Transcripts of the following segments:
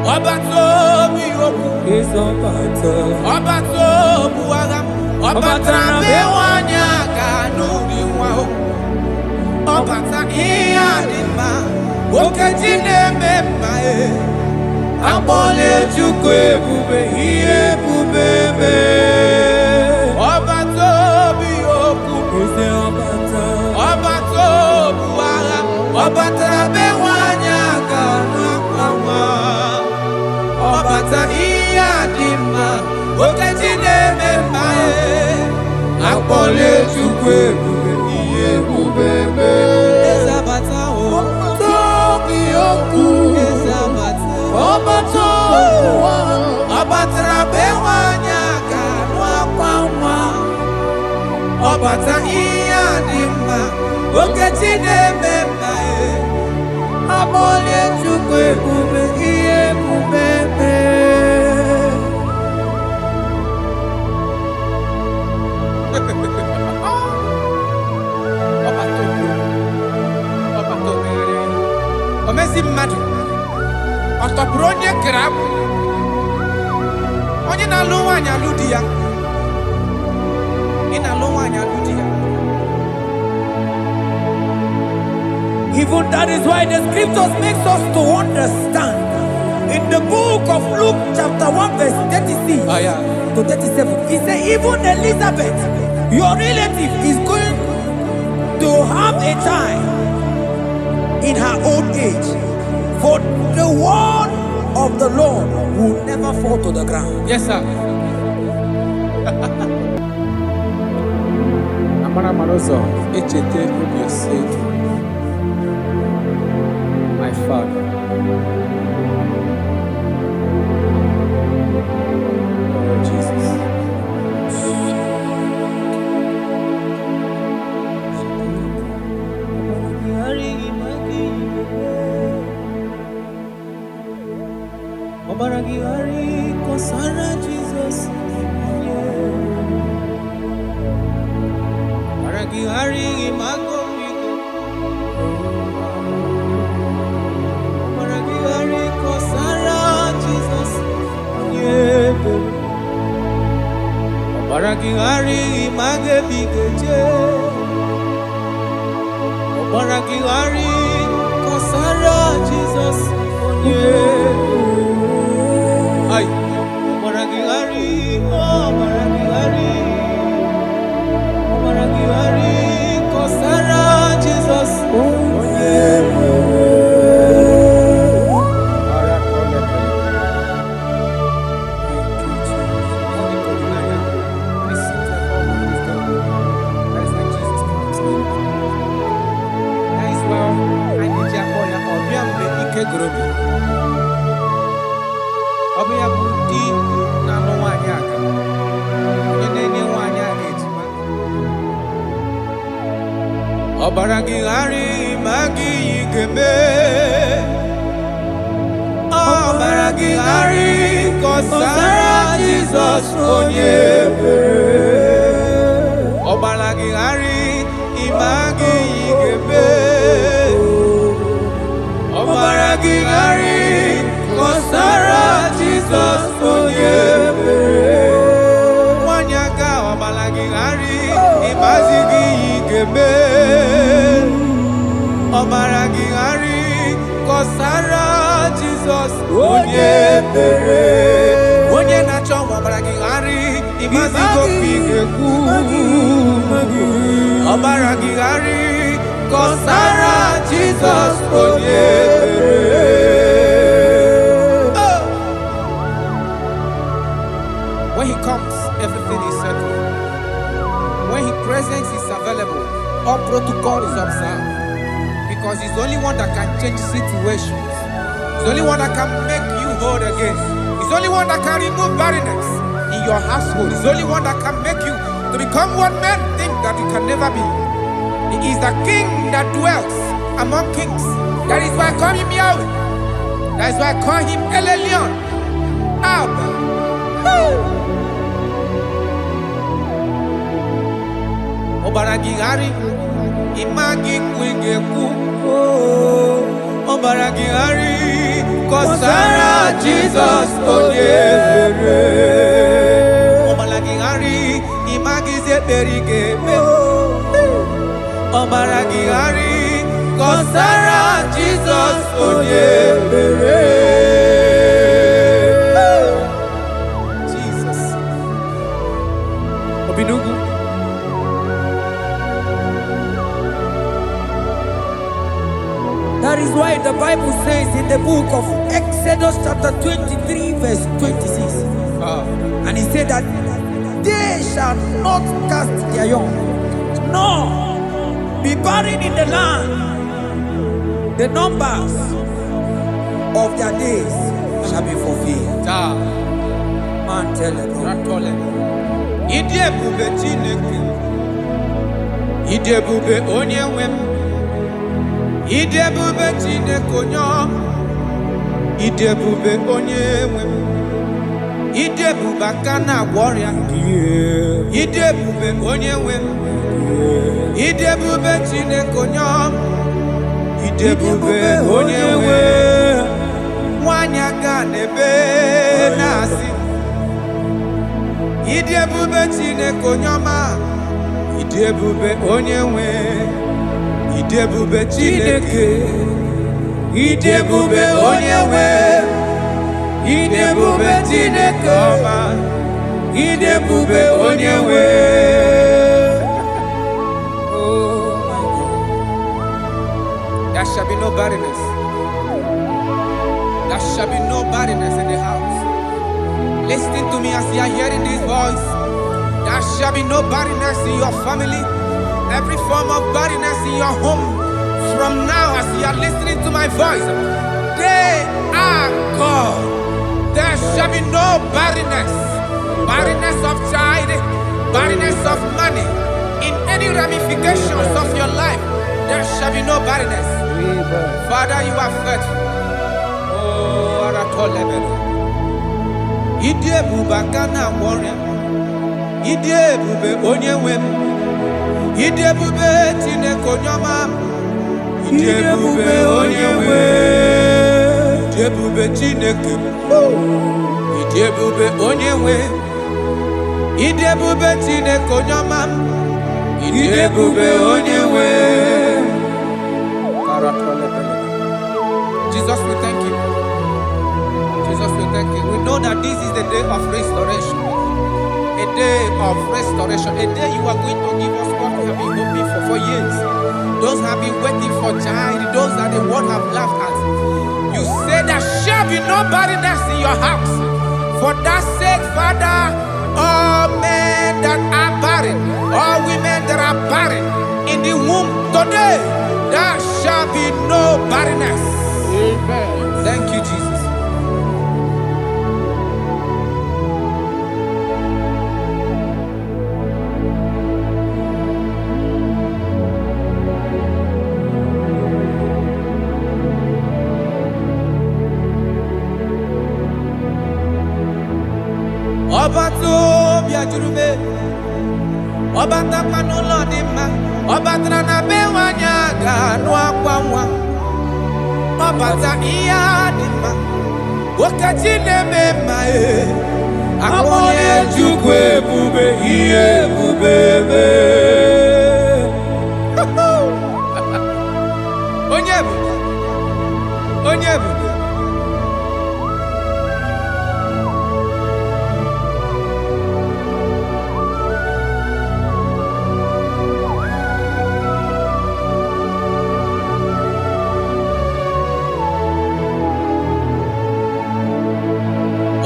Obato biyoku is obato. Obato buagam Obata bewanya kanu biwa Obata iya dima Okejine memae Abole chukwe bube iye bubebe Obato biyoku Is obato. Obato buagam Obata bewanya kanu Obata iya dima Okejine memae Akpole chukwe bube iye bubebe Ezabata o Tobi oku Ezabata Obato Obata bewanya kanwa kwa Obata iya dima Okejine memae Akpole chukwe bube iye bubebe Omezi mmadu Otopuru onye grab Onye na-alụ nwaanyị alụ di ya Ị na-alụ nwaanyị alụ di ya Even that is why the scriptures makes us to understand. In the book of Luke chapter 1 verse 36 to 37, he said even Elizabeth, your relative, is going to have a child in her old age. For the word of the Lord will never fall to the ground. Yes, sir. Amara Marozo, Echete Rubio said, my father. Oh, Jesus. Obaragihari kosara Jesus. Obaragihari imago migo. Obaragihari kosara Jesus. Obaragihari image bigeje. Obaragihari kosara Jesus. Ay, Obaragihari, Obaragihari, Obaragihari, Kosara Jesus. Obiya budi na no nwanyị aka onye na-enye nwanyị aka ejima Obaragihari magi igeme Obaragihari kosara Jesus onye Obaragihari imagi igeme Obaragihari kosara Jesus onye Wanyaga Obaragihari imazigi igeme Obaragihari kosara Jesus onye Onye na-achọ Obaragihari imazigo igekwu Obaragihari kosara Jesus onye When he comes, everything is settled. When his presence is available, all protocol is observed. Because he's the only one that can change situations. He's the only one that can make you whole again. He's the only one that can remove barrenness in your household. He's the only one that can make you to become what men think that you can never be. He is the king that dwells among kings. That is why I call him Yahweh. That is why I call him El Elyon. Abba. Obaragihari imagi kwingeku Obaragihari kọsara Jizọs onye mere. Ọbara gị ghara ịmagize ekpere ga-eme. Ọbara gị ghara kọsara Jizọs onye mere. Jesus. Obinugu. That is why the Bible says in the book of Exodus chapter 23 verse 26. And he said that they shall not cast their young, nor be barren in the land. The numbers of their days shall be fulfilled. Man tell them. Idebube Chineke, idebube onye nwe m, idebube Chineke onye ọma, idebube onye nwe m, idebube aka na-agwọ ọrịa, idebube onye nwe m, idebube Chineke onye ọma, idebube onye nwe m, nwanyị aka n'ebe na-asị. Idebube Chineke onye ọma, idebube onye nwe, idebube Chineke, idebube onye nwe, idebube Chineke ọma, idebube onye nwe. Oh my God. There shall be no barrenness. There shall be no barrenness in the house. Listen to me as you are hearing this voice. There shall be no barrenness in your family. Every form of barrenness in your home. From now, as you are listening to my voice, they are gone. There shall be no barrenness. Barrenness of child, barrenness of money. In any ramifications of your life, there shall be no barrenness. Father, you are faithful. Oh, Aratolebele. Idebube aka na-agwọ ọrịa, idebube onye nwe m, idebube Chineke onye ọma, idebube onye nwe, idebube Chineke, idebube onye nwe, idebube Chineke onye ọma, idebube onye nwe. Jesus, we thank you. Jesus, we thank you. We know that this is the day of restoration. A day of restoration. A day you are going to give us what we have been hoping for years. Those have been waiting for child. Those that the world have laughed at. You say there shall be no barrenness in your house. For that sake, Father, all men that are barren, all women that are barren in the womb today, there shall be no barrenness. Amen. Thank you, Jesus. Ọba tó bịajuru me, ọba takwa n'ụlọ dị mma, ọba tara na be nwanyị aga anụ akwa nwa, ọba ta ihe dị mma, okechi na-eme mma akpọnye Chukwu ebube ihe ebube eme. Onye ebube, onye ebube.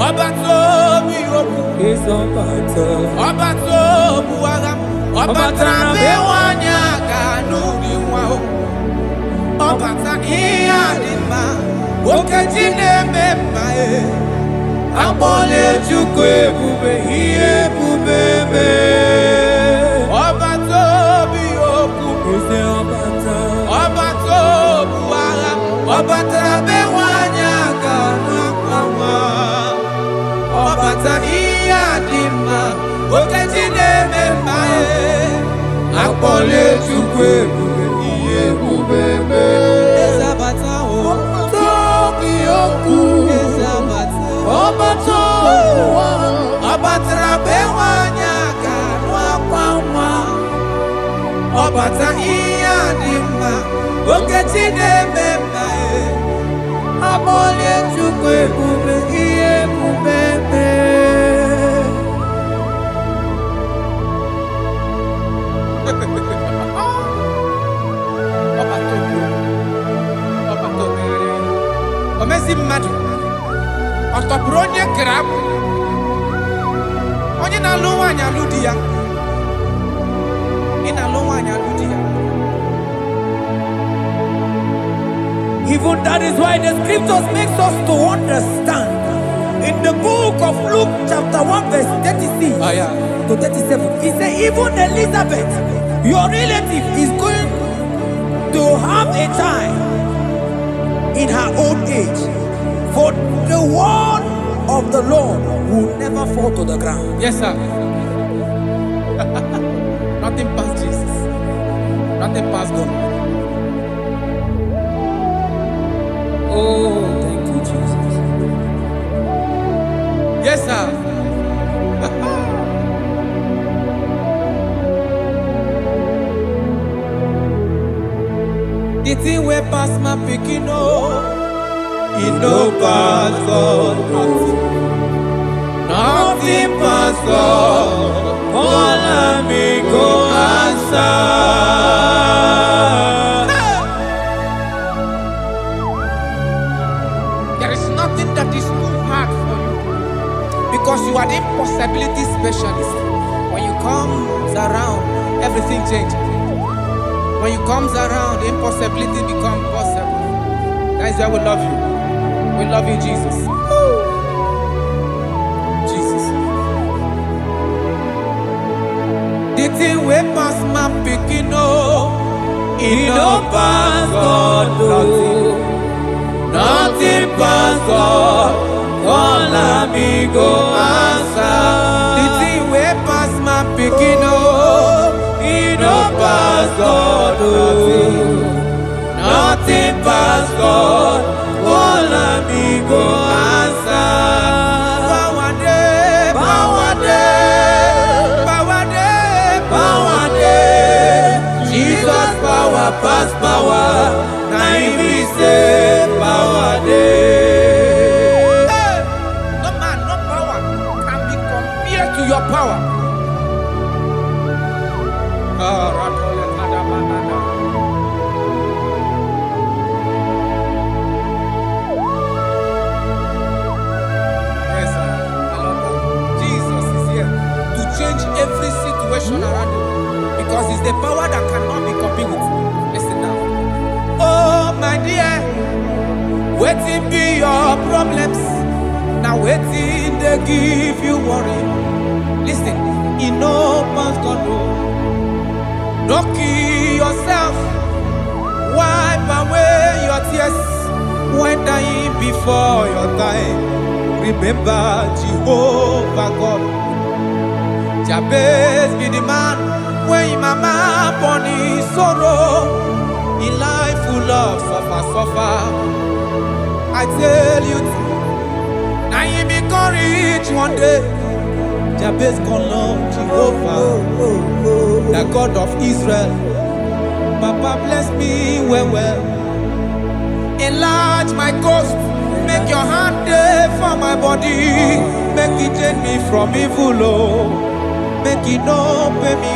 Ọba tó bí okwu, ọba tó bụ agha, ọba tara be nwanyị aga n'ụdị nwa o, ọba ta ihe dị mma, okechi na-eme mma akpọla Chukwu ebube ihe ebube eme. Ọba tó bí okwu, ọba tó bụ agha, ọba tara be nwanyị aga n'akwa nwa, ọba ta ihe dị mma, okechi na-eme mma akpọla Chukwu ebube ihe ebube eme. Ezabata o, tó bí okwu. batara bewanya ganwa kwamwa. Obata iya dimma. Oketi nemema. Amole chukwe ube iye bubebe. Omezi mmadu. Otoburu onye grab. Onye na-alụ nwaanyị alụ di ya. Ị na-alụ nwaanyị alụ di ya. Even that is why the scriptures makes us to understand. In the book of Luke chapter 1 verse 36 to 37, he said even Elizabeth, your relative, is going to have a child in her old age. For the word of the Lord will never fall to the ground. Yes, sir. Nothing past Jesus. Nothing past God. Oh, thank you, Jesus. Yes, sir. The thing way past my picking, it no pass God. Nothing pass God. All me go answer. There is nothing that is too hard for you because you are the impossibility specialist. When you comes around, everything changes. When you comes around, impossibility becomes possible. That is why we love you. We love you, Jesus. Jesus. The thing way past my picking, it no pass God. Nothing pass God. All amigo answer. The thing way past my picking, it no pass God. Nothing pass God. All amigo answer. Bawade, bawade, bawade, bawade. Jesus power pass power. Now we say bawade. No man, no power can be compared to your power. Every situation around you because it's the power that cannot be copied with. Listen now. Oh my dear, waiting be your problems. Now waiting they give you worry. Listen, in no pass God. No kill yourself. Wipe away your tears when dying before your time. Remember Jehovah God. Jabez be the man when mama born his sorrow. In life full of suffer. I tell you, now you be courage one day. Jabez gonna love Jehovah, the God of Israel. Papa bless me well. Enlarge my coast, make your hand there for my body. Make it change me from evil, make it no pay me.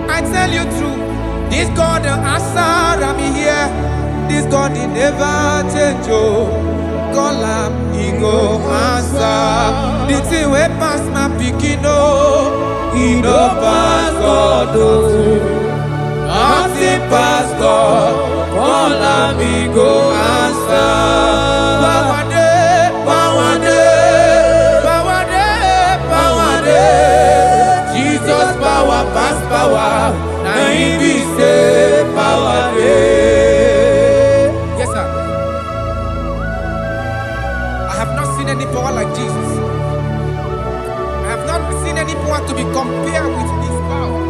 I tell you true, this God the answer I'm here. This God he never change. Call him, he go answer. The thing way pass my picking, he no pass God. Nothing pass God. Call him, he go answer. Jesus power pass power. Now he be say power day. Yes, sir. I have not seen any power like Jesus. I have not seen any power to be compared with this power.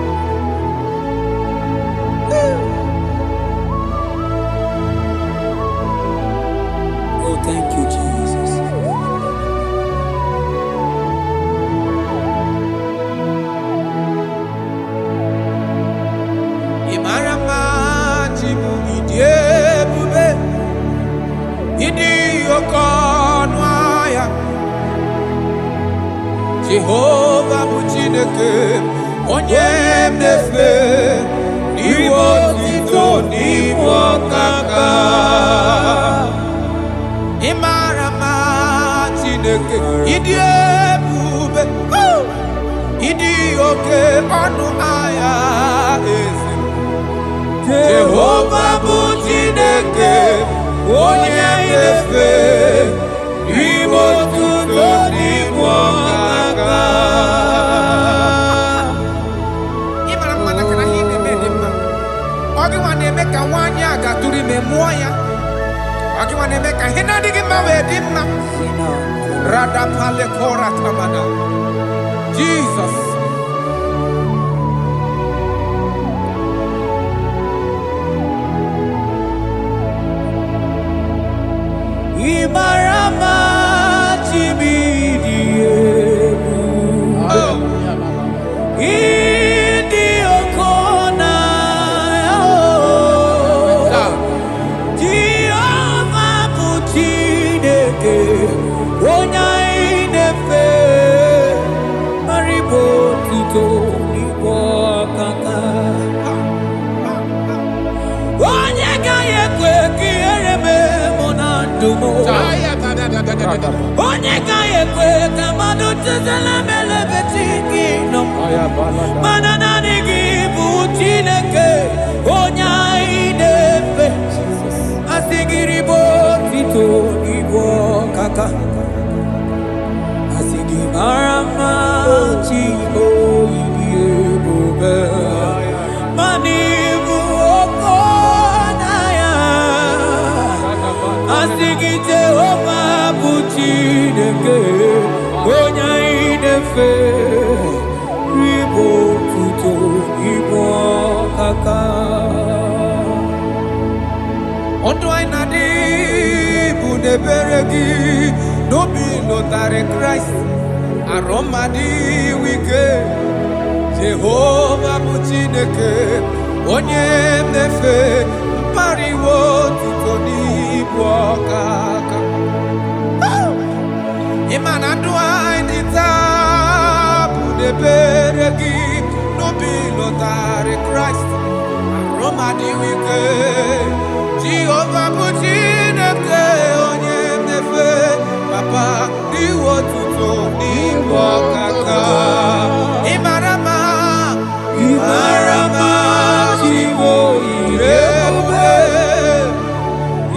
Oh, thank you, Jesus. Idi okonwaya Jehovah bụ Chineke onye mnefe n'iwe otito n'iwe ọkaka ịmara mma Chineke ịdị ebube ịdị oke ọnụ ahịa eze Jehovah bụ Chineke onye mnefe n'iwe otito n'iwe ọkaka ịmara mma na kana ihe na-eme dị mma ọ gị nwa na-eme ka nwaanyị a gatụrụ ime mụọ ya ọ gị nwa na-eme ka ihe na-adịghị mma wee dị mma radapalekora tamana Jesus Imarama Chibidiebu Idi Okona Jehovah bụ Chineke onye inefe maribo tito n'igwe ọkaka onye gaghị ekwe ka ihere mee mụ na ndụ m onye gaghị ekwe ka mmadụ tụzala melebeti gị nọ mana naanị gị bụ Chineke onye anyị na-efe asị gị ribo tito n'igwe ọkaka asị gị mara mma chi oyiyi ebube mana ibu oko na ya asị gị Jehovah bụ Chineke onye anyị na-efe ribo tuto n'igwe ọkaka ọdụ anyị na-adị bụ n'ebere gị n'obi lụtarị Kraịst arụ mmadụ ike Jehovah bụ Chineke onye mmefe mpariwo tuto n'ibu ọkaka ịma na ndụ anyị dị taa bụ n'ebere gị n'obi lụtarị Kraịst arụ mmadụ ike Jehovah bụ Chineke onye mmefe papa n'iwe tuto n'ibu ọkaka ịmara mma Chiwo ebube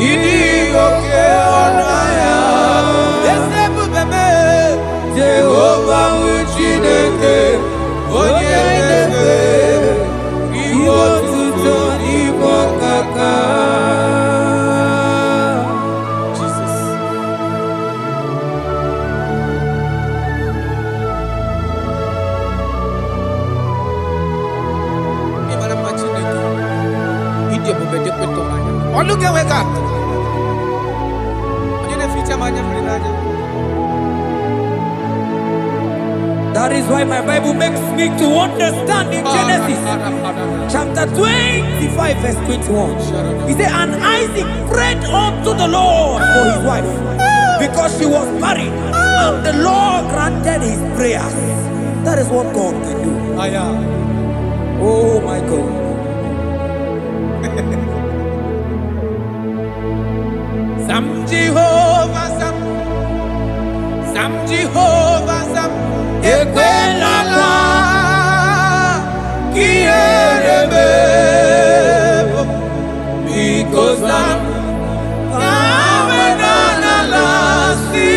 ịdị oke ọnụ ahịa eze ebube mee Jehovah bụ Chineke onye mmefe n'iwe tuto n'ibu ọkaka Look at wake up. That is why my Bible makes me to understand in Genesis chapter 25 verse 21. He said, and Isaac prayed unto the Lord for his wife because she was barren, and the Lord granted his prayers. That is what God can do. Oh my God. Sam Jehovah Sam, Sam Jehovah Sam, Ekwelala, Kierebe, because Sam, Avenana Lasti,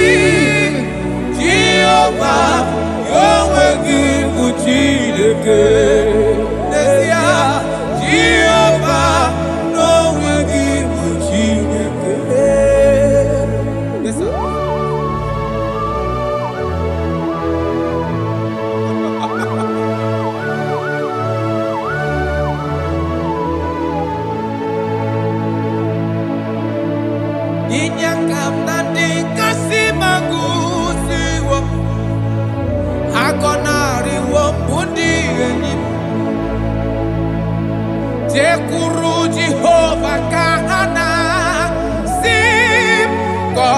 Jehovah, Yahweh give Uchideke, Nesia, Jehovah, no will give Uchideke.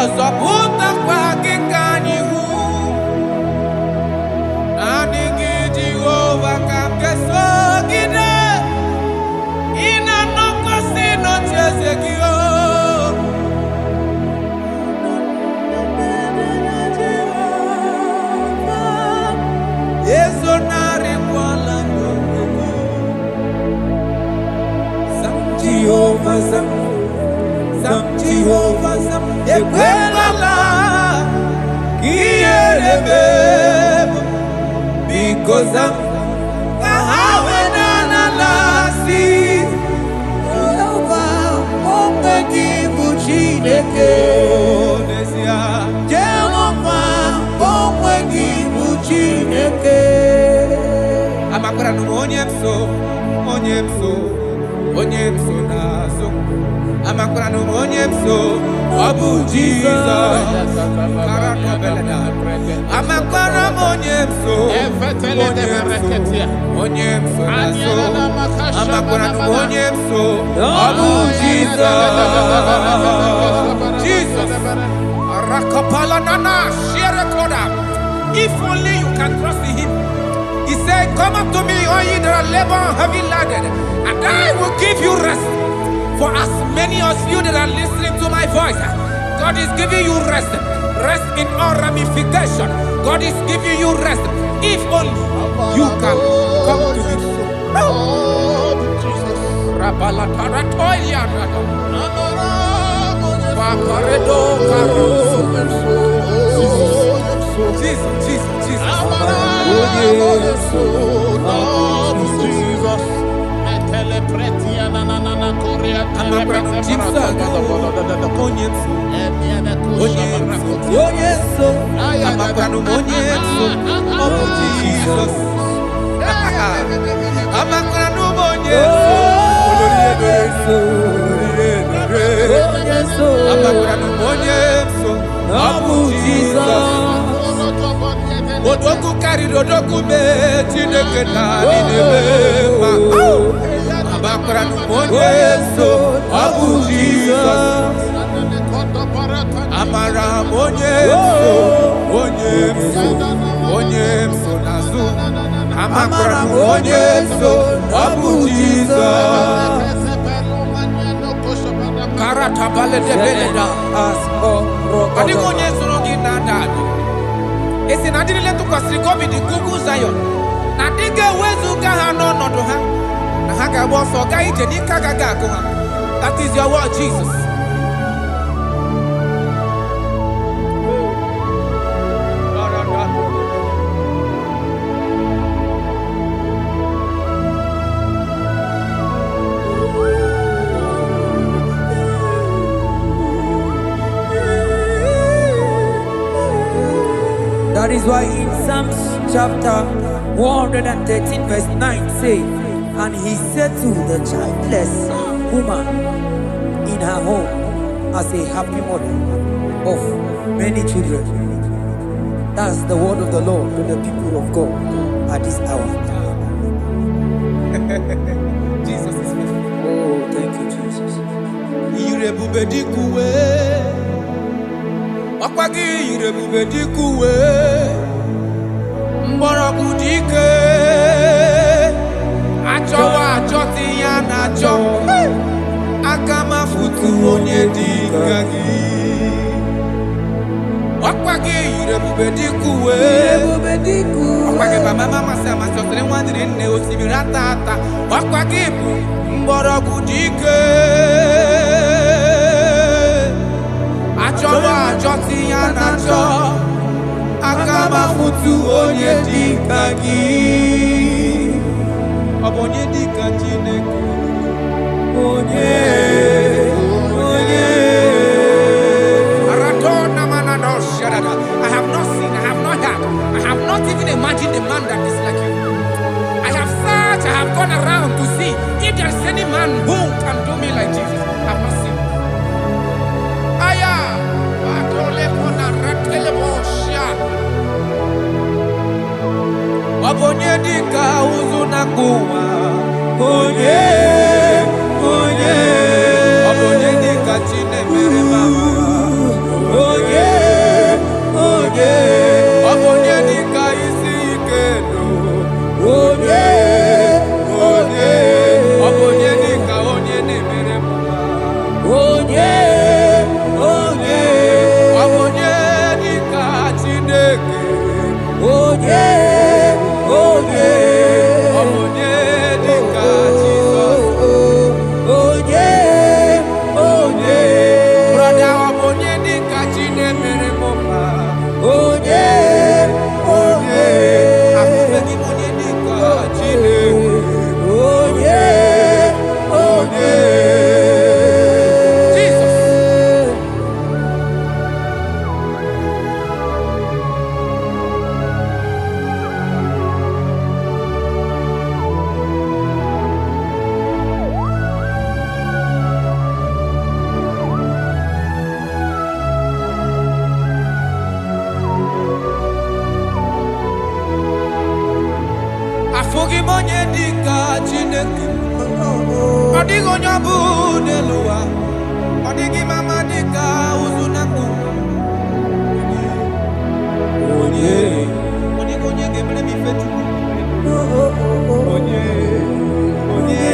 Ọzọpụtakwa gị ka anyị hụ. Naanị gị Jehova ka m ga-esogide. Ị na-anọkwasị n'ocheeze gị o. Ezonarịkwala n'onwe gị. Zam Jehova zam. Zam Jehova zam. Ekwelala ka ihere mee m. Biko zam ka ha weda n'ala si. Jehova onwe gị bụ Chineke. N'ezie Jehova onwe gị bụ Chineke. Amakwara m onye m so, onye m so, onye m so n'azụ. Amakwara m onye m so, ọ bụ Jizọs. Amakwara m onye m so, onye m so n'azụ. Amakwara m onye m so, ọ bụ Jizọs. Jesus. Rakapala nana, share koda. If only you can trust in Him. He said, come up to me, all ye that are labor and heavy laden, and I will give you rest. For as many of you that are listening to my voice, God is giving you rest. Rest in all ramification. God is giving you rest. If only you can come to Him. Jesus, Jesus, Jesus. Odoku carried Odoku me Chineke na ninema. Abakwara n'onye so ọ bụ Jizọs. Amara m onye so, onye so, onye so n'azụ. Amakwara m onye so ọ bụ Jizọs. Karata balede beleda asko. Adịghị onye soro gị na-ada adị. Esi na ndị niile tụkwasịrị gị obi dị ka ugwu Zayọn, na ndị ga-ewezuga ha n'ọnọdụ ha, na ha ga-agba ọsọ gaa ije n'ike agaghị agụ ha. That is your word, Jesus. That is why in Psalms chapter 113 verse 9 say, and he settled the childless woman in her home as a happy mother of many children. That's the word of the Lord to the people of God at this hour. Jesus is faithful. Oh, thank you, Jesus. Irebube dikuwe. Ọkwagị irebube dikuwe. Mgbọrọgwụ dike. Achọwa achọtị ya na-achọ. Aka mafutu onye dịka gị. Ọkwagị irebube dikuwe. Ọkwagị baba mama sị amasị ọsịrị nwa dịrị nne osimiri ata ata. Ọkwagị bụ mgbọrọgwụ dike. Achọwa achọtị ya na-achọ. Aka mafutu onye dịka gị. Ọ bụ onye dịka Chineke. Onye. I have not seen, I have not heard, I have not even imagined a man that is like you. I have searched, I have gone around to see if there is any man who can do me like Jesus. I have not seen. Aya, Wabonye dika uzuna kuwa. Onye, onye. Wabonye dika chine mere mama. Chineke. Odigo nyabu neluwa. Odigi mama dika uzunaku. Onye. Odigo nye gebre mi fetu. Onye. Onye.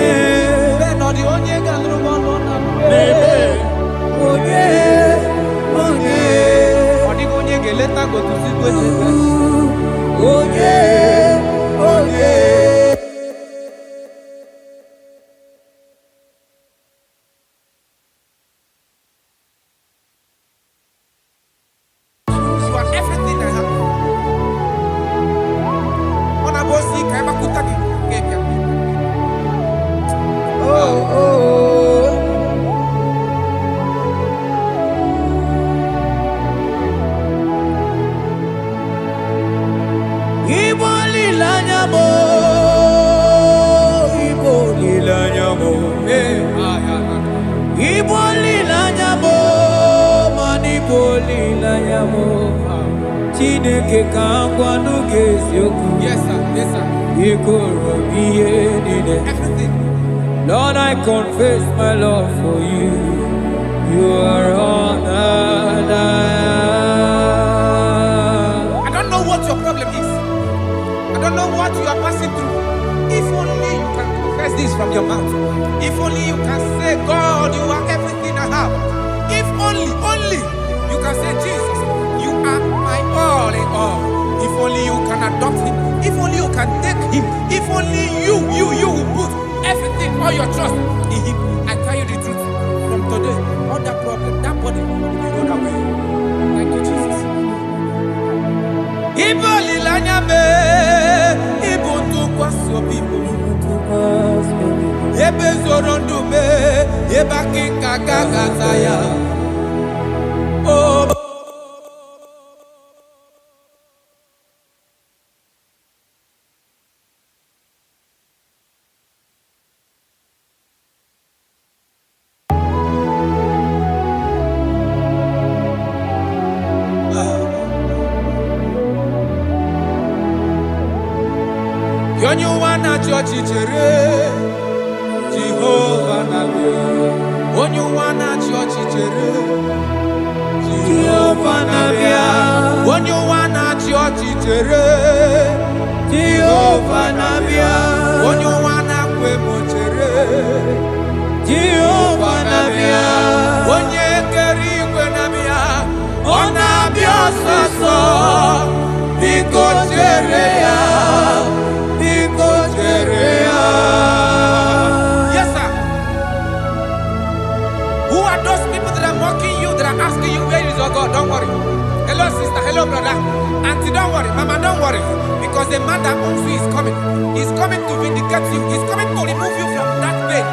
Beno di onye galru bono na. Onye. Onye. Odigo nye geleta go to see go. Onye. Onye. Yes, sir. Yes, sir. Everything. Lord, I confess my love for you. You are all that I don't know what your problem is. I don't know what you are passing through. If only you can confess this from your mouth. If only you can say, God, you are everything I have. If only you can say, Jesus, you are my all in all. If only you can adopt him. If only you can take him. If only you will put everything, all your trust in him. I tell you the truth. From today, all that problem, that body will be rolled away. Thank you, Jesus. Ibo lilanya me, ibo tukwaso bibo. Ebe zorondu me, eba kikagagazaya. Oh. Onye wana chọọchị chere Jehova na-abịa. Onye wana chọọchị chere Jehova na-abịa. Onye wana chọọchị chere Jehova na-abịa. Onye wana kwemo chere Jehova na-abịa. Onye kere igwe na-abịa. Ọ na-abịa ọsọsọ. Biko chere ya. Yes, sir. Who are those people that are mocking you, that are asking you, where is your God? Don't worry. Hello, sister. Hello, brother. Auntie, don't worry. Mama, don't worry. Because the man that owns you is coming. He's coming to vindicate you. He's coming to remove you from that pain.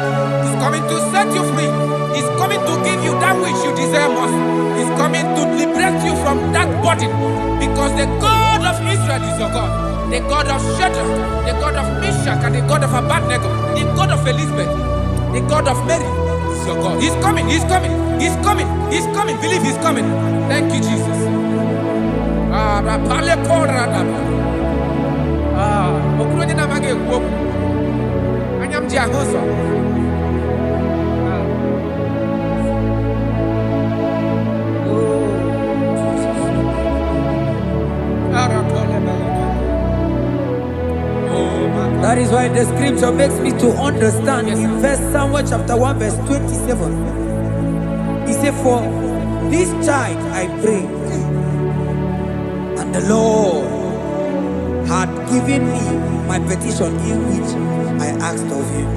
He's coming to set you free. He's coming to give you that which you desire most. He's coming to liberate you from that burden. Because the God of Israel is your God. The God of Shadrach, the God of Meshach, and the God of Abednego, the God of Elizabeth, the God of Mary is your God. He's coming, he's coming, he's coming, he's coming. Believe he's coming. Thank you, Jesus. That is why the scripture makes me to understand. Yes, in 1 Samuel chapter 1 verse 27, he said, for this child I prayed, and the Lord had given me my petition in which I asked of him.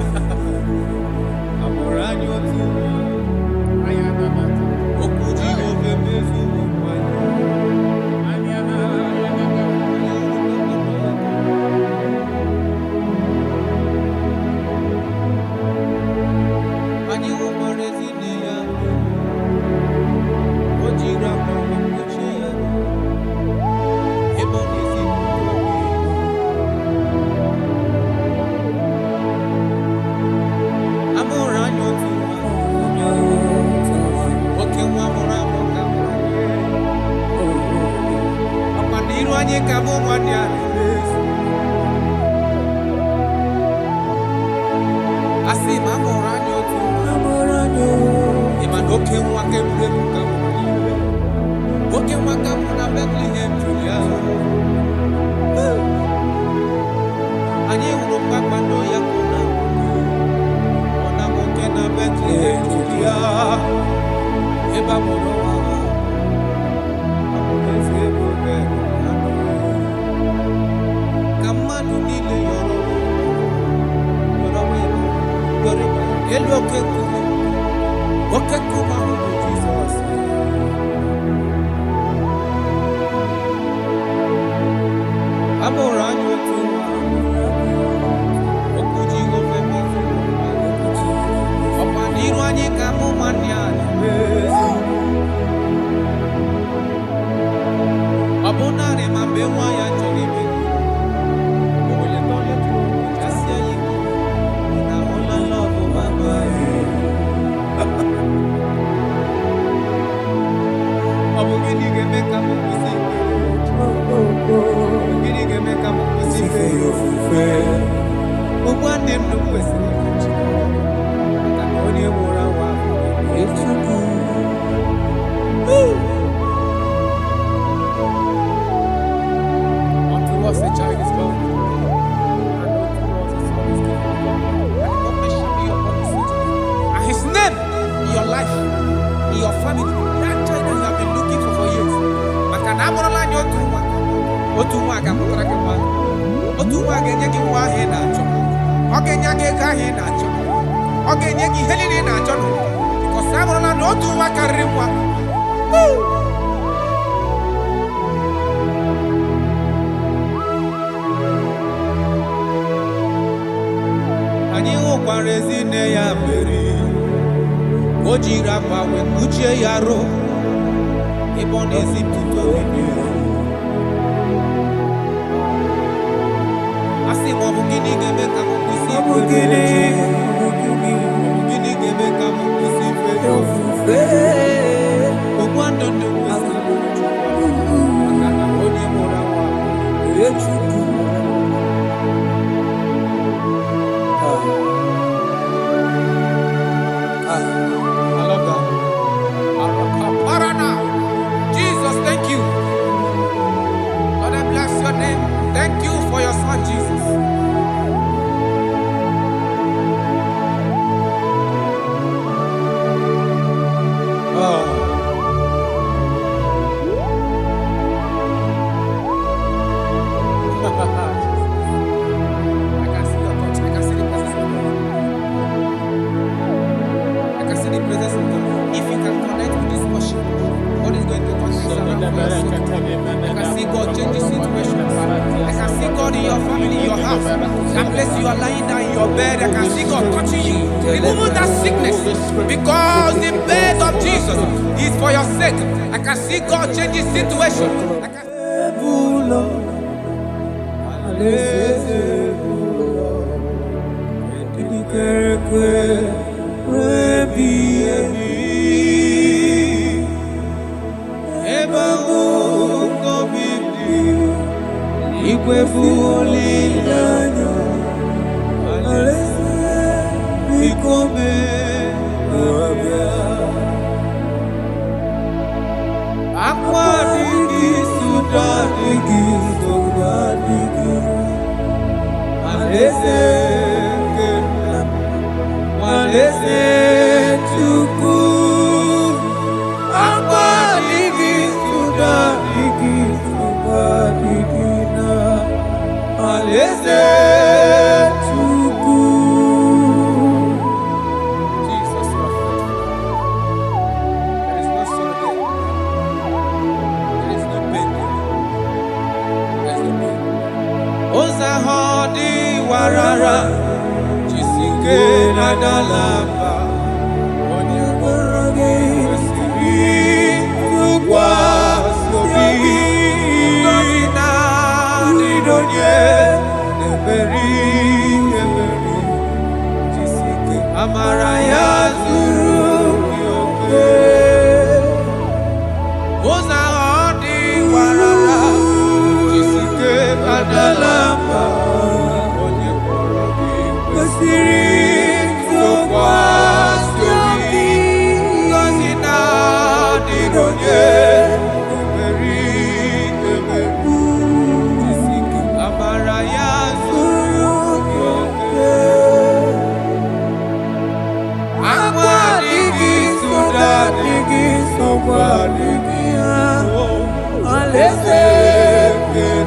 Alaeze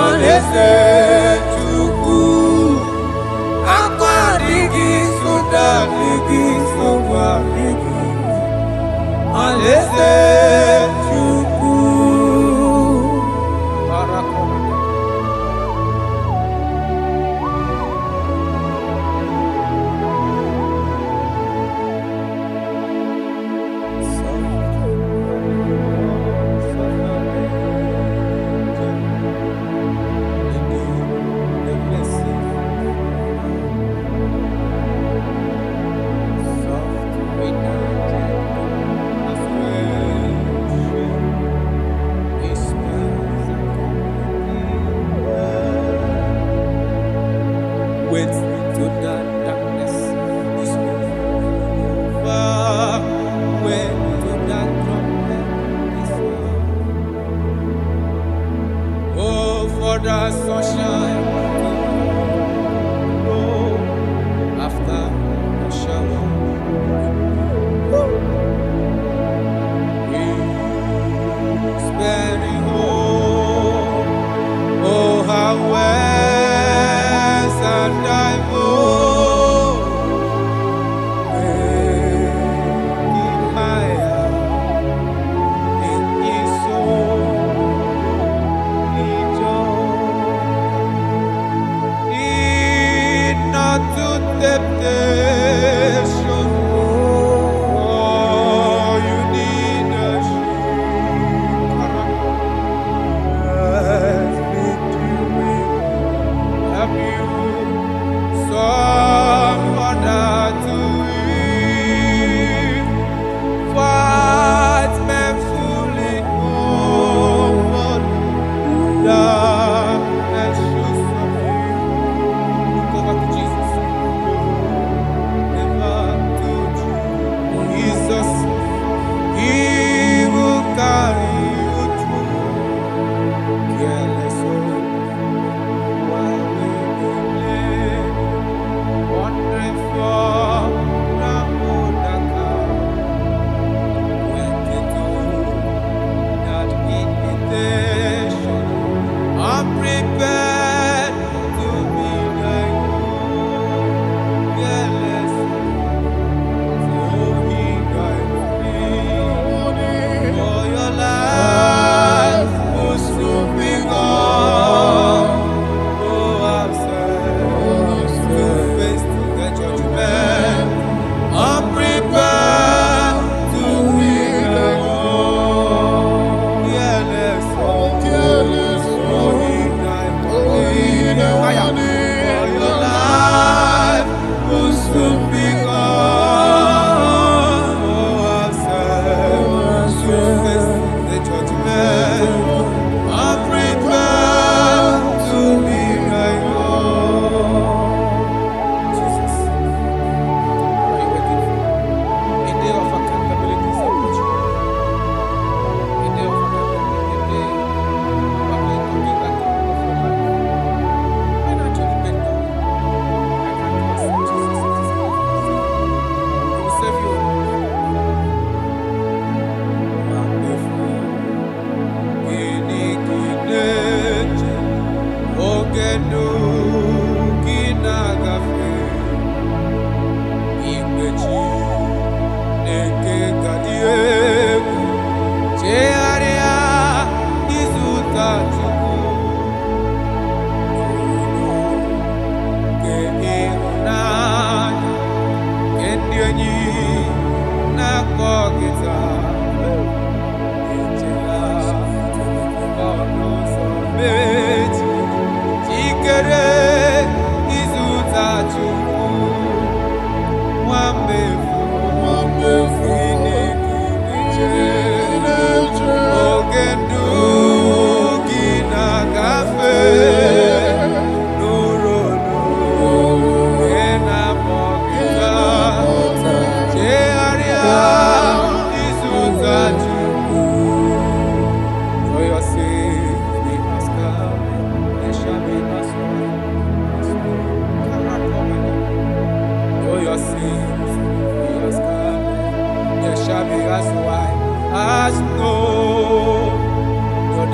Alaeze Chukwu Akwa adịghị soda adịghị nsogbu adịghị Alaeze Chukwu the sunshine after the shower. He's very home. Oh, how west and I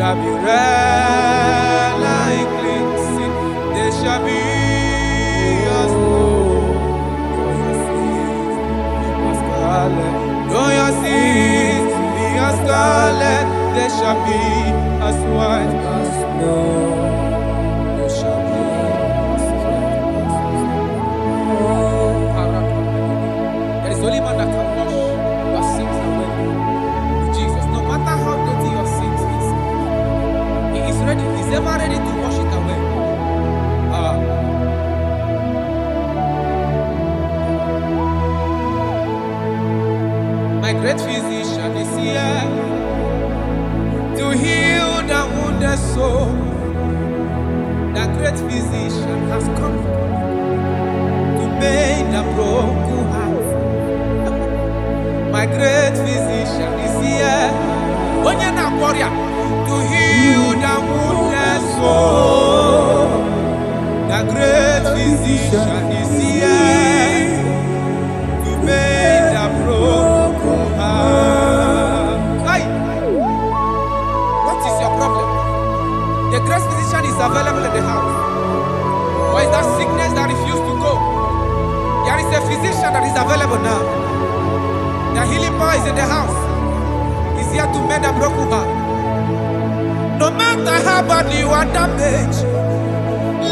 shall be red like cleansing. They shall be as snow. Though your sins be as scarlet, they shall be as white as snow. They shall be as white as snow. There is only one that can wash your sins away. Jesus, no matter how dirty your sins is, He is ready. He's ever ready to wash it away. My great physician is here to heal the wounded soul. The great physician has come to make the broken heart. My great physician is here, to heal the wounded soul. The great physician is here to make the broken heart. Hey, what is your problem? The great physician is available in the house. Or is that sickness that refused to go? There is a physician that is available now. The healing power is in the house. He's here to mend a broken heart. No matter how badly you are damaged,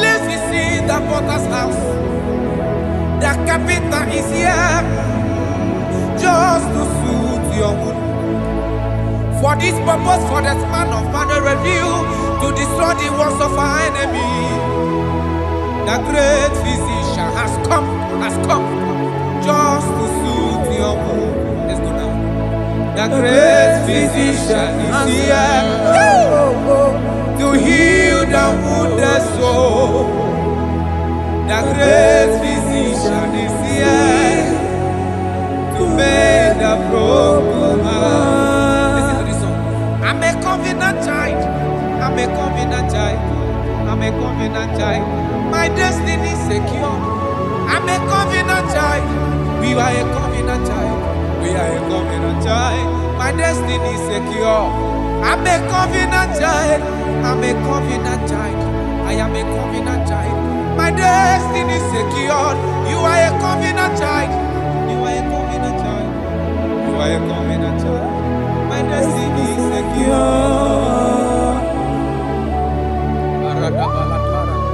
let's see the potter's house. The carpenter is here just to soothe your wound. For this purpose, for the span of man review, to destroy the works of our enemy. The great physician has come just to soothe your wound. Let's go now. The great physician is here to heal the wounded soul. The great physician is here to make the broken heart. Listen to this song. I'm a covenant child. I'm a covenant child. I'm a covenant child. My destiny is secure. I'm a covenant child. We are a covenant child. We are a covenant child. My destiny is secure. I'm a covenant child. I'm a covenant child. I am a covenant child. My destiny is secured. You are a covenant child. You are a covenant child. You are a covenant child. My destiny is secure.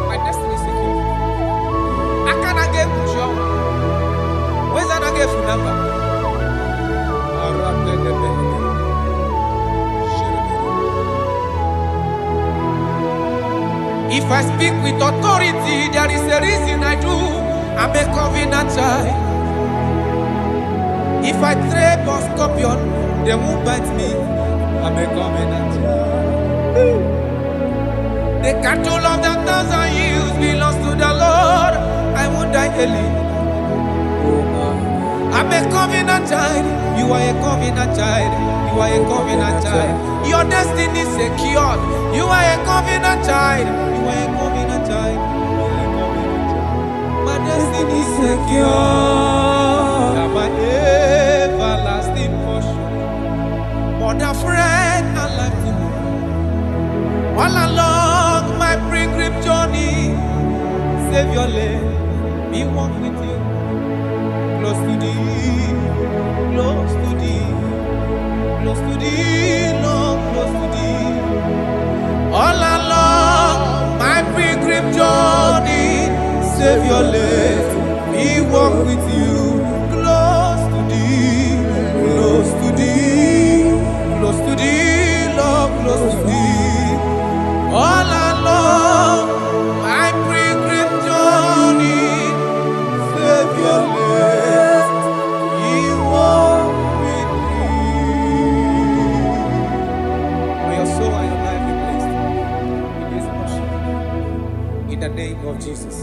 My destiny is secure. I cannot get Kushon. Where's that I get from number? If I speak with authority, there is a reason I do. I'm a covenant child. If I tread on scorpion, they won't bite me. I'm a covenant child. The cattle of the 1,000 years belongs to the Lord. I won't die early. I'm a covenant child. You are a covenant child. You are a covenant child. Your destiny is secured. You are a covenant child. You are a covenant child. My destiny is secure. I'm my everlasting portion. More than friend and life to me. All along my pilgrim journey, Savior, let me walk with you. Close to thee, close to thee, close to thee, Lord, close to thee. All along my pilgrim journey, Savior, let me walk with you. Close to thee, close to thee, close to thee, Lord, close to thee. All along my pilgrim journey, Savior, let me walk with you. May your soul and your life be blessed in this worship. In the name of Jesus.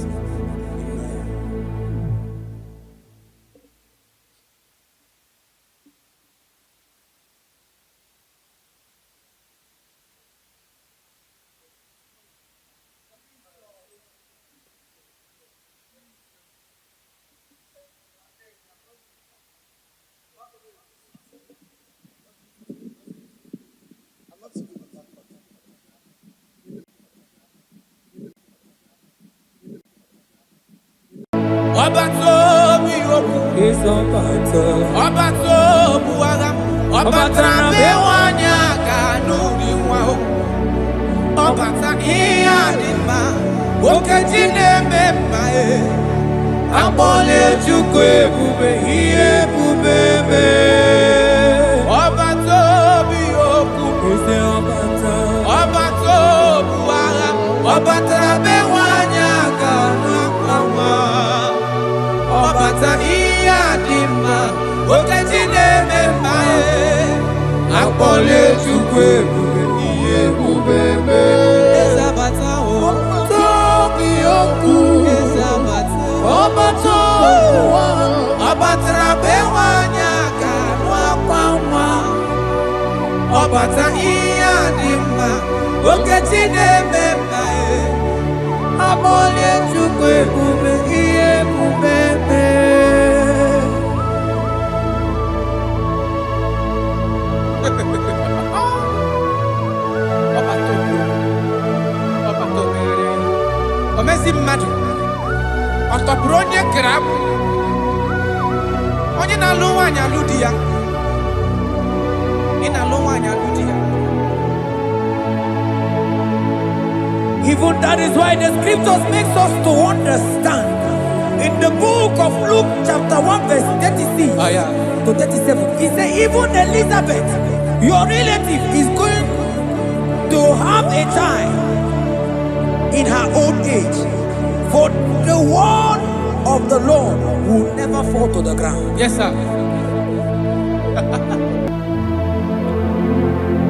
Ọbatobi oku. Ọbatobu agha. Ọbata bewanya kanu diwa. Ọbata iya dima. Okeji nemema e. Akpọle Chukwu ebube ihe ebube me. Ọbatobi oku. Ọbatobu agha. Ọbata bewanya kanu akwa. Ọbata iya dima. Okeji nemema e. Akpọle Chukwu ebube ihe ebube me. Ezabata o. Ọbatobi oku. Ezabata. Ọbata bewanya kanu akwa. Ọbata iya dima. Okeji nemema e. Akpọle Chukwu ebube ihe ebube me. Omezi mmadụ ọtọpụrụ onye kere abụ onye na-alụ nwaanyị alụ di ya ị na-alụ nwaanyị alụ di ya. Even that is why the scriptures makes us to understand in the book of Luke chapter 1 verse 36 to 37. It says even Elizabeth, your relative, is going to have a child in her old age. For the word of the Lord will never fall to the ground. Yes, sir.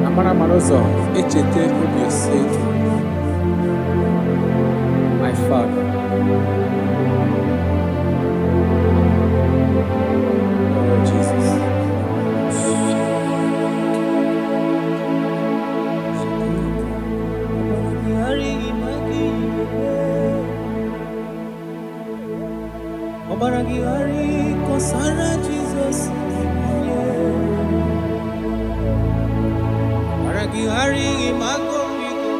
Amara Marozo, Echete Obiosek, my father. Oh, Jesus. Obaragihari kosara Jesus. Obaragihari imago migo.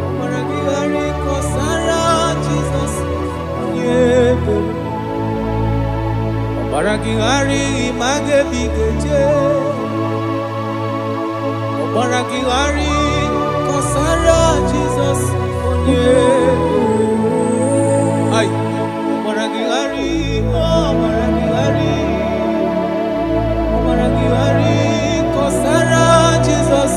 Obaragihari kosara Jesus. Obaragihari image bigeje. Obaragihari kosara Jesus. Ay, Obaragihari, Obaragihari, Obaragihari, kosara Jesus.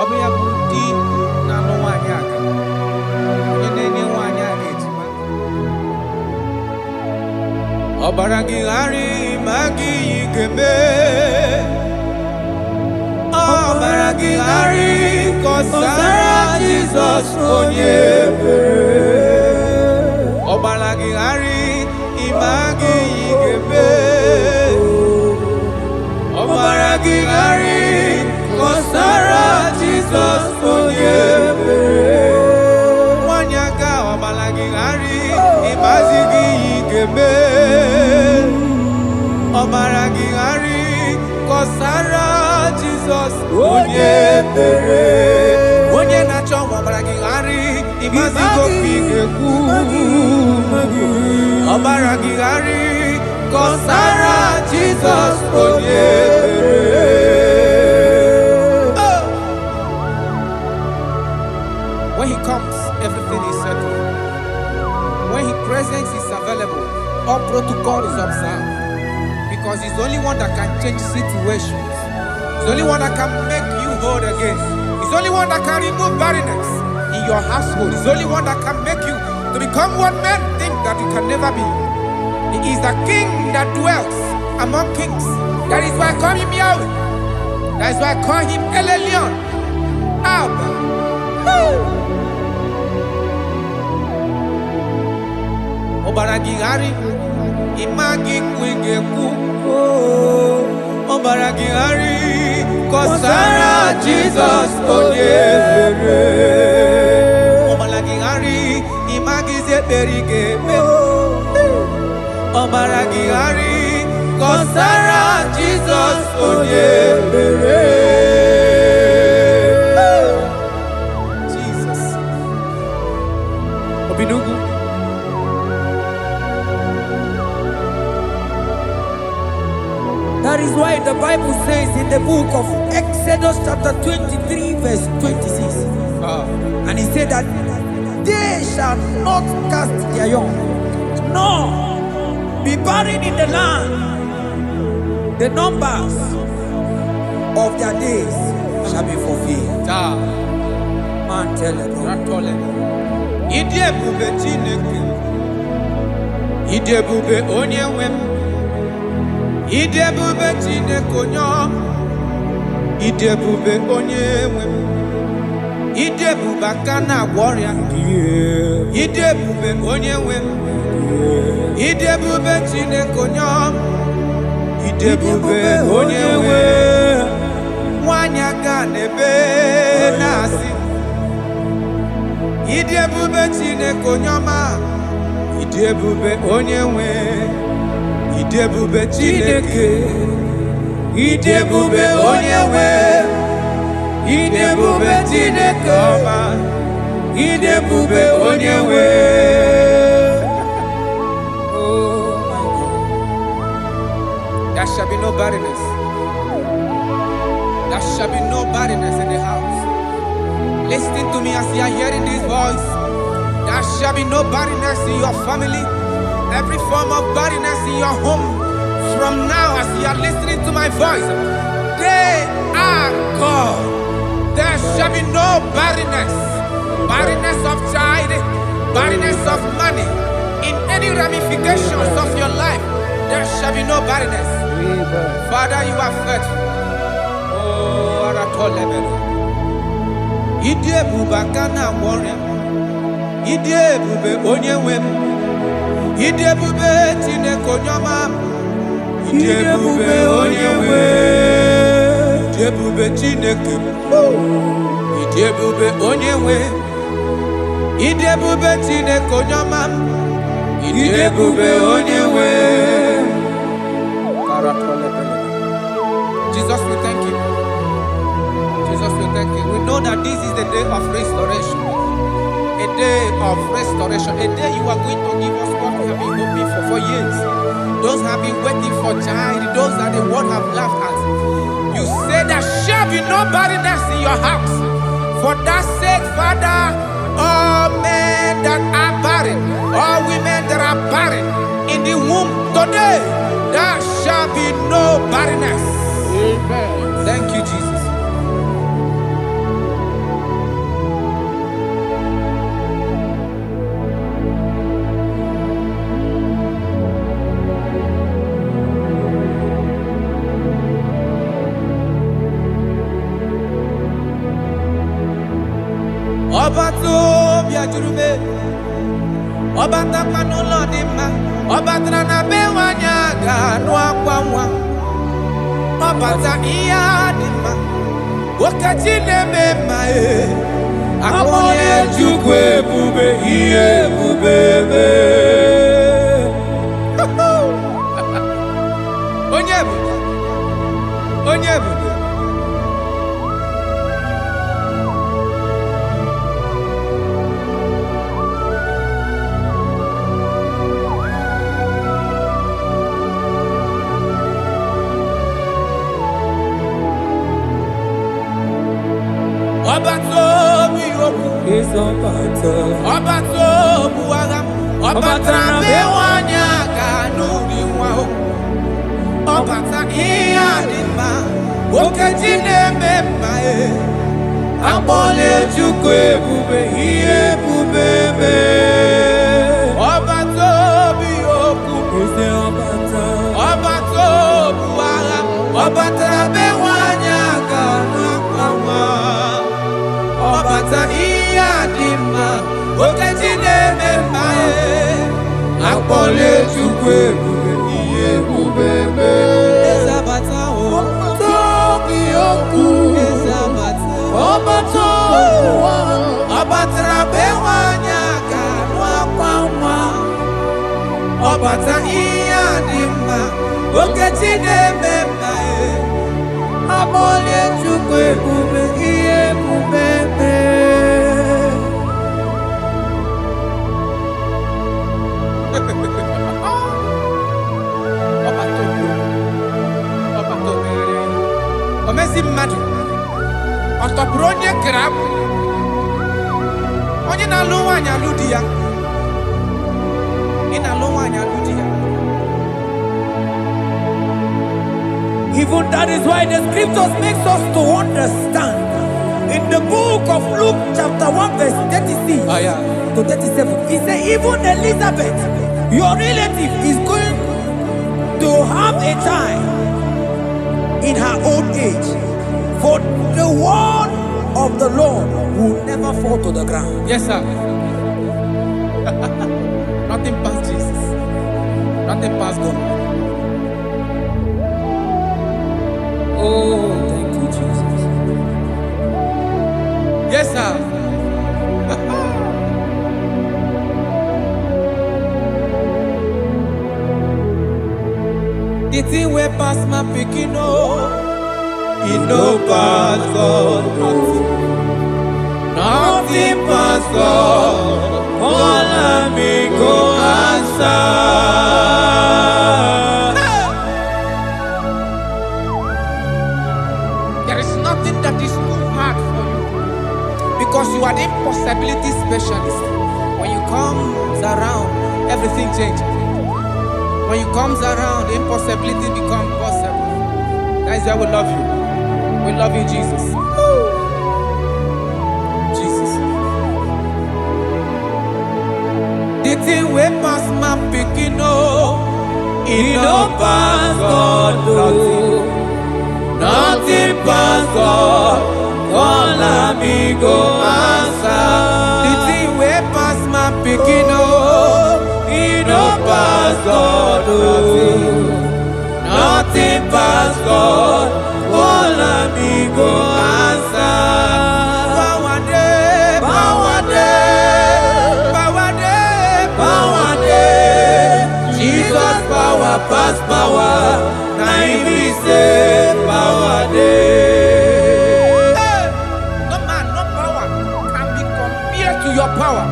Ọbịa bụ di na-alụ nwaanyị aka onye na-enye nwaanyị a ejima. Ọbaragihari ma gị ga-eme. Ọbaragihari kọsara Jizọs onye ebere. Ọbaragihari ma gị ga-eme. Ọbaragihari kọsara Jizọs onye ebere. Nwanyị aka ọbaragihari ịmazi gị ga-eme. Ọbaragihari kọsara Jizọs onye ebere. Onye na-achọ ọbaragihari ịmazi gị ga-ekwu. Ọbaragihari kọsara Jizọs onye ebere. When he comes, everything is settled. When his presence is available, all protocol is observed. Because he's the only one that can change situations. He's the only one that can make you whole again. He's the only one that can remove barrenness in your household. He's the only one that can make you to become what men think that you can never be. He is the king that dwells among kings. That is why I call him Yahweh. That is why I call him El Elyon. Abba. Obaragihari imagi kwege ku. Obaragihari kọsara Jizọs onye mere. Ọmara gị ghara ịmagizi ekpere ị ga-eme. Ọmara gị ghara kọsara Jizọs onye mere. Jesus. Obinugu. That is why the Bible says in the book of Exodus chapter 23 verse 26. And he said that they shall not cast their young, nor be barren in the land. The numbers of their days shall be fulfilled. Man tell them. Ide bube Chineke. Ide bube onye nwe m. Ide bube Chineke onye ọma. Ide bube onye nwe m. Ide bube aka na-agwọ ọrịa. Ide bube onye nwe m. Ide bube Chineke onye ọma. Ide bube onye nwe nwanyị aka n'ebe na-asị. Ide bube Chineke onye ọma. Ide bube onye nwe. Ide bube Chineke. Ide bube onye nwe. Ide bube Chineke ọma. Ide bube onye nwe. There shall be no barrenness. There shall be no barrenness in the house. Listen to me as you are hearing this voice. There shall be no barrenness in your family. Every form of barrenness in your home. From now as you are listening to my voice, they are gone. There shall be no barrenness. Barrenness of child, barrenness of money. In any ramifications of your life, there shall be no barrenness. Father, you are faithful. Oh, Aratolebele. Ide bube kana warrior. Ide bube onye wem. Ide bube Chineke onye ọma. Ide bube onye wem. Ide bube Chineke. Ide bube onye wem. Ide bube Chineke onye ọma. Ide bube onye wem. Jesus, we thank you. Jesus, we thank you. We know that this is the day of restoration. A day of restoration. A day you are going to give us what we have been hoping for years. Those have been waiting for child. Those that the world have laughed at. You say there shall be no barrenness in your house. For that sake, Father, all men that are barren, all women that are barren in the womb today, there shall be no barrenness. Amen. Thank you, Jesus. Ọba tó bí ajúrúmé, ọba tápánú lọ́ọ̀dí ma, ọba tara na be wanya ganu akwa nwa, ọba ta iya dị mma, okechi na-eme mma akpọnye Chukwu ebube ihe ebube eme. Onye ebube, onye ebube. Ọba tó bí okú, ọba tó bu agha, ọba tara be nwanyị aga n'obi nwa o. Ọba ta ihe dị mma, okechi na-eme mma akpọle Chukwu ebube ihe ebube eme. Ọba tó bí okú, ọba tó bu agha, ọba tara be nwanyị aga n'akwa nwa. Ọbata ihe dị mma, okechi na-eme mma akpọle Chukwu ebube ihe ebube eme. Ezabata o, tobi okwu. Nwata iya dimma okechide memba abole chukwu ebube ihe ebube Omezi mmadụ ọtọpụrụ onye kere akwụ onye na-alụ nwaanyị alụ di ya ị na-alụ nwaanyị alụ di ya. Even that is why the scriptures makes us to understand in the book of Luke chapter 1 verse 36 to 37 he said even Elizabeth your relative is going to have a child in her old age, for the word of the Lord will never fall to the ground. Yes, sir. Nothing past Jesus. Nothing past God. Oh, thank you, Jesus. Yes, sir. The thing way past my picking it no pass God. Nothing pass God. All me go answer. There is nothing that is too hard for you because you are the impossibility specialist. When you come around, everything changes. When you comes around, the impossibility becomes possible. That is why we love you. We love you, Jesus. Jesus. The thing we pass my picking it no pass God. Nothing pass God. All amigo answer. The thing we pass my picking it no pass God. Nothing pass God. All amigo answer. Power day, power day, power day, power day. Jesus power pass power. Now he say power day. Hey, no man, no power can be compared to your power.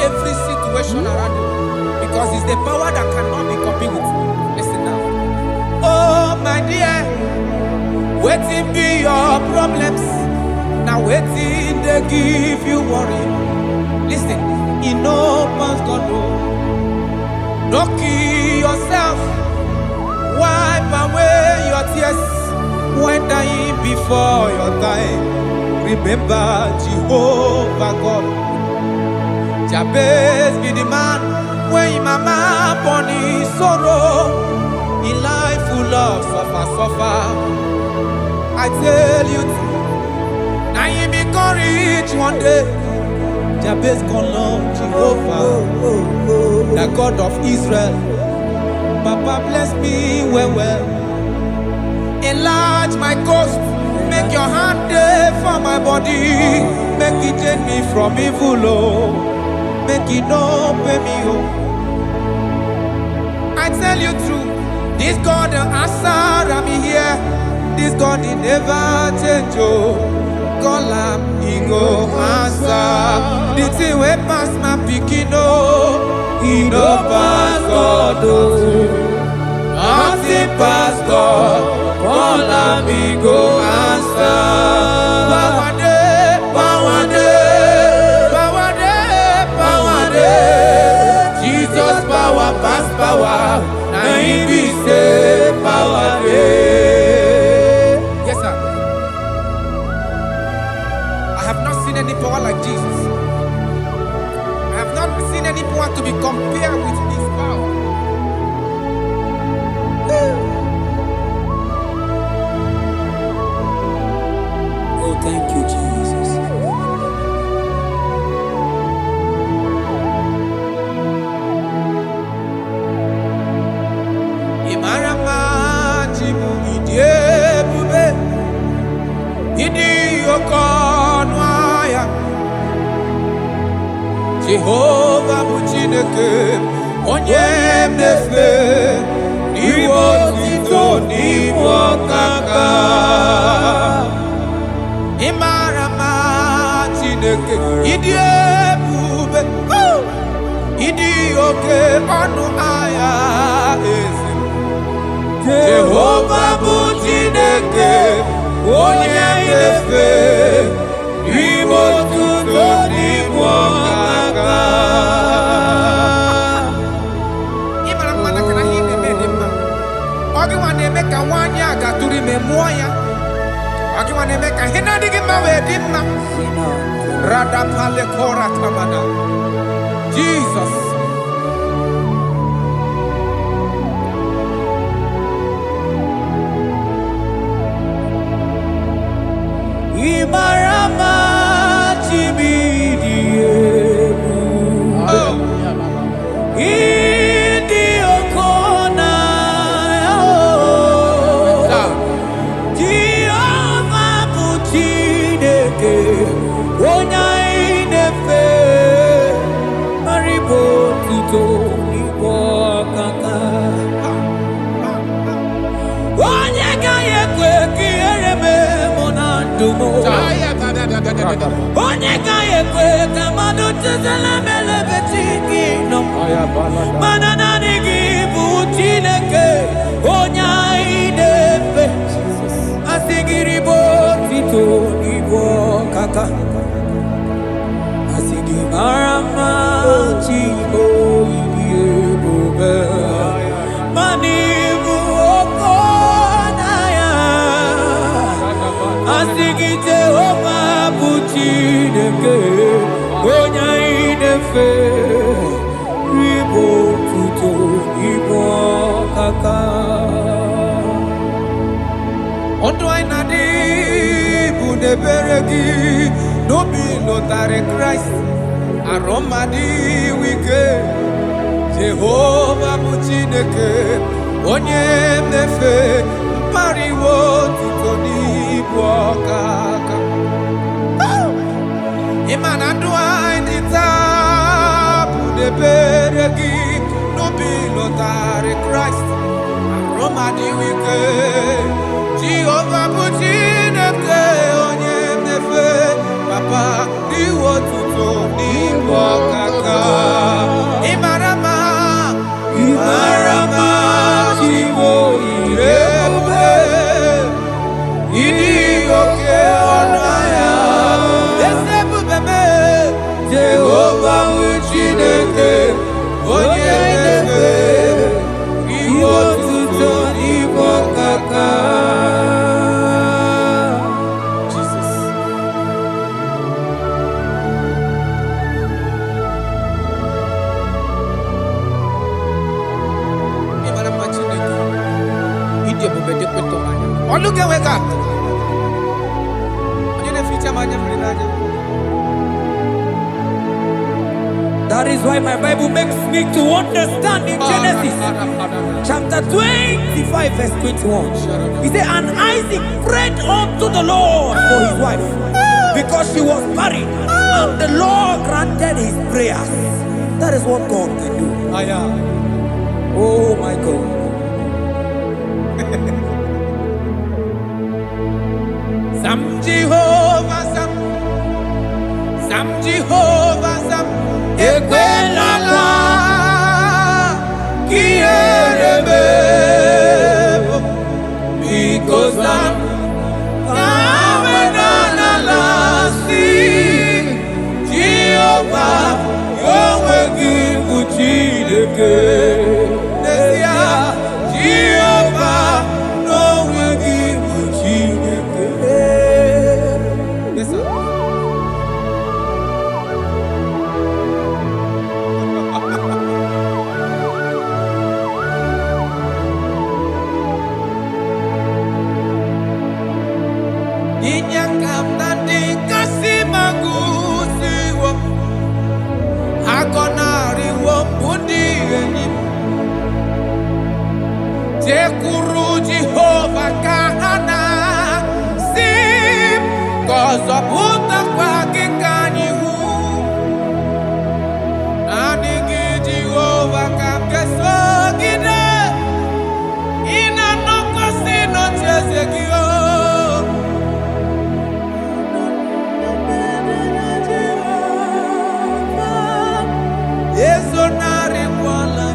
Every situation around you because it's the power that cannot be copied with. Listen now. Oh my dear, waiting be your problems. Now waiting they give you worry. Listen, in no pass God no. Don't kill yourself. Wipe away your tears when dying before your time. Remember Jehovah God. Jabez be the man when his mama born his sorrow. In life full of suffer. I tell you, now he become rich one day. Jabez call on Jehovah, the God of Israel. Papa bless me well. Enlarge my coast. Make your hand there for my body. Make it change me from evil. Make it no pay me I tell you true, this God the answer I'm here. This God he never change call him he go answer. The thing way pass my picking he no pass God nothing pass God. Call him he go answer. Power day, power day, power day, power day. Jesus power pass power. Now he be say power day. Yes sir. I have not seen any power like Jesus. I have not seen any power to be compared with his power. Oh, thank you, Jesus. Imarama jimu idiebube idi okonwaya Jehovah bụ Chineke onye mmefe n'iwe otito n'iwe ọkaka Imarama Chineke ịdị ebube ịdị oke ọnụ ahịa eze Jehovah bụ Chineke onye mmefe n'iwe otito n'iwe ọkaka Imarama na kana ihe na-eme dị mma ọ gị nwa na-eme ka nwaanyị a gatụrụ ime mụọ ya ọ gị nwa na-eme ka ihe na-adịghị mma wee dị mma Radapale Kora Tamada Jesus Imarama Chimidiyebu Idi Okona Jehovah bụ Chineke onye na-efe maribo tuto n'igbo ọkaka onye gaghị ekwe ka ihere mee mụ na ndụ m onye gaghị ekwe ka mmadụ chezela melebe chi gị nọ mana naanị gị bụ Chineke onye anyị na-efe asị gị ribo tuto n'igbo ọkaka asị gị mara mma Chibo ịdị ebube mana ịbụ oke ọnụahịa asị gị Jehovah bụ Chineke onye anyị na-efe ribo otuto n'igbo ọkaka Ọdụ anyị na-adị bụ n'ebere gị n'obi lụtarị Kraịst arụmadị wike Jehovah bụ Chineke onye mmefe mkpariwo otuto n'ibu ọkaka ịma na ndụ anyị dị taa bụ n'ebere gị n'obi lụtarị Kraịst arụmadị wike Jehovah bụ Chineke onye mmefe papa iwe otuto n'ibu ọkaka Imarama Chibo ebube ịdị oke ọnụ ahịa eze ebube mee Jehovah bụ Chineke onye mmefe iwe otuto n'ibu ọkaka Look at wake up. That is why my Bible makes me to understand in Genesis chapter 25 verse 21. He said, and Isaac prayed unto the Lord for his wife because she was barren, and the Lord granted his prayers. That is what God can do. Oh my God. Sam Jehovah Sam Ekwelala Kierebe because I'm Jehovah Yahweh Gibu Chineke Jehovah Yahweh Gibu Chineke. Yes, sir. Jekuru Jehovah Kahana Sim Kozo Buta Kwa Kikanyihu Anigi Jehovah Kamkeso Gide Ina Noko Sino Chezekio Ezonari Wala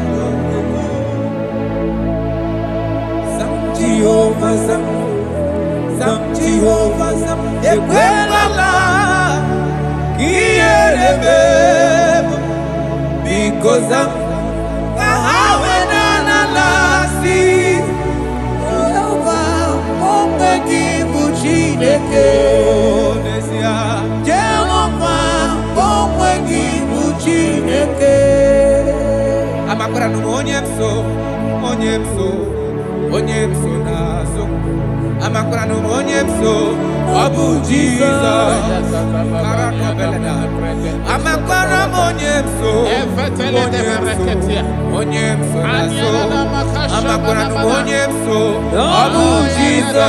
Jehovah Zam, Jehovah Zam, Ekwelala, Kiyerebe, because Zam, Kahawenana Lasi, Jehovah, Omegi Buchineke, Jehovah, Omegi Buchineke. Amakura no Onyemso, Onyemso. Onyemso nazo amakura no onyemso obu Jesus karano beleda amakura onyemso onyemso nazo amakura no onyemso obu Jesus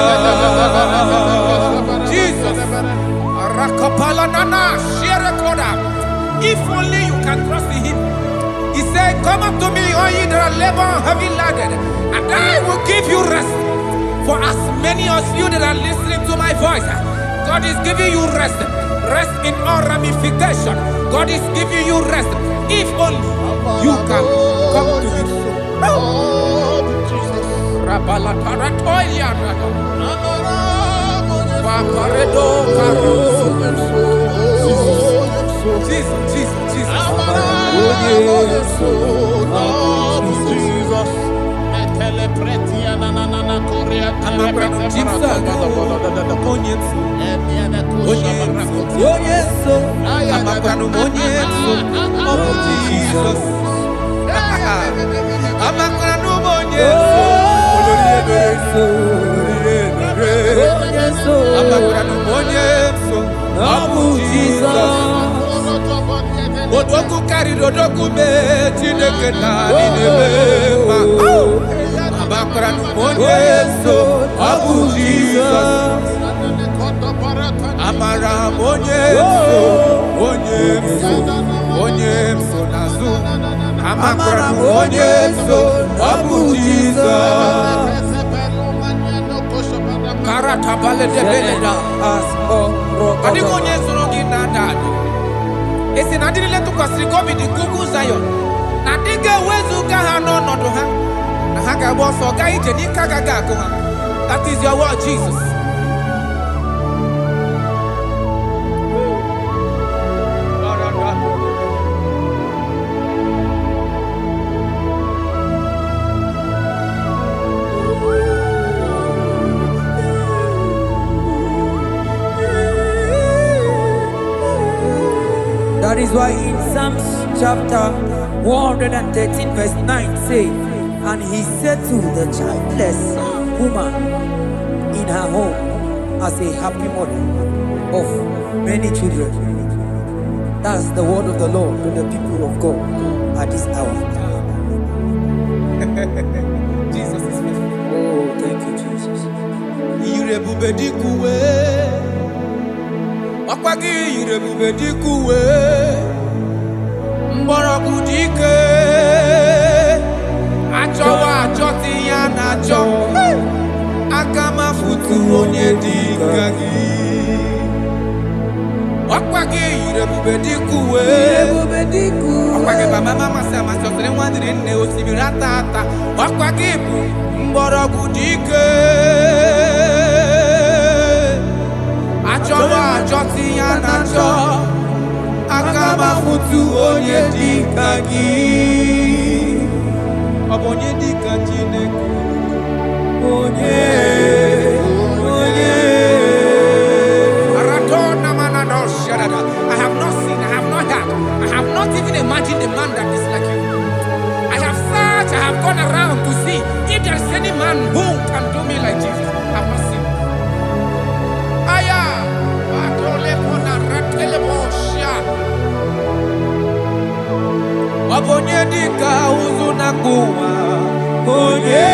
rakapala nana share koda. If only you can trust in him. He said, come up to me, all ye that are labor and heavy laden, and I will give you rest. For as many of you that are listening to my voice, God is giving you rest. Rest in all ramification. God is giving you rest. If only you can come to him. Jesus. Odoku kari odoku me Chineke na ninebema. Abakra no monyeso Abu Jesus. Amara monyeso nazu. Amara monyeso Abu Jesus. Karata bale de beleda asko. Adi monyeso rogi nadado. Esi na diri letu kwa srikobi di kuku Zion. Na diga wezu kaha no nodo ha. Na haka boso ga ije ni kagaga kuma. That is your word, Jesus. That is why in Psalms chapter 113 verse 9 say, and he said to the childless woman in her home as a happy mother of many children. That's the word of the Lord to the people of God at this hour. Jesus is faithful. Oh, thank you, Jesus. Irebubedikuwe Akwagi irebubedikuwe Mborogu dike Achowa achoti ya nacho Akama futu onye dika gi Akwagi irebubedikuwe Akwagi baba mama sama sosere mwadiri nne osibirata ata Akwagi bu mborogu dike Achowa achoti ya nacho Akama futu onye dika gi Obonye dika Chineke Onye Aratona manano shadada. I have not seen, I have not heard, I have not even imagined a man that is like you. I have searched, I have gone around to see if there is any man who can do me like Jesus. I have not seen. Aya Atole pona ratele bosha Obonye dika uzuna kuwa Onye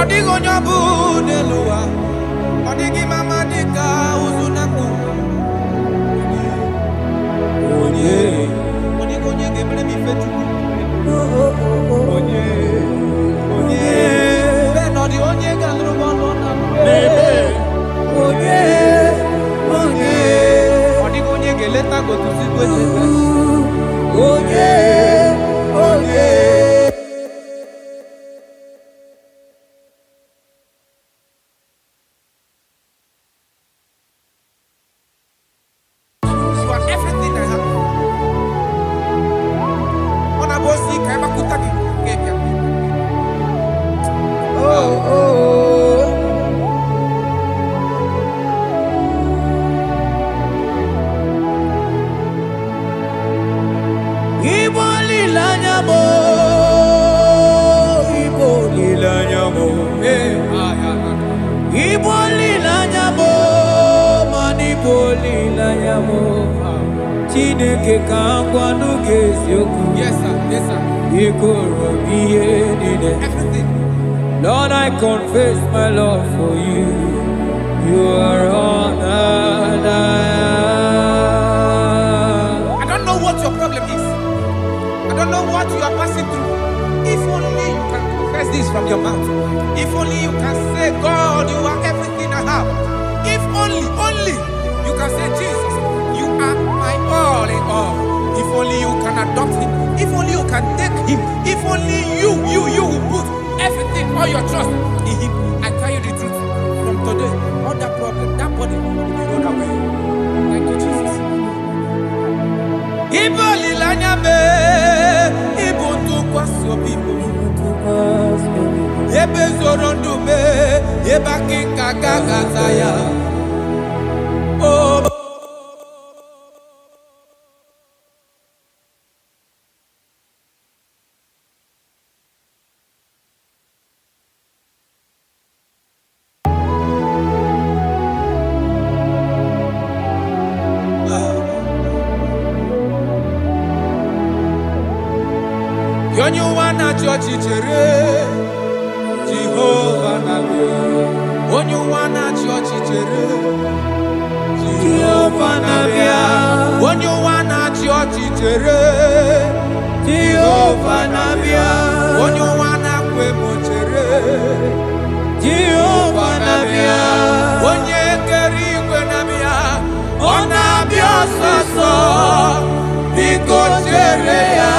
Odigonyo budelua, odigi mama dika uzunaku. Onye, odigonye gebre mi fetu. Onye, benodi onye gandru bolona. Onye, odigonye geleta go to sigwete. Onye. Yes, sir. Yes, sir. Everything. Lord, I confess my love for you. You are all that I am. I don't know what your problem is. I don't know what you are passing through. If only you can confess this from your mouth. If only you can say, God, you are everything I have. If only you can say, Jesus, you are my all in all. If only you can adopt him. If only you can take him. If only you will put everything, all your trust in him. I tell you the truth. From today, all that problem, that body will be rolled away. Thank you, Jesus. Ibo lilanya me, ibo tu kwaso bibo. Ebe zorondu me, eba kikagaga zaya. Oh. Onyuwana chochere Jehovah nabe Onyuwana chochere Jehovah nabe Onyuwana chochere Jehovah nabe Onyuwana kwemochere Jehovah nabe Onye keri nabe Onabia soso Biko chere ya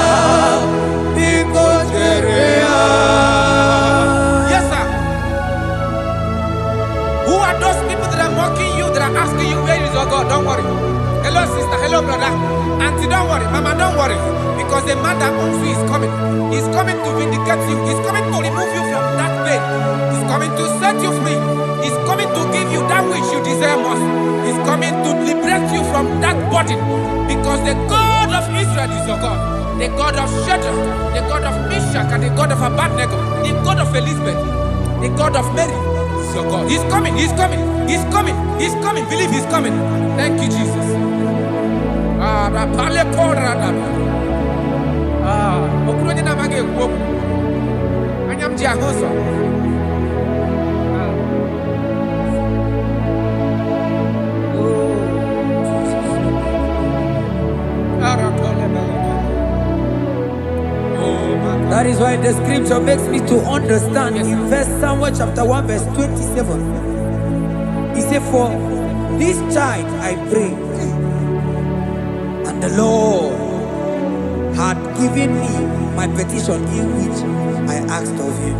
Yes, sir. Who are those people that are mocking you, that are asking you, where is your God? Don't worry. Hello, sister. Hello, brother. Auntie, don't worry. Mama, don't worry. Because the man that owns you is coming. He's coming to vindicate you. He's coming to remove you from that pain. He's coming to set you free. He's coming to give you that which you desire most. He's coming to liberate you from that burden. Because the God of Israel is your God. The God of Shadrach, the God of Meshach, and the God of Abednego, the God of Elizabeth, the God of Mary is your God. He's coming, he's coming, he's coming, he's coming. Believe he's coming. Thank you, Jesus. That is why the scripture makes me to understand. Yes. In verse Samuel chapter 1 verse 27, he said, for this child I pray, and the Lord had given me my petition in which I asked of him.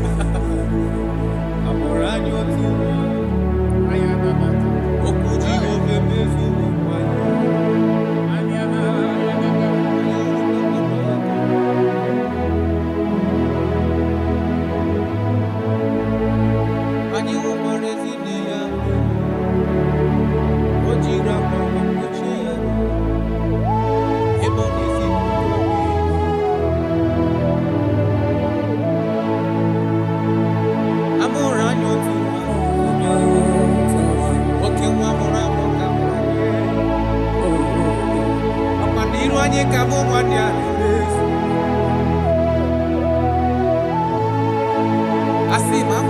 I see my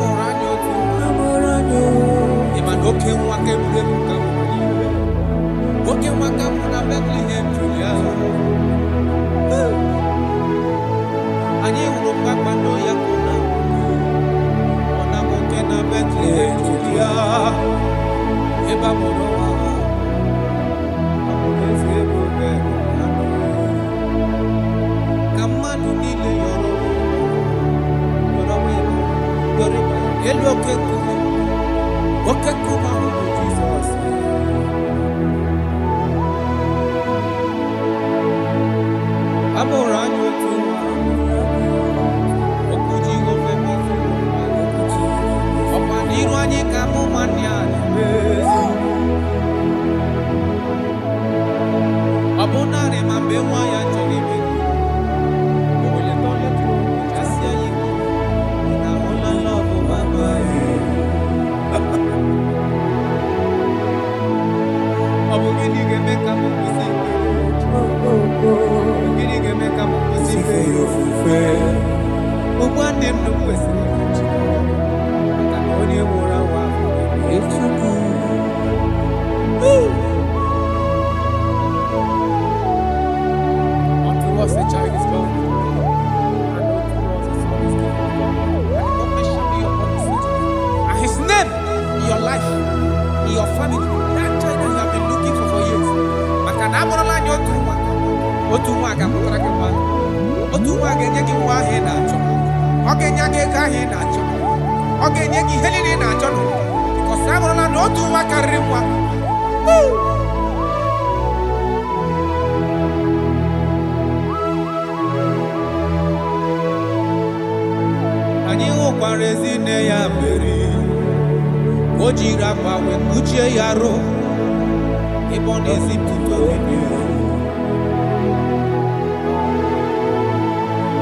Okay, one can break okay, one can put a Bethlehem, Julia. And you will back my no yakuna. On a mountain, a Bethlehem, Julia. Eba Monoa. Come on, you need your hello, okay, Jesus. I'm around you too. Okuji go femi. Opa niru anyi kamu manyane. Abonare mambewa ya choribe. Ole tole tu. Jasia yiwo. Na hola love mama. Abogini geme kamu kusife. Abogini geme kamu kusife yofufe. Ogwande ndo kwesi. Kanoni mura wa. Echuku. Unto us a child is born. And unto us a son is given. And the government shall be upon his head. And his name in your life, in your family, that child that you have been looking for years. Makanamorola nyotuwa. Otuwa gamutrakewa. Otuwa genyegi wa he na cho. Ogenyage ka he na cho. Ogenyegi helini na cho. Because amorola no otuwa karimwa. Anyị hụkwara ezi nne ya mmeri. O jiri akwa wee kpuchie ya arụ ebe ọ na-ezipụta obibi.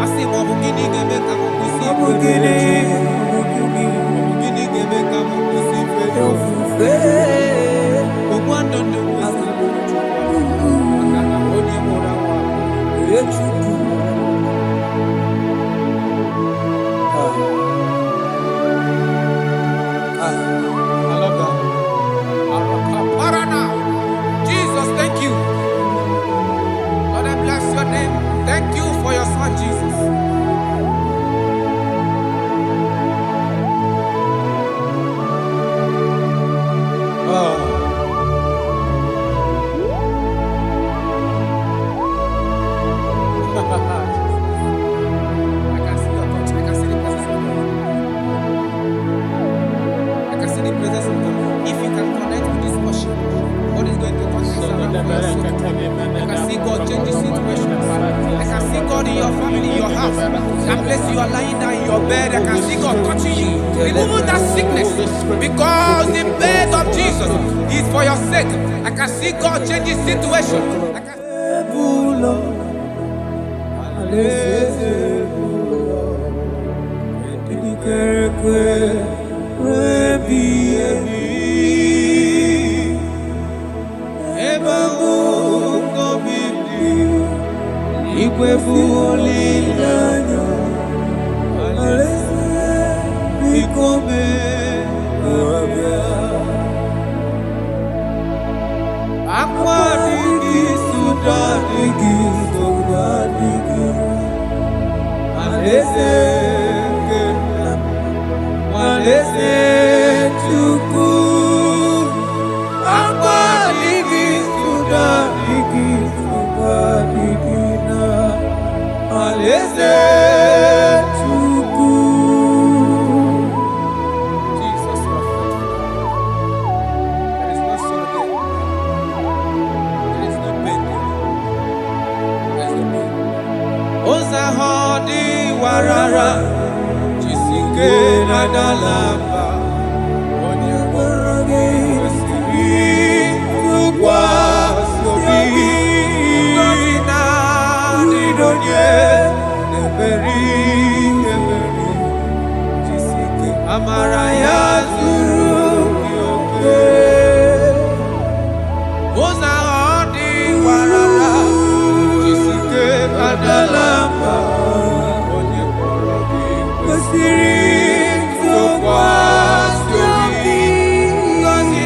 Asị m ọ bụ gịnị ga-eme ka m kwụsị ife gịnị? Ọ bụ gịnị ga-eme ka m kwụsị ife ofufe? Ogbu ndụ ndụ kwesịrị maka na onye mụrụ nwa Chukwu. Jesus, thank you. Lord, I bless your name. Thank you for your son, Jesus. I can see your touch. I can see the presence of God. I can see the presence of God. If you can connect with this worship, God is going to touch this around for your soul. I can see God change the situation. I can see God in your family, in your house. That place you are lying down in your bed, I can see God touching you, removing that sickness. Because the bed of Jesus is for your sake. I can see God change the situation. I can Cause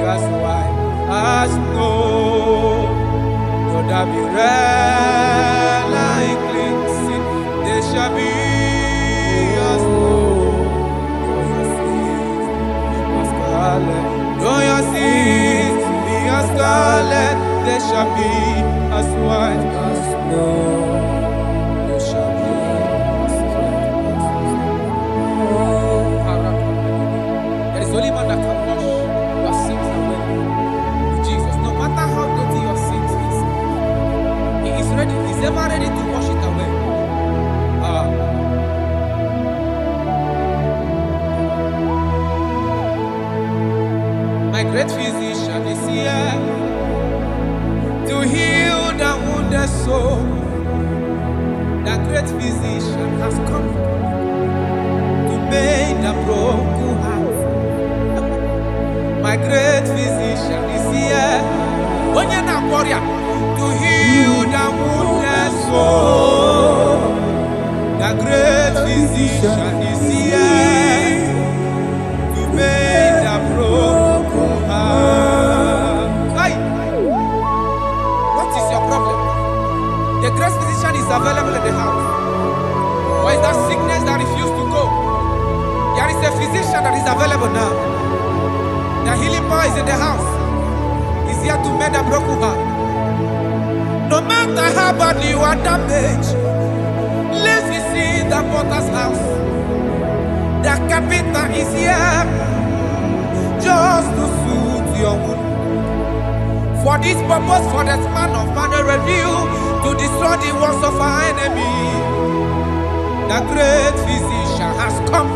That's why. as snow. Though there be red like cleansing, they shall be as snow. Though your sins be as scarlet, they shall be as white as snow. They shall be as white as snow. There is only one that can wash your sins away. Jesus, no matter how dirty your sins is, He is ready. He's ever ready to wash it away. My great physician is here to heal the wounded soul. The great physician has come to mend the broken heart. My great physician is here, when you're not warrior, to heal the wounded soul. The great physician is here to mend the broken heart. Hey, what is your problem? The great physician is available in the house. Or is that sickness that refused to go? There is a physician that is available now. The healing power is in the house. He's here to mend a broken heart. No matter how badly you are damaged, let's visit the potter's house. The carpenter is here just to soothe your wound. For this purpose, for the Son of Man revealed to destroy the works of our enemy. The great physician has come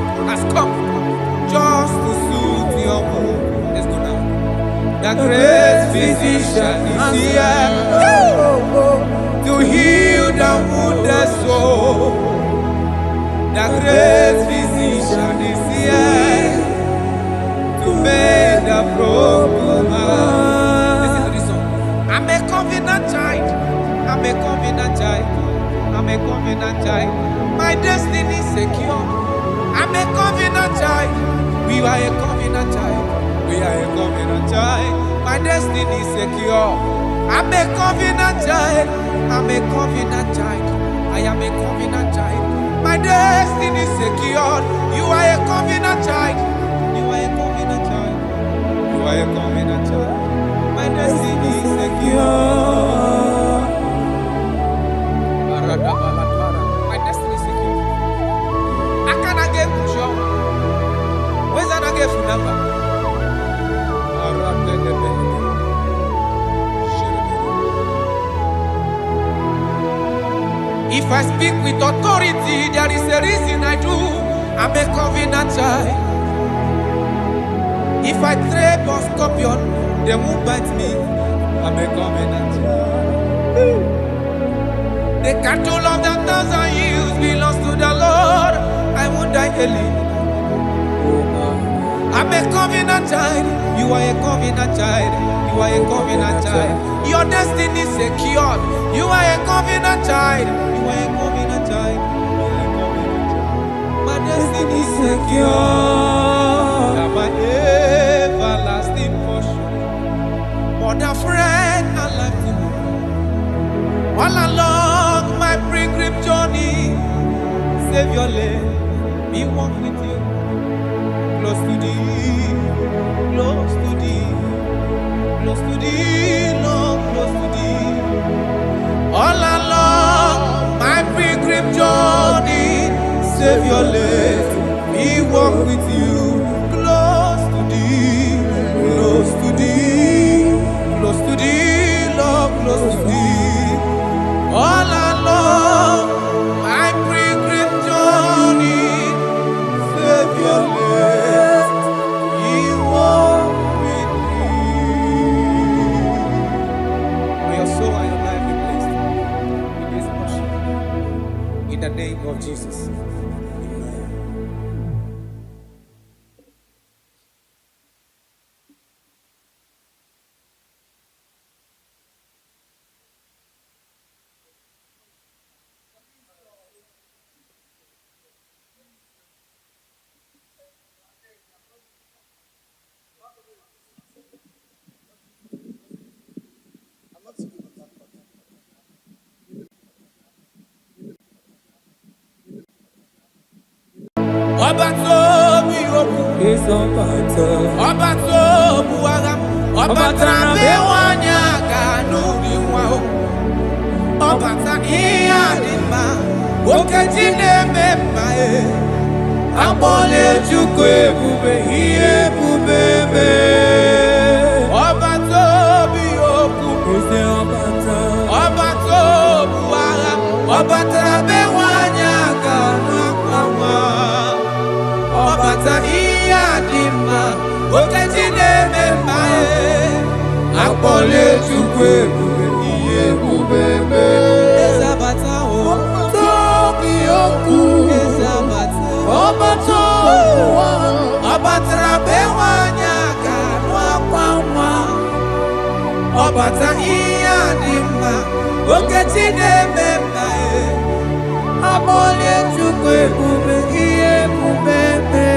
just to soothe your wound. Let's go now. The great physician is here to heal the wounded soul. The great physician is here to make the broken heart. Listen to this song. I'm a covenant child. I'm a covenant child. I'm a covenant child. My destiny is secure. I'm a covenant child. We are a covenant child. We are a covenant child. My destiny is secure. I'm a covenant child. I'm a covenant child. I am a covenant child. My destiny is secured. You are a covenant child. You are a covenant child. You are a covenant child. My destiny is secure. My destiny is secure. I cannot get sure. Where's that I get number? If I speak with authority, there is a reason I do. I'm a covenant child. If I tread on scorpion, they won't bite me. I'm a covenant child. The cattle of the 1,000 years belongs to the Lord. I won't die early. I'm a covenant child. You are a covenant child. You are a covenant child. Your destiny is secured. You are a covenant child. You are a covenant child. You are a covenant child. My destiny is secure. You are my everlasting portion. More than friend and life to me. All along my pilgrim journey, save your lane. Be one with you. Close to thee, close to thee, close to thee, Lord, close to thee. All along my pilgrim journey, save your life, we walk with you. Close to thee, close to thee, close to thee, Lord, close to thee. All along my pilgrim journey, save your life. Obato biyoku. Is Obata. Obato buagam. Obata bewanya kanu biwao. Obata iyadima. Okejine memae. Abole chukwe bube hiye bubebe. Obato biyoku. Is Obata. Obato buagam. Obata bewanya kanu kwawa. Obata iyadima. Okejine memae. Abole chukwe bube hiye bubebe. Ezabata o. Tobiyoku. Ezabata. Obato. Obata bewanya kanu kwawa. Obata iyadima. Okejine memae. Abole chukwe bube hiye bubebe.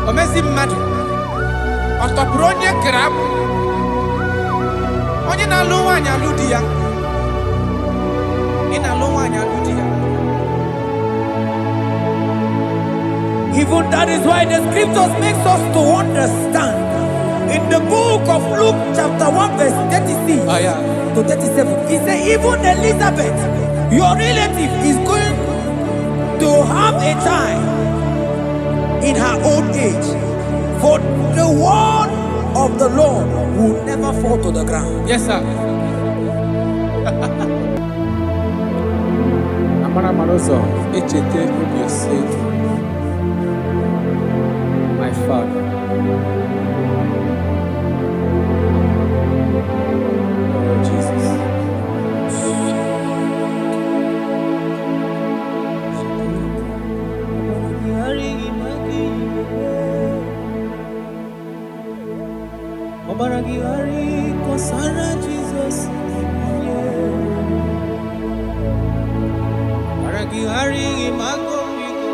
Omezi mmadu ọtọpụrụ onye kere abụ onye na-alụ nwaanyị alụ di ya ị na-alụ nwaanyị alụ di ya. Even that is why the scriptures makes us to understand. In the book of Luke chapter 1 verse 36 to 37, he said even Elizabeth, your relative, is going to have a child in her old age. For the word of the Lord will never fall to the ground. Yes, sir. Amara Marozo, echete obi oseki. My father. Oh, Jesus. Obaragihari kosara Jesus. Obaragihari imago migo.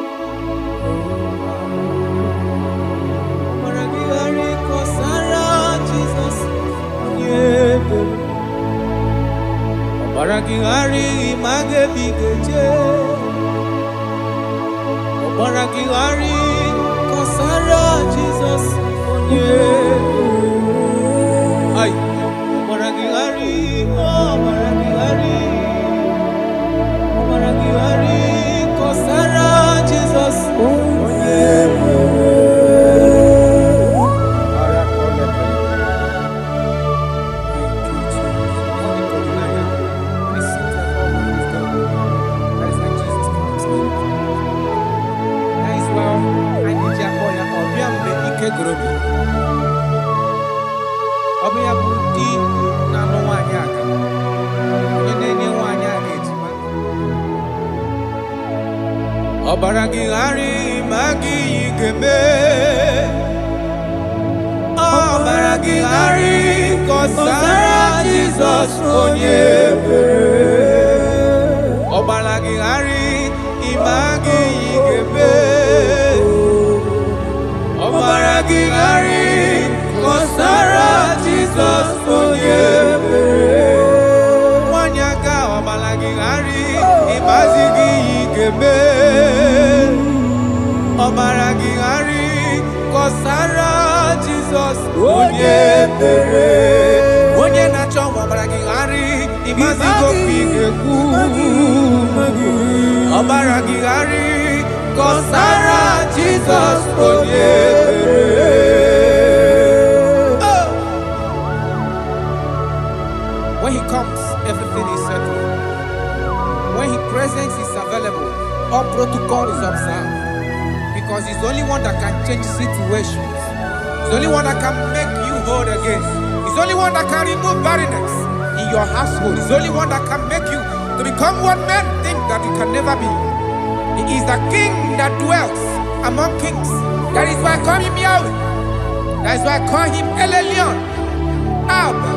Obaragihari kosara Jesus. Obaragihari image bigeje. Obaragihari kosara Jesus. Ay, Obaragihari, Obaragihari, Obaragihari, kosara Jesus. Ọbịa bụ di na-alụ nwaanyị aka onye na-enye nwaanyị a na-ejima. Obaragihari ma gị ga-eme. Obaragihari kọsara Jizọs onye ebere. Obaragihari ma gị ga-eme. Obaragihari kọsara Jizọs onye ebere. Nwanyị aga Obaragihari ịmazi gị ga-eme. Obaragihari kọsara Jizọs onye ebere. Onye na-achọ Obaragihari ịmazi gị ga-ekwu. Obaragihari kọsara Jizọs onye ebere. When he comes, everything is settled. When he presents, is available. All protocol is observed. Because he's the only one that can change situations. He's the only one that can make you whole again. He's the only one that can remove barrenness in your household. He's the only one that can make you to become what men think that you can never be. He is the king that dwells among kings. That is why I call him Yahweh. That is why I call him El Elyon. Abba.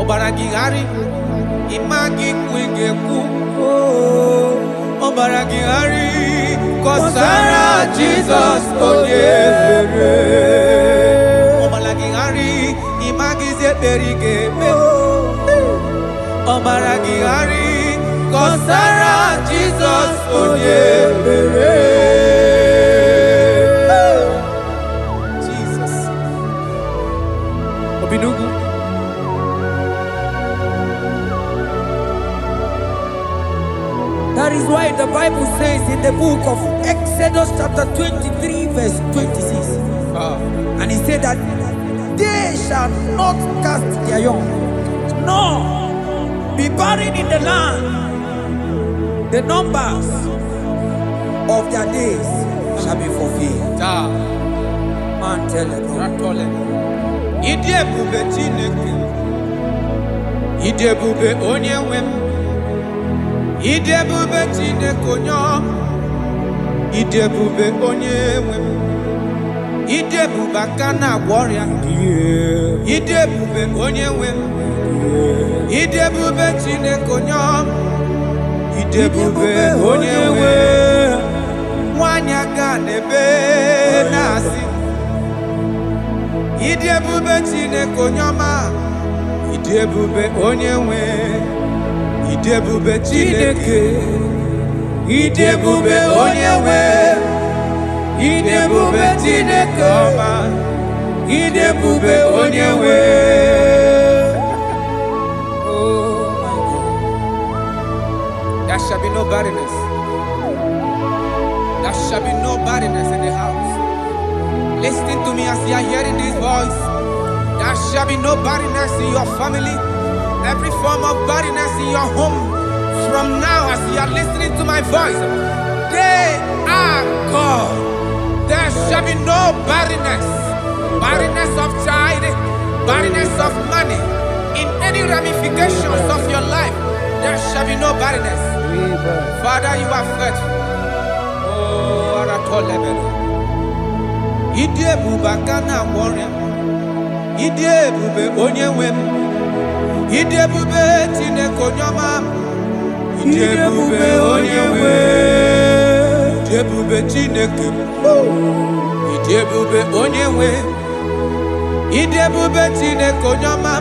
Obaragihari imagi kwege ku. Obaragihari kọsara Jizọs onye ebere. Ọbara gị ghara ịmagizi ekpere ga-eme. Ọbara gị ghara kọsara Jizọs onye ebere. Jesus. Obinugu. That is why the Bible says in the book of Exodus chapter 23 verse 26. And he said that they shall not cast their young, nor be barren in the land. The numbers of their days shall be fulfilled. Man tell them. Idi ebube Chineke. Idi ebube onye nwe m. Idi ebube Chineke onye ọma. Idi ebube onye nwe m. Idi ebube aka na-agwọ ọrịa. Idi ebube onye nwe m. Idi ebube Chineke onye ọma. Idi ebube onye nwe m. Nwanyị aga n'ebe na-asị. Idi ebube Chineke onye ọma. Idi ebube onye nwe. Idi ebube Chineke. Idi ebube onye nwe. Idi ebube Chineke ọma. Idi ebube onye nwe. Oh my God. There shall be no barrenness. There shall be no barrenness in the house. Listen to me as you are hearing this voice. There shall be no barrenness in your family. Every form of barrenness in your home. From now, as you are listening to my voice, they are gone. There shall be no barrenness. Barrenness of child, barrenness of money. In any ramifications of your life, there shall be no barrenness. Father, you are faithful. Oh, Aratolebele. Idi ebube aka na-agwọ ọrịa. Idi ebube onye nwe m. Idi ebube Chineke onye ọma. Idi ebube onye nwe. Idi ebube Chineke. Idi ebube onye nwe. Idi ebube Chineke onye ọma.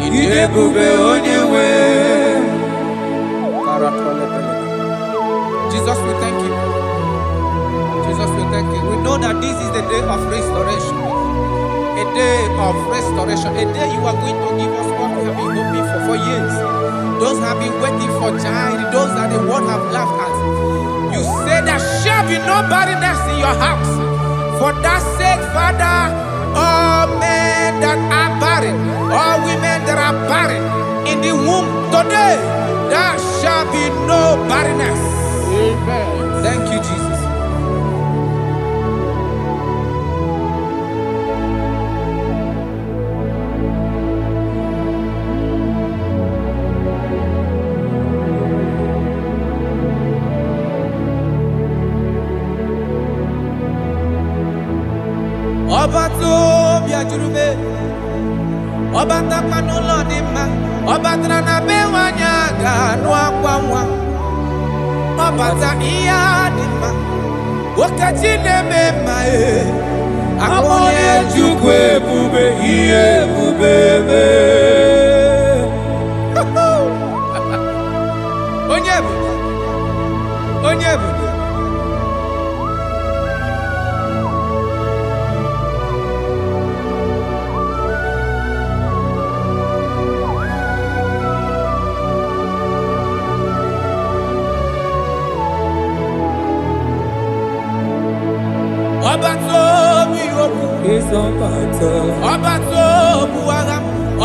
Idi ebube onye nwe. Jesus, we thank you. Jesus, we thank you. We know that this is the day of restoration. A day of restoration. A day you are going to give us what we have been hoping for years. Those have been waiting for child. Those that the world have laughed at. You say there shall be no barrenness in your house. For that sake, Father, all men that are barren, all women that are barren in the womb today, there shall be no barrenness. Amen. Thank you, Jesus. Ọba tó bí ajurube, ọba takpanu lọ dị mma, ọba tara na be nwanyị aga nụ akwa nwa, ọba ta ihe dị mma, okechi na-eme mma akpọnye Chukwu ebube ihe ebube eme. Onye ebube, onye ebube. Ọba tó bí okwu, ọba tó bu agha,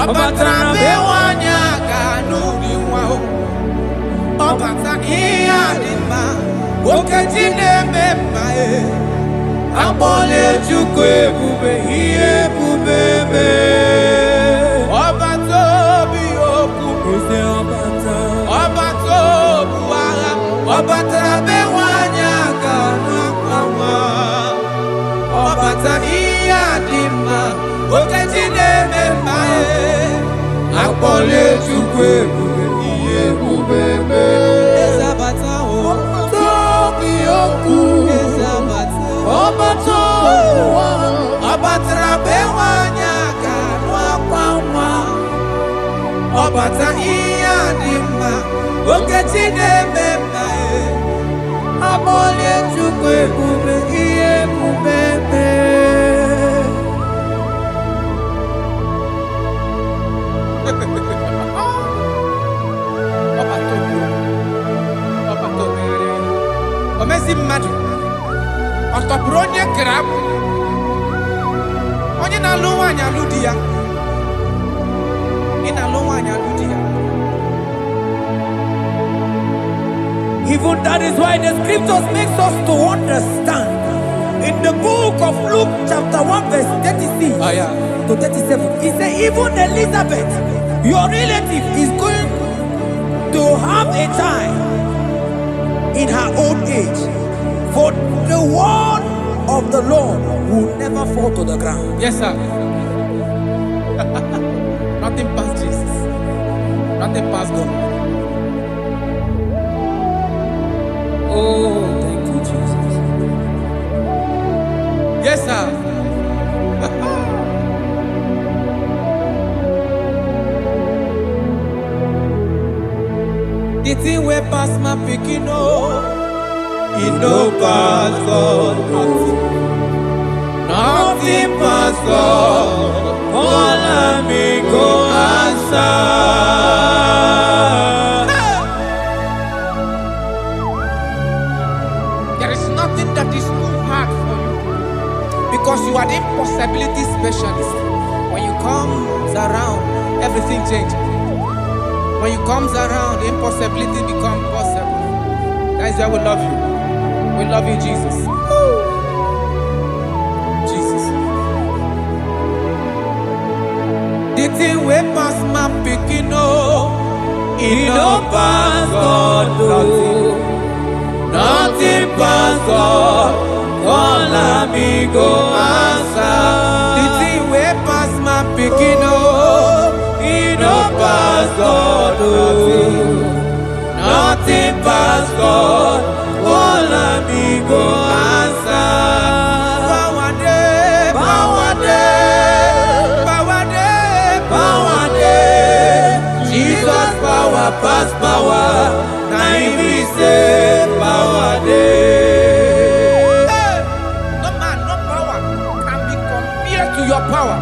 ọba tara be nwanyị aga n'ụdị nwa o. Ọba ta ihe dị mma, okechi na-eme mma akpọle Chukwu ebube ihe ebube eme. Ọba tó bí okwu, ọba tó bu agha, ọba tara be nwanyị aga n'akwa nwa. Ọba ta ihe dị mma, okechi na-eme mma akpọle Chukwu ebube ihe ebube eme. Ezabata o, tó bí okwu. nabata iya dima oketi nemema amole chukwe bube iye bubebe Omezi mmadu ọtọpụrụ onye grab onye na-alụ nwaanyị alụ di ya ị na-alụ nwaanyị alụ di ya. Even that is why the scriptures makes us to understand in the book of Luke chapter 1 verse 36 to 37 it says even Elizabeth your relative is going to have a child in her old age, for the word of the Lord will never fall to the ground. Yes, sir. Nothing past Jesus. Nothing past God. Oh, thank you, Jesus. Yes, sir. The thing way past my picking it no pass God. Nothing pass God. All I me go answer. There is nothing that is too hard for you because you are the impossibility specialist. When you come around, everything changes. When you comes around, impossibility becomes possible. That is why we love you. We love you, Jesus. Jesus. The thing we pass my picking it no pass God. Nothing pass God. All amigo answer. The thing we pass my picking it no pass God. Nothing pass God. All amigo answer. Power day, power day, power day, power day. Jesus power pass power. Now he say power day. No man, no power can be compared to your power.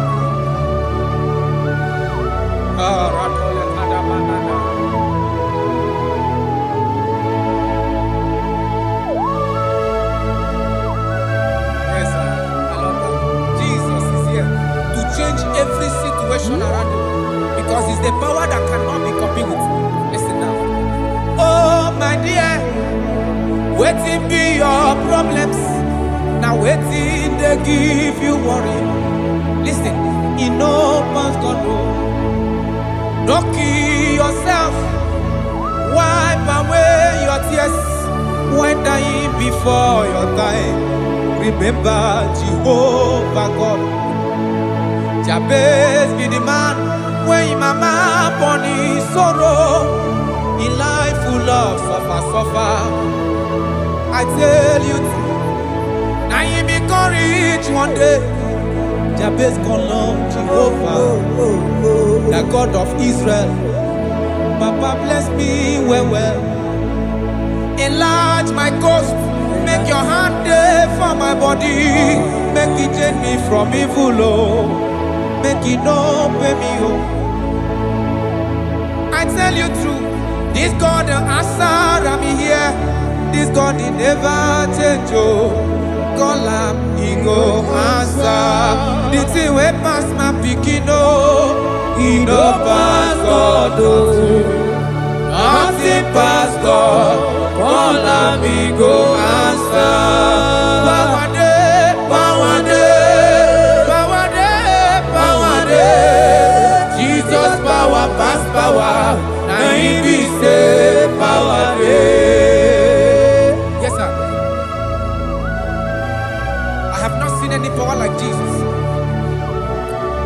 Every situation around you because it's the power that cannot be copied with. Listen now. Oh my dear, waiting be your problems. Now waiting they give you worry. Listen, you know pass God. Don't kill yourself. Wipe away your tears when dying before your time. Remember Jehovah God. Jabez be the man when mama born his sorrow. In life full of suffer. I tell you, now you be courage one day. Jabez call on Jehovah, the God of Israel. Papa bless me well. Enlarge my coast. Make your hand there for my body. Make it change me from evil. Make it no pay me I tell you true, this God the answer I'm here. This God he never change call him, he go answer. The thing way pass my picking he no pass God nothing pass God. Call him, he go answer. Power day, power day, power day, power day. Jesus power pass power. Now he be say power day. Yes sir. I have not seen any power like Jesus.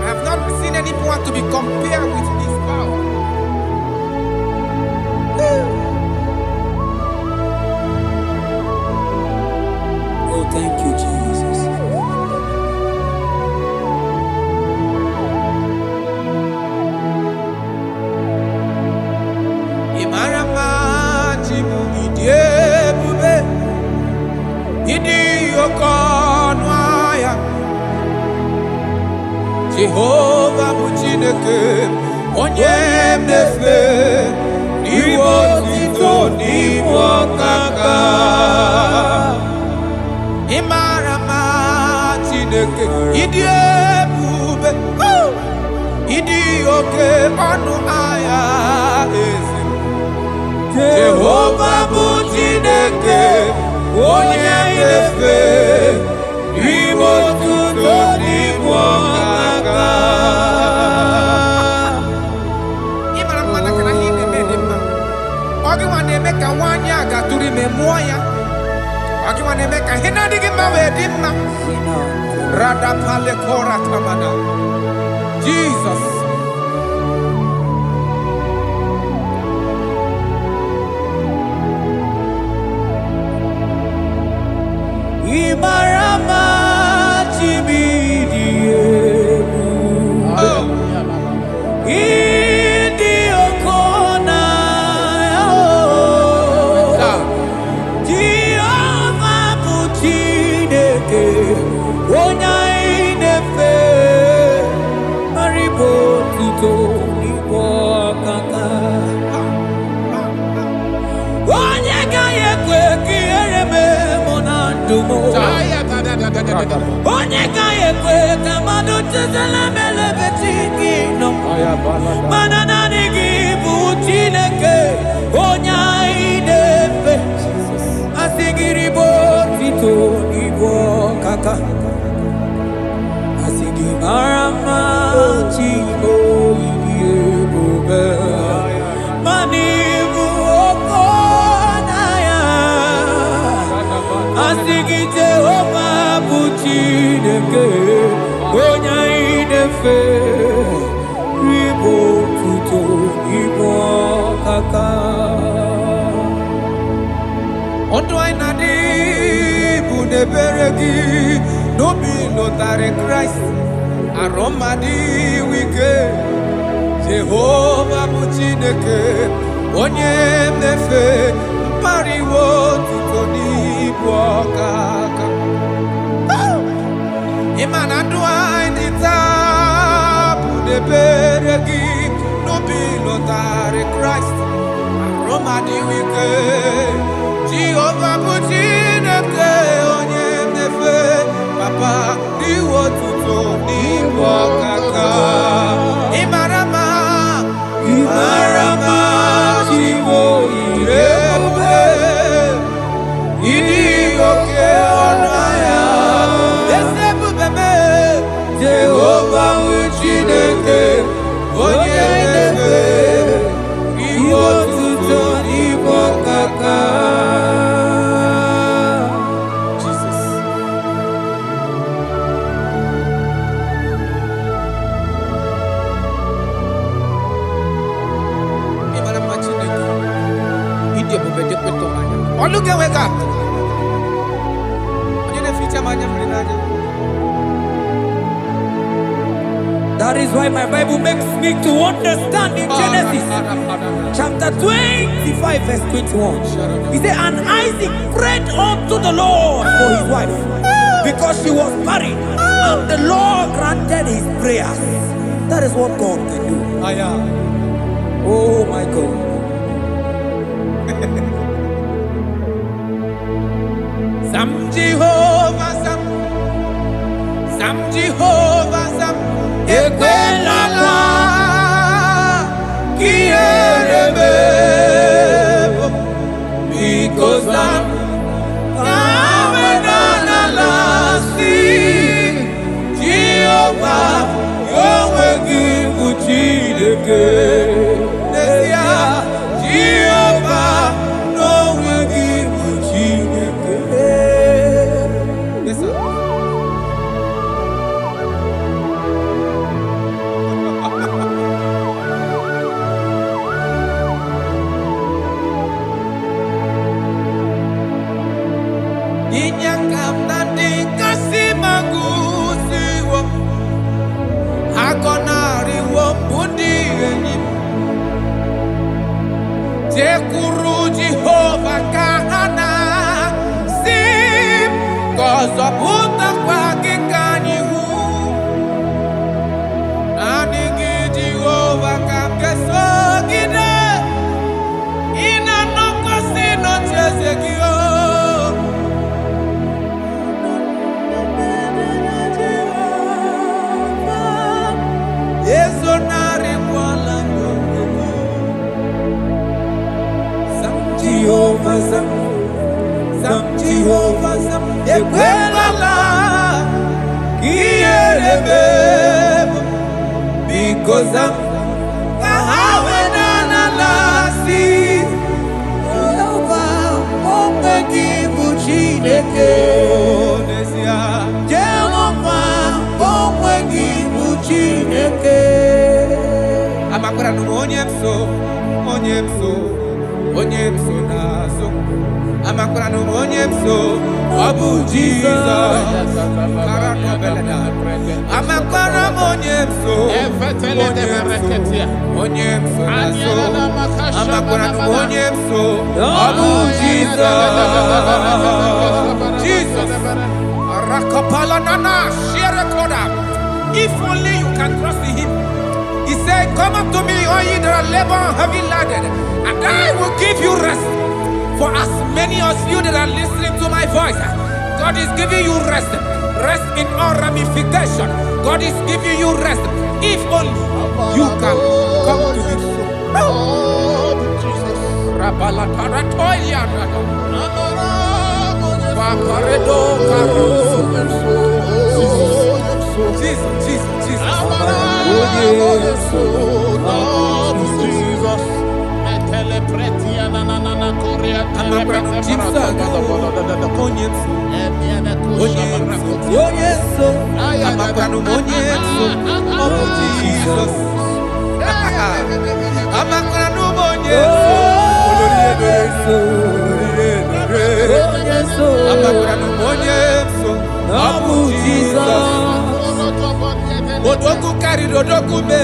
I have not seen any power to be compared with his power. Oh, thank you, Jesus. Jehovah bụ Chineke onye na-efe iwe otito n'ibu ọkaka. Ị mara mma Chineke, ịdị ebube, ịdị oke ọnụ ahịa eze. Jehovah bụ Chineke onye na-efe iwe otito n'ibu ọkaka. Ị mara mma na kana ihe na-eme dị mma. Ọ gị nwa na-eme ka nwaanyị a gatụrụ ime mụọ ya. Ọ gị nwa na-eme ka ihe na-adịghị mma wee dị mma. Radapale kora tamana. Jesus. Ibarama chibidie. Idi okona. Jehovah bụ Chineke onye na-efe maribo tuto n'ibu ọkaka. Onye gaghị ekwe ka ihere mee mụ na ndụ m. Onye gaghị ekwe ka mmadụ chezela m elebe chi gị nọ. Mana naanị gị bụ Chineke onye anyị na-efe. Asị gị ribo tito n'ibu ọkaka. Asị gị mara mma Chigo ịdị ebube. Mana ịbụ oke n'anya. Asị gị Jehovah bụ Chineke onye anyị na-efe ribo tuto n'ibu ọkaka. Ndụ anyị na-adị bụ n'ebere gị n'obi lụtarị Kraịst arụ mmadụ ike. Jehovah bụ Chineke onye na-efe mpariwo tuto n'ibu ọkaka. Ị ma na ndụ anyị dị taa bụ n'ebere gị n'obi lụtarị Kraịst arụ mmadụ ike. Jehovah bụ Chineke onye na-efe papa iwe otuto n'ibu ọkaka. Ị mara mma, ị mara mma Chigo ịdị ebube, ịdị oke ọnụ ahịa eze ebube mee. Jehovah bụ Chineke onye na-efe iwe otuto n'ibu ọkaka. Look at wake up. That is why my Bible makes me to understand in Genesis chapter 25 verse 21. He said, and Isaac prayed unto the Lord for his wife because she was barren, and the Lord granted his prayers. That is what God can do. Oh my God. Sam Jehovah Sam, Sam Jehovah Sam, Ekwelala, Kierebe, because Sam, Amenalasi, Jehovah, Yahweh give Chineke, Jehovah, no will give Chineke. Yes, sir. Inyakam nandi kasi magusiwo, akonari wo bundi eni. Tekuru Jehovah kahana sim, kozo puta kwa kikanyihu. because I'm Abu Jesus, if only you can trust in him. He said, come up to me, all ye that are labor and heavy laden, and I will give you rest. For as many of you that are listening to my voice, God is giving you rest. Rest in all ramification. God is giving you rest. If only you can come to him. Jesus. Odoku carry odoku me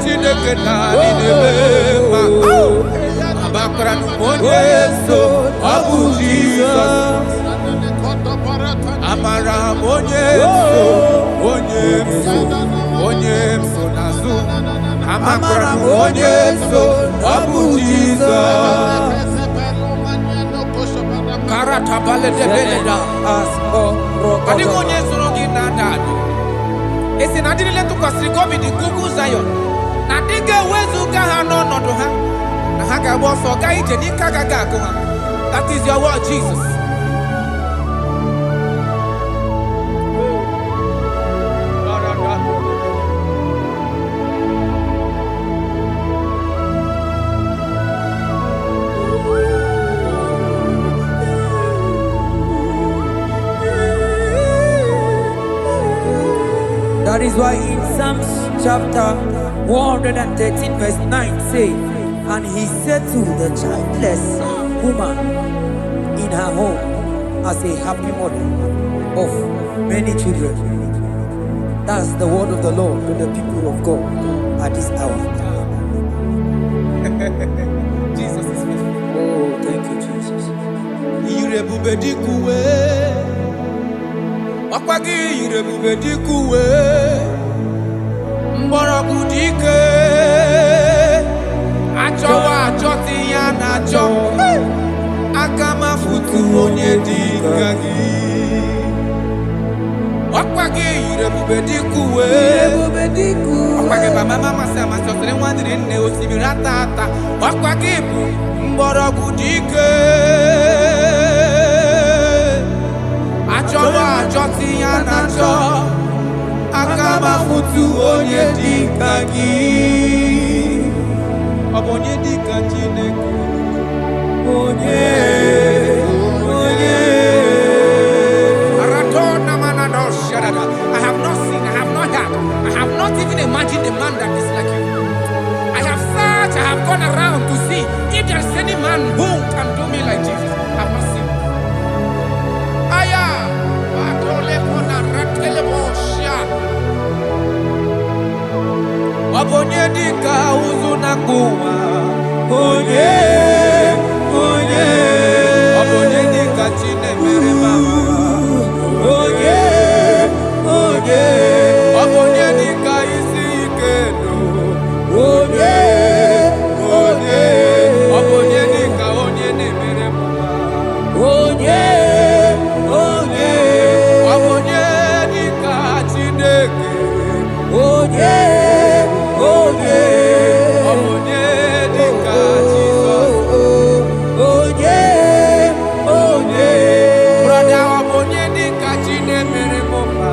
Chineke na ninebema. Amakra numonye so Abu Jesus. Amara monye so nazu. Amakra numonye so Abu Jesus. Karata bale de beleda asko. Kadi monye so ngi nadado. Esi na dile to kwasiri gobi di gugu Zion. Na diga wezu ka ha no nodo ha. Na ha ga bo so ga ije ni ka ga ko ha. That is your word, Jesus. That is why in Psalms chapter 113 verse 9 say, and he said to the childless woman in her home as a happy mother of many children. That's the word of the Lord to the people of God at this hour. Jesus is faithful. Oh, thank you, Jesus. Akwagi irebube dikuwe mborogu dike achowa achoti ya na acho akama futu onye dika gi akwagi irebube dikuwe akwagi baba mama se ama chosere nwadire nne osimiri atata akwagi bu mborogu dike Achowa achoti ya nacho akama futu onye dika gi Obonye dika Chineke Onye Aratona manado shadada. I have not seen, I have not heard, I have not even imagined a man that is like you. I have searched, I have gone around to see if there is any man who can do me like Jesus. I have not seen. Wabonye dika uzuna kuwa Onye Wabonye dika chine mere mama Onye Wabonye dika isi ikeno Onye Wabonye dika onye ne mere mama Onye Wabonye dika Chineke Onye Brother, Obonye dika chine mere mama.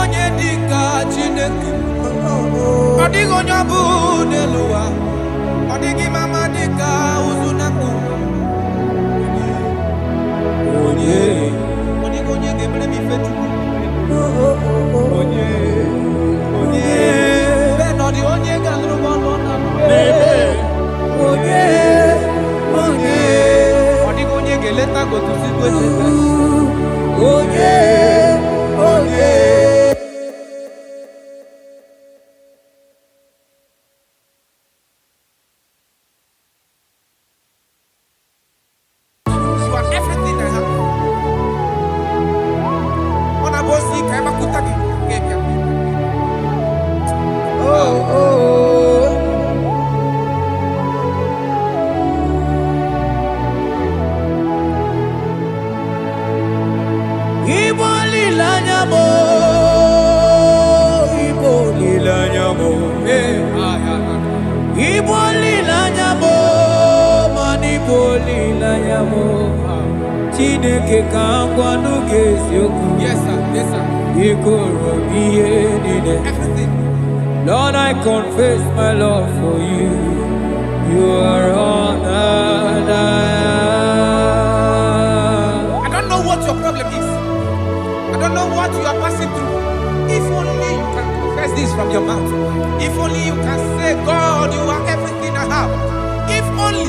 onye dịka Chineke. Ọ dịghị onye ọ bụ n'elu ụwa. Ọ dịghị mama dịka ụzụ na nkụ. Ọ dịghị onye ga-emere m ife Chukwu. Bẹ́ẹ̀ nọ dị onye ga-alụrụ m ọnụ na ọ dịghị onye ga-eleta gotusi kwesịrị. You are everything I have. Ọ na-abụ osi ka ebe akụta gị ga-ebịa. Igbo lilanya mo, Igbo lilanya mo, Igbo lilanya mo, man Igbo lilanya mo. Chineke ka ngwa n'oge eziokwu. Yes, sir. Yes, sir. Ikoro ihe niile. Everything. Lord, I confess my love for you. You are all that I don't know what your problem is. I don't know what you are passing through. If only you can confess this from your mouth. If only you can say, God, you are everything I have. If only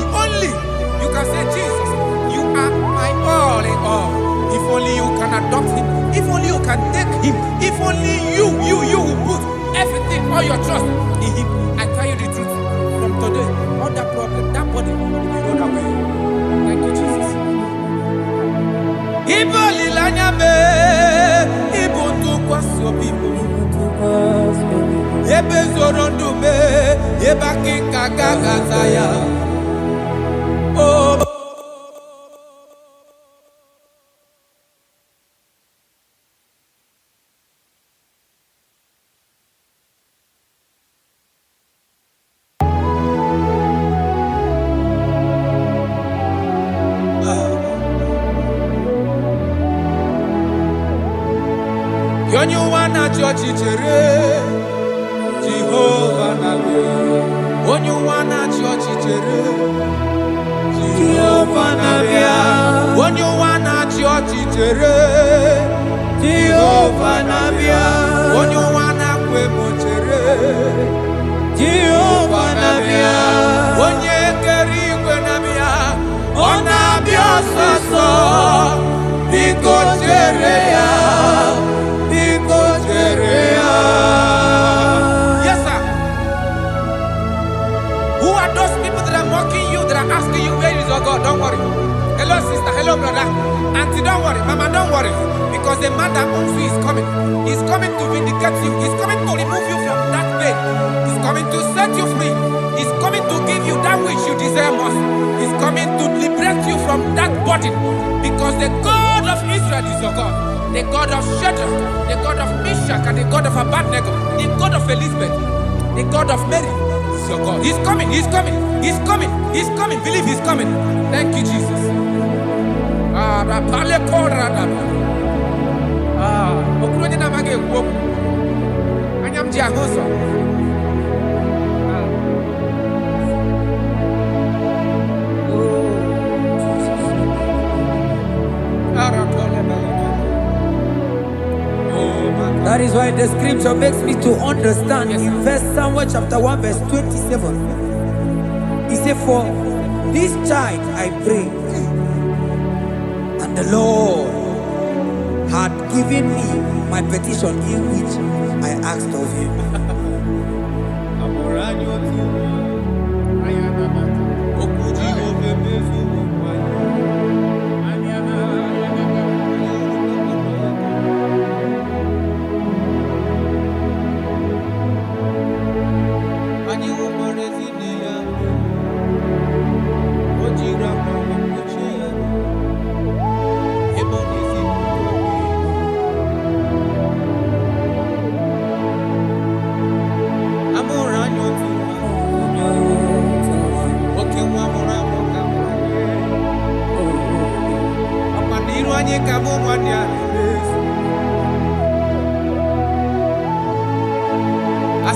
you can say, Jesus, you are my all in all. If only you can adopt him. If only you can take him. If only you will put everything, all your trust in him. I tell you the truth. From today, all that problem, that body will be rolled away. Thank you, Jesus. Ibo lilanya me, ibo tukwaso bibo. Ebe zorondu me, eba kikagagazaya. Oh. Onye wana chọọchị chere Jehova na-abịa. Onye wana chọọchị chere Jehova na-abịa. Onye wana chọọchị chere Jehova na-abịa. Onye wana kwemo chere Jehova na-abịa. Onye kere igwe na-abịa. Ọ na-abịa ọsọsọ. Biko chere ya. Yes, sir. Who are those people that are mocking you, that are asking you, where is your God? Don't worry. Hello, sister. Hello, brother. Auntie, don't worry. Mama, don't worry. Because the man that owns you is coming. He's coming to vindicate you. He's coming to remove you from that pain. He's coming to set you free. He's coming to give you that which you desire most. He's coming to liberate you from that burden. Because the God of Israel is your God. The God of Shadrach, the God of Meshach, and the God of Abednego, the God of Elizabeth, the God of Mary is your God. He's coming, he's coming, he's coming, he's coming. Believe he's coming. Thank you, Jesus. That is why the scripture makes me to understand. Yes, in verse Samuel chapter 1 verse 27. He said, for this child I prayed, and the Lord had given me my petition in which I asked of him.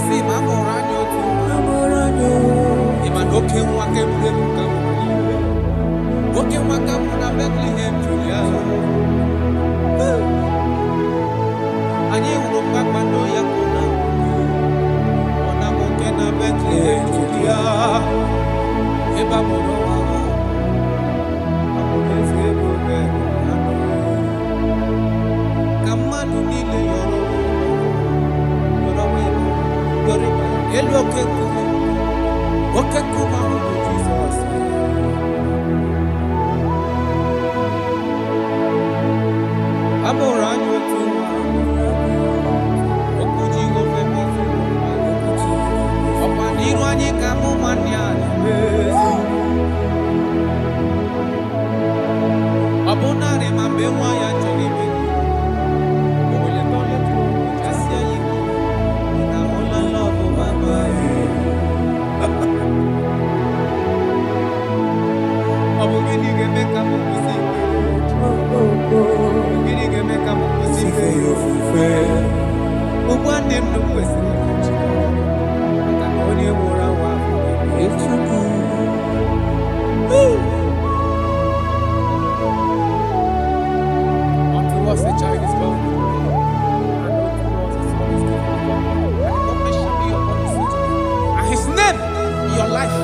Asi mamoranyo tu. Iman oke mwake mrebu kamu. Oke mwaka muna Bethlehem Julia. Anye urumba kwando ya kuna. Ona moke na Bethlehem Julia. Eba moro wawa. Amuleze bobe. Kamadu nile yoro. Hello, okay, come on, Jesus. I'm around you too. Okuji go femezu. Opani rwanye kamu manyani. Abonare mambewa ya cholibe. Obole tole tu. Jasia yiko. Na hola love mama. Abogini gemeka mukusi. Abogini gemeka mukusi. Ubwande mnukwesi. Kanoni mura wa. Unto us a child is born. And unto us a son is given. And the government shall be upon his head. And his name in your life,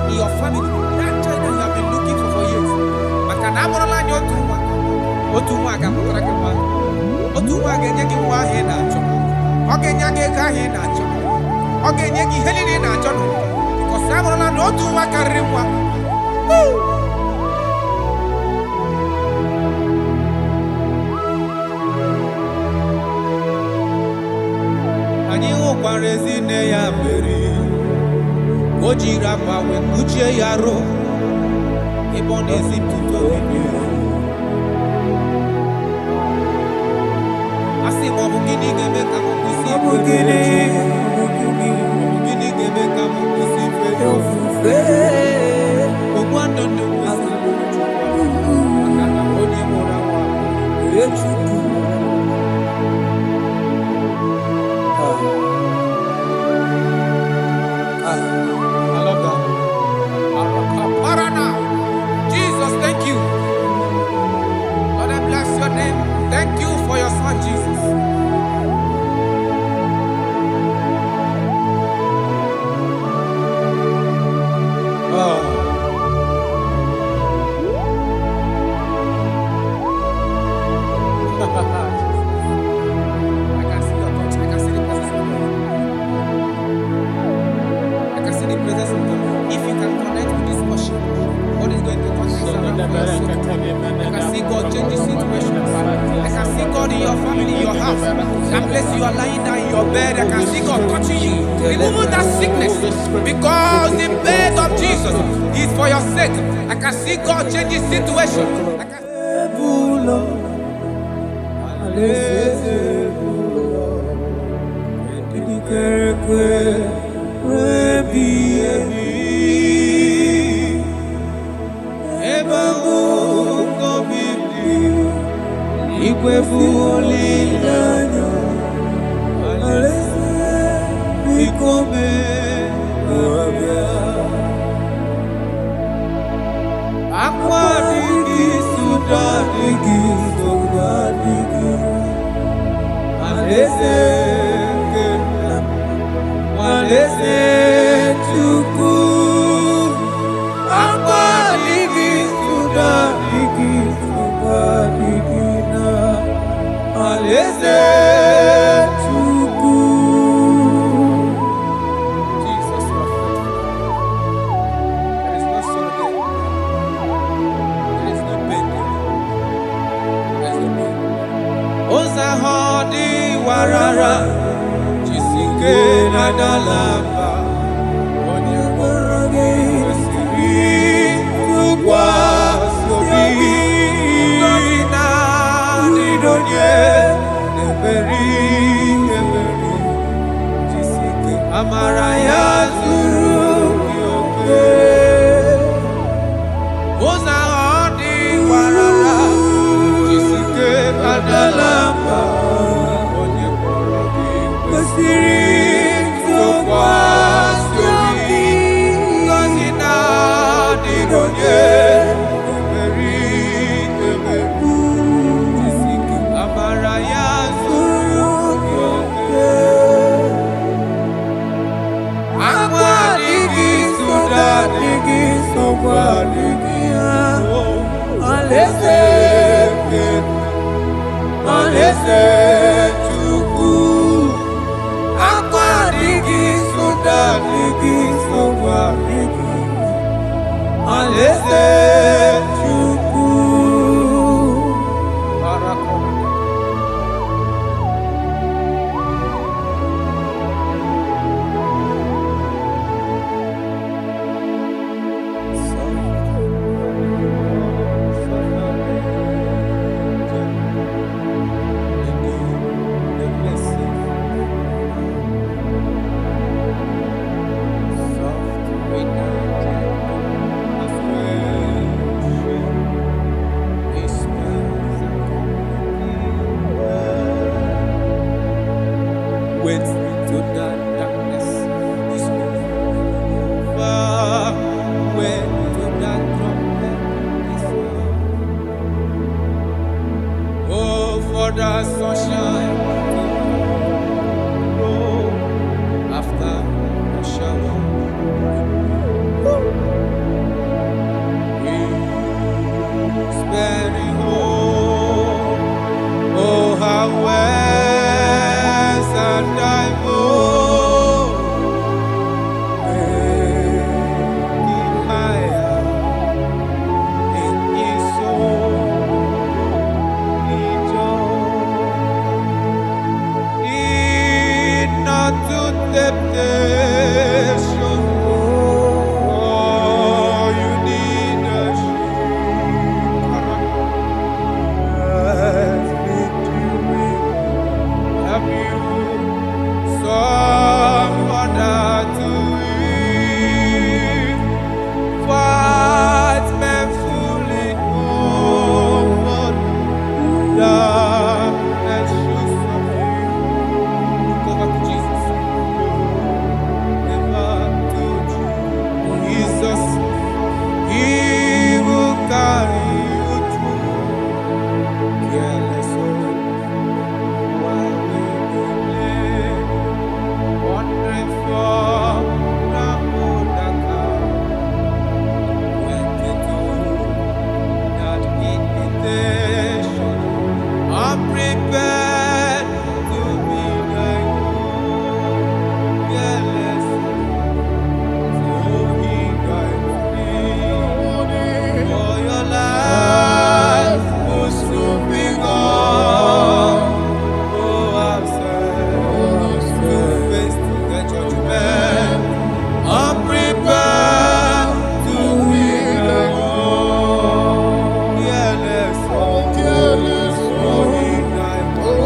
in your family, that child that you have been looking for years. Makanamorala ni otumwa akamutakema. Otumwa genyeki wa hena cho. Ogenyage ka hena cho. Ogenyegi helini na cho. Because amorala no otumwa karimwa. Anyi okwarezi ne ya beri. Ojira pawe kuche yaro. Ebonezi tuto bibi. Asi mabugini gebe kamukusi. Mabugini gebe kamukusi. Ogwando nduwesi. Akana oni morawa. I love that. Jesus, thank you. Lord, I bless your name. Thank you for your son, Jesus. I can see your touch. I can see the presence of God. I can see the presence of God. If you can connect with this worship, God is going to touch this around for your soul. I can see God changing situations. I can see God in your family, in your house. That place you are lying down in your bed, I can see God touching you, removing that sickness. Because the bed of Jesus is for your sake. I can see God changing situations. I can Alaeze Chukwu, akwa adịghị soda adịghị nsogbu adịghị. Alaeze Chukwu. Wait to that darkness is over. Wait to that trumpet is over. Oh, for the sunshine to grow after the shower. Whispering home, oh how well and I know making higher in his soul in not to temptation. Oh, you need a have you someone to eat? What men fully know darkness should suffer. Go back to Jesus. Never told you Jesus, He will carry you through. Careless soul, while we play, wandering from the Bodaka, went into that invitation, unprepared to be thy own. Careless soul, so He guides me. For your life will soon be gone. Oh, I'm sad to face the judgment. I'm prepared to be thy own. Careless, oh, He died for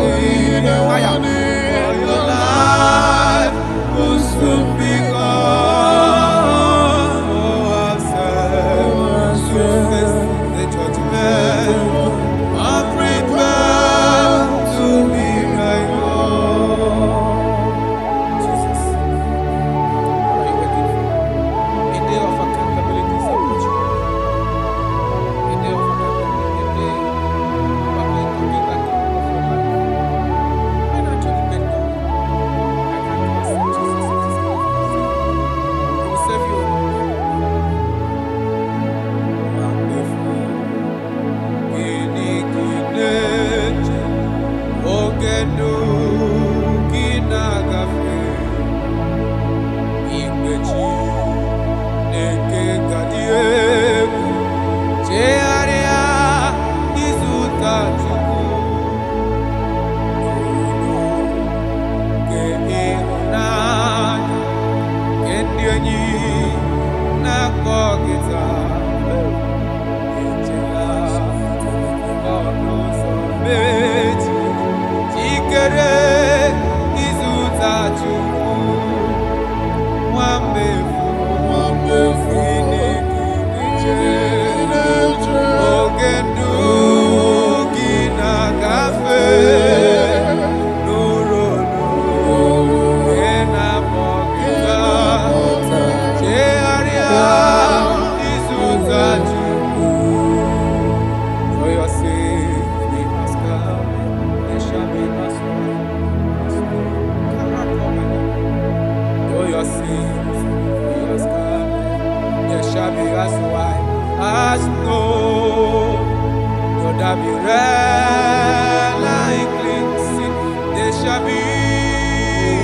shall be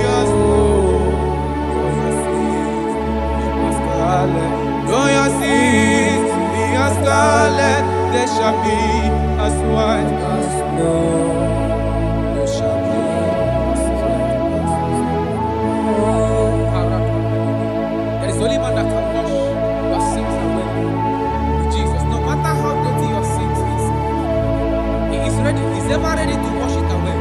as gold. Though your sins be as scarlet, they shall be as white as snow. They shall be as white as snow. There is only one that can wash your sins away. Jesus, no matter how dirty your sins is, He is ready. He's ever ready to wash it away.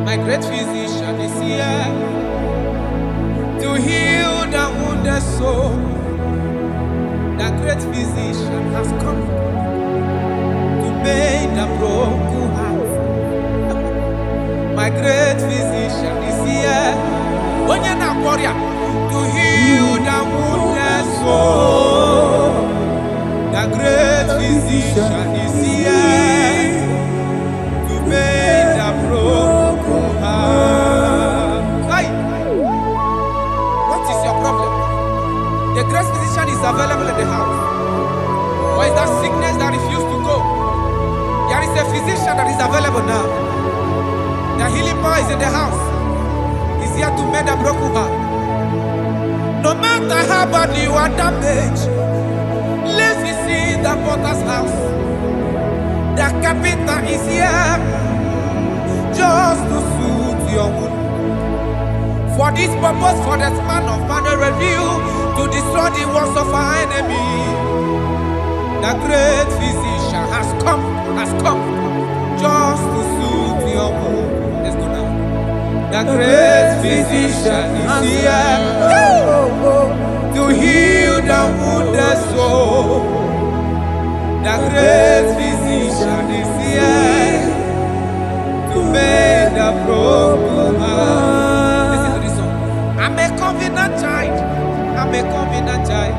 My great physician is here to heal the wounded soul. The great physician has come to mend the broken heart. My great physician is here, to heal the wounded soul. The great physician is here to mend the broken heart. Hey, what is your problem? The great physician is available in the house. Why is that sickness that refused to go? There is a physician that is available now. The healing power is in the house. He's here to mend a broken heart. No matter how bad you are damaged, let's see the potter's house. The carpenter is here just to soothe your wound. For this purpose, for the man of man review to destroy the works of our enemy. The great physician has come just to soothe your wound. Let's go now. The great physician is here to heal the wounded soul. The great physician is here to make the broken heart. Listen to this song. I'm a covenant child. I'm a covenant child.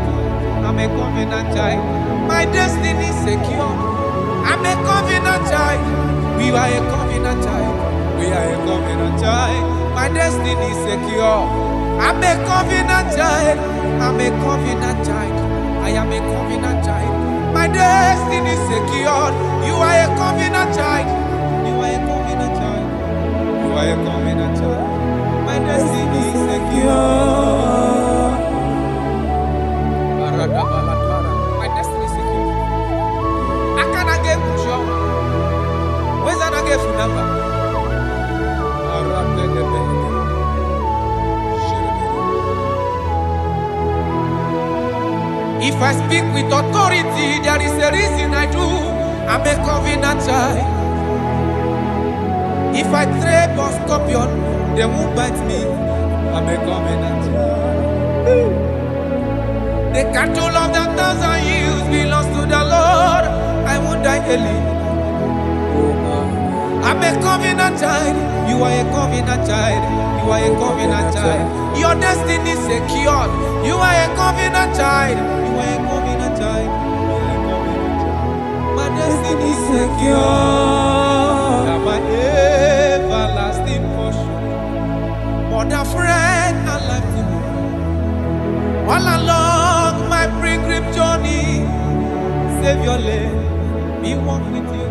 I'm a covenant child. My destiny is secure. I'm a covenant child. We are a covenant child. We are a covenant child. My destiny is secure. I'm a covenant child. I'm a covenant child. I am a covenant child. My destiny is secure. You are a covenant child. You are a covenant child. You are a covenant child. My destiny is secure. My destiny is secure. I cannot get control. Where's that I get from number? If I speak with authority, there is a reason I do. I'm a covenant child. If I tread on scorpion, they won't bite me. I'm a covenant child. The cattle of the 1,000 years belongs to the Lord. I won't die early. I'm a covenant child. You are a covenant child. You are a covenant child. Your destiny is secured. You are a covenant child. You are a covenant child. You are a covenant child. My destiny is secure. I'm my everlasting portion. More than friend and life to me. All along my pilgrim journey, Savior, let me walk with you.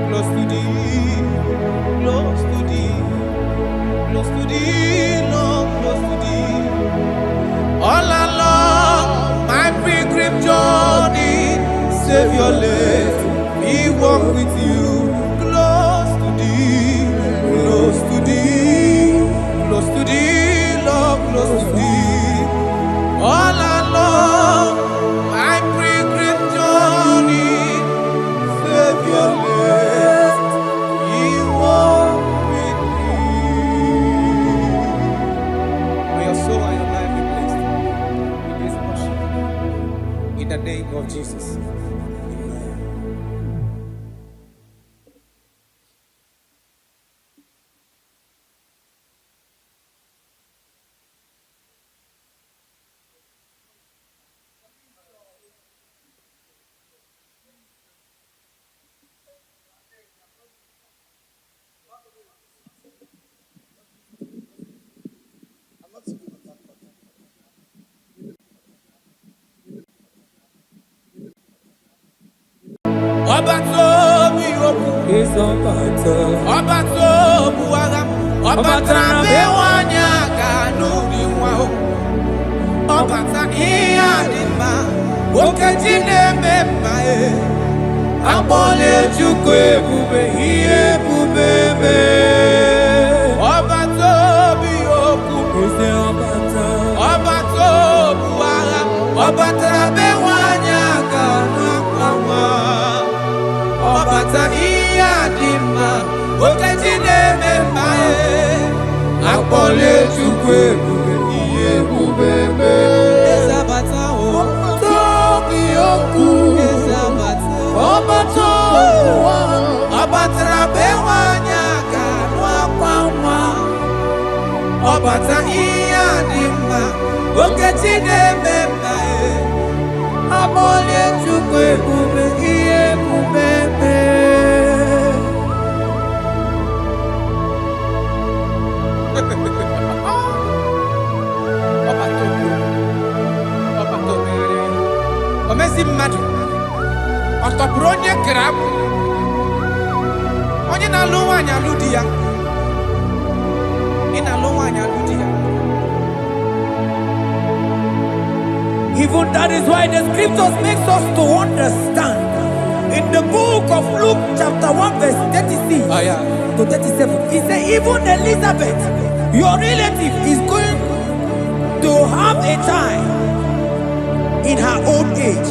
Close to thee, close to thee, close to thee, Lord, close to thee. All along my pilgrim journey, Savior, let me walk with you. Close to thee, close to thee, close to thee, Lord, close to thee. All along my pilgrim journey, Savior, let me walk with thee. May your soul and your life be blessed in this worship. In the name of Jesus. Obato biyoku. Is Obata. Obato buagam. Obata bewanya kanu diwa. Obata iya dima. Okajine memae. Abole chukwe bube iye bubebe. Obato biyoku. Is Obata. Obato buagam. Obata bewanya kanu kwa. Obata iya dima. Okajine memae. Abole chukwe bube iye bubebe. Ezabata o. Tobiyoku. Ezabata. Obato. Obata bewanya kanwa kwa. Obata iya dima. Okajine memae. Abole chukwe bube iye bubebe. Omezi mmadu ọtọpụrụ onye kere abụ onye na-alụ nwaanyị alụ di ya ị na-alụ nwaanyị alụ di ya. Even that is why the scriptures makes us to understand. In the book of Luke chapter 1 verse 36 to 37, he said even Elizabeth, your relative, is going to have a child in her old age.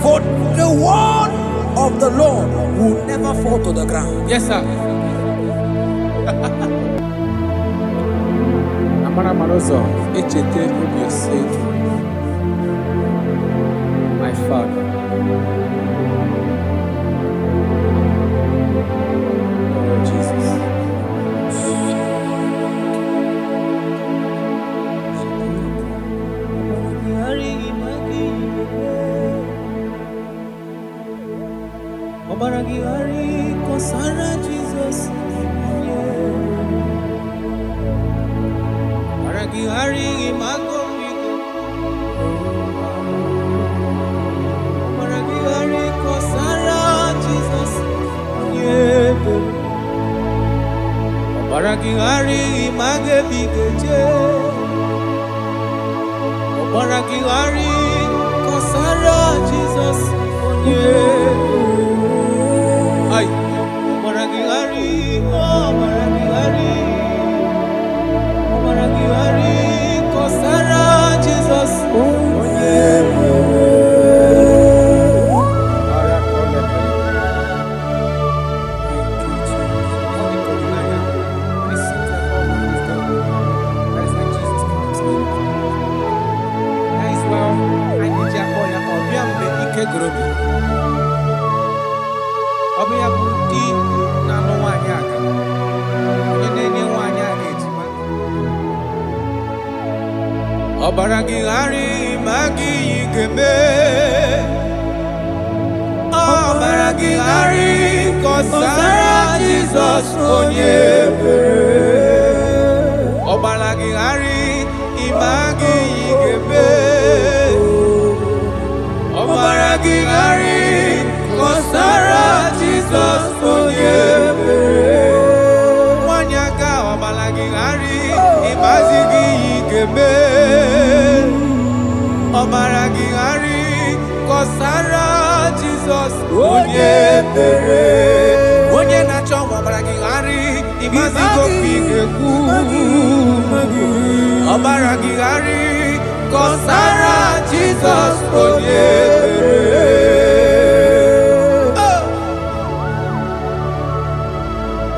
For the word of the Lord will never fall to the ground. Yes, sir. Amara Marozo, echete obi oseki. My father. Oh, Jesus. Obaragihari kosara Jesus. Obaragihari imago migo. Obaragihari kosara Jesus. Obaragihari image bigeje. Obaragihari kosara Jesus. Ay. Obaragihari, Obaragihari, Obaragihari kosara Jesus. Obaragihari magi yigeme. Obaragihari kosara Jesus onyebe. Obaragihari imagi yigeme. Obaragihari kosara Jesus onyebe. Wanyaga obaragihari imagi yigeme. Obaragihari kosara Jesus onyebere. Onye na-achọ obaragihari imazigo pigekwu. Obaragihari kosara Jesus onyebere.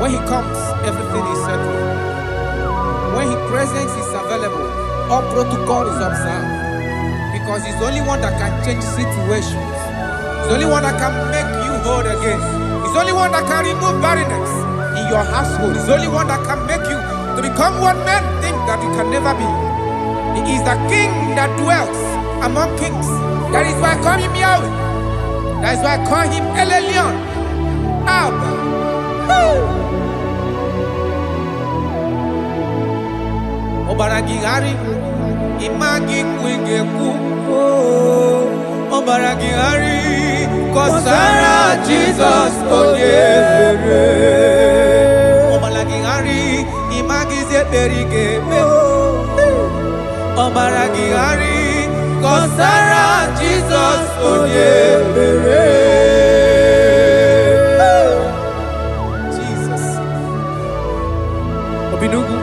When he comes, everything is settled. When he presents, is available. All protocol is observed. Because he's the only one that can change situations. He's the only one that can make you whole again. He's the only one that can remove barrenness in your household. He's the only one that can make you to become what men think that you can never be. He is the king that dwells among kings. That is why I call him Yahweh. That is why I call him El Elyon. Abba. Obaragihari imagi kwingeku. Obaragihari kosara Jesus Onyebere. Omalagihari imagize berige. Omalagihari kosara Jesus Onyebere. Jesus. Obinugu.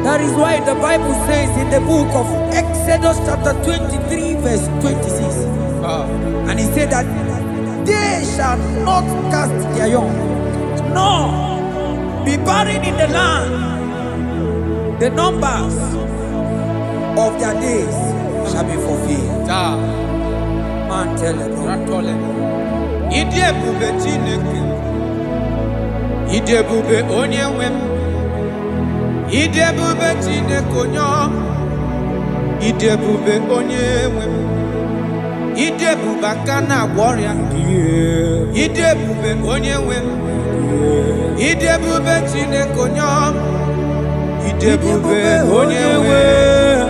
That is why the Bible says in the book of Exodus chapter 23 verse 26. And he said that they shall not cast their young, nor be barren in the land. The numbers of their days shall be fulfilled. Man tell them. Idebube Chineke. Idebube Onyewem. Idebube Chineke Onyom. Idebube Onyewem. Idebube Kana Warrior. Idebube Onyewem. Idebube Chineke Onyom. Idebube Onyewem.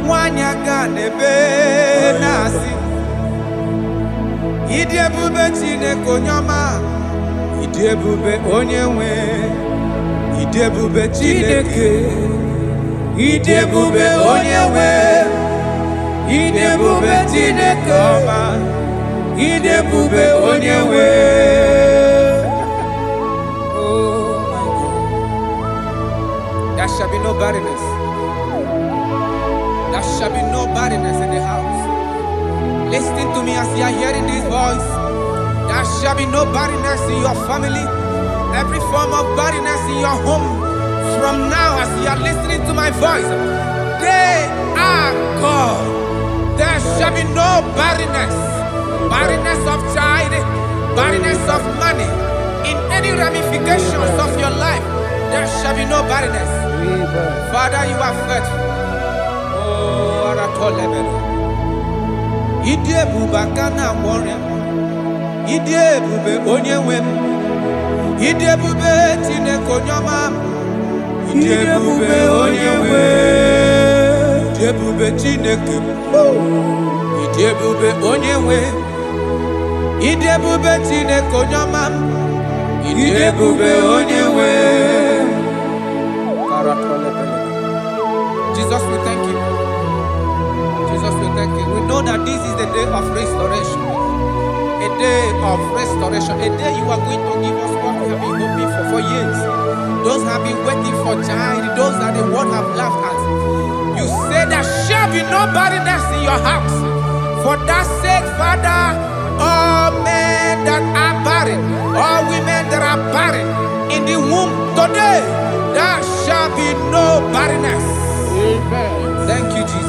Wanyaga nebe nasi. Idebube Chineke Onyoma. Idebube Onyewem. Idebube Chineke. Idebube Onyewem. Idebube Chineke Ọma. Idebube Onyewem. Oh my God. There shall be no barrenness. There shall be no barrenness in the house. Listen to me as you are hearing this voice. There shall be no barrenness in your family. Every form of barrenness in your home. From now, as you are listening to my voice, they are gone. There shall be no barrenness. Barrenness of child, barrenness of money. In any ramifications of your life, there shall be no barrenness. Father, you are faithful. Oh, Aratolebele. Idebube Kana Warrior. Idebube Onyewem. Idebube Chineke Onyoma. Idebube Onyewem. Idebube Chineke. Idebube Onyewem. Idebube Chineke Onyoma. Idebube Onyewem. Jesus, we thank you. Jesus, we thank you. We know that this is the day of restoration. A day of restoration. A day you are going to give us what we have been hoping for years. Those have been waiting for child. Those that the world have laughed at. You say there shall be no barrenness in your house. For that sake, Father, all men that are barren, all women that are barren in the womb today, there shall be no barrenness. Amen. Thank you, Jesus.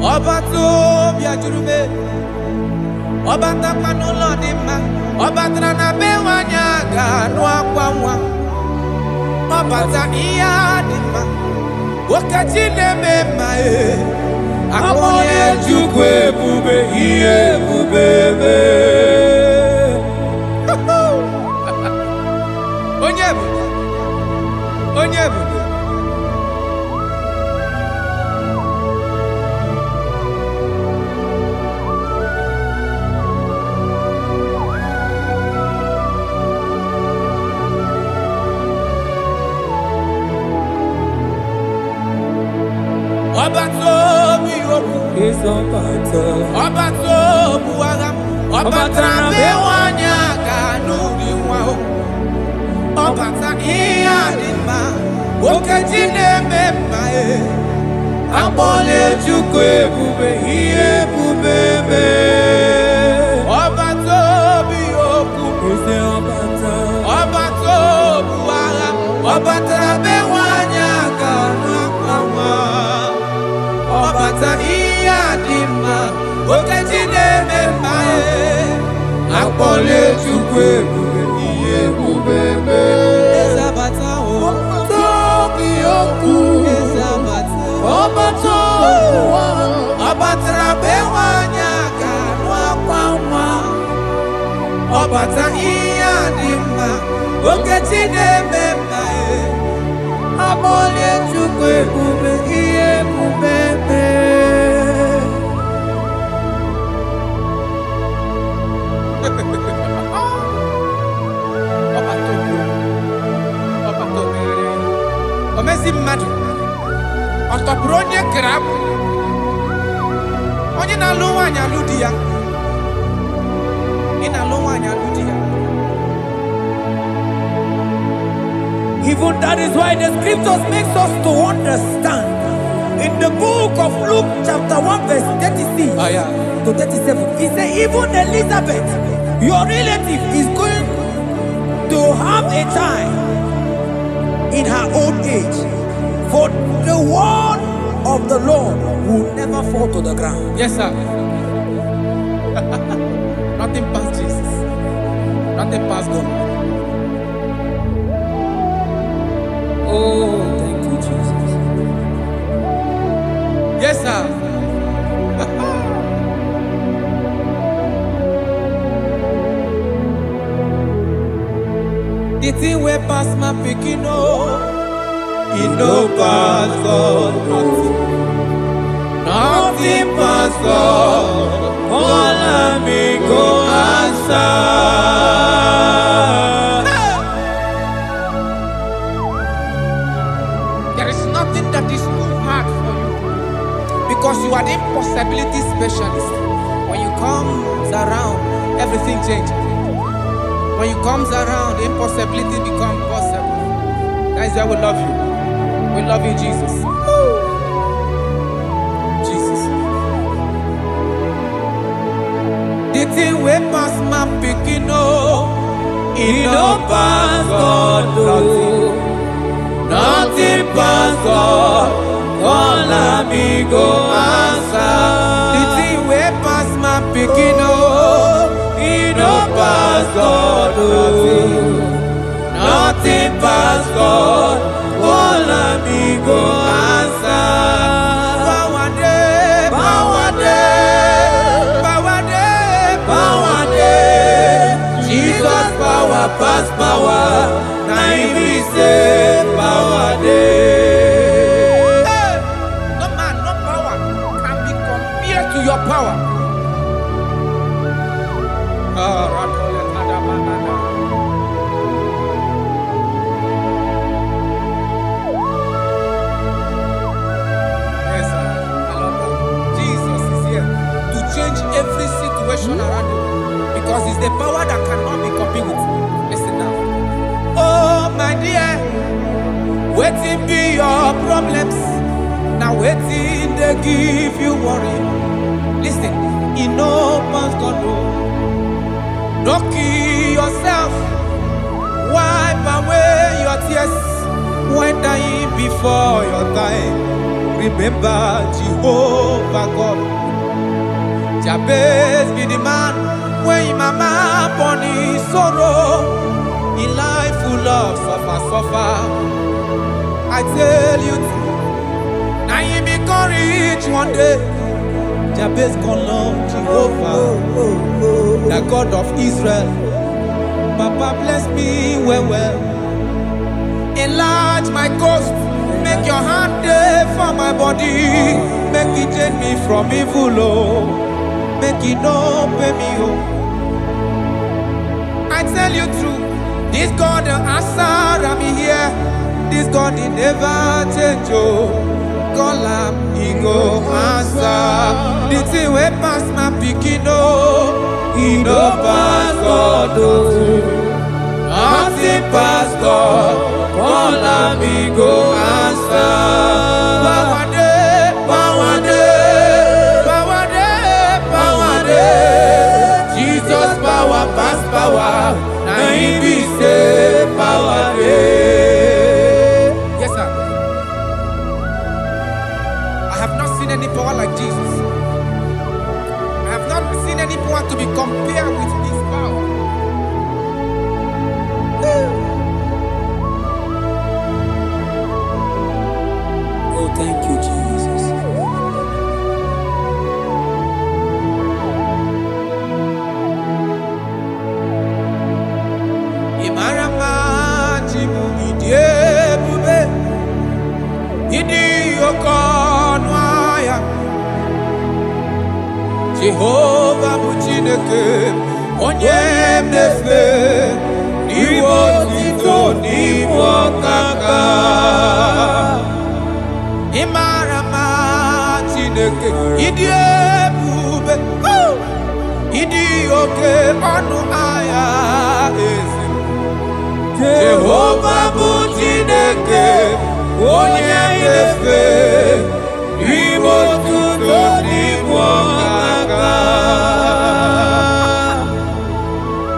Obato biajurume. Obata panulo dima. Obatra na bewanya ganu akwanwa. Obata iya dima. Wakachine mema e. Akonye chukwe bube iye bubebe. Onyebu. Onyebu. Obato biyobu. Obato buwagam. Obatra bewanya ganu diwa. Obata iya dima. Wakachine mema e. Akole chukwe bube iye bubebe. Obato biyobu. Obato buwagam. Obatra bewanya ganu akwawa. Obata iya dima. Wakachine mema e. Akole chukwe bube iye bubebe. Ezabata o. Tobi oku. Ezabata. bata ihe dị mma okechi na-eme mma akpọlie Chukwu ebube ihe ebube omezi mmadụ ọ tọpụrụ onye kere abụ onye na-alụ nwaanyị alụ di ya ị na-alụ nwaanyị alụ di ya. Even that is why the scriptures makes us to understand in the book of Luke chapter 1 verse 36 to 37 he said even Elizabeth your relative is going to have a child in her old age, for the word of the Lord will never fall to the ground. Yes, sir. Nothing past Jesus. Nothing past God. Oh, thank you, Jesus. Yes, sir. The thing way pass my picking it no pass God. Nothing pass God. All of me go answer. There is nothing that is too hard for you because you are the impossibility specialist. When you come around, everything changes. When you comes around, impossibility becomes possible. That is why we love you. We love you, Jesus. Jesus. The thing way pass my picking it no pass God. Nothing pass God. All of me go answer. The thing way pass my picking it no pass God. Nothing pass God. All of me go answer. Power day, power day, power day, power day. Jesus power pass power. Now he say power day. Hey, no man, no power can be compared to your power. Every situation around you because it's the power that cannot be copied with. Listen now. Oh my dear, waiting be your problems. Now waiting they give you worry. Listen, in no man's God no. Don't kill yourself. Wipe away your tears when dying before your time. Remember Jehovah God. Jabez be the man when mama born his sorrow in life full of suffer. I tell you, now you be courage one day. Jabez gonna love Jehovah, the God of Israel. Papa bless me well. Enlarge my coast, make your hand there for my body, make it change me from evil. Make it no pay me I tell you true, this God the answer I'm here. This God he never change call him, he go answer. The thing way pass my picking he no pass God nothing pass God. Call him, he go answer. Power day, power day, power day, power day. Jesus power pass power. Now he be say power day. Yes sir. I have not seen any power like Jesus. I have not seen any power to be compared with his power. Oh, thank you, Jesus. Chineke onye nefe iwo tito n'iwo kaka Imarama Chineke idi ebube idi oke ọnụ aya eze Jehova bụ Chineke onye nefe iwo tito n'iwo kaka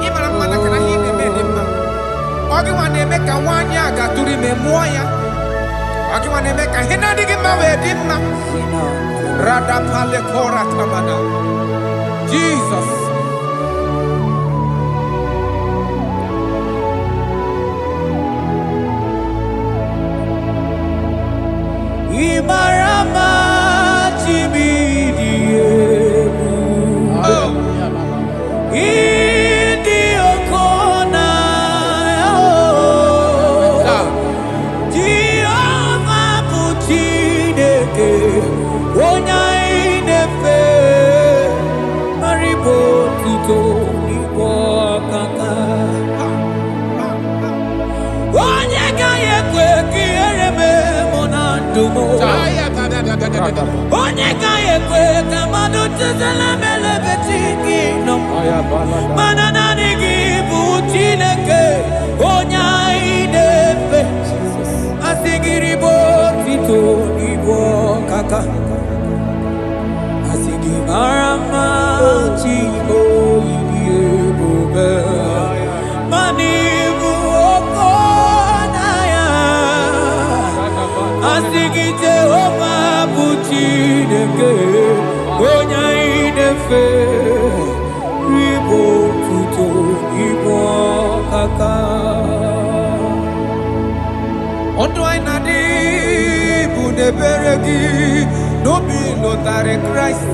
Imarama na kana hine mema Ogi wane meka wanya gaturi memoa ya Ogi wane meka hina digi mawe dimma Rada pale kora tamana Jesus Imarama Chimidiyebu Idi Okona Jehova bụ Chineke onye nefe maribo tito n'igbo kaka onye ga-ekwe ka ihere mee mụ na ndụ m onye ga-ekwe ka mmadụ tụzala melebeti gị nọ mana naanị gị bụ Chineke onye anyị na-efe asị gị ribo tito n'igbo kaka asị gị mara mma Chimo ịdị ebube mana ịbụ oke ọnaya asị gị Jehova bụ Chineke onye anyị na-efe ribo tuto igbo kaka Ọdụ anyị na-adị bụ n'ebere gị n'obi lụtarị Kraịst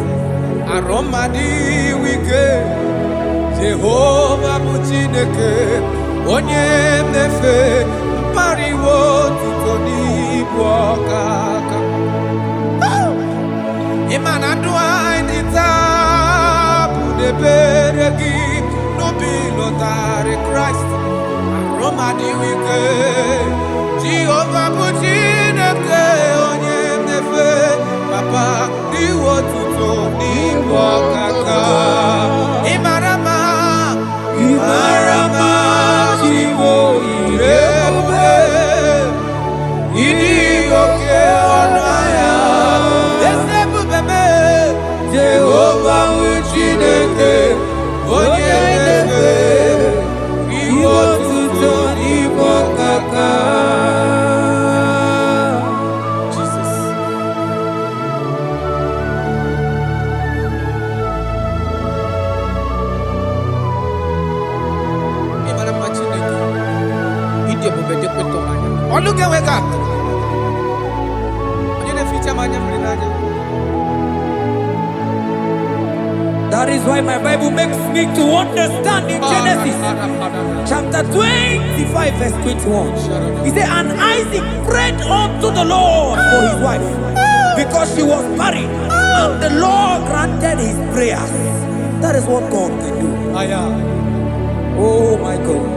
arụmadị wike Jehova bụ Chineke onye nefe mpariwo tuto n'ibu ọkaka ịma na ndụ anyị taa bụ n'ebere gị n'obi lụtarị Kraịst arụmadị wike Jehova bụ Chineke onye nefe papa iwo tuto n'ibu ọkaka Imarama Chimo ịdị ebube ịdị oke ọnụ ahịa eze ebube me Jehova bụ Chineke onye nefe iwo tuto n'igbo kaka Jesus Imarama Chineke ịdị ebube dị kpetọ anya ọlụ ga-enwe ka onye na-eficha m anya mmiri n'anya That is why my Bible makes me to understand in Genesis chapter 25 verse 21. He said, and Isaac prayed unto the Lord for his wife because she was barren, and the Lord granted his prayers. That is what God can do. Oh my God.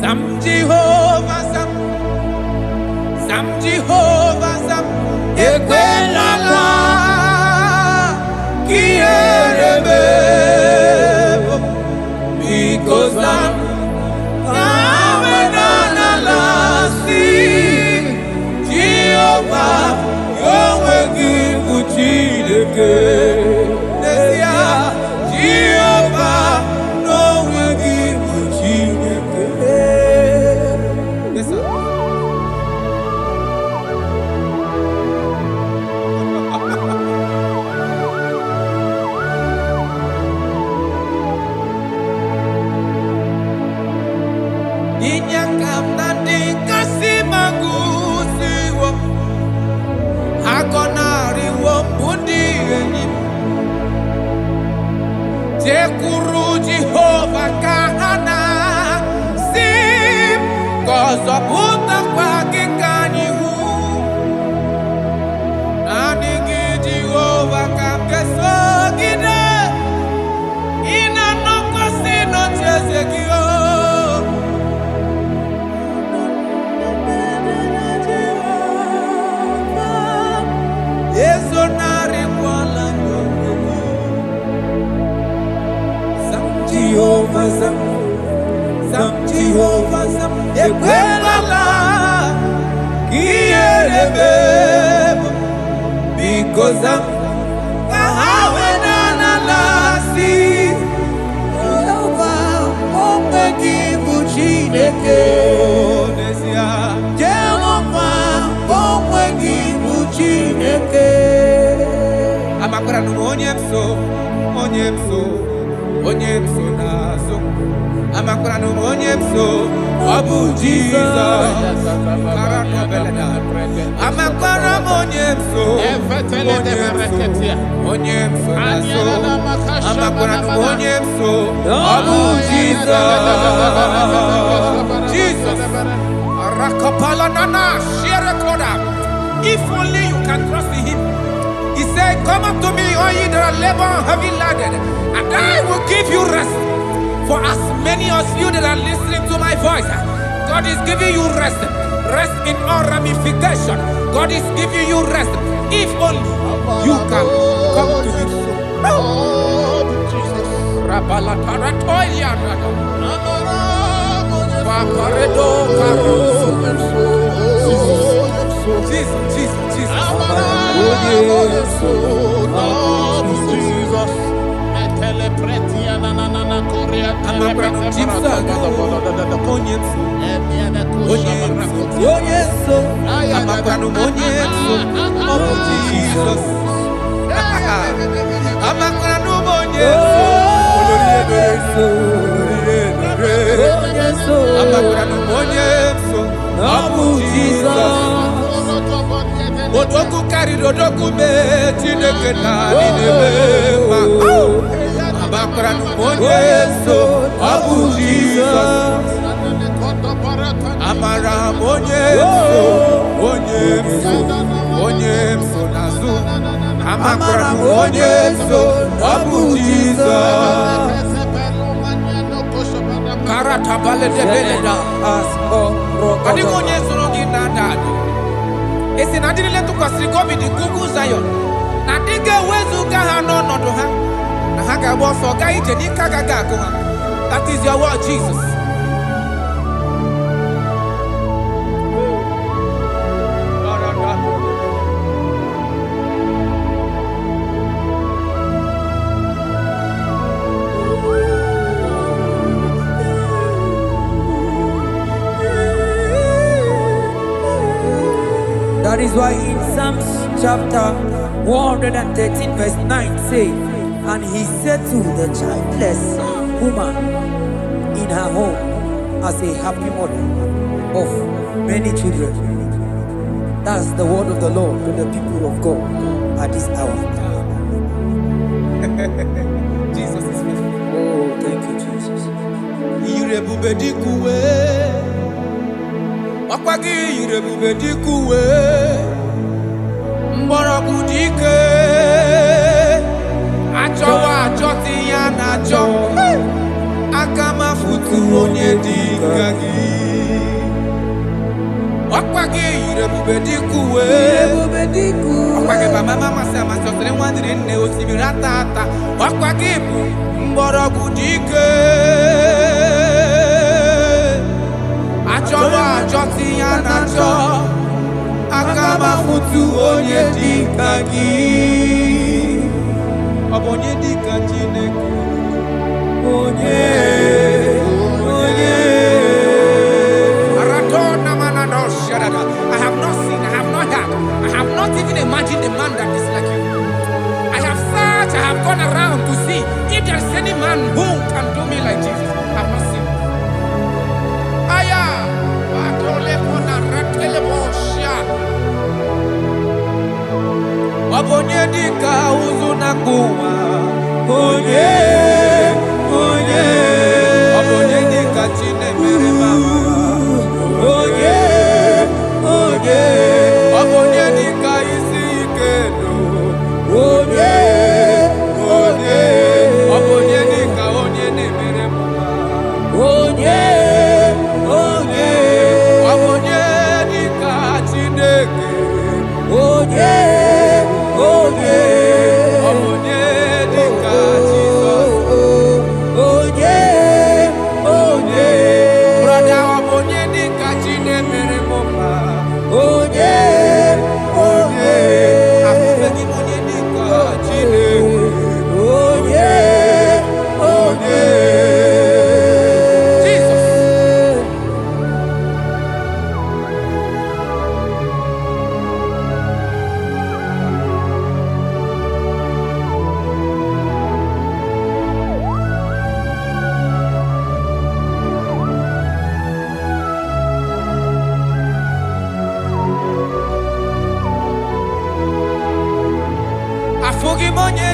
Sam Jehovah Sam Sam Jehovah Sam Ekwelala Kierebe because Sam Amenala si Jehovah Yahweh Gibu Chineke Nesia Jehovah Yahweh Gibu Chineke Yes sir Inyakam nandi kasi magusiwo Hakonari wo bundi enyim Tekuru Jehovah kahana Sim Kozo puta kwa kikanyihu Nani giji Zam Jehovah Zam Ekwelala Kiyerebe because Zam Kahawenanalasi Jehovah Omegi Buchineke Jehovah Omegi Buchineke Amakura no onyemso nazo Amakura no onyemso Abu Jesus Amakura onyemso nazo Amakura no onyemso Abu Jesus Rakapala nana share koda. If only you can trust in him. He said, come up to me, all ye that are labor and heavy laden, and I will give you rest. For as many of you that are listening to my voice, God is giving you rest. Rest in all ramification. God is giving you rest. If only you can come to him. Jesus. Odoku carry odoku me Chineke na ninebema. Amakura monyeso Abu Jesus. Amara monyeso nazu. Amakura monyeso Abu Jesus. Karata bale de beleda asko. Kadi monyeso ngi nadado. Esi na dili letu kwa sirikobi di kuku Zion. Na dige wezu gaha no nodo ha. Na haka woso ga ije ni kagaga ko ha. That is your word, Jesus. That is why in Psalms chapter 113 verse 9 say, and he said to the childless woman in her home as a happy mother of many children. That's the word of the Lord to the people of God at this hour. Jesus is faithful. Oh, thank you, Jesus. Ọkwagi irebube dikuwe mgbọrọgwụ dike achọwa achọti ya na achọ aka mafutu onye dịka gị. Ọkwagi irebube dikuwe ọkwagi baba mama si amasịrị nwadịrị nne osimiri ata ata. Ọkwagi bụ mgbọrọgwụ dike achọwa achọti ya na achọ aka mafutu onye dịka gị. Ọ bụ onye dịka Chineke. Onye Aratona manado shadada. I have not seen, I have not heard, I have not even imagined a man that is like you. I have searched, I have gone around to see if there is any man who can do me like Jesus. I have not seen. Onye dịka ụzụ na kuwa onye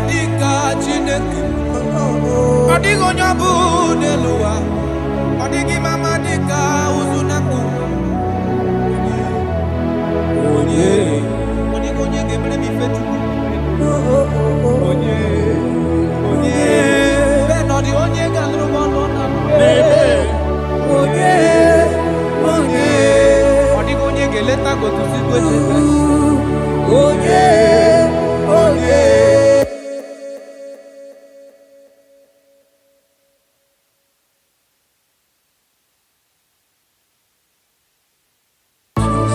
dịka Chineke. Ọ dịghị onye ọ bụ n'elu ụwa. Ọ dịghị mama dịka ụzụ na mkpu. Onye ga-emere m ife Chukwu. Onye bẹ́ẹ̀ nọ dị onye ga-alụrụ m ọnụ na onye ọ dịghị onye ga-eleta gotuzi gwecheta onye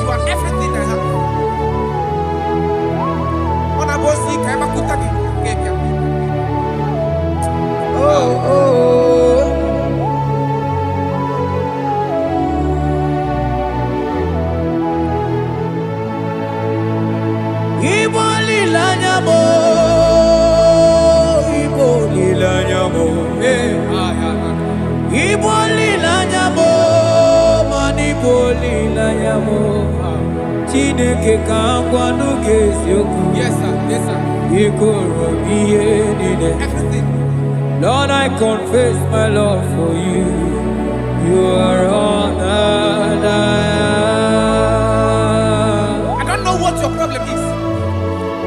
you are everything I have. Ọ na-abụ osi ka ịgbakwụta gị ga-ebịa. Igbo lilanya mo, Igbo lilanya mo, Igbo lilanya mo, man Igbo lilanya mo. Chineke ka ngwanu ga-eziokwu. Yes sir, yes sir. Ikoro ihe niile. Everything. Lord, I confess my love for you. You are all that I am. I don't know what your problem is.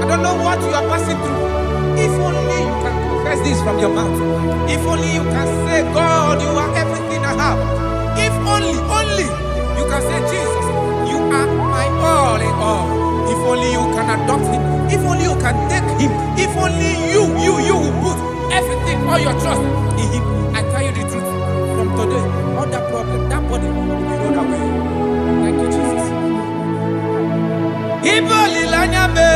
I don't know what you are passing through. If only you can confess this from your mouth. If only you can say, God, you are everything I have. If only you can say, Jesus, you are my all in all. If only you can adopt him. If only you can take him. If only you will put everything, all your trust in him. I tell you the truth. From today, all that problem, that body will be rolled away. Thank you, Jesus. Ibo lilanya me,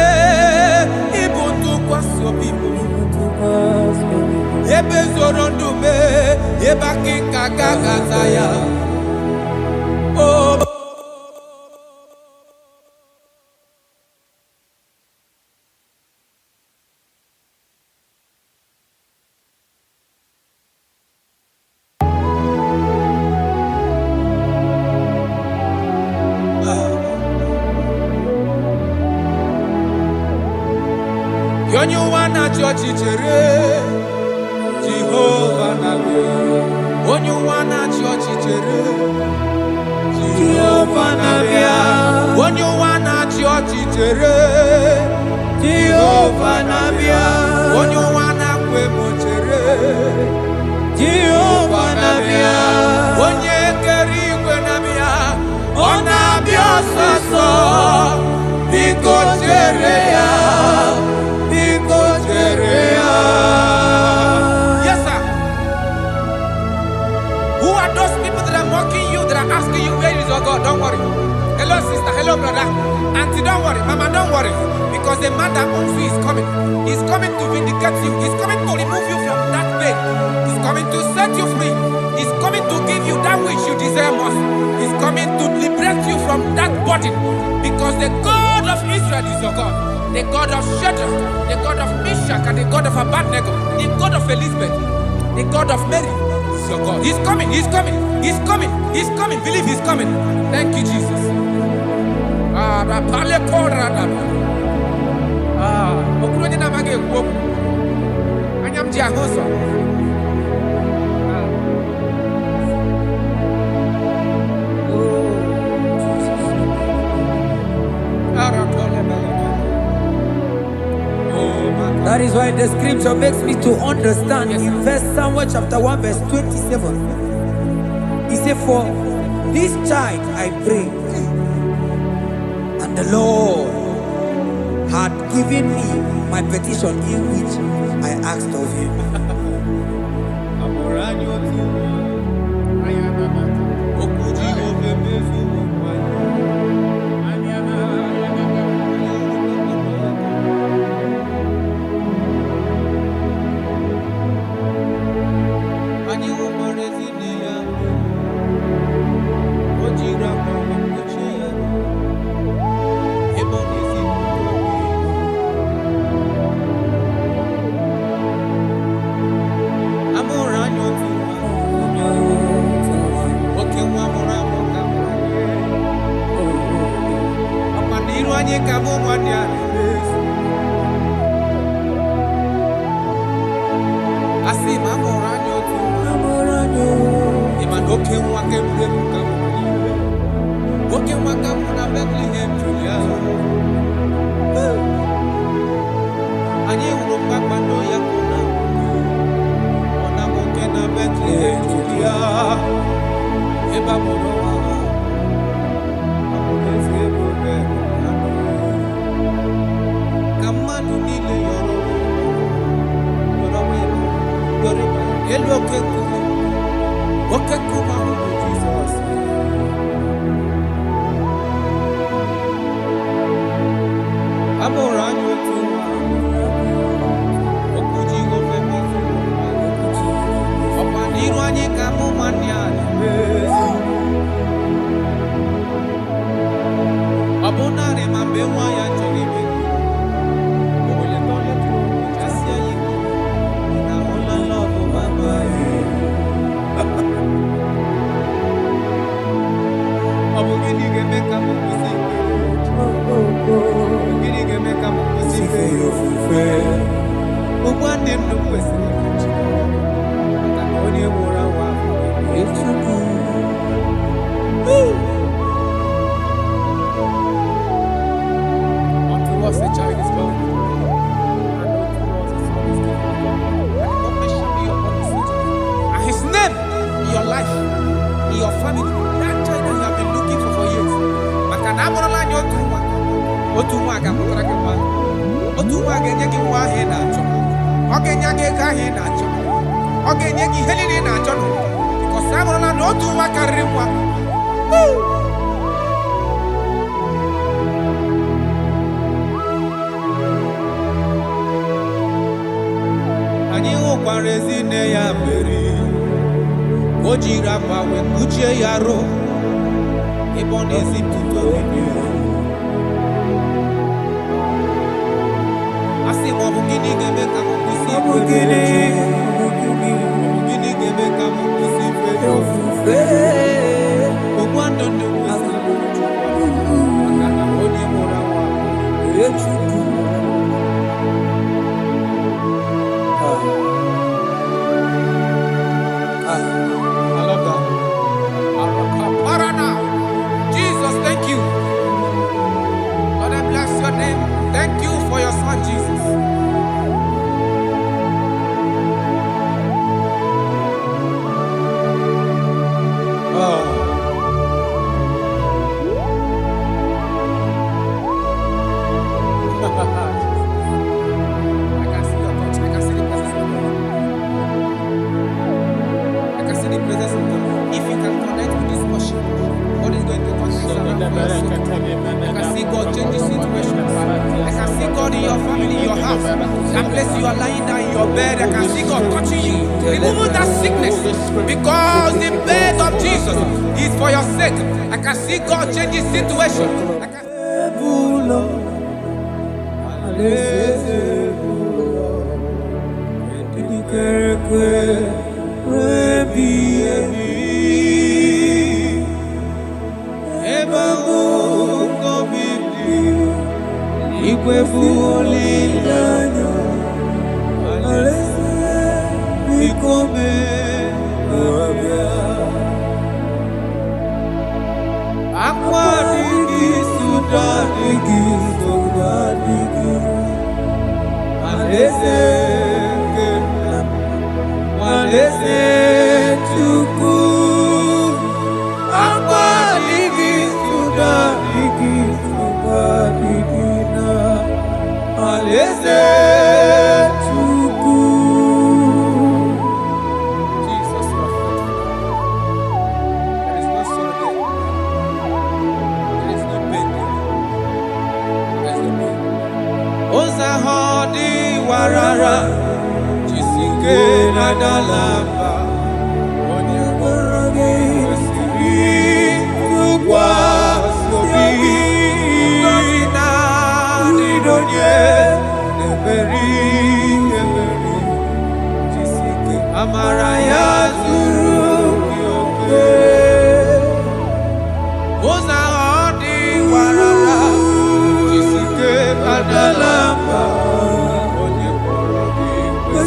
ibo tukwaso bibo. Ebe zorondu me, eba kikagagazaya. Oh. Onye ụwa na-achị ọchịchịrị Jehova na-abịa. Onye ụwa na-achị ọchịchịrị Jehova na-abịa. Onye ụwa na-achị ọchịchịrị Jehova na-abịa. Onye ụwa na-akwa emochere Jehova na-abịa. Onye kere igwe na-abịa. Ọ na-abịa ọsọsọ. Biko chere ya. Yes, sir. Who are those people that are mocking you, that are asking you, where is your God? Don't worry. Hello, sister. Hello, brother. Auntie, don't worry. Mama, don't worry. Because the man that owns you is coming. He's coming to vindicate you. He's coming to remove you from that pain. He's coming to set you free. He's coming to give you that which you desire most. He's coming to liberate you from that burden. Because the God of Israel is your God. The God of Shadrach, the God of Meshach, and the God of Abednego, the God of Elizabeth, the God of Mary is your God. He's coming, he's coming, he's coming, he's coming. Believe he's coming. Thank you, Jesus. That is why the scripture makes me to understand. Yes, in verse Samuel chapter 1 verse 27. He said, for this child I prayed, and the Lord had given me my petition in which I asked of him. Okay, one can okay, one can Bethlehem, Julia. And you will back my no yakuna. On a monkey, Bethlehem, Julia. Eba Moroa. Come on, you need your Hello, okay, come on, Jesus. I'm around you too. Okuji go femi. Opa niru anyi kamu mania. Abona re mambe wa ya chiribe. Oye tole tu asia yi. Na hola love mama. Abugini ge meka mu musique. Abugini ge meka mu musique yo fufe. Ogwande no kwesi. Akoni emura wa. Echuku. Unto us a child is born. And unto us a son is given. And the government shall be upon his feet. And his name in your life, in your family, that child that you have been looking for years. Makanamola nyotumwa. Otumwa akamutara kema. Otumwa agenyeki wa he na cho. Ogenyage ka he na cho. Ogenyeki helini na cho. Because amola no otumwa karimwa. Anyi okwarezi ne ya beri. Ojira kwa we kuchie yaro. Ebon ezi puto video. Asi mabugini gebe kamukusi mabugini gebe kamukusi fe. Ogwando ndo wezi. Akana oni mora wa. Echuku. I love that. Jesus, thank you. Lord, I bless your name. Thank you for your son, Jesus. I can see your touch. I can see the presence of God. I can see the presence of God. If you can connect with this worship, God is going to touch you. I can see God change the situation. I can see God in your family, in your house. That place you are lying down in your bed, I can see God touching you. Remove that sickness. Because the bed of Jesus is for your sake. I can see God change the situation. I can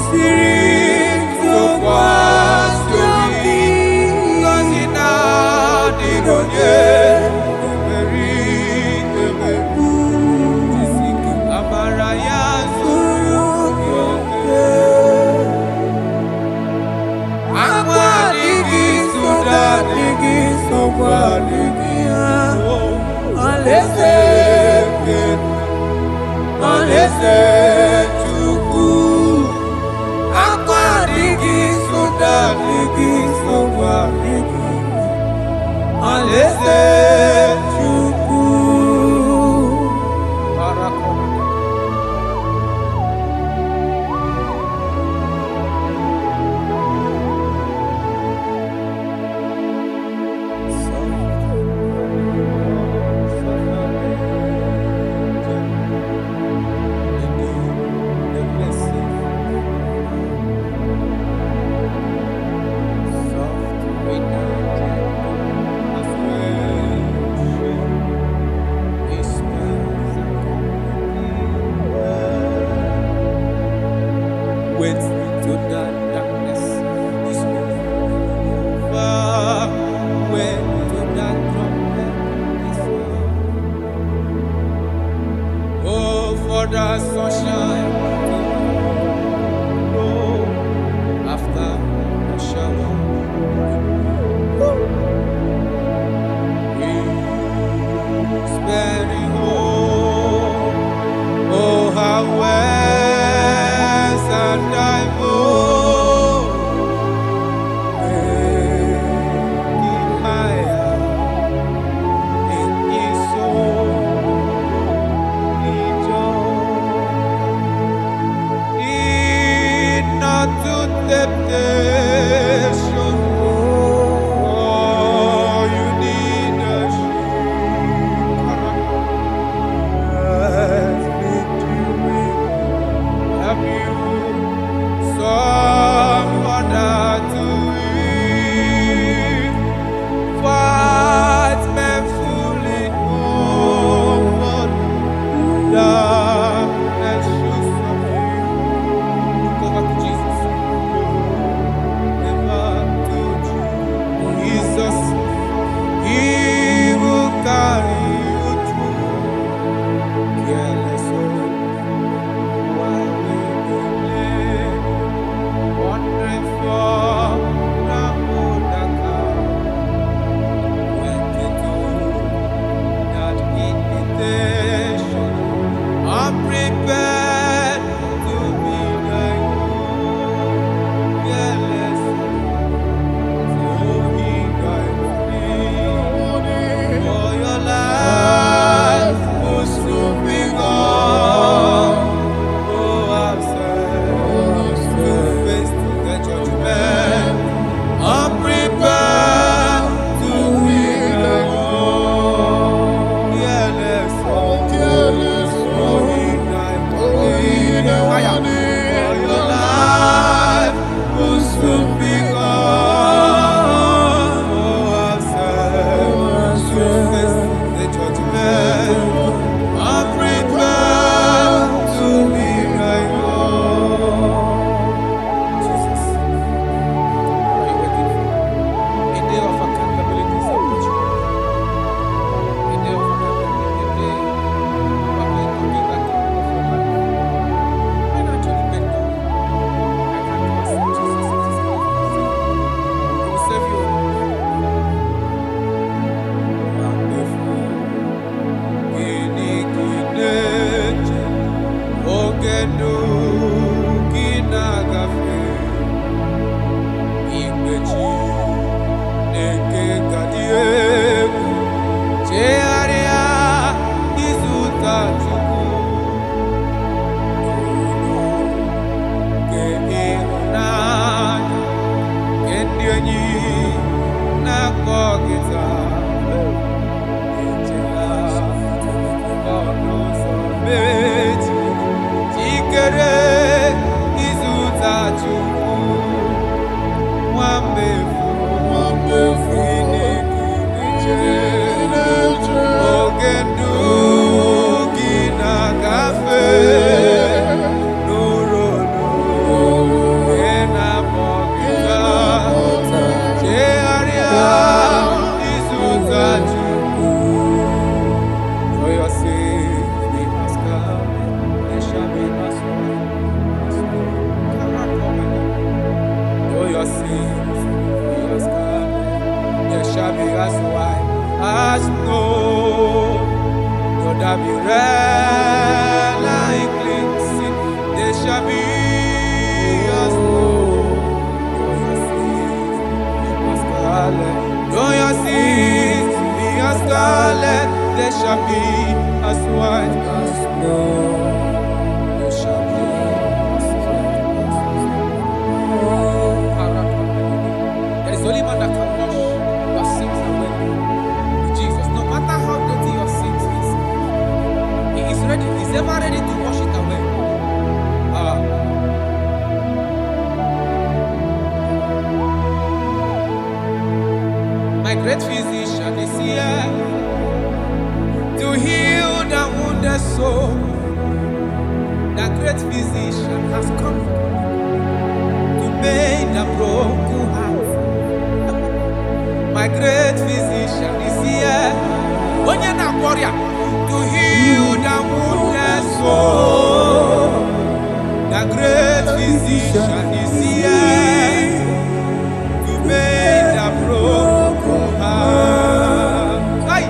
Spirit of God. adịghị nsogbu adịghị ya. Alaeze Alaeze Chukwu. Akụ adịghị nsogbu adịghị nsogbu adịghị. Alaeze Chukwu. shall be as white as snow. Though there be red like cleansing, they shall be as snow. Though your sins be as scarlet, they shall be as white as snow. They shall be as white as snow. There is only one that can wash your sins away. Jesus, no matter how dirty your sins is, He is ready. He's ever ready to wash it away. My great physician is here to heal the wounded soul. The great physician has come to mend the broken heart. My great physician is here, warrior, to heal the wounded soul. The great physician is here to mend the broken heart. Hey,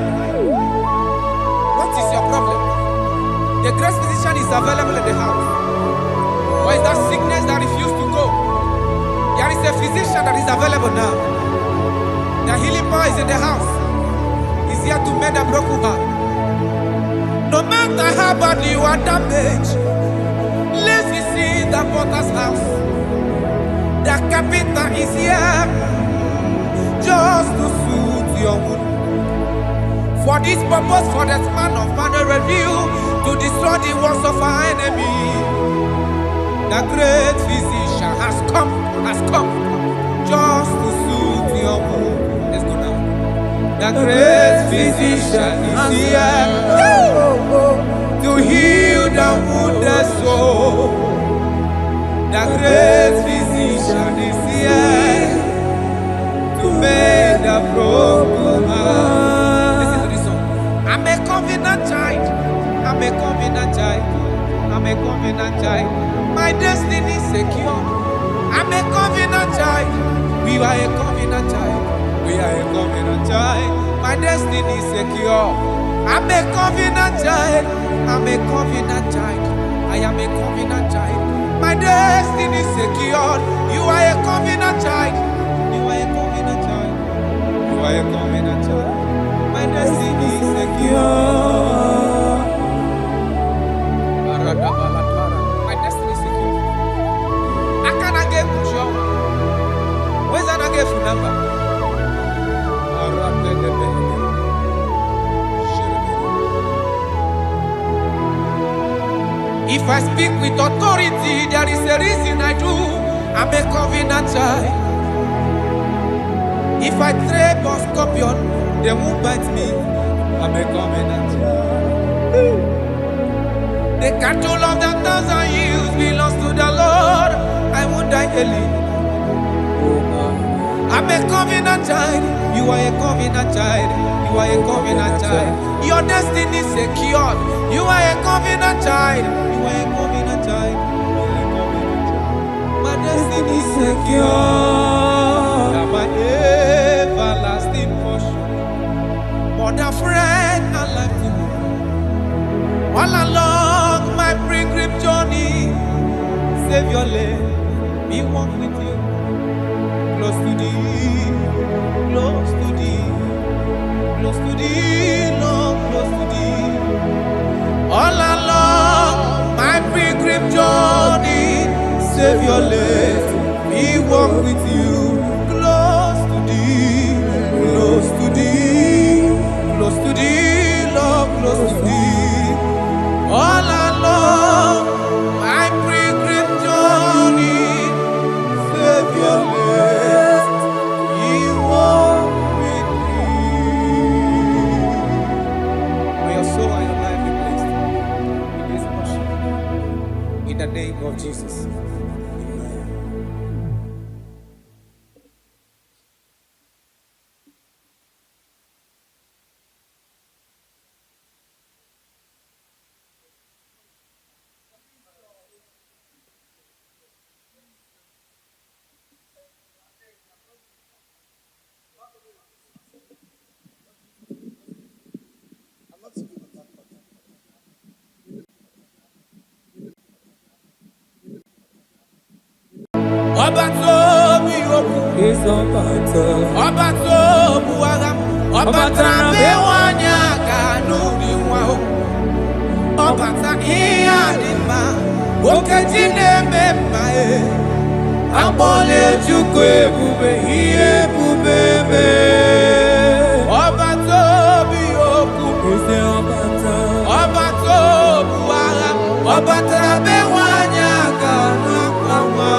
what is your problem? The great physician is available in the house. Or is that sickness that refused to go? There is a physician that is available now. The healing power is in the house. He's here to mend a broken heart. No matter how badly you are damaged, let's see the potter's house. The carpenter is here just to soothe your wound. For this purpose, for the man of man review, to destroy the works of our enemy. The great physician has come just to soothe your wound. Let's go now. The great physician is here to heal the wounded soul. The great physician is here to mend the broken heart. Listen to this song. I'm a covenant child. I'm a covenant child. I'm a covenant child. My destiny is secure. I'm a covenant child. We are a covenant child. We are a covenant child. My destiny is secure. I'm a covenant child. I'm a covenant child. I am a covenant child. My destiny is secured. You are a covenant child. You are a covenant child. You are a covenant child. My destiny is secure. My destiny is secure. I cannot get Kushon. Where's that I get from number? If I speak with authority, there is a reason I do. I'm a covenant child. If I tread on scorpion, they won't bite me. I'm a covenant child. The cattle of the 1,000 years belongs to the Lord. I won't die early. I'm a covenant child. You are a covenant child. You are a covenant child. Your destiny is secured. You are a covenant child. You are a covenant child. You are a covenant child. My destiny is secure. You are my everlasting portion. More than friend and life to me. All along my pilgrim journey, Savior, let me walk with you. Close to thee, close to thee, close to thee, Lord, close to thee. All along my pilgrim journey, Savior, let me walk with you. Ọbatobi okwu. Is Obata. Ọbatobu agha. Ọbata bewanya ka n'ụdị nwa o. Ọbata ihe dị mma. Okeji na-eme mma e. Akpọle Chukwu ebube ihe ebube eme. Ọbatobi okwu. Is Obata. Ọbatobu agha. Ọbata bewanya ka n'akwa nwa.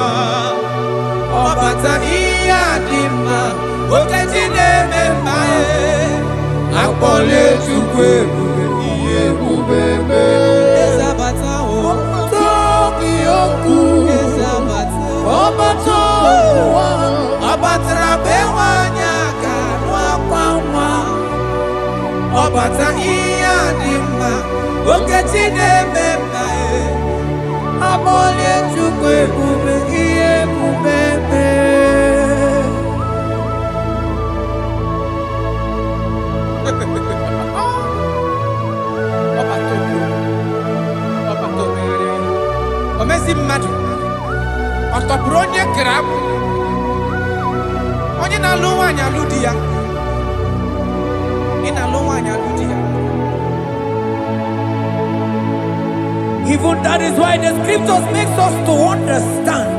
Ọbata ihe dị mma. Okeji na-eme mma e. Akpọle Chukwu ebube ihe ebube eme. Ezabata o. Ọbatobi okwu. Ezabata. Ọbata ọbatara bewanya ka n'akwa nwa. Ọbata ihe dị mma. Okeji na-eme mma e. Akpọle Chukwu ebube ihe ebube eme. Omezi mmadụ ọtọpụrụ onye kere agbụ. Onye na-alụ nwaanyị alụ di ya. Ị na-alụ nwaanyị alụ di ya. Even that is why the scriptures makes us to understand.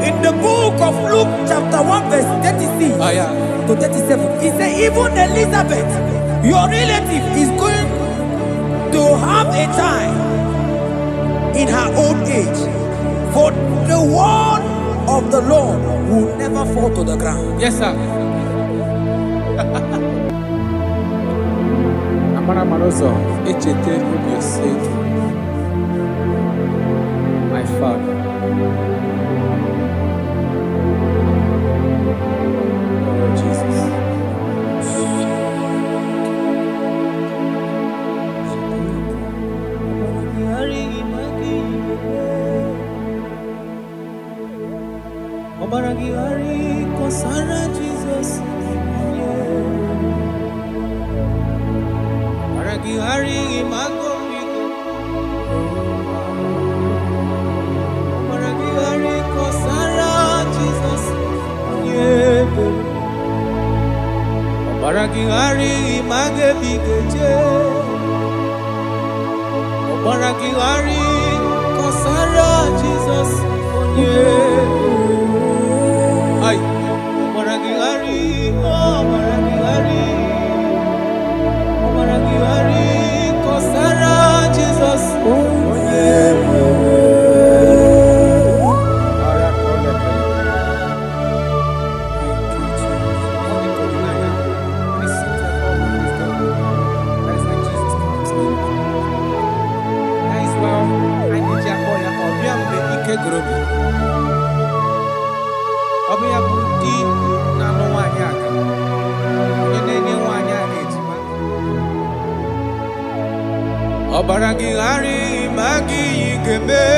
In the book of Luke chapter 1 verse 36 to 37, it says even Elizabeth, your relative, is going to have a child in her old age. For the word of the Lord will never fall to the ground. Yes, sir. Amara Marozo, Echete Ubioseki. My father. Oh, Jesus. Obaragihari kosara Jesus. Obaragihari imago migo. Obaragihari kosara Jesus. Obaragihari image bigeje. Obaragihari kosara Jesus. Ay, Obaragihari, Obaragihari, Obaragihari, kosara Jesus. Obaragihari magi igeme.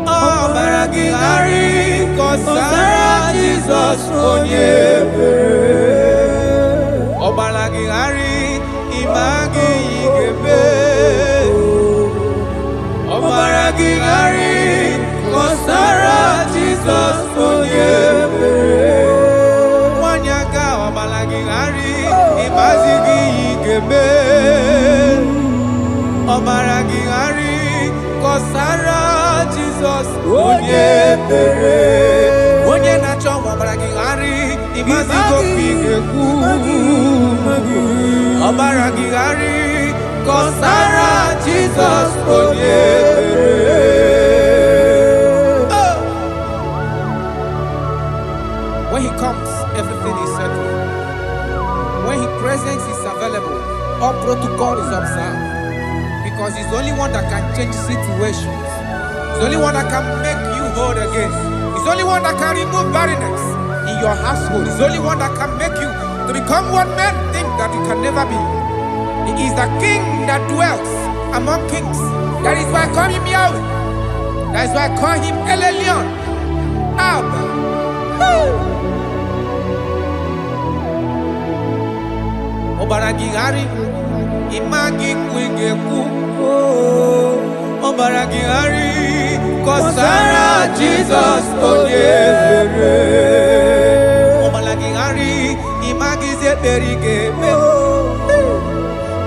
Obaragihari kosara Jesus onyebe. Obaragihari imagi igeme. Obaragihari kosara Jesus onyebe. Wanyaga obaragihari imazi igeme. Obaragihari kosara Jesus onyebere. Onye na-achọ Obaragihari imazigo pigekwu. Obaragihari kosara Jesus onyebere. When he comes, everything is settled. When he presents, is available. All protocol is observed. Because he's the only one that can change situations. He's the only one that can make you whole again. He's the only one that can remove barrenness in your household. He's the only one that can make you to become what men think that you can never be. He is the king that dwells among kings. That is why I call him Yahweh. That is why I call him El Elyon. Abba. Obaragihari imagi kwigekwu. Obaragihari kọsara Jesus onye mere. Ọmara gị ghara ịmagizi ekpere ị ga-eme.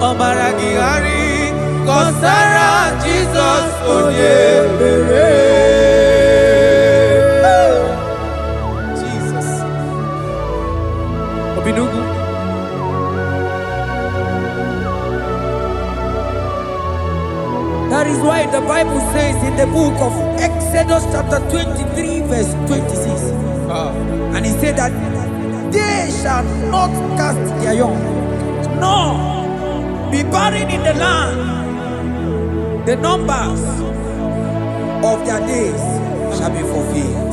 Ọmara gị ghara kọsara Jesus onye mere. Jesus. Obinugu. That is why the Bible says in the book of Exodus chapter 23 verse 26. And he said that they shall not cast their young, nor be barren in the land. The numbers of their days shall be fulfilled.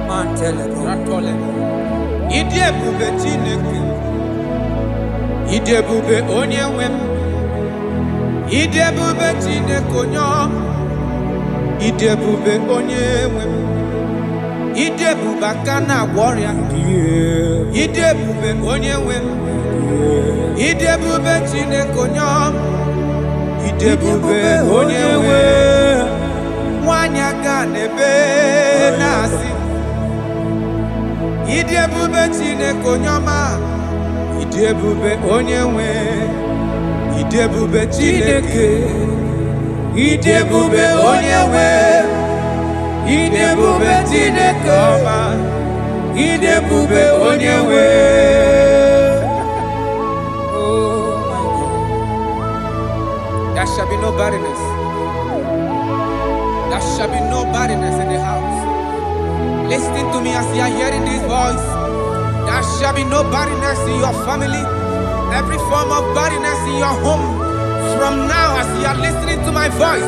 Man tell them. Ide ebube Chineke. Ide ebube onye nwe m. Ide ebube Chineke onye ọma. Ide ebube onye nwe m. Ide ebube aka na-agwọ ọrịa. Ide ebube onye nwe m. Ide ebube Chineke onye ọma. Ide ebube onye nwe nwanyị aka n'ebe na-asị. Ide ebube Chineke onye ọma. Ide ebube onye nwe. Ide ebube Chineke. Ide ebube onye nwe. Ide ebube Chineke ọma. Ide ebube onye nwe. There shall be no barrenness. There shall be no barrenness in the house. Listen to me as you are hearing this voice. There shall be no barrenness in your family. Every form of barrenness in your home. From now as you are listening to my voice,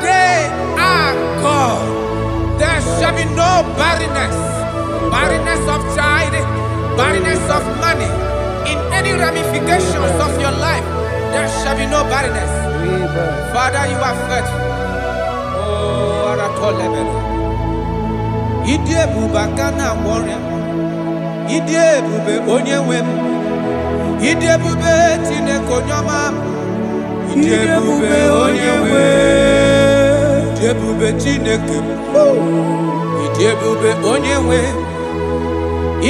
they are gone. There shall be no barrenness. Barrenness of child, barrenness of money. In any ramifications of your life, there shall be no barrenness. Father, you are faithful. Oh, Aratolebe. Ide ebube aka na-agwọ ọrịa. Ide ebube onye nwe m. Ide ebube Chineke onye ọma. Ide ebube onye nwe. Ide ebube Chineke. Ide ebube onye nwe.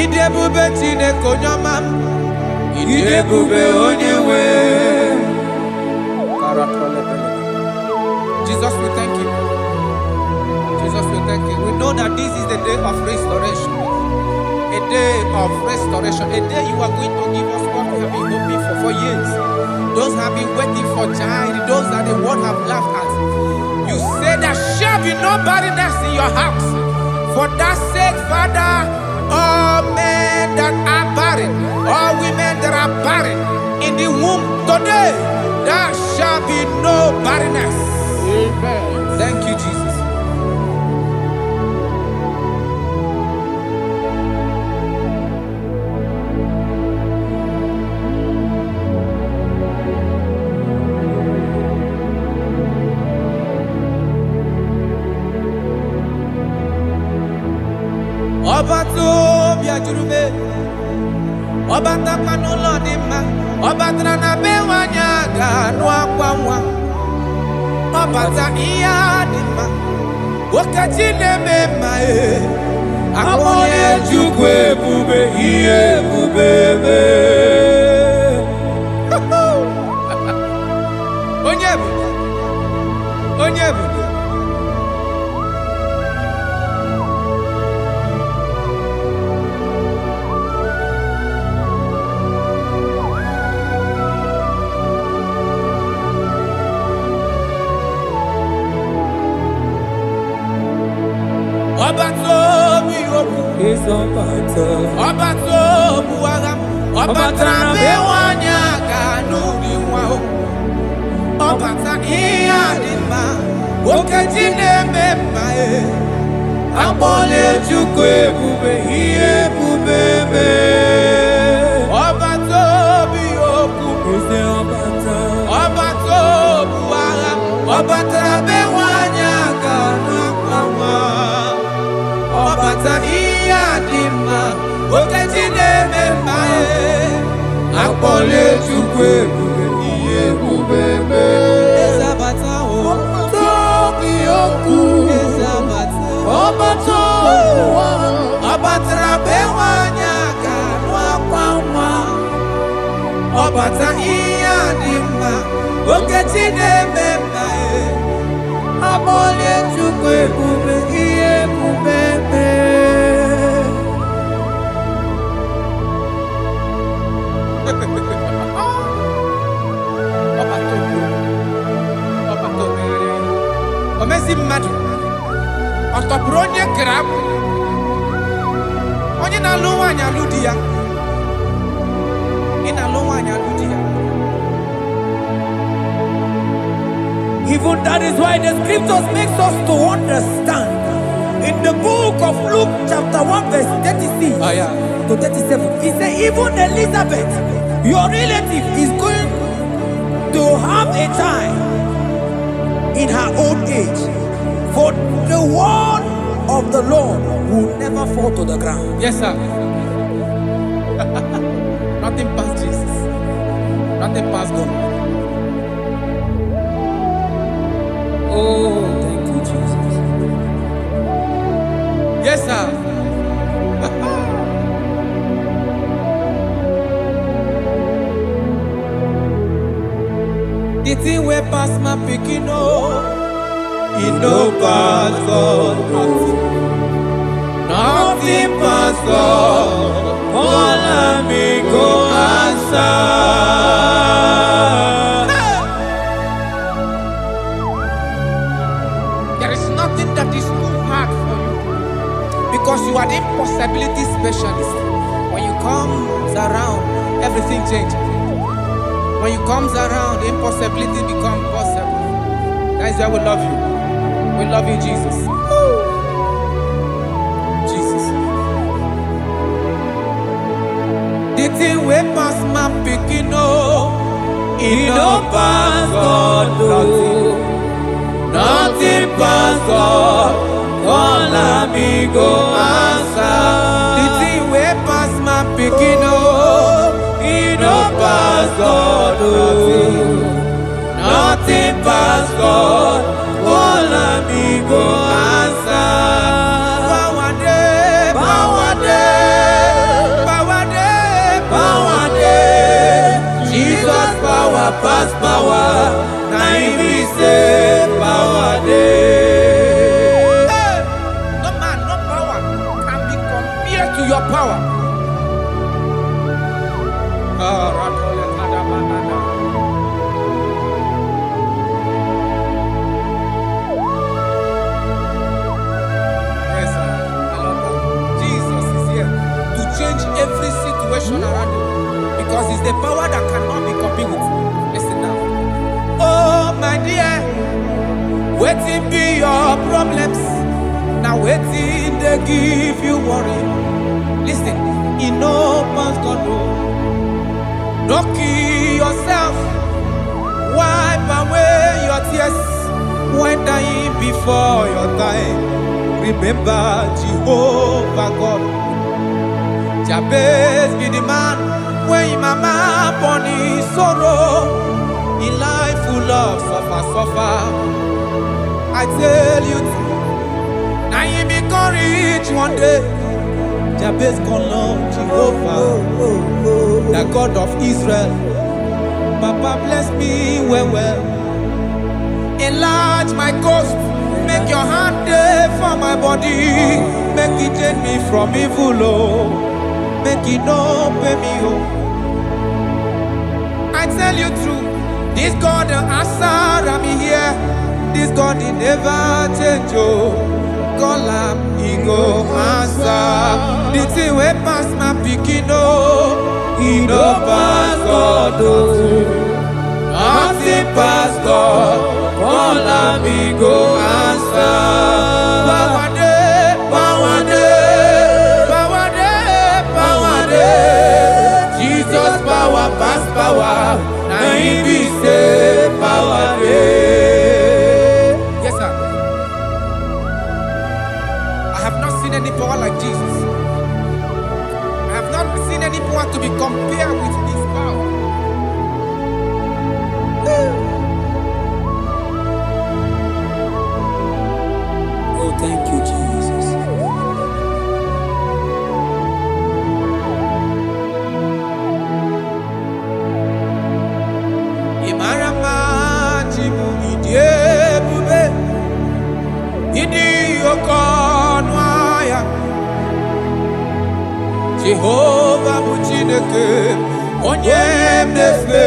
Ide ebube Chineke onye ọma. Ide ebube onye nwe. Jesus, we thank you. Jesus, we thank you. We know that this is the day of restoration. A day of restoration. A day you are going to give us what we have been hoping for years. Those have been waiting for child. Those that the world have laughed at. You say there shall be no barrenness in your house. For that sake, Father, all men that are barren, all women that are barren in the womb today, there shall be no barrenness. Amen. Thank you, Jesus. Ọba tó bí ajúrúmé, ọba tápánú lọ ní ma, ọba tara na be wanya ganu akwa nwa, ọba ta iya ní ma, okachi na-eme ma akpọnye Chukwu ebube ihe ebube eme. Onye ebube, onye ebube. Ọba tó bí okwu, ọba tó bu agha, ọba tara be nwanyị aga n'ụdị nwa o. Ọba ta ihe dị mma, okechi na-eme mma akpọla Chukwu ebube ihe ebube eme. Ọba tó bí okwu, ọba tó bu agha, ọba tara be nwanyị aga n'akwa nwa. Ọba ta ihe dị mma, okechi na-eme mma akpọla Chukwu ebube ihe ebube eme. Ezabata o, tó bí okwu. ọbata ihe adị mma okechi na-eme mma akpọlie Chukwu ebube ihe ebube omezi mmadụ ọtọpụrụ onye kere agbụ onye na-alụ nwaanyị alụ di ya ị na-alụ nwaanyị alụ di ya. Even that is why the scriptures makes us to understand in the book of Luke chapter 1 verse 36 to 37 it says even Elizabeth your relative is going to have a child in her old age, for the word of the Lord will never fall to the ground. Yes, sir. Nothing past Jesus. Nothing past God. Oh, thank you, Jesus. Yes, sir. The thing way past my picking it no pass God. Nothing pass God. All I me go answer. There is nothing that is too hard for you because you are the impossibility specialist. When you come around, everything changes. When you comes around, the impossibility becomes possible. That is why we love you. We love you, Jesus. Jesus. The thing way past my picking it no pass God. Nothing pass God. All I me go answer. The thing way past my picking it no pass God. Nothing pass God. All I me go answer. Power day, power day, power day, power day. Jesus power pass power. Now he be say power day. Hey, no man, no power can be compared to your power. Yes, sir. I love that. Jesus is here to change every situation around you because it's the power that cannot be copied with. Listen now. Oh my dear, waiting be your problems. Now waiting they give you worry. Listen, in no man's God no. Don't kill yourself. Wipe away your tears when dying before your time. Remember Jehovah God. Jabez be the man when his mama born his sorrow. In life full of suffer. I tell you, now you be courage one day. Jabez gonna love Jehovah, the God of Israel. Papa bless me well. Enlarge my coast, make your hand there for my body. Make it change me from evil, oh. Make it no pay me, oh. I tell you true, this God the answer, I'm here. This God he never change, oh. Call him, he go answer. The thing way pass my picking, oh. He no pass God, oh. Nothing pass God. Call him, he go answer. Power day, power day, power day, power day. Jesus power pass power. Now he be say power day. Yes, sir. I have not seen any power like Jesus. I have not seen any power to be compared with his power. Oh, thank you, Jesus. Jehovah bụ Chineke onye na-efe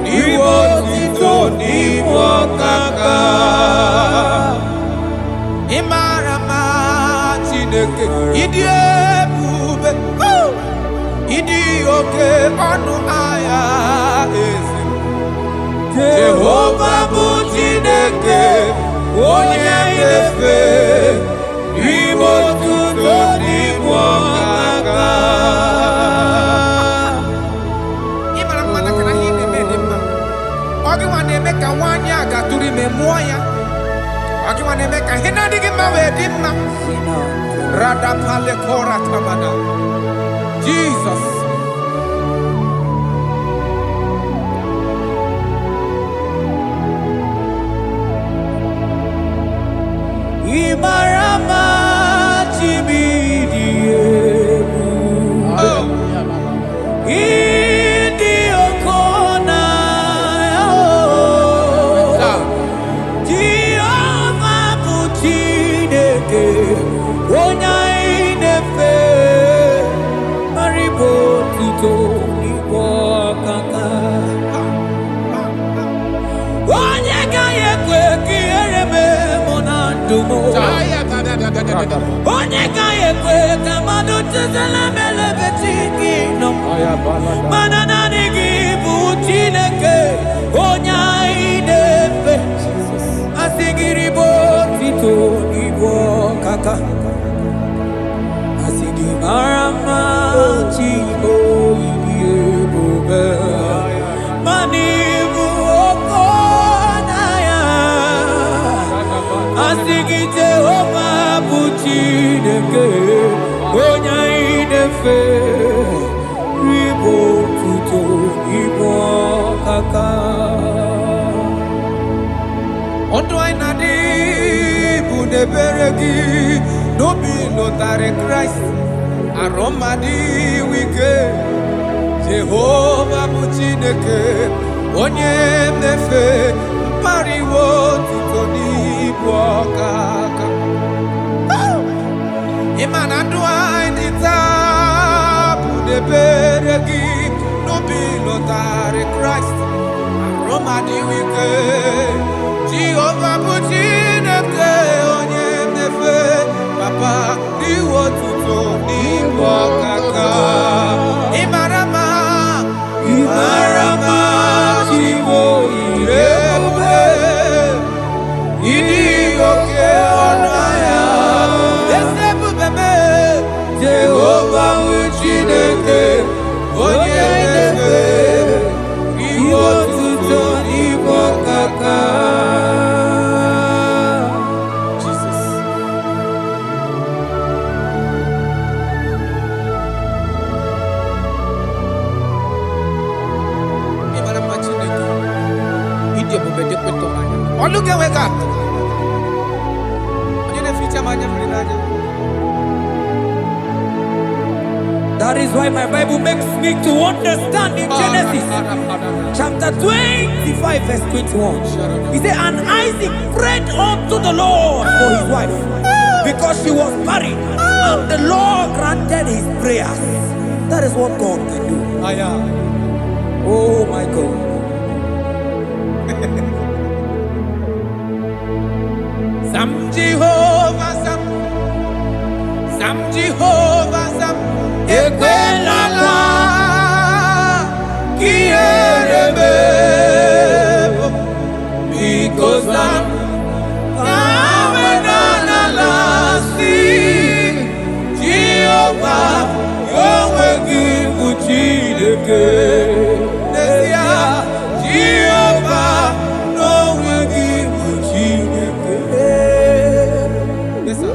n'iwe otito n'iwe ọkaka. Ị mara mma Chineke, ịdị ebube, ịdị oke ọnụ ahịa eze. Jehovah bụ Chineke onye na-efe n'iwe otito n'iwe ọkaka. Ị mara mma na kana ihe na-eme dị mma. Ọ gị nwa na-eme ka nwaanyị a gatụrụ ime mụọ ya. Ọ gị nwa na-eme ka ihe na-adịghị mma wee dị mma. Radapalekora tamada. Jesus. Imarama chimidiyebu Idi okona Jehovah bụ Chineke onye na-efe maribo tuto n'igwe ọkaka. Onye ga-ekwe ka ihere mee mụ na ndụ m. Onye ga-ekwe ka mmadụ chezela m elebe chi gị nọ. Mana naanị gị bụ Chineke onye anyị na-efe. Asị gị ribo otito n'igwe ọkaka. Asị gị mara mma chi oyiyi ebube. Mana ịbụ oke ọnaya. Asị gị Jehovah bụ Chineke onye anyị na-efe ribo otito n'igwe ọkaka. Ọdụ anyị na-adị bụ n'ebere gị n'obi lụtarị Kraịst arụ mmadụ ike. Jehovah bụ Chineke onye na-efe mpariwo otito n'ibu ọkaka. Ịma na ndụ anyị dị taa bụ n'ebere gị n'obi lụtarị Kraịst arụ mmadụ ike. Jehovah bụ Chineke onye na-efe papa n'iwe otito n'ibu ọkaka. Ị mara mma, ị mara mma Chiwo ebube, ịdị oke ọnụ ahịa eze ebube mee. Jehovah bụ Chineke onye na-efe n'iwe otito n'ibu ọkaka. Jesus. Ị mara mma Chineke, ịdị ebube dị kpụtọ anya. Ọlụ ga-enwega atụ. Onye na-eficha m anya mmiri n'anya. That is why my Bible makes me to understand in Genesis chapter 25 verse 21. He said, and Isaac prayed unto the Lord for his wife because she was barren, and the Lord granted his prayers. That is what God can do. Oh my God. Sam Jehovah Sam, Sam Jehovah Sam, Ekwelala Kierebe, because I'm Amenanalasi Jehovah, Yahweh Gibu Chineke. Jehovah, Yahweh Gibu Chineke. Yes, sir.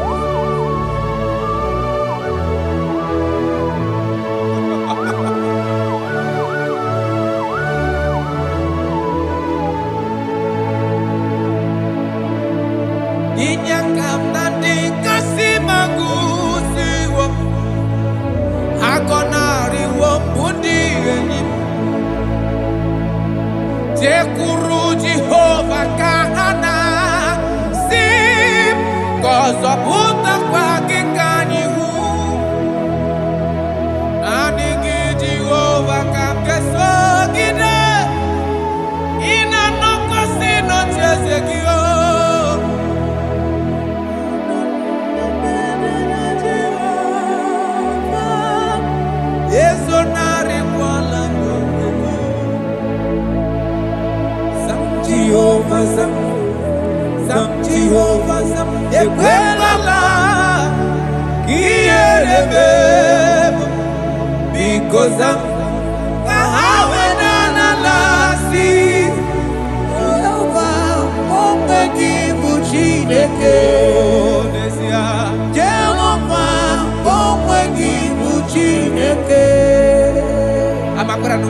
Inyakam nandi kasi magusiwo agonari wo budi enyi Jekuru Jehovah kahana sim kozo buta kwa kikanyihu ezonare kwala Zam Jehovah Zam Zam Jehovah Zam Ekwelala Kierebe because Zam Kahawenana lasi Jehovah Omegi Buchineke Jehovah Omegi Buchineke Amakura no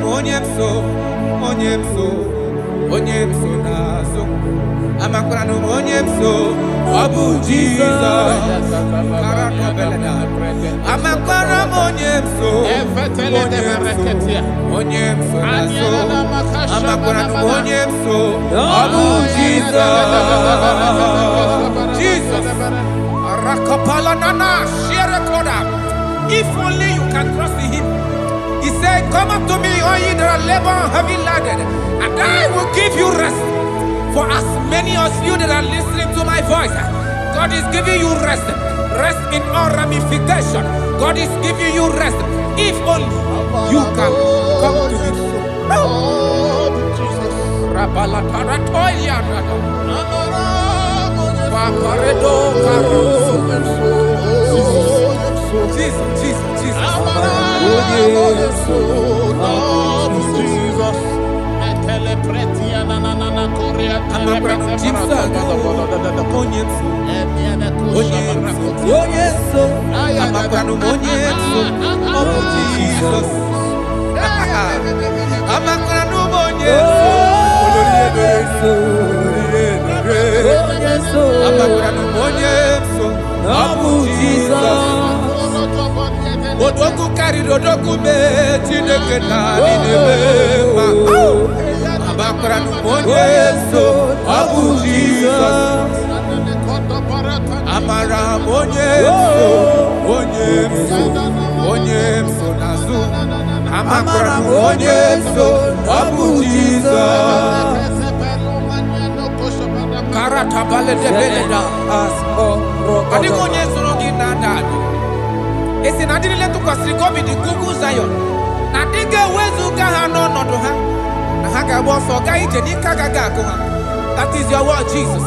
onyemso nazo Amakura no onyemso Abu Jesus Amakura onyemso nazo Amakura no onyemso Abu Jesus Rakapala nana share koda. If only you can trust in him. He said, come up to me, all ye that are labor and heavy laden, and I will give you rest. For as many of you that are listening to my voice, God is giving you rest. Rest in all ramification. God is giving you rest. If only you can come to him. Jesus. Odoku carry odoku me Chineke na ninebema. Amakura numonye so Abu Jesus. Amara monye so nazu. Amakura numonye so Abu Jesus. Karata bale de beleda asko. Adi monye so rogi nandado. Esi na diri letu kwa sikobi di Google Zion. Na diga wezu gaha no nodo ha. Na haka boso ga ije ni kagaga ko ha. That is your word, Jesus.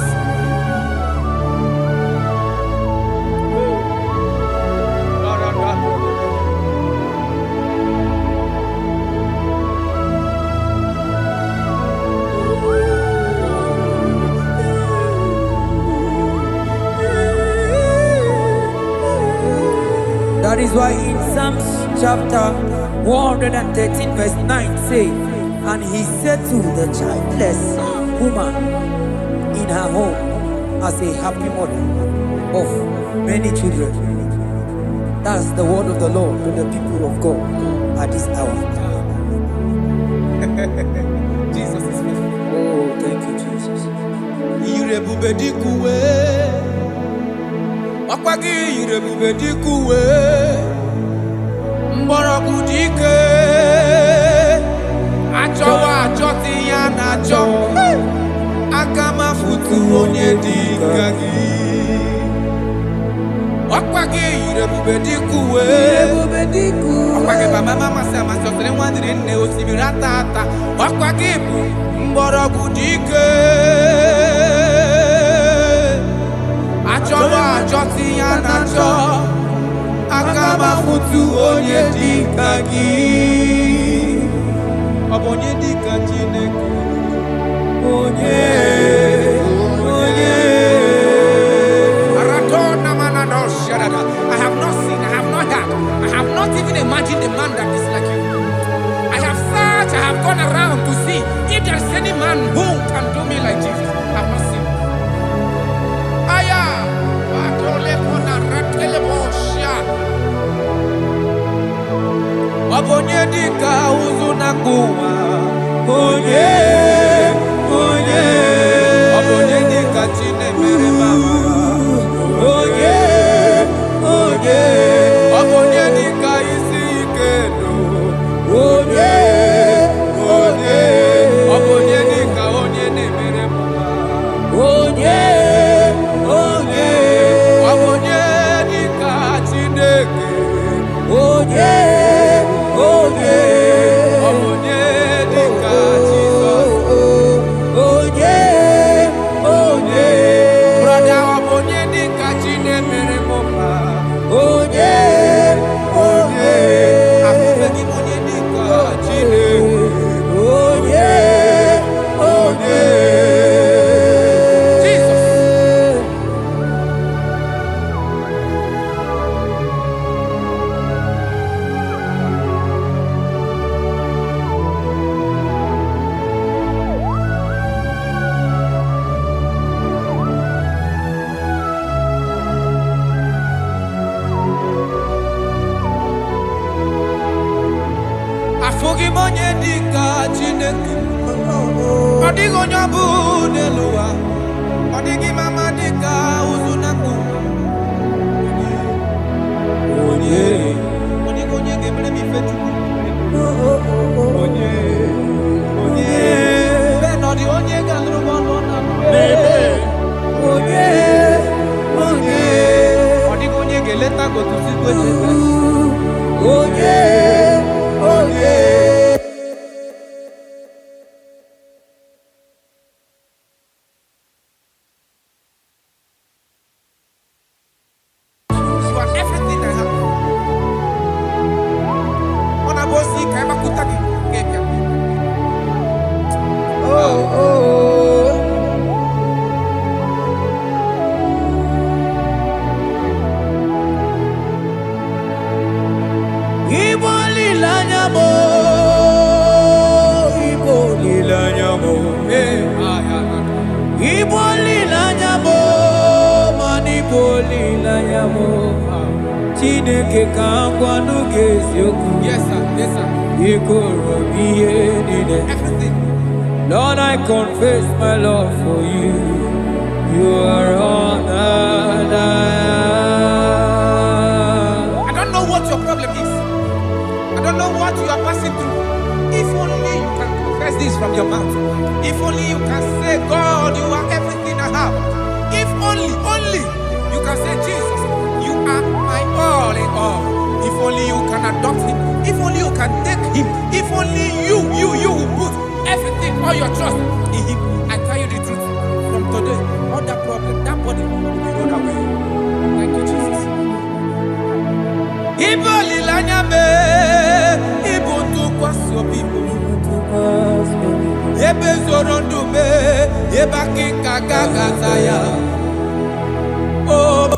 That is why in Psalms chapter 113 verse 9 say, and he said to the childless woman in her home as a happy mother of many children. That's the word of the Lord to the people of God at this hour. Jesus is faithful. Oh, thank you, Jesus. Irebubedikuwe Wakwagi irebubedikuwe Mborogu dike Achowa achoti ya nacho Akama futu onye dika gi Wakwagi irebubedikuwe Wakwagi baba mama sama sosere mwandire nne osibirata ata Wakwagi bu mborogu dike Achowa achoti ya nacho Akama futu onye dika gi Obonye dika Chineke Onye Aratona manano sharada. I have not seen, I have not heard, I have not even imagined a man that is like you. I have searched, I have gone around to see if there is any man who can do me like Jesus. I have not seen. Aya Atole pona ratele bosha Obonye dika uzuna kuwa Onye Obonye dika chine mere mama Onye Obonye dika isi ikeno Onye Obonye dika onye ne mere mama Onye Obonye dika Chineke Onye Amugi monye dika Chineke. Odigo nyabu neluwa. Odigi mama dika uzunangu. Onye. Odigo nye gebre mi fetu. Onye. Onye. Benodi onye gandru bono na. Bebe. Onye. Onye. Odigo nye geleta go to sit with you. Onye. Onye. You are everything I have. On a bossy, Kaiba Kutaki. Oh, oh. Igbo lilanyamo, Igbo lilanyamo, Igbo lilanyamo, man Igbo lilanyamo. Chineke kangwa nugesioku. Yes, sir. Yes, sir. Ikoro biye nide. Everything. Lord, I confess my love for you. You are all that I am. I don't know what your problem is. I don't know what you are passing through. If only you can confess this from your mouth. If only you can say, God, you are everything I have. If only you can say, Jesus, you are my all in all. If only you can adopt him. If only you can take him. If only you will put everything, all your trust in him. I tell you the truth. From today, all that problem, that body will be rolled away. Thank you, Jesus. Ibo lilanyame, ibo tukwaso bibo. Ebe zorondume, eba kikagagazaya. Oh.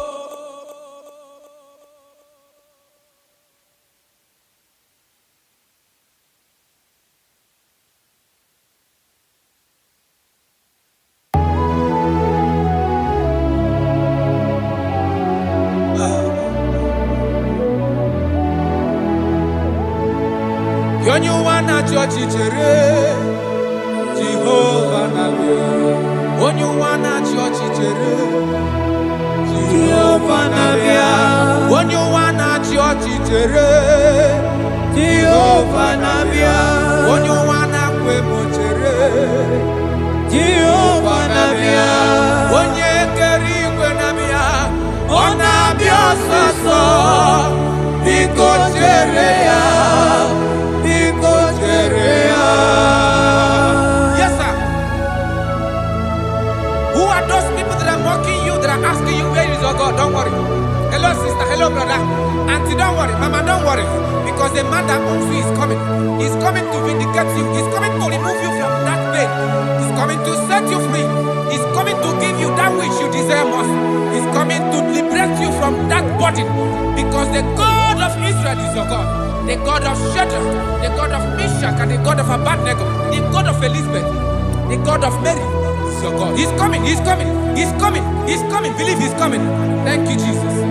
Onyuwana chochi chere Jehovah nabia. Onyuwana chochi chere Jehovah nabia. Onyuwana chochi chere Jehovah nabia. Onyuwana kwemo chere Jehovah nabia. Onye keri kwe nabia. Onabia soso Biko chere ya. Yes, sir. Who are those people that are mocking you, that are asking you, where is your God? Don't worry. Hello, sister. Hello, brother. Auntie, don't worry. Mama, don't worry. Because the man that owns you is coming. He's coming to vindicate you. He's coming to remove you from that pain. He's coming to set you free. He's coming to give you that which you desire most. He's coming to liberate you from that burden. Because the God of Israel is your God. The God of Shadrach, the God of Meshach, and the God of Abednego, the God of Elizabeth, the God of Mary is your God. He's coming, he's coming, he's coming, he's coming. Believe he's coming. Thank you, Jesus.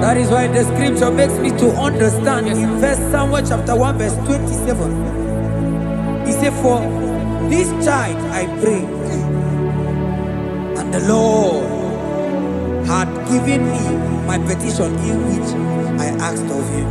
That is why the scripture makes me to understand. Yes. In verse Samuel chapter 1 verse 27, he said, for this child I pray, and the Lord had given me my petition in which I asked of him.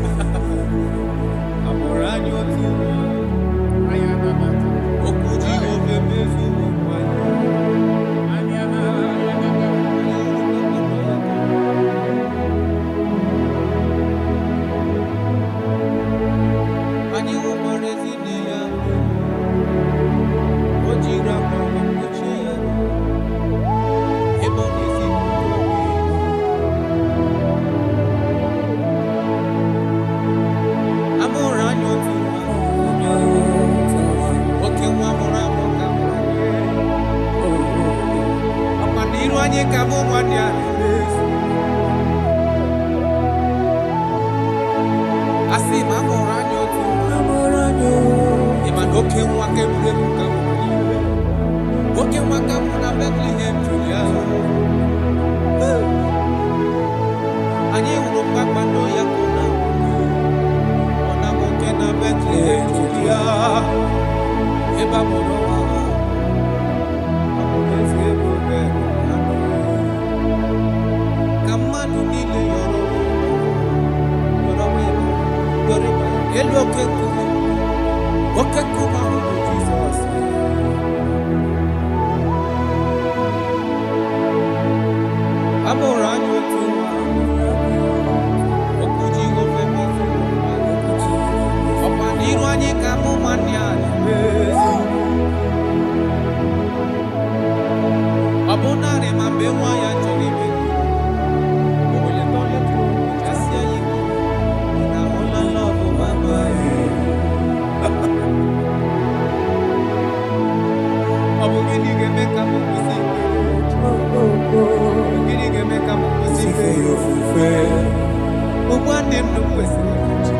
Bethlehem Julia. Anyị hụrụ mkpakpando ya ka ọ na-amụke na Bethlehem Julia. Ebe a mụrụ nwa ha, ọ bụ eze ebube ka mmadụ niile yọrọ elu oke nkume ahụ bụ Jizọs. A mụrụ anyị otu nwa, okwu Jehova mezuru ọkwa n'iru anyị ka mụ nwanne ya na-emezu. Ọ bụ narị ma mgbe nwa ya chọrọ ime o weleta ọletụ kasịa ya iwe na ụlọ lọbụ mama ọ bụ gịnị ga-eme ka m kwụsị ikpere? Gịnị ga-eme ka m kwụsị ife ya ofufe? Ụgbọ ndị ndụ kwesịrị ịchị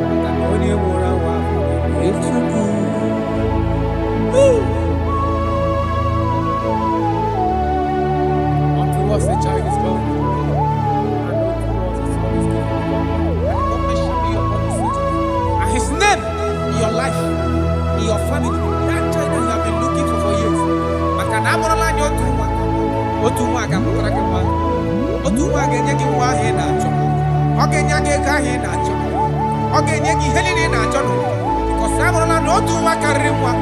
maka na onye nwụrụ anwụ ahụ Chukwu. Unto us a child is born, and unto us a son is given, and the government shall be upon his head, and his name in your life, in your family, that child that you have been looking for years. Maka na amụrụla anyị otu nwa ga-amụtara gị nwa, otu nwa ga-enye gị nwa ahụ ị na-achọ, ọ ga-enye gị ego ahụ ị na-achọ, ọ ga-enye gị ihe niile ị na-achọ n'ụwa, because amụrụla na otu nwa karịrị nwa.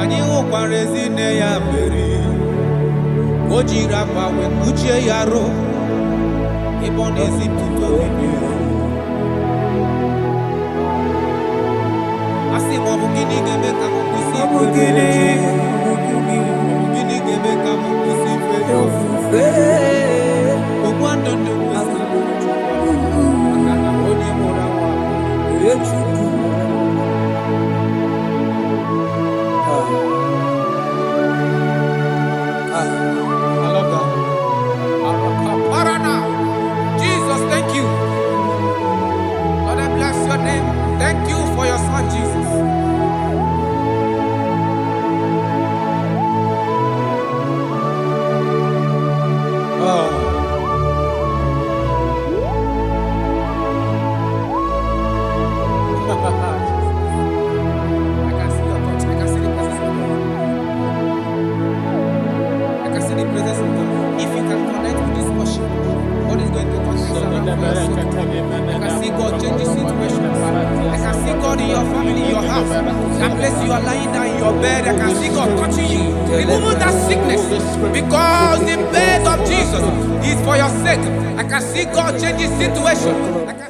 Anyị hụkwara ezi nne ya Meri, o jiri akwa wee kpuchie ya arụ ebe ọ na-ezipụta obibi. Asị m ọ bụ gịnị ga-eme ka m kwụsị ikpere? Ọ bụ gịnị ga-eme ka m kwụsị ife ya ofufe? Ogbu ndụ ndụ kwesịrị maka na onye nwụrụ anwụ bụ Chukwu. I love that. Jesus, thank you. Lord, I bless your name. Thank you for your son, Jesus. I can see your touch. I can see the presence of God. I can see the presence of God. If you can connect with this worship, God is going to touch this around for your soul. I can see God change the situation. I can see God in your family, in your house. That place you are lying down in your bed, I can see God touching you, removing that sickness, because the bed of Jesus is for your sake. I can see God change the situation. I can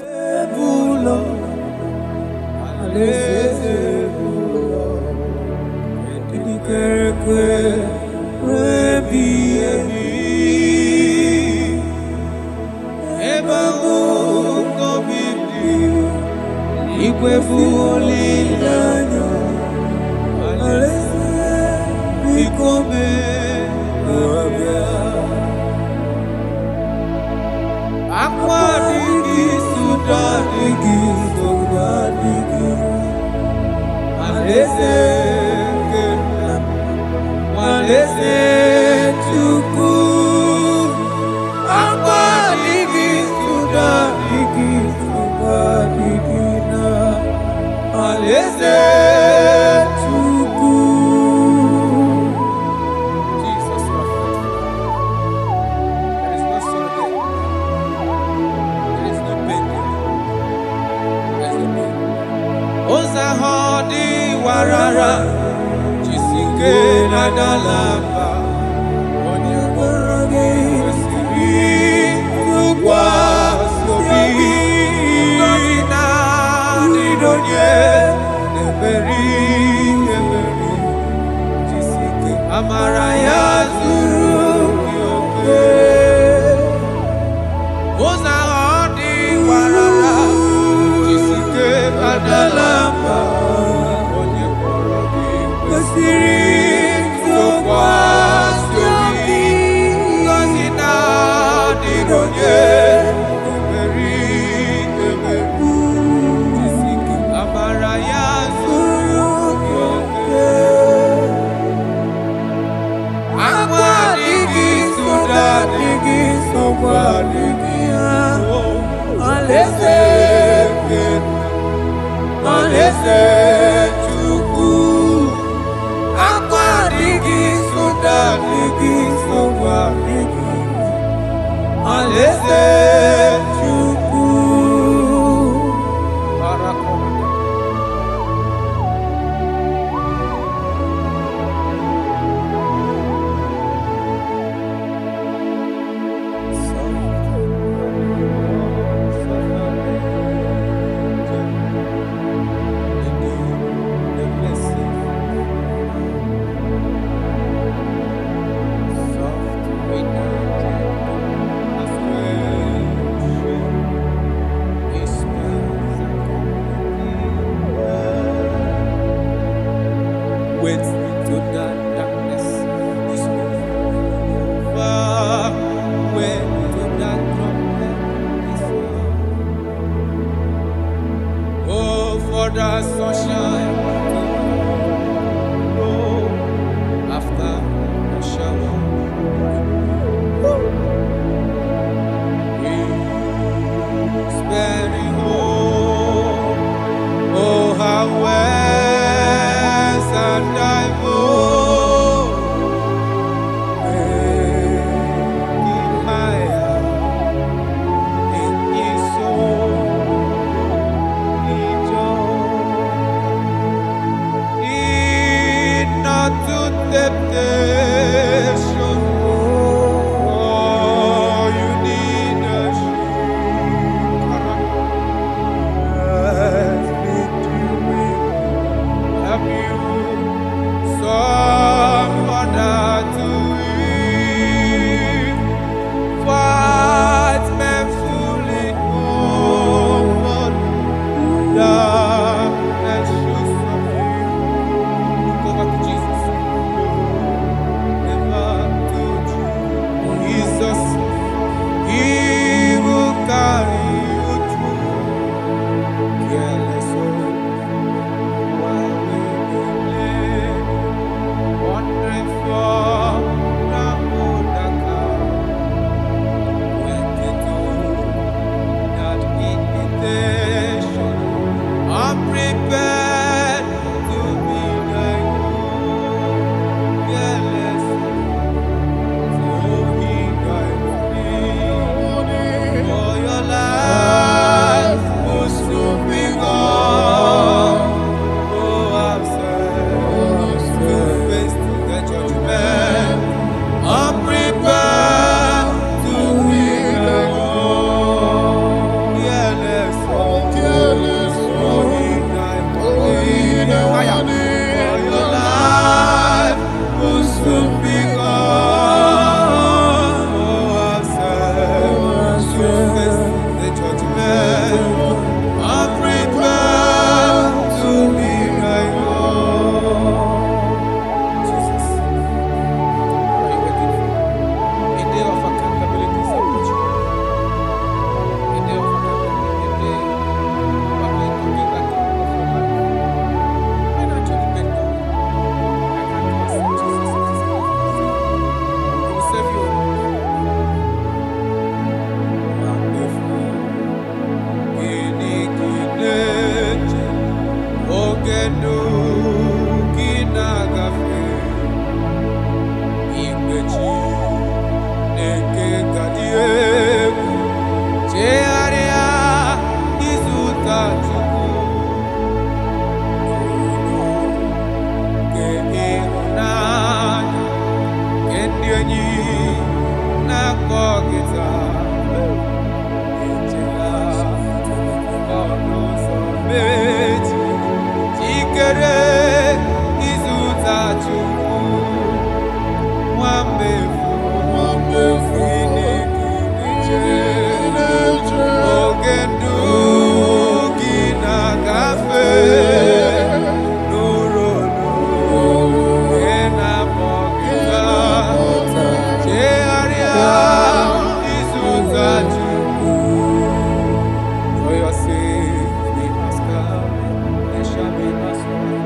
Alaeze Chukwu, akwa adịghị nsogbu adịghị nsogbu adịghị. Alaeze Chukwu. Wait to the darkness is over. Wait to the trumpet is over. Oh, for the sunshine to grow after the shower. He's very home. Oh, how well and I move in my heart, in his soul, in joy, in not to temptation. Oh, you need a have you someone to eat? Fight men fully over darkness should subdue. Look over to Jesus. Never to Jesus. He will carry you through. Careless soul. Wondering for the went into that invitation. I'm prepared to be like you. Fearless, so he guides me. For your life will soon be gone. Oh, I'm sad to face the judgment. I'm prepared to be alone. Fearless, oh, he died for me. For your life will soon be gone. Oh, I'm sad to face the judgment. I'm prepared to be like Jesus. What are you waiting for? A day of accountability is approaching. A day of accountability. A day you are going to give account of your life. Financially bend down. I can't accept Jesus as his life. He will save you. Wonderful. Ginigineje. Ogenu kinagafe. Igbechi neke kadiegu. Chearia izuta chuku. Ke ihunanya. Kendienyi nakogita. Echela ọdún sọ méjì. Jikere izuta chuku. Nwammefu inigineje. Oge ndụ gị na-agafe n'ụrụnụ nke na-akpọgịta. Chegharịa ịzụta Chukwu. For your sake we ask God, there shall be no sorrow.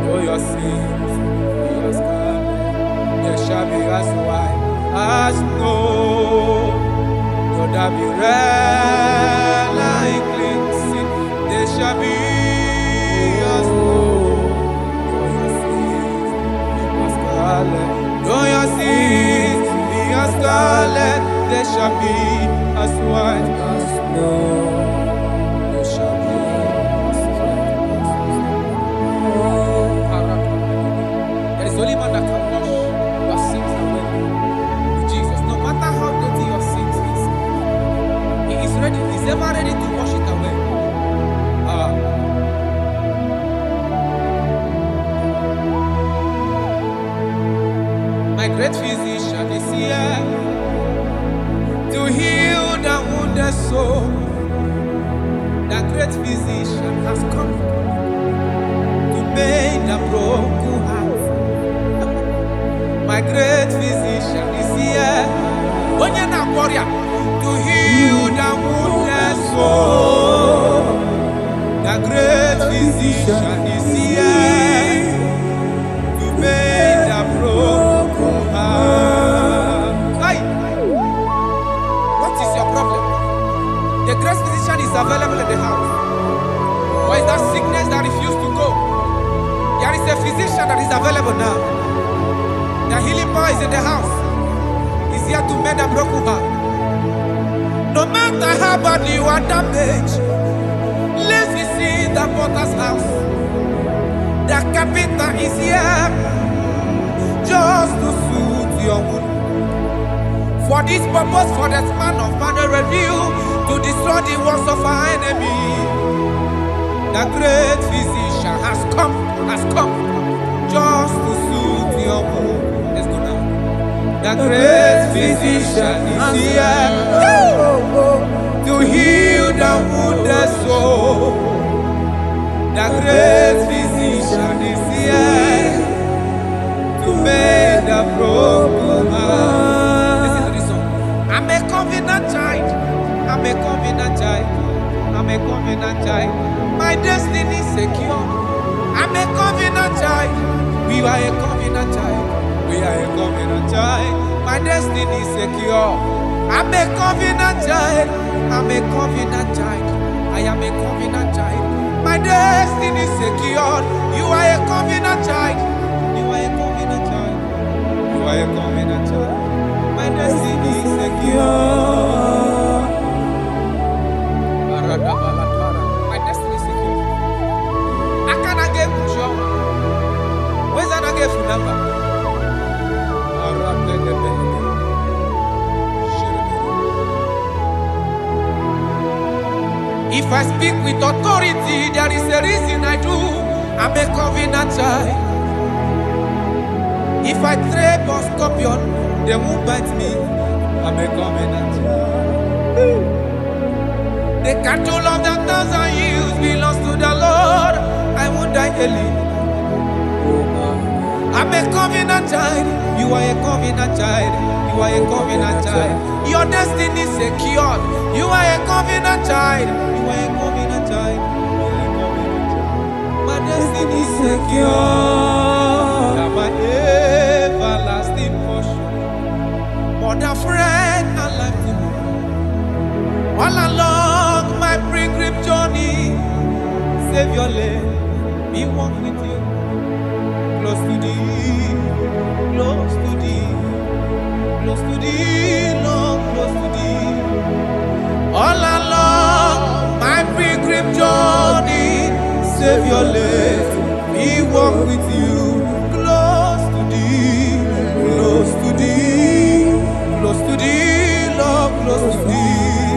For your sake we ask God, there shall be as white as snow. Though there be red like clean be as snow. Though your sins be as scarlet, they shall be as white as snow. They shall be as white as snow. There is only one that can wash your sins away. Jesus. No matter how dirty your sins is, He is ready. He's ever ready to wash it away. My great physician is here to heal the wounded soul. The great physician has come to mend the broken heart. My great physician is here to heal the wounded soul. The great physician is here to mend the broken heart. Hey. What is your problem? The great physician is available in the house. Or is that sickness that refused to go? There is a physician that is available now. The healing power is in the house. He's here to mend a broken heart. No matter how badly you are damaged, let's see the potter's house. The carpenter is here just to soothe your wound. For this purpose, for the Son of Man revealed to destroy the works of our enemy. The great physician has come just to soothe your wound. Let's go now. The great physician is here to heal the wounded soul. The great physician is here to make the broken heart. Listen to this song. I'm a covenant child. I'm a covenant child. I'm a covenant child. My destiny is secure. I'm a covenant child. We are a covenant child. We are a covenant child. My destiny is secure. I'm a covenant child. I'm a covenant child. I am a covenant child. My destiny is secure. You are a covenant child. You are a covenant child. You are a covenant child. My destiny is secure. My destiny is secure. I cannot get sure. Where's that I get phone number? If I speak with authority, there is a reason I do. I'm a covenant child. If I tread on scorpion, they won't bite me. I'm a covenant child. The cattle of the 1,000 hills belongs to the Lord. I won't die early. I'm a covenant child. You are a covenant child. You are a covenant child. Your destiny is secured. You are a covenant child. You are a covenant child. My destiny is secure. I'm my everlasting portion. More than friend and life to me. All along my pilgrim journey, save your lane. Be one with you. Close to thee, close to thee, close to thee, Lord, close to thee. All along my pilgrim journey, save your life, we walk with you. Close to thee, close to thee, close to thee, Lord, close to thee.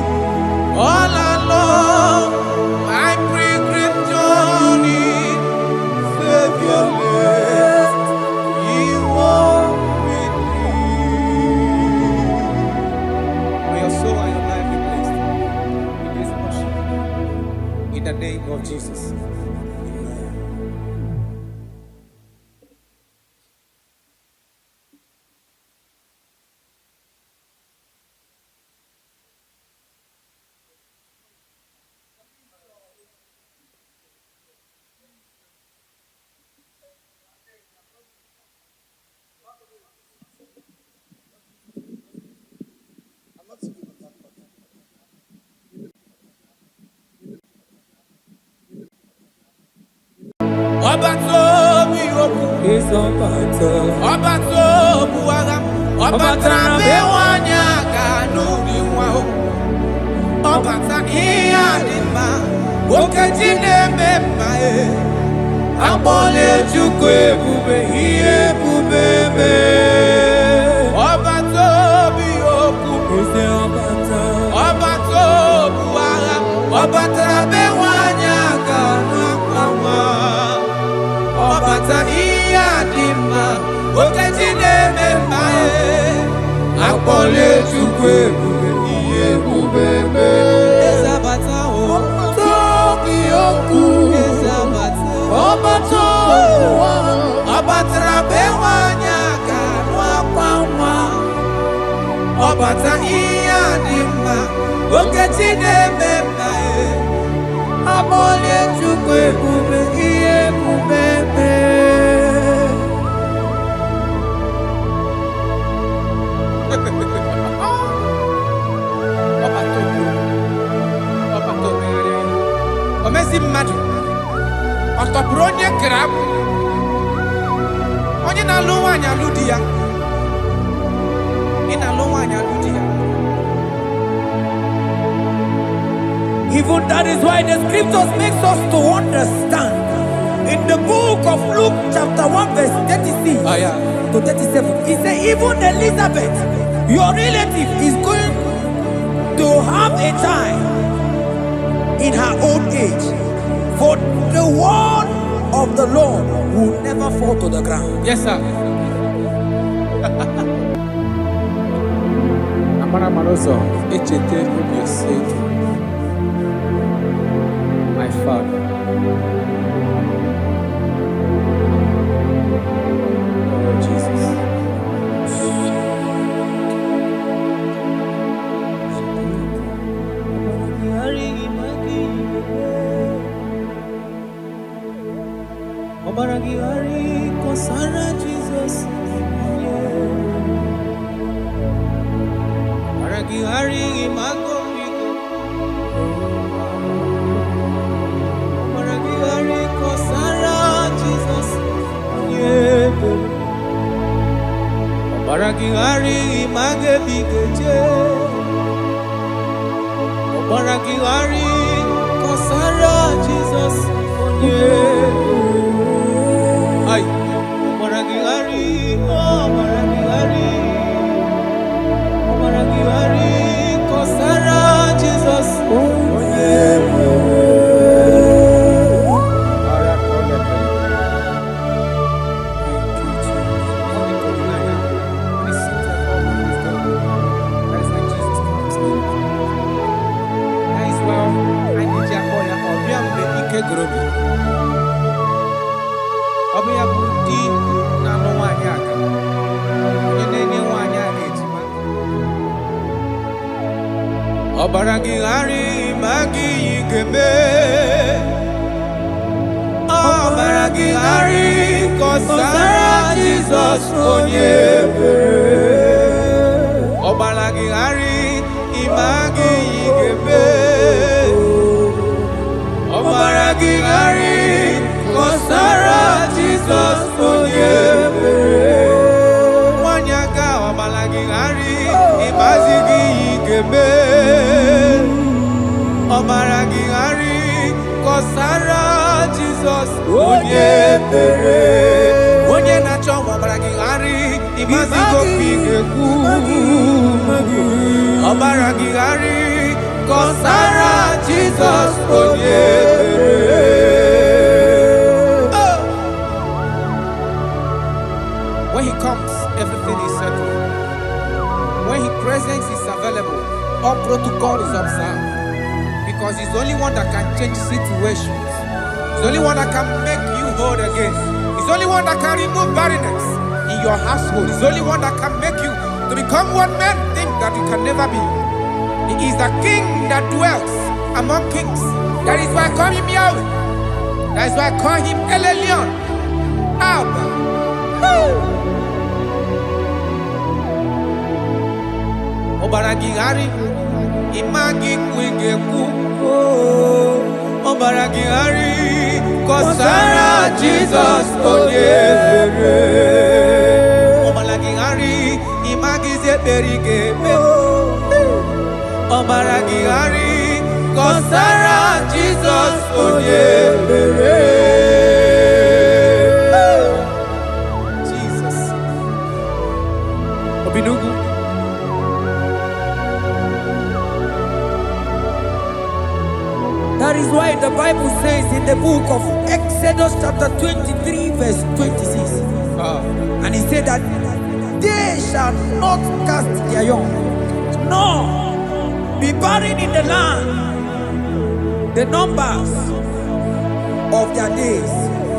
All along my pilgrim journey, save your life. In the name of Jesus. I'm not sitting on that part. Obato biyoku. Is Obata. Obato buwaga. Obata bewanya kanuni wao. Obata iyadima. Okejine memae. Abole chukwe bube iye bubebe. Obato biyoku. Is Obata. Obato buwaga. Obata bewanya kanuni. Obata iyadima. Okejine memae. Abole chukwe bube iye bubebe. Ezabata o. Tobiyoku. Ezabata. Obato. Obatra bewanya kanwa kwamwa. Obata iyadima. Okejine memae. Abole chukwe bube iye bubebe. Omezi mmadu ọtọpụrụ onye grab onye na-alụ nwaanyị alụ di ya ị na-alụ nwaanyị alụ di ya. Even that is why the scriptures makes us to understand. In the book of Luke chapter 1 verse 36 to 37, he said even Elizabeth, your relative, is going to have a child in her old age. For the word of the Lord will never fall to the ground. Yes, sir. Amara Maroso, echete obi oseti. My father. Oh, Jesus. Obaragi kosara Jesus. Obaragi mago migo. Obaragi kosara Jesus. Obaragi mage bigeje. Obaragi kosara Jesus. Ay, Obaragi kosara Jesus. Obiya budi na no nwanyị aka. Onye na-enye nwanyị a ejima. Ọbara gị ghara ịma gị igeme. Ọbara gị ghara ịkọsara Jizọs onye ebere. Ọbara gị ghara ịma gị igeme. Ọbara gị ghara ịkọsara Jizọs onye ebere. Nwanyị aka ọbara gị ghara ịmazi gị igeme. Ọbara gị ghara ịkọsara Jizọs onye ebere. Onye na-achọ ọbara gị ghara ịmazi gị okwu ị ga-ekwu. Ọbara gị ghara ịkọsara Jizọs onye ebere. When he comes, everything is settled. When his presence is available, all protocol is observed. Because he's the only one that can change situations. He's the only one that can make you whole again. He's the only one that can remove barrenness in your household. He's the only one that can make you to become what men think that you can never be. He is the king that dwells among kings. That is why I call him Yahweh. That is why I call him El Elyon. Abba. Ọbara gị ghara ịma gị kwegeku. Ọbara gị ghara kọsara Jesus Onyebere. Omalagihari imagize berige. Omalagihari kosara Jesus Onyebere. Jesus. Obinugu. That is why the Bible says in the book of Exodus chapter 23 verse 26. And he said that they shall not cast their young, nor be barren in the land. The numbers of their days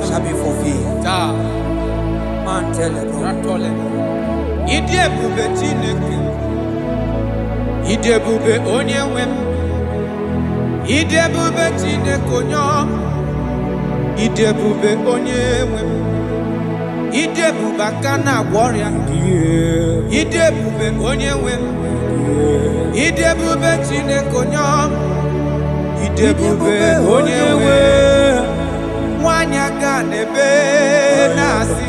shall be fulfilled. Man tell it. Idebube Chineke. Idebube Onyewem. Idebube Chineke Onyom. Idebube Onyewem. Idebube Kana warrior. Idebube Onyewem. Idebube Chineke Onyom. Idebube Onyewem. Wanyaga nebe nasi.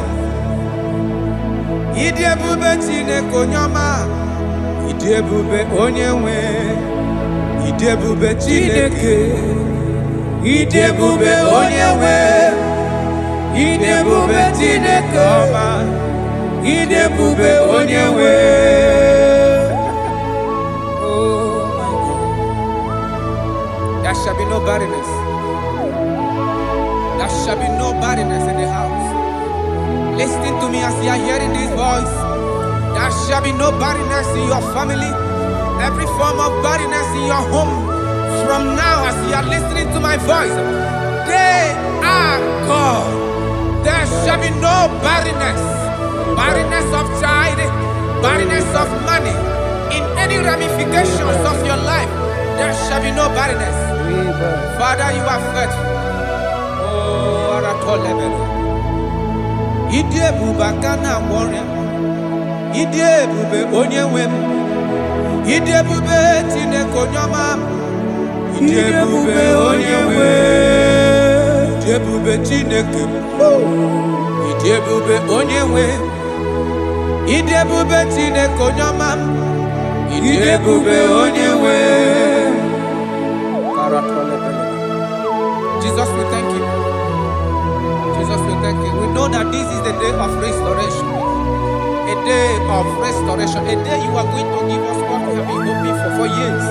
Idebube Chineke Onyoma. Idebube Onyewem. Idebube Chineke. Idebube Onyewem. Idebube Chineke Ọma. Idebube Onyewem. Oh my God. There shall be no barrenness. There shall be no barrenness in the house. Listen to me as you are hearing this voice. There shall be no barrenness in your family. Every form of barrenness in your home. From now as you are listening to my voice, they are gone. There shall be no barrenness. Barrenness of child, barrenness of money. In any ramifications of your life, there shall be no barrenness. Father, you are faithful. Oh, Aratolebele. Idebube Kana warrior. Idebube Onyewem. Idebube Chineke Onyoma. Idebube Onyewem. Idebube Chineke. Idebube Onyewem. Idebube Chineke Onyoma. Idebube Onyewem. Jesus, we thank you. Jesus, we thank you. We know that this is the day of restoration. A day of restoration. A day you are going to give us what we have been hoping for years.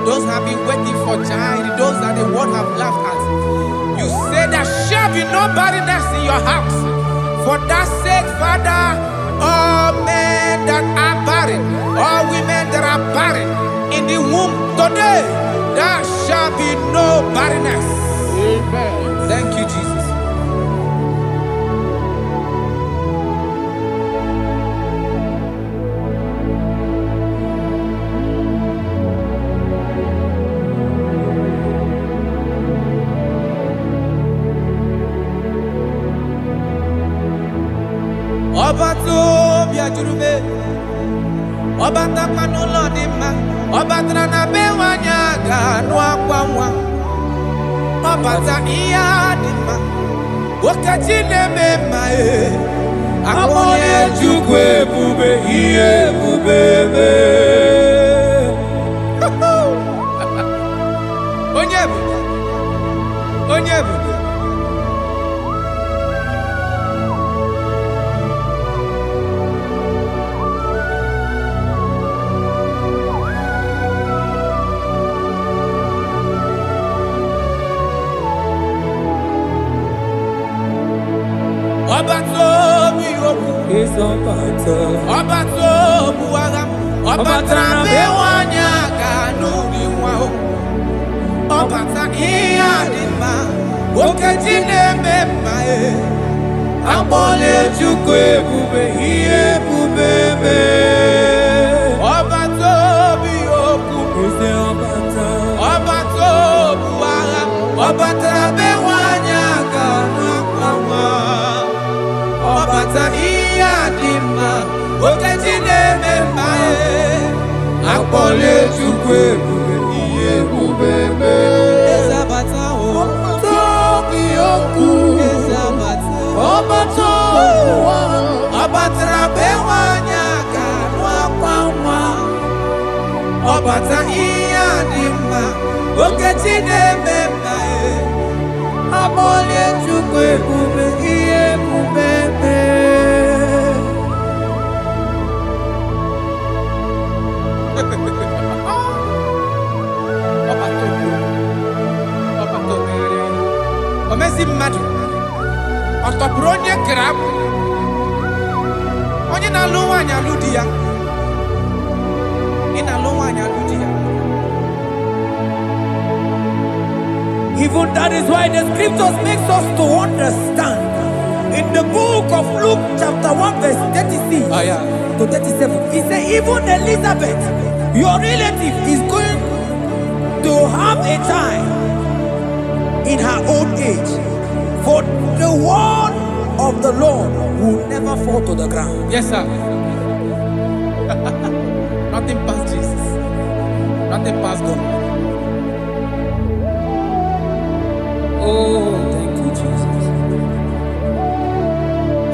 Those have been waiting for child. Those that the world have laughed at. You say there shall be no barrenness in your house. For that sake, Father, all men that are barren, all women that are barren in the womb today, there shall be no barrenness. Amen. Thank you, Jesus. Ọba tó bí ajúrúmé, ọba tápánú lọ́ọ̀dì má, ọba tànà bẹ́ wá ní àgànú àpamọ́, ọba tá ìyá dì má, wákàtí lẹ́mẹ̀ má ẹ̀, àpọ̀lẹ̀ Chukwu ebube, ihe ebube mẹ́. Onye ebube, onye ebube. Ọba tó bí okú, ọba tó bu agha, ọba tàrà bẹ́ wá ní àgànú ìwà o, ọba tà ihe àdì mma, okeji na-eme mma e, akpọ̀lẹ̀ Chukwu ebube, ihe ebube mee. Ọba tó bí okú, ọba tó bu agha, ọba tàrà bẹ́ wá ní àgànú ìwà ọba tà ihe àdì mma, okeji na-eme mma e, akpọ̀lẹ̀ Chukwu ebube, ihe ebube mee. Eze abata o, tó bí okú, eze abata. Ọbatra bewanya ganwa kwamwa. Ọbata iya dimma. Okechi na-ememma Amole chukwu ebube ihe ebube omezi mmadụ ọ tọpụrụ onye kere agbụ onye na-alụ nwaanyị alụ di ya ị na-alụ nwaanyị alụ di ya. Even that is why the scriptures makes us to understand. In the book of Luke chapter 1 verse 36 to 37, he said even Elizabeth, your relative, is going to have a child in her old age. For the word of the Lord will never fall to the ground. Yes, sir. Nothing past Jesus. Nothing past God. Oh, thank you, Jesus.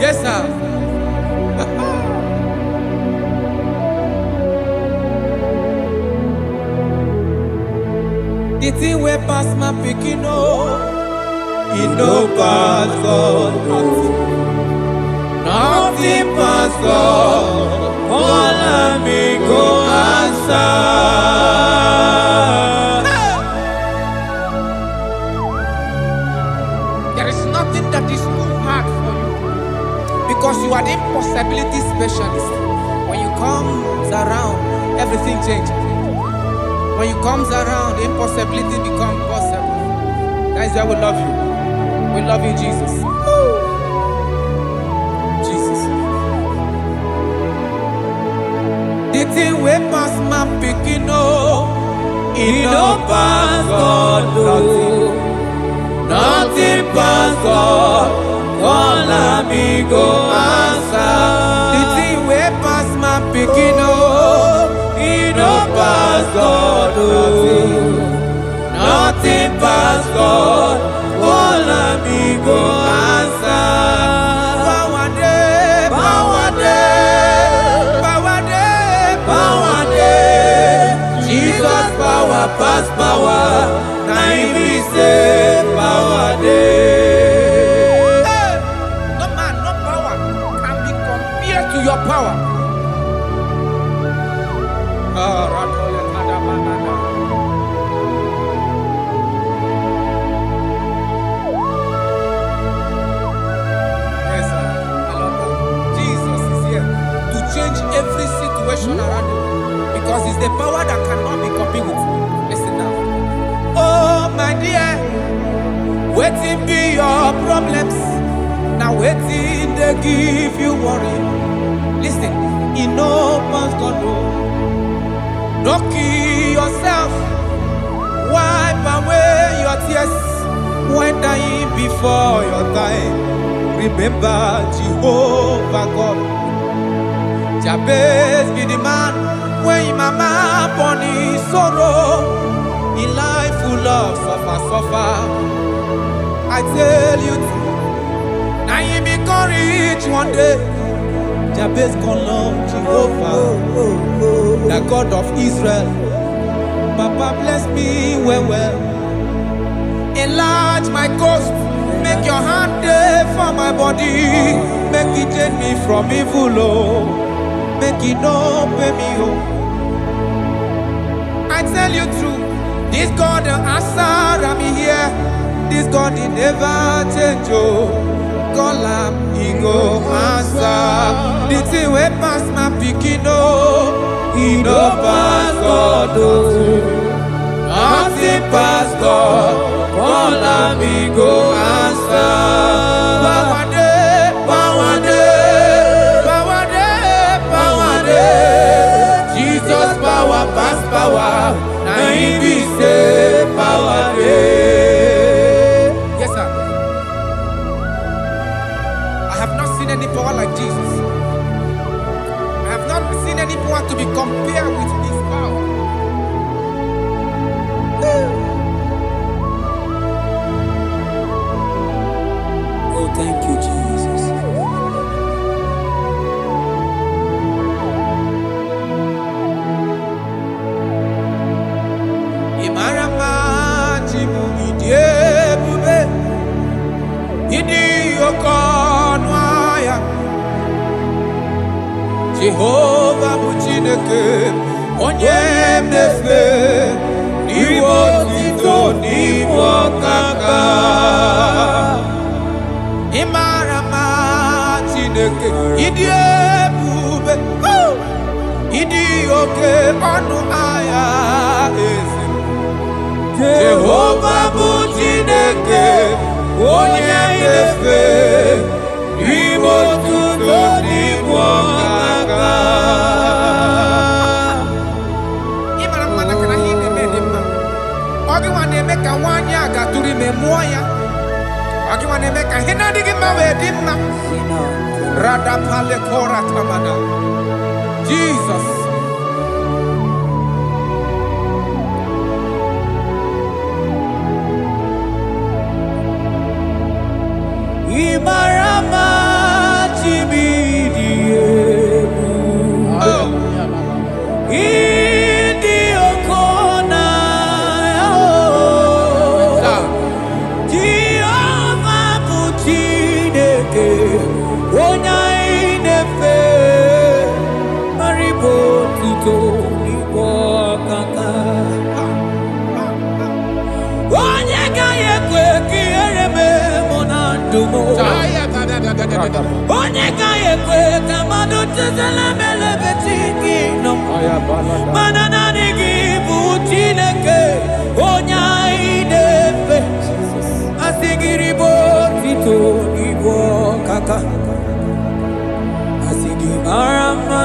Yes, sir. The thing wey pass my pikin e no pass God. Nothing pass God. All me go answer. There is nothing that is too hard for you because you are the impossibility specialist. When you comes around, everything changes. When you comes around, impossibility becomes possible. That is why we love you. We love you, Jesus. Jesus. The thing wey pass my pikin e no pass God. Nothing pass God. All me go answer. The thing wey pass my pikin e no pass God. Nothing pass God. All me go answer. Power day, power day, power day, power day. Jesus power pass power. Now he be say power day. No man, no power can be compared to your power. Yes, sir. I love that. Jesus is here to change every situation around you because it's the power that cannot be copied with. Listen now. Oh, my dear, waiting be your problems. Now waiting they give you worry. Listen, you know must God know. Don't kill yourself. Wipe away your tears when dying before your time. Remember Jehovah God. Jabez be the man when his mama born his sorrow. In life full of suffer. I tell you, now you be courage one day. Jabez call on Jehovah, the God of Israel. Papa bless me well. Enlarge my coast. Make your hand there for my body. Make it take me from evil. Make it no pay me. I tell you true. This God the answer I'm here. This God he never change. Call him, he go answer. The thing wey pass my pikin he no pass God. Nothing pass God. Call him, he go answer. Power day, power day, power day, power day. Jesus power pass power. Now he be say power day. Yes, sir. I have not seen any power like Jesus. I have not seen any power to be compared with his power. Oh, thank you, Jesus. Jehovah bụ Chineke onye m na-efe n'ime otuto n'ime ọkaka. Ị mara mma Chineke, ịdị ebube, ịdị oke ọnụ ahịa eze. Jehovah bụ Chineke onye m na-efe n'ime otuto n'ime ọkaka. Ị mara mma na kana ihe na-eme dị mma. Ọ gị nwa na-eme ka nwaanyị a gatụrụ ime mụọ ya. Ọ gị nwa na-eme ka ihe na-adịghị mma wee dị mma. Radapale kora tamana. Jesus. Imarama chibidiebu Idi okona Jehovah bụ Chineke onye inefe maribo tuto n'igbo ọkaka. Onye gaghị ekwe ka ihere mee mụ na ndụ m. Onye gaghị ekwe ka mmadụ tụtara m elebe chi gị nọ. Mana naanị gị bụ Chineke onye anyị na-efe. Asị gị ribo otito n'igbo ọkaka. Asị gị mara mma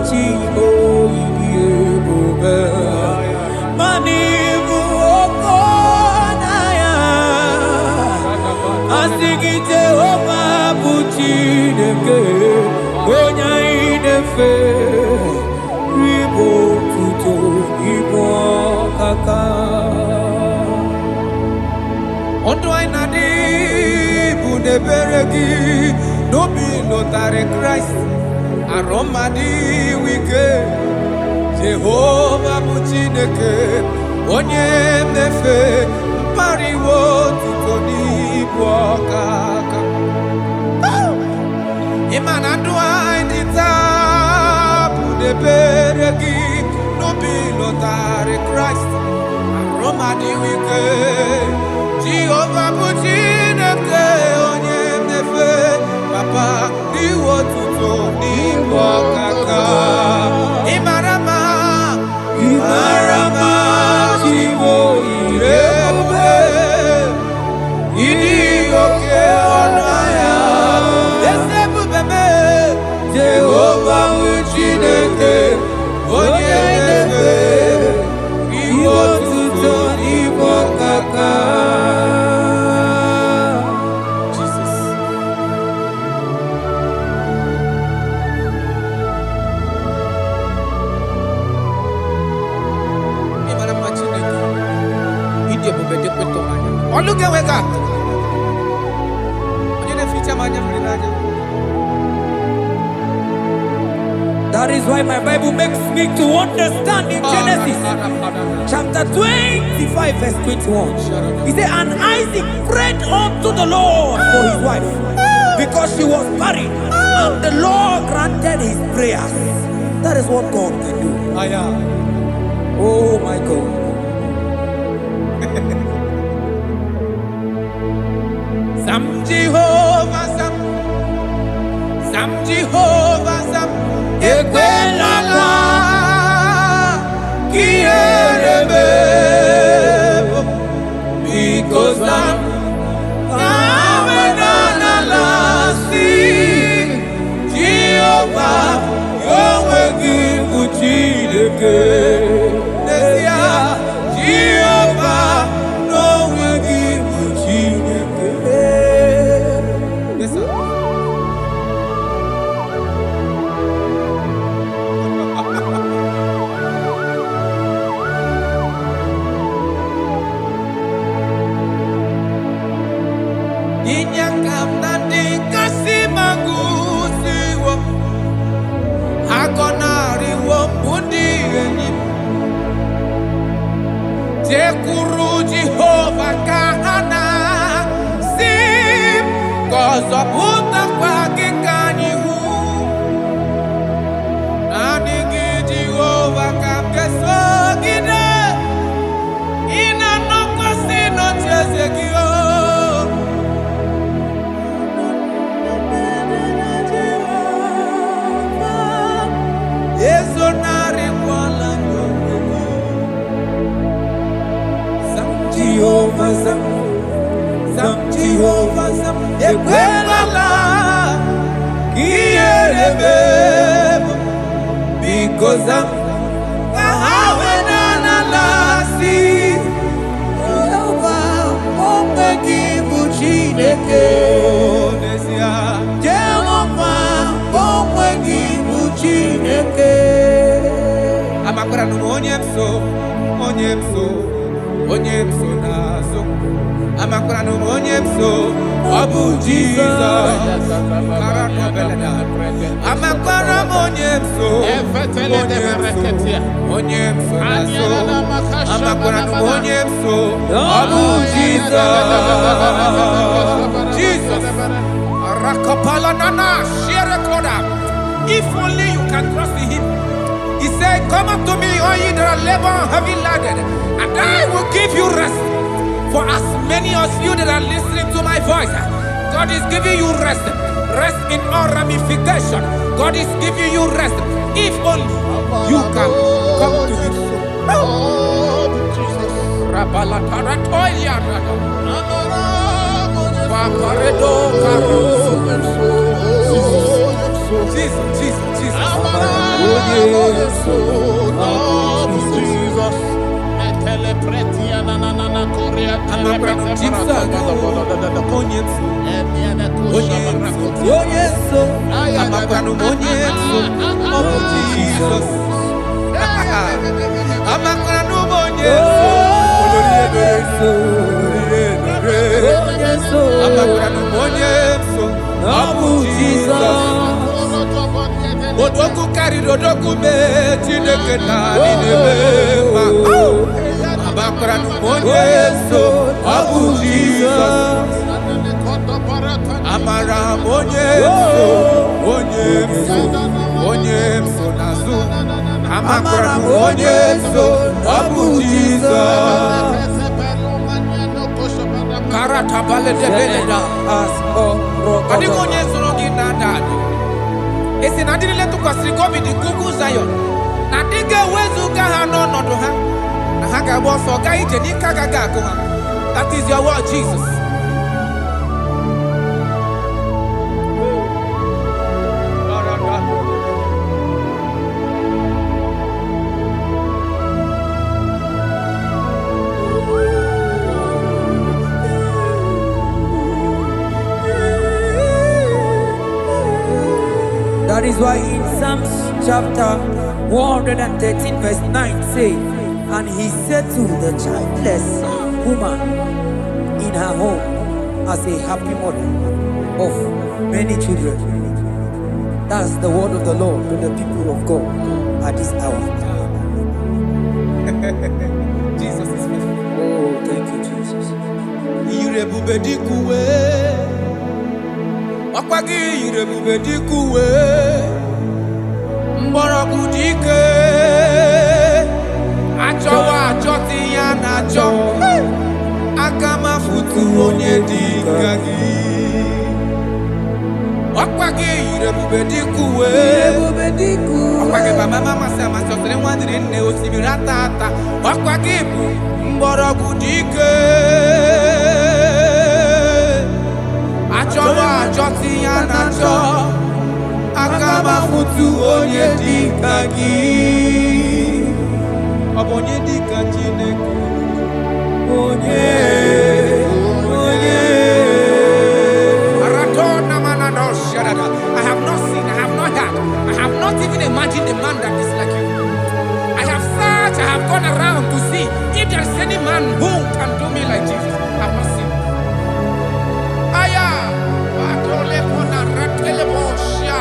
chi oyiyi ebube. Mana ibu oko na ya. Asị gị Jehovah bụ Chineke onye anyị na-efe ribo tuto n'igbo ọkaka. Ndụ anyị na-adị bụ n'ebere gị n'obi lụtarị Kraịst arụ mmadụ iwe ike. Jehovah bụ Chineke onye na-efe mpariwo tuto n'igbo ọkaka. Ị ma na ndụ anyị dị taa bụ n'ebere gị n'obi lụtarị Kraịst arụ mmadụ iwe ike. Jehovah bụ Chineke onye na-efe papa n'iwe otuto n'igbo ọkaka. Ị mara mma, ị mara mma Chiwo ire ebube, ịdị oke ọnụ ahịa eze ebube mee. Jehovah bụ Chineke onye na-efe n'iwe otuto n'igbo ọkaka. Look at wake up. That is why my Bible makes me to understand in Genesis chapter 25 verse 21. He said, and Isaac prayed unto the Lord for his wife because she was barren, and the Lord granted his prayers. That is what God can do. Oh my God. Sam Jehovah Sam, Sam Jehovah Sam, Ekwelala Kierebe, because Sam Amenala sing Jehovah, Yahweh give Uchideke, Jehovah, no will give Uchideke. Yes, sir. Inyakam nandi kasi magusiwo, hakonari wo budi eni. Tekuru Jehovah kahana sim, kozo puta kwa kikanyihu. Ekwela kiyerebe because I'm awenanalasi omegi buchineke Jehova omegi buchineke Amakwara no onye mso nazo. Amakwara no onye mso obu Jesus. Amakwara onye mso nazo. Amakwara no onye mso obu Jesus. Jesus. Rakapala nana share koda. If only you can trust in him. He said, come up to me, all ye that are labor and heavy laden, and I will give you rest. For as many of you that are listening to my voice, God is giving you rest. Rest in all ramification. God is giving you rest. If only you can come to him. Jesus. Odoku carry odoku me Chineke na ninebema. Abakwara n'onye so obu Jesus. Amara onye so nazo. Amakwara onye so obu Jesus. Karata bale de beleda asko. Kadi onye so gi na dadu. Esi na diri letu kwa sikobi di kuku Zion. Na dige wezu ka ha no nodo ha. Na ha ga bo so ga ije ni kaga ga ko ha. That is your word, Jesus. That is why in Psalms chapter 113 verse 9 says, and he said to the childless woman in her home as a happy mother of many children. That's the word of the Lord to the people of God at this hour. Jesus is faithful. Oh, thank you, Jesus. Irebube dikuwe Wakwagi irebube dikuwe Mborogu dike Achowa achoti ya nacho Akama futu onye dika gi Wakwagi irebube dikuwe Wakwagi baba mama sama sosre mwadiri nne osibiratata Wakwagi mborogu dike Achowa achoti ya nacho Akama futu onye dika gi Obonye dika Chineke Onye Aratona manado sharada. I have not seen, I have not heard, I have not even imagined a man that is like you. I have searched, I have gone around to see if there is any man who can do me like Jesus. I have not seen. Aya, atole kona ratele bosha.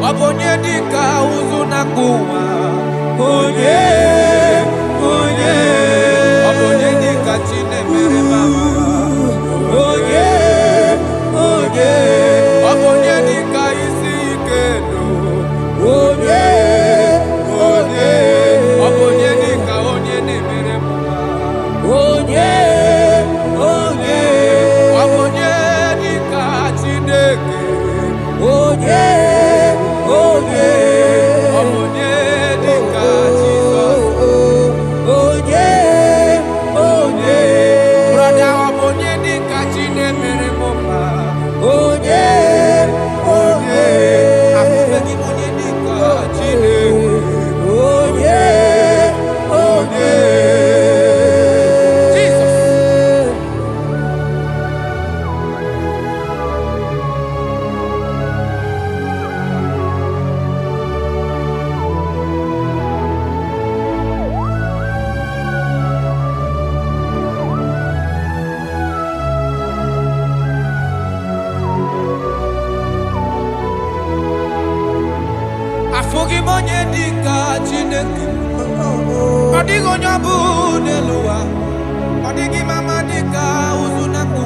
Obonye dika uzuna kuwa. Onye Obonye dika chine mere mama. Onye Obonye dika isi ikeno. Onye Obonye dika onye ne mere mama. Onye Obonye dika Chineke. Obonye dịka Chineke. Ọ dịghị onye bụ n'elu ụwa. Ọ dịghị mama dịka ụzụ na mkpu.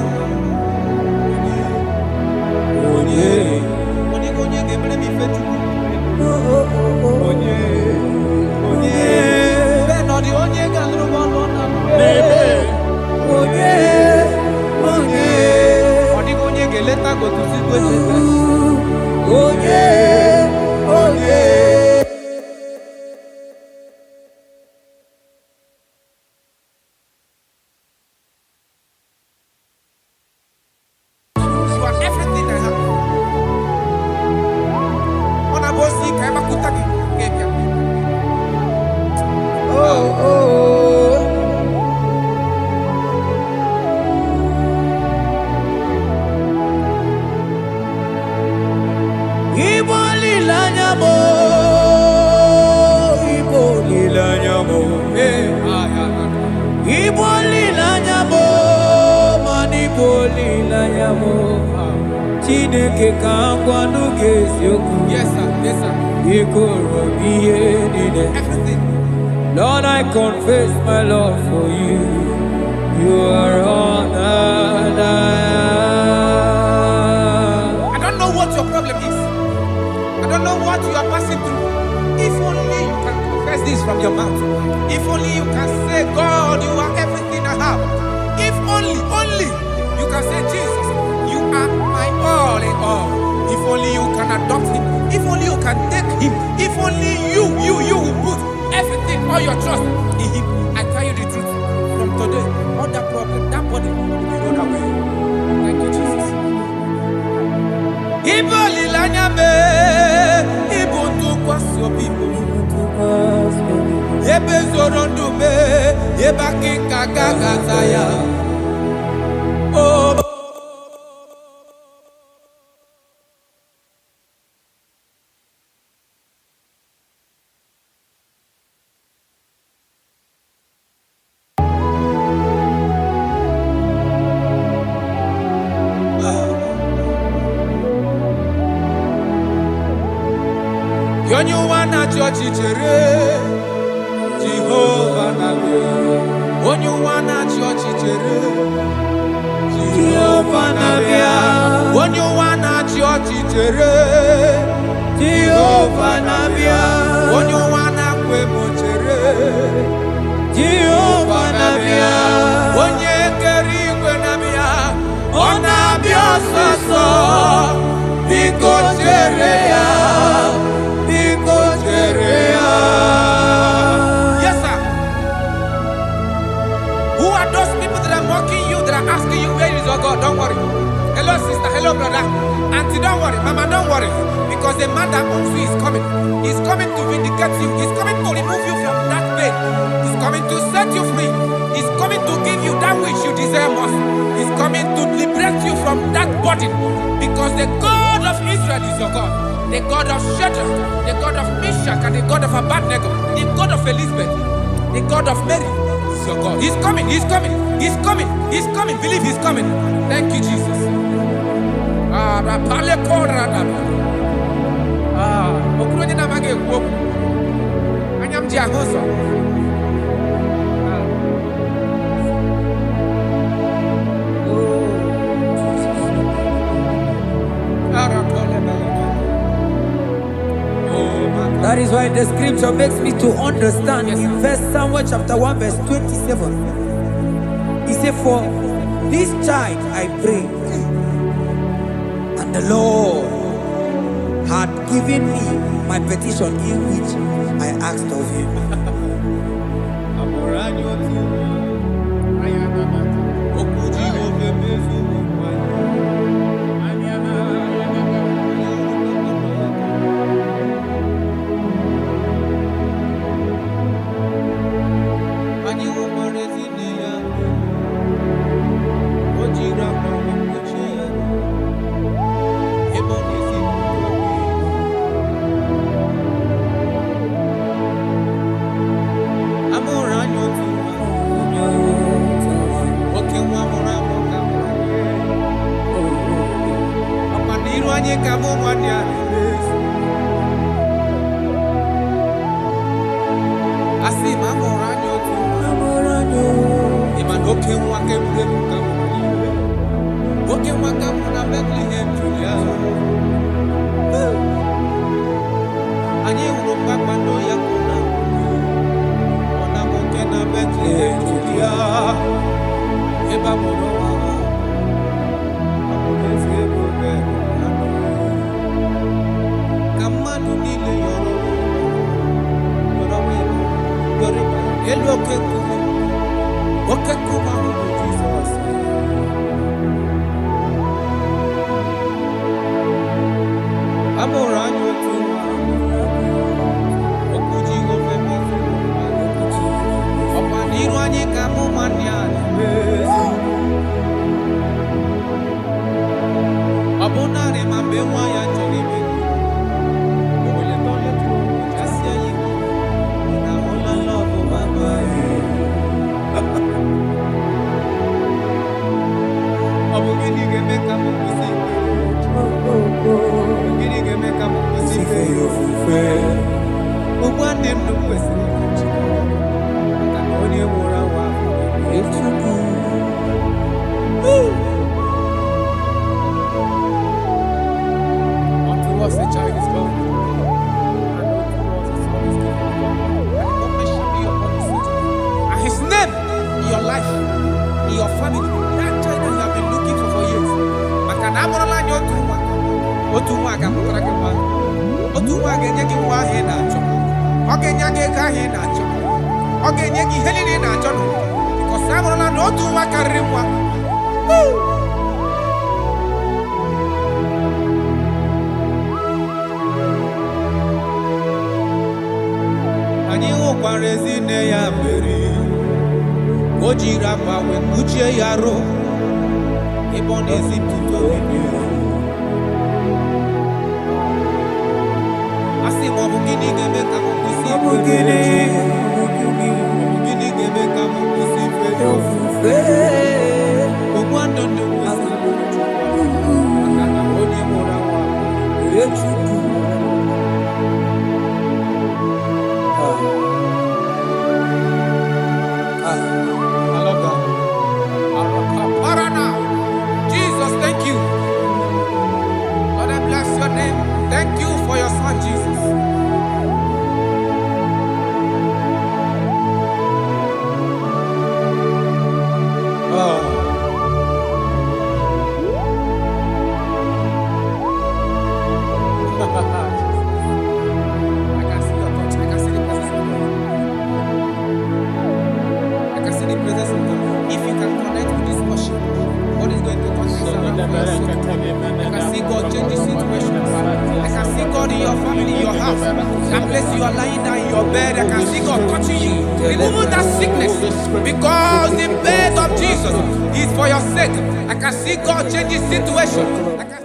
Ọ dịghị onye ga-emere m ife Chukwu. Bẹ́ẹ̀ nọ dị onye ga-alụrụ m ọlụ na ọ dịghị onye ga-eleta gotuzi kwesịrị. You are everything I have. Ọ na-abụ osi ka ịmakwụta gị ga-ebịa. Igbo lilanya mo, Igbo lilanya mo, Igbo lilanya mo, man Igbo lilanya mo. Chineke ka ngwanu ga-eziokwu. Yes, sir. Yes, sir. Ikoro ihe niile. Everything. Lord, I confess my love for you. You are honored. I don't know what your problem is. I don't know what you are passing through. If only you can confess this from your mouth. If only you can say, God, you are everything I have. If only you can say, Jesus, you are my all in all. If only you can adopt him. If only you can take him. If only you will put everything, all your trust in him. I tell you the truth. From today, all that problem, that body, will be rolled away. Thank you, Jesus. Ibo lilanya me, ibo tukwasi obibo. Ebe zorondu me, eba kikagaga ya. Oh. Onye wana chọọchị chere Jehova na-abịa. Onye wana chọọchị chere Jehova na-abịa. Onye wana chọọchị chere Jehova na-abịa. Onye wana kwemo chere Jehova na-abịa. Onye kere igwe na-abịa. Ọ na-abịa ọsọsọ. Biko chere ya. Yes, sir. Who are those people that are mocking you, that are asking you, where is your God? Don't worry. Hello, sister. Hello, brother. Auntie, don't worry. Mama, don't worry. Because the man that owns you is coming. He's coming to vindicate you. He's coming to remove you from that pain. He's coming to set you free. He's coming to give you that which you desire most. He's coming to liberate you from that burden. Because the God of Israel is your God. The God of Shadrach, the God of Meshach, and the God of Abednego, the God of Elizabeth, the God of Mary is your God. He's coming, he's coming, he's coming, he's coming. Believe he's coming. Thank you, Jesus. That is why the scripture makes me to understand. Yes. In First Samuel chapter 1 verse 27, he said, for this child I prayed, and the Lord had given me my petition in which I asked of him. Oke wakamu na Bethlehem Julia. Anyị hụrụ kpakpando ya kwụna. Ọ na-nwoke na Bethlehem Julia. Ebe a mụrụ nwa. Ọ bụ ezi ebe obe. Ka mmadụ niile yọrọ elu oke nkume. Oke nkume ahụ bụ Jizọs. Amụrụ anyị otu nwa. Okwu Jehova mezuru. Ọkwa n'iru anyị ka mụ nwanne ya na-emezu. Ọ bụ narị ma mgbe nwa ya chọrọ ime o wele tọle tụrụ jasịa ya iwu na ụlọ lọbụ mama ọ bụ gịnị ga-eme ka m kwụsị gịnị ga-eme ka m kwụsị ife ya ofufe ugbu a nne m kwesịrị ichi maka na onye nwụrụ anwụ ahụ etupu unto us a child is born, and unto us a son is given, and the government shall be upon his shoulder. And his name in your life, in your family, that child that you have been looking for years. Maka na amụrụla anyị otu nwa ga-amụtara gị nwa. Otu nwa ga-enye gị nwa ahụ ị na-achọ. Ọ ga-enye gị ego ahụ ị na-achọ. Ọ ga-enye gị ihe niile ị na-achọ n'ụwa. Because amụrụla na otu nwa karịrị nwa. Anyị hụkwara ezi nne ya mere o jiri akwa wee kpuchie ya arụ ebe ọ na-ezipụta obibi. A sị m ọ bụ gịnị ga-eme ka m kwụsị ife gịnị ga-eme ka m kwụsị ife ofufe ugbu a ndụ kwesịrị maka na onye mụrụ anwa Chukwu. I love that. Jesus, thank you. Lord, I bless your name. Thank you for your son, Jesus. Because the birth of Jesus is for your sake. I can see God change the situation. I can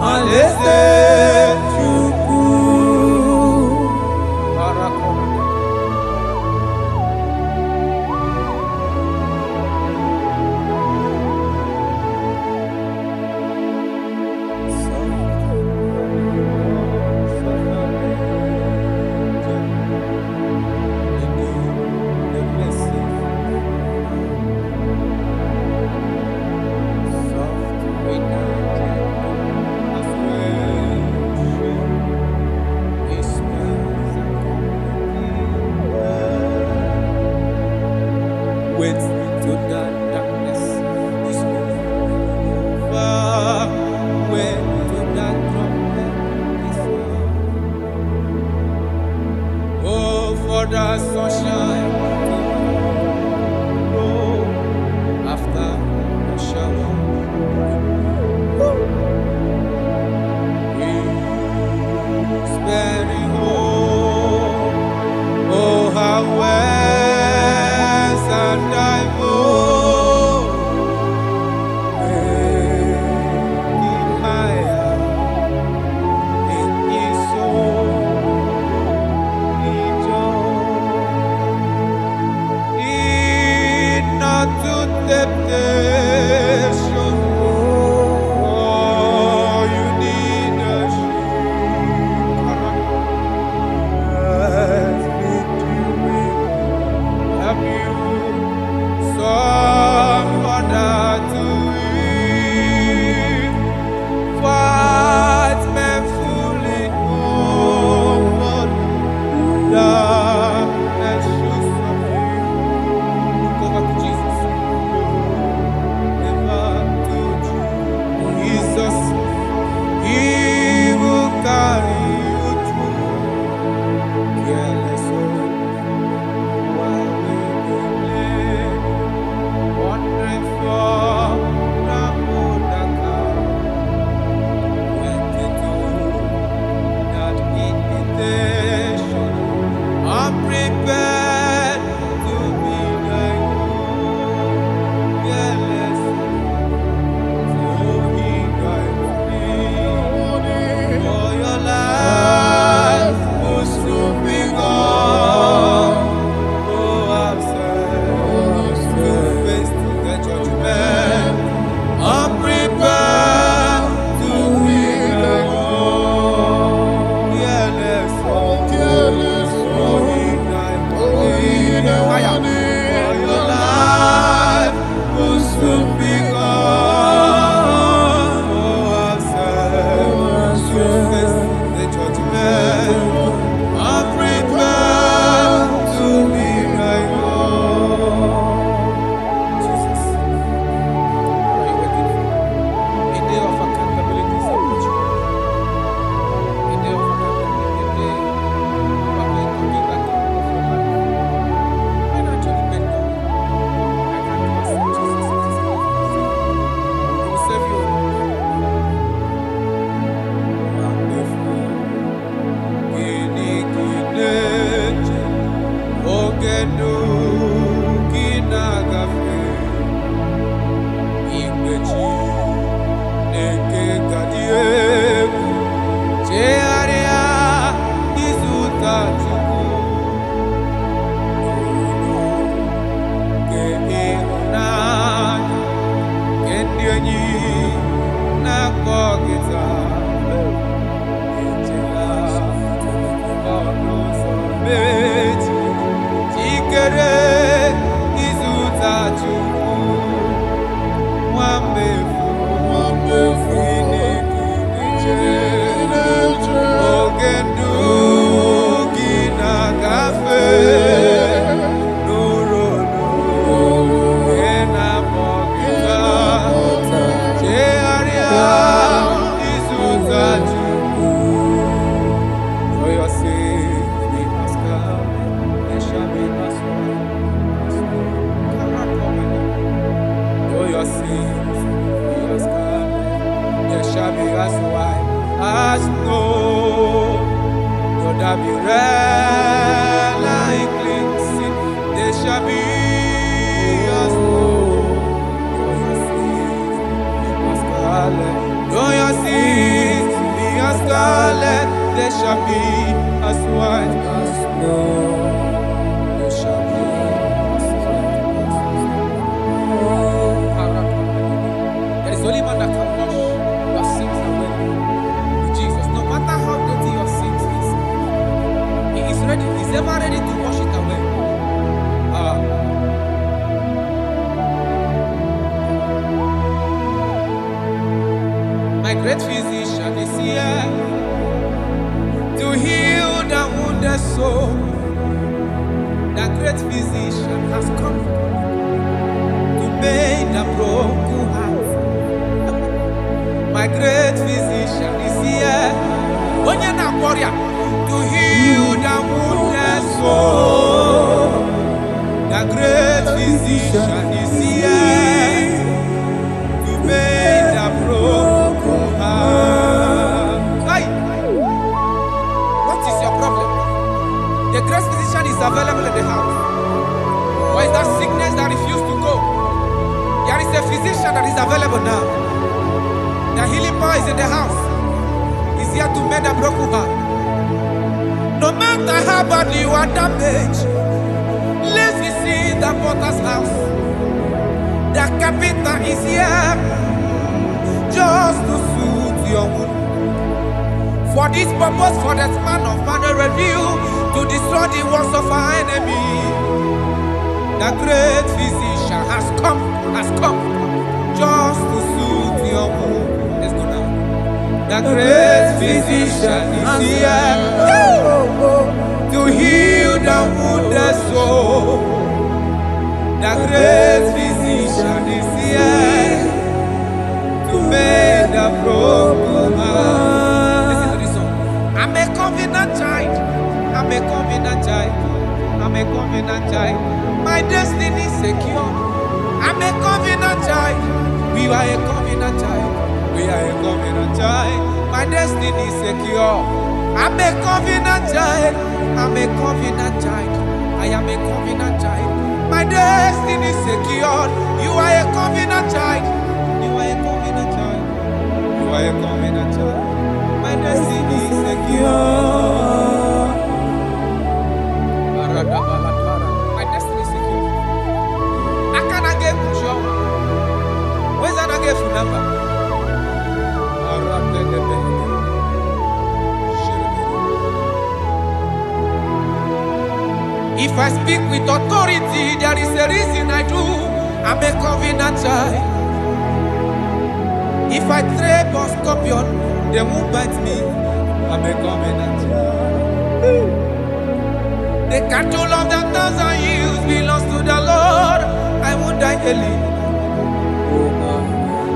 Alaeze Chukwu. Wait to that darkness is over. Wait to that trumpet is over. Oh, for the sunshine to go after the shower. He's very home. Oh, how well. And I will make him higher in his soul, in not to temptation. Oh, you need a shield. Have you? Someone to eat, what men fully know, darkness should suffer. Go back to Jesus. Never to Jesus, He will carry you through. Careless while we live. Wondering for the moon that went into that invitation. I'm prepared to be like you. Yes, so He guides me. For your life will soon be gone. Oh, I've said to face the judgment. I'm prepared to be alone. Careless, oh, He died for me. For your life will soon be gone. Oh, I've said to face the judgment. I'm prepared to be alone. Jesus, what are you waiting for? A day of accountability is approaching. A day of accountability, a day you are going to give account of your life. When actually bend down, I can't accept Jesus as His Lord. He will save you. Wonderful. Ginigineje, ogenu ginagafe. Igbechi neke gadieku. Chearia izuta chuku. Ke ihunanya, ke ndionyi nakogita. Chikere izuta chuku Wambefu Inikineche Ogendu Ginagafe Nurono Ena Mogita Chearia izuta chuku. For your sake we must come. There shall be no sorrow. For your sins we must come. There shall be as white as snow. Though there be red like cleansing, there shall be as snow. For your sins we must come. For your sins scarlet, they shall be as white as snow. They shall be as white as snow. There is only one that can wash your sins away. Jesus, no matter how dirty your sins is, He is ready. He's ever ready to wash it away. My great physician is here to heal the wounded soul. The great physician has come to mend the broken heart. My great physician is here, to heal the wounded soul. The great physician is here to mend the broken heart. Hey. What is your problem? The great physician is available in the house. Or is that sickness that refused to go? There is a physician that is available now. The healing power is in the house. He's here to mend a broken heart. No matter how badly you are damaged, let's visit the potter's house. The carpenter is here just to soothe your wound. For this purpose, for the span of man review, to destroy the works of our enemy. The great physician has come just to soothe your wound. Let's go now. The great physician is here to heal the wounded soul. The great physician is here to mend the broken heart. Listen to this song. I'm a covenant child. I'm a covenant child. I'm a covenant child. My destiny is secure. I'm a covenant child. We are a covenant child. We are a covenant child. My destiny is secure. I'm a covenant child. I'm a covenant child. I am a covenant child. My destiny is secured. You are a covenant child. You are a covenant child. You are a covenant child. My destiny is secure. My destiny is secure. I cannot get you. Where's that I get your number? If I speak with authority, there is a reason I do. I'm a covenant child. If I tread on scorpion, they won't bite me. I'm a covenant child. The cattle of the 1,000 years belongs to the Lord. I won't die early.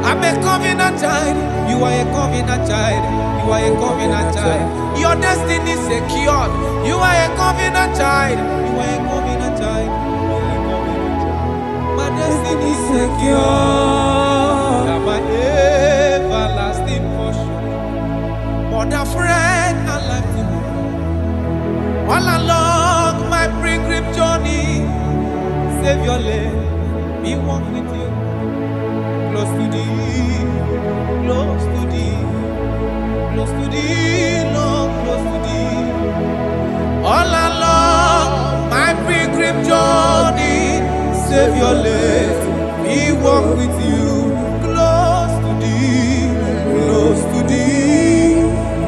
I'm a covenant child. You are a covenant child. You are a covenant child. Your destiny is secured. You are a covenant child. You are a covenant child. My destiny is secure. I'm my everlasting portion. More than friend and life to me. All along my pilgrim journey, Savior, let me walk with you. Close to thee, close to thee, close to thee, Lord, close to thee. All along my pilgrim journey, Savior, let me walk with you. Close to thee, close to thee,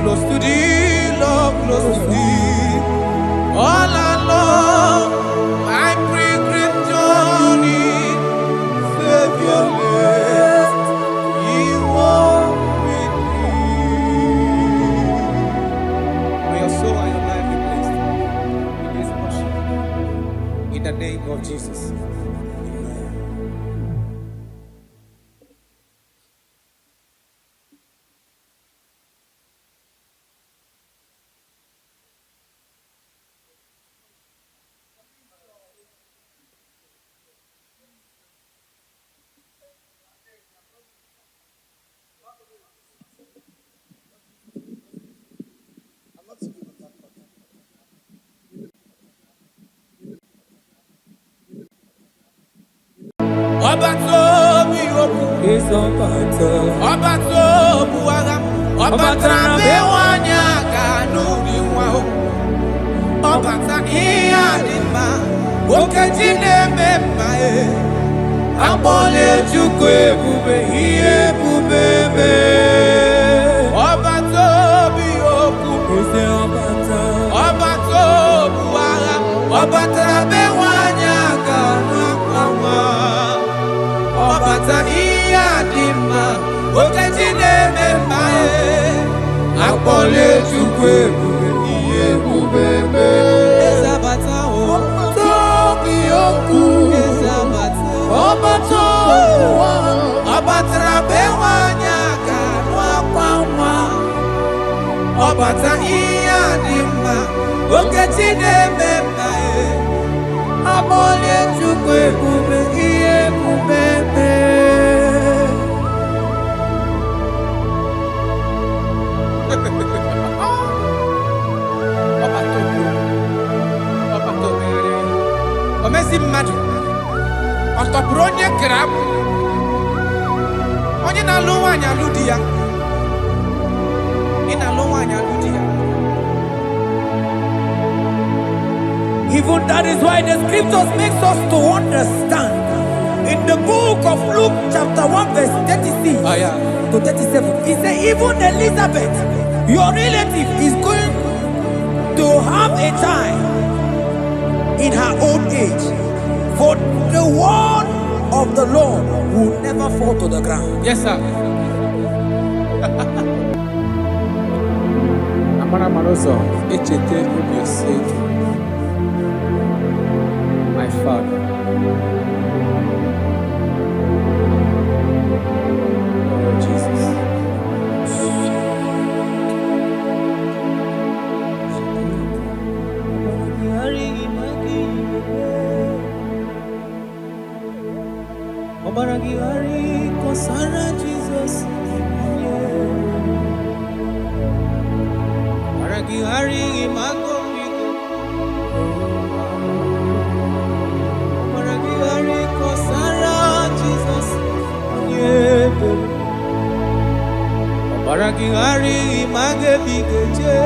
close to thee, Lord, close to thee. All along my pilgrim journey, Savior, let me walk with you. May your soul and your life be blessed in this worship. In the name of Jesus. Ọba tó bu ara, ọba tàbí wáyé. ọbata ihe adịmma okechi na-eme mma akpọla Chukwu ebube ihe ebube mee ọbata obi okwu ọbata obu agha ọbatara be nwanyị aga n'akwa ọbata ihe adịmma okechi na-eme mma akpọla Chukwu ebube ihe ebube mee ezabata obi okwu ọbatara be nwanyị aga n'akwa nwa ọbata ihe adịmma okechi na-eme mma akpọla Chukwu ebube ihe ebube mee omezi mmadụ ọtọpụrụ onye kere abụ onye na-alụ nwaanyị alụ di ya ị na-alụ nwaanyị alụ di ya. Even that is why the scriptures makes us to understand in the book of Luke chapter 1 verse 36 to 37 it says even Elizabeth your relative is going to have a child in her old age, for the word of the Lord will never fall to the ground. Yes, sir. Amara Maroso, echete obi oseki. My father. Oh, Jesus. Obaragihari kosara Jesus. Obaragihari imagomigo. Obaragihari kosara Jesus. Obaragihari imagebigeje.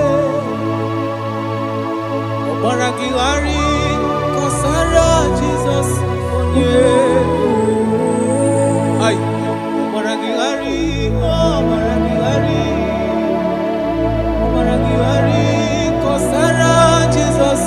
Obaragihari kosara Jesus. Ay, Obaragihari, Obaragihari, Obaragihari, kosara Jesus.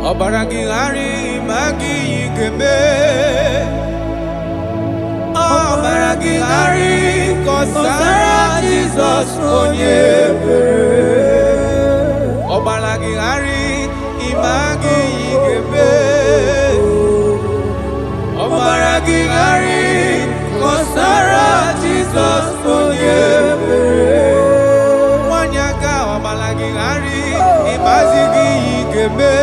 Obaragihari magi igeme Obaragihari kosara Jesus onye Obaragihari imagi igeme Obaragihari kosara Jesus onye Wanyaga Obaragihari imagi igeme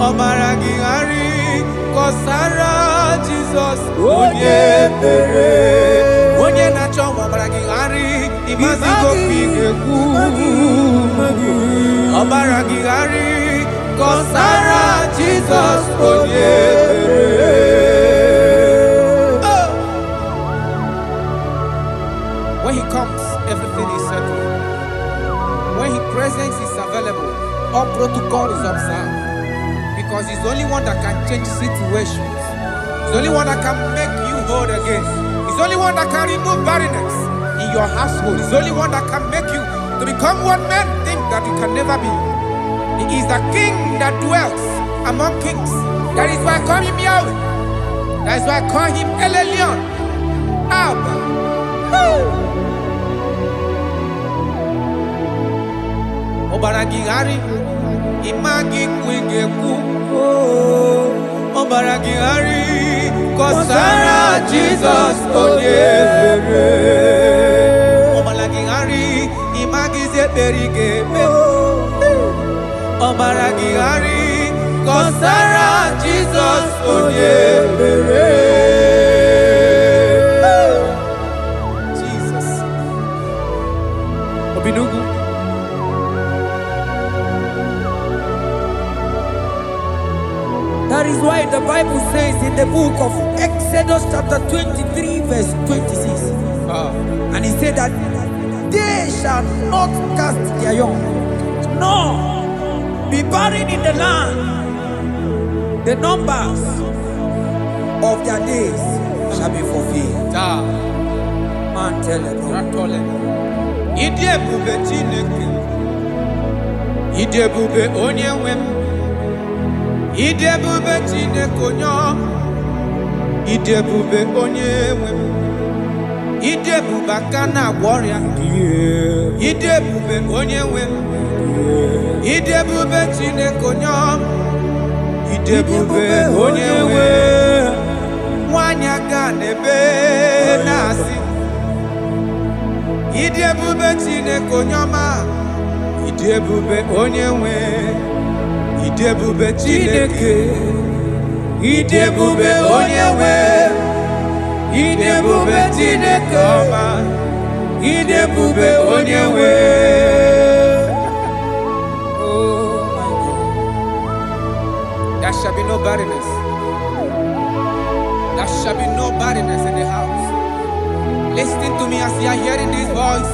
Obaragihari kosara Jesus onye mere onye na-achọ Obaragihari imazigo kpigekwu Obaragihari kosara Jesus onye mere when he comes everything is settled. When his presence is available, all protocol is observed. Because he's the only one that can change situations. He's the only one that can make you whole again. He's the only one that can remove barrenness in your household. He's the only one that can make you to become what men think that you can never be. He is the king that dwells among kings. That is why I call him Yahweh. That is why I call him El Elyon. Abba. Obaragihari imagi kwigekwu Obaragihari kosara Jesus onye mere Obaragihari imagi zeberigeme Obaragihari Kọsara Jesus onye mere. Jesus. Obinugu. That is why the Bible says in the book of Exodus chapter 23 verse 26. And he said that they shall not cast their young, nor be barren in the land. The numbers of their days shall be fulfilled. Man tell them. Idebube Chineke. Idebube onye nwe m. Idebube Chineke onye Idebube onye nwe m. Idebube aka na-agwọ ọrịa. Idebube onye nwe m. Idebube Chineke onye Idebube onye nwe nwanyị aka n'ebe na-asị. Idebube Chineke onye ọma. Idebube onye nwe. Idebube Chineke. Idebube onye nwe. Idebube Chineke ọma. Idebube onye nwe. There shall be no barrenness. There shall be no barrenness in the house. Listen to me as you are hearing this voice.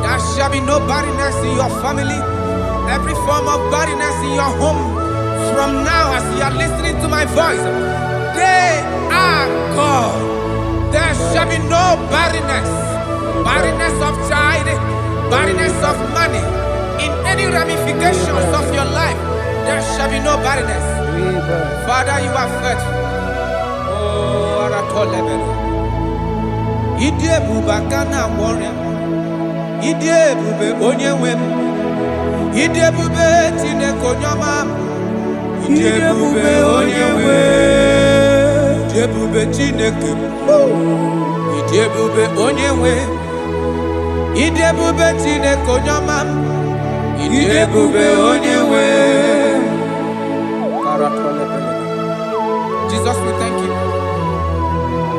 There shall be no barrenness in your family. Every form of barrenness in your home. From now as you are listening to my voice, they are gone. There shall be no barrenness. Barrenness of child, barrenness of money. In any ramifications of your life, there shall be no barrenness. Father, you are faithful. Oh, Aratolebe. Idebube aka na-agwọ ọrịa. Idebube onye nwe m. Idebube Chineke onye ọma. Idebube onye nwe. Idebube Chineke. Idebube onye nwe. Idebube Chineke onye ọma. Idebube onye nwe. Jesus, we thank you.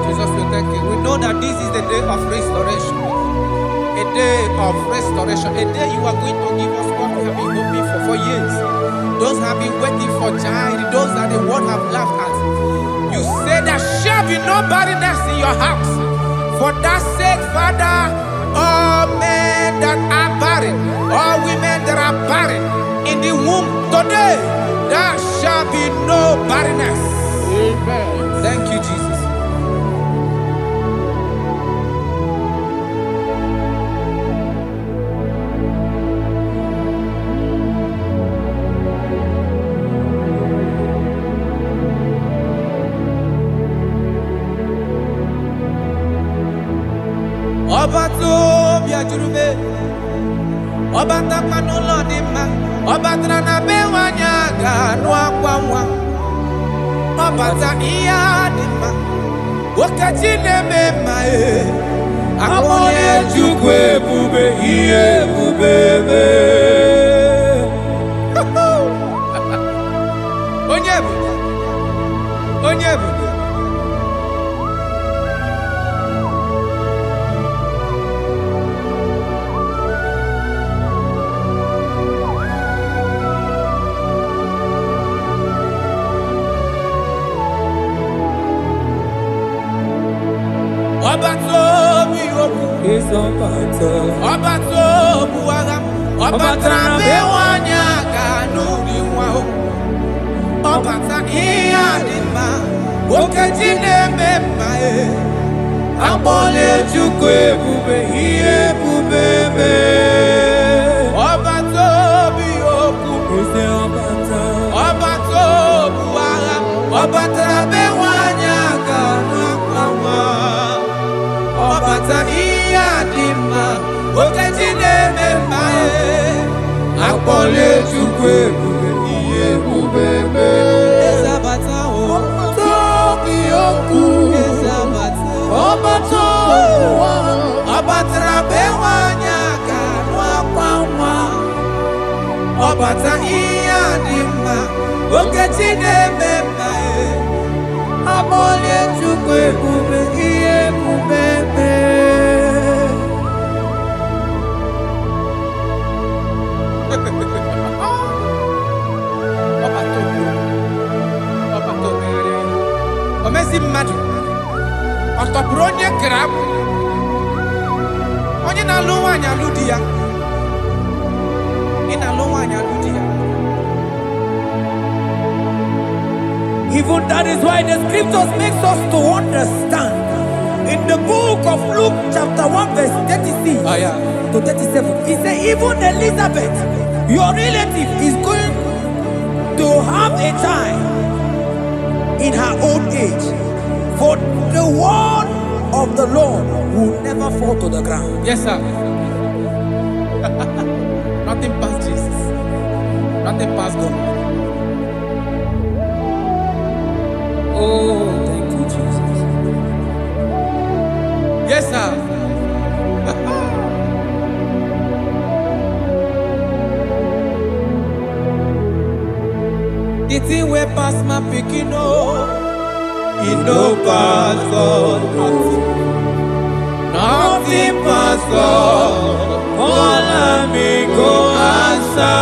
Jesus, we thank you. We know that this is the day of restoration. A day of restoration. A day you are going to give us what we have been hoping for years. Those have been waiting for child. Those that the world have laughed at. You say there shall be no barrenness in your house. For that sake, Father, all men that are barren, all women that are barren in the womb today, there shall be no barrenness. Amen. Thank you, Jesus. Ọba tó bí ajurube, ọba takwa n'ụlọ dị mma, ọba tara na be nwanyị aga anụ akwa nwa, ọba ta ihe dị mma, okechi na-eme mma akpọnye Chukwu ebube ihe ebube eme. Onye ebube, onye ebube. Ọba tó bí okwu, ọba tó bụ agha, ọba tara be nwanyị aga n'ụdị nwa o, ọba ta ihe dị mma, okechi na-eme mma akpọla Chukwu ebube ihe ebube eme. Ọba tó bí okwu, ọba tó bụ agha, ọba tara be nwanyị aga n'akwa nwa. Ọbata ihe dị mma, okechi na-eme mma akpọla Chukwu ebube ihe ebube eme. Eze abata o, tobi okwu. Eze abata, ọbata ụwa, ọbatara be nwanyị aga n'akwa nwa. Ọbata ihe dị mma, Okechi na-eme Amole Chukwu ebube ihe ebube Omezi mmadụ ọtọpụrụ onye kere abụ onye na-alụ nwaanyị alụ di ya ị na-alụ nwaanyị alụ di ya. Even that is why the scriptures makes us to understand. In the book of Luke chapter 1 verse 36 to 37, he said even Elizabeth, your relative, is going to have a child in her old age. For the word of the Lord will never fall to the ground. Yes, sir. Nothing past Jesus. Nothing past God. Oh, thank you, Jesus. Yes, sir. The thing way past my picking it no pass God. Nothing past God. All of me go answer.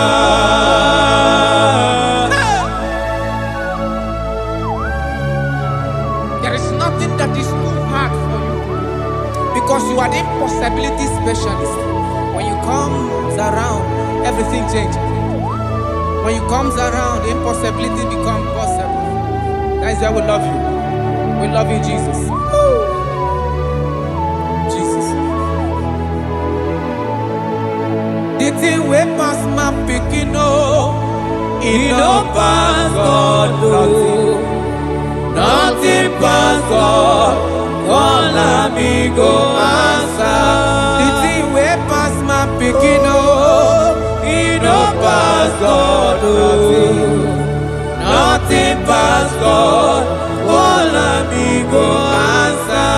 There is nothing that is too hard for you because you are the impossibility specialist. When you comes around, everything changes. When you comes around, the impossibility becomes possible. That is why we love you. We love you, Jesus. Jesus. The thing way past my picking it no pass God. Nothing pass God. All of me go answer. The thing way past my picking it no pass God. Nothing pass God. All of me go answer.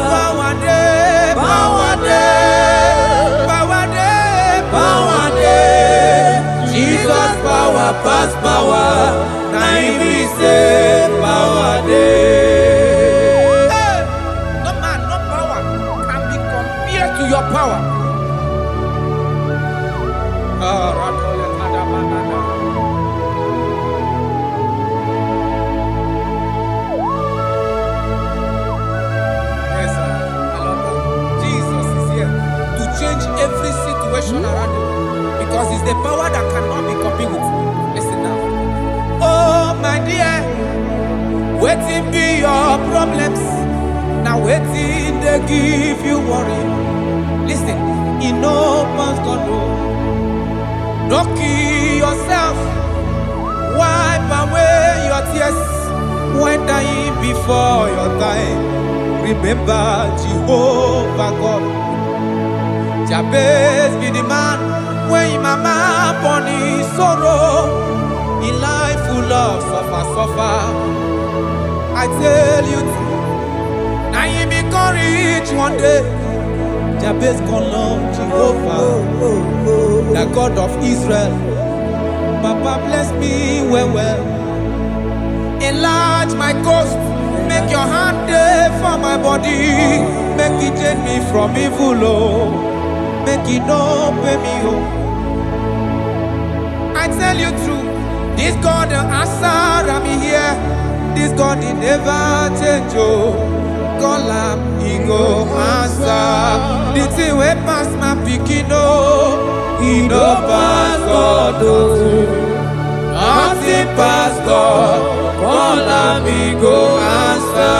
Power day, power day, power day, power day. Jesus power pass power. Now he say power day. Hey, no man, no power can be compared to your power. Every situation around you because it's the power that cannot be copied with. Listen now. Oh my dear, waiting be your problems. Now waiting they give you worry. Listen, in no man's God no. Don't kill yourself. Wipe away your tears when dying before your time. Remember Jehovah God. Jabez be the man when his mama born his sorrow. In life full of suffer. I tell you, now he be courage one day. Jabez call on Jehovah, the God of Israel. Papa bless me well. Enlarge my coast. Make your hand there for my body. Make it change me from evil. Make it no pay me I tell you true, this God the answer I'm here. This God he never change Call him, he go answer. The thing way pass my picking he no pass God Nothing pass God. Call him, he go answer.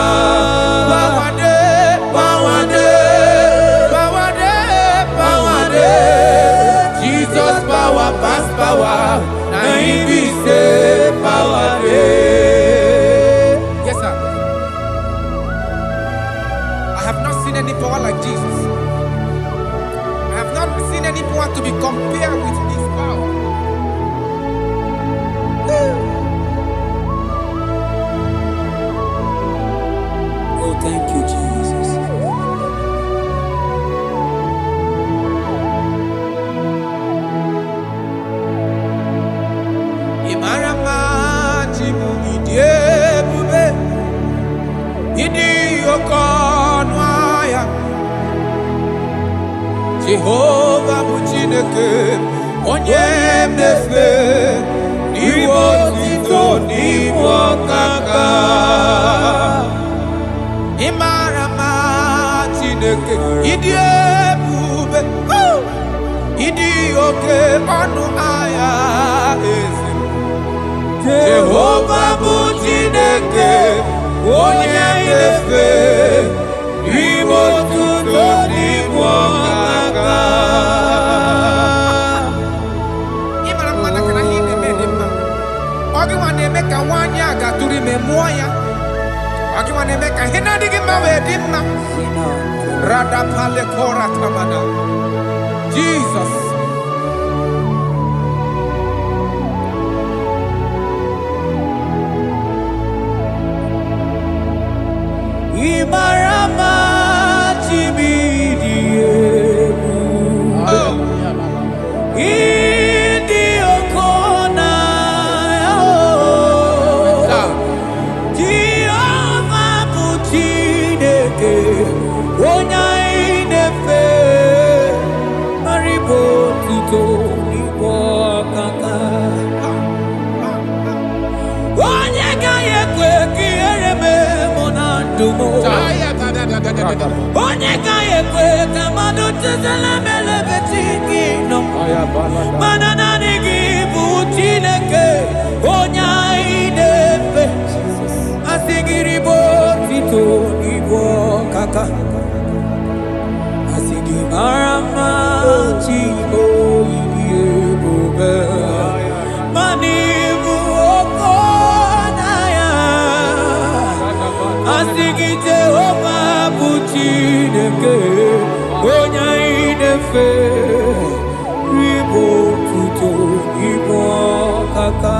Power day, power day, power day, power day. Jesus power pass power. Now he be say power day. Yes, sir. I have not seen any power like Jesus. I have not seen any power to be compared with his power. Oh, thank you, Jesus. Imarama Jehovah bụ Chineke onye na-efe n'iwe otito n'iwe ọkaka. Ị mara mma Chineke, ịdị ebube, ịdị oke ọnụ ahịa eze. Jehovah bụ Chineke onye na-efe n'iwe otito n'iwe ọkaka. Ị mara mma na kana ihe na-eme dị mma. Ọ gị nwa na-eme ka nwaanyị a gatụrụ ime mụọ ya. Ọ gị nwa na-eme ka ihe na-adịghị mma wee dị mma. Radapale kora kamada. Jesus. Imarama chibidiebu. Idi okona. Jehovah bụ Chineke onye na-efe maribo tuto n'igwe ọkaka. Onye ga-ekwe ka ihere mee mụ na ndụ m. Onye ga-ekwe ka mmadụ chezela m elebe chi gị nọ. Mana naanị gị bụ Chineke onye anyị na-efe. Asị gị ribo tito n'igwe ọkaka. Asị gị mara mma Chibo ịdị ebube. Mana ịbụ oke ọnụahịa. Asị gị Jehovah bụ Chineke onye anyị na-efe ribo tuto n'igwe ọkaka.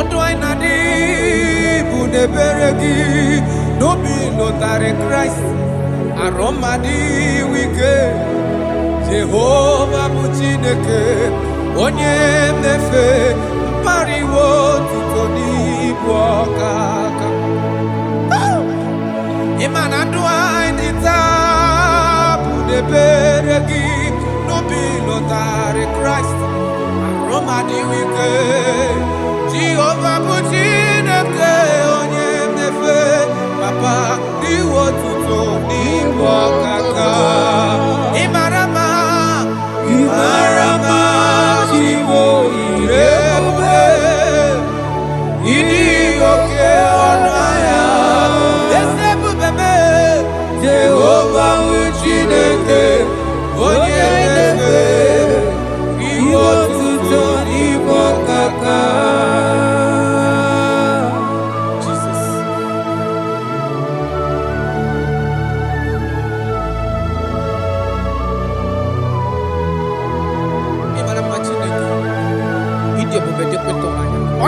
Ndụ anyị na-adị bụ n'ebere gị n'obi lụtarị Kraịst arụ mmadụ ike. Jehova bụ Chineke onye na-efe mpariwo otuto n'ibu ọkaka. Ịma na ndụ anyị dị taa bụ n'ebere gị n'obi lụtarị Kraịst arụ mmadụ ike. Jehova bụ Chineke onye na-efe papa n'iwe otuto n'ibu ọkaka. Ị mara mma, ị mara mma Chibo ịdị ebube, ịdị oke ọnụ ahịa eze ebube mee. Jehova bụ Chineke onye na-efe n'iwe otuto n'ibu ọkaka.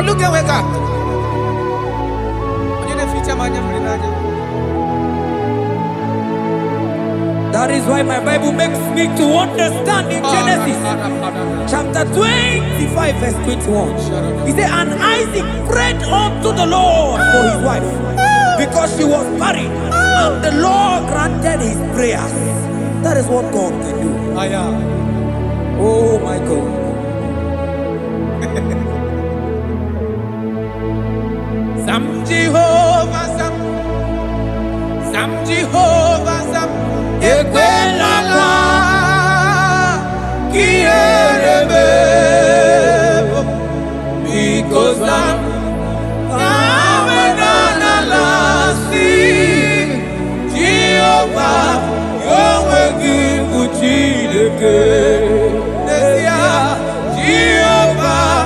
Look at wake up. That is why my Bible makes me to understand in Genesis chapter 25 verse 21. He said, and Isaac prayed unto the Lord for his wife because she was barren, and the Lord granted his prayers. That is what God can do. Oh my God. Sam Jehovah Sam, Sam Jehovah Sam, Ekwelala, Kierebe, because Sam, Awenala, Jehovah, Yahweh, Uchideke, Jehovah,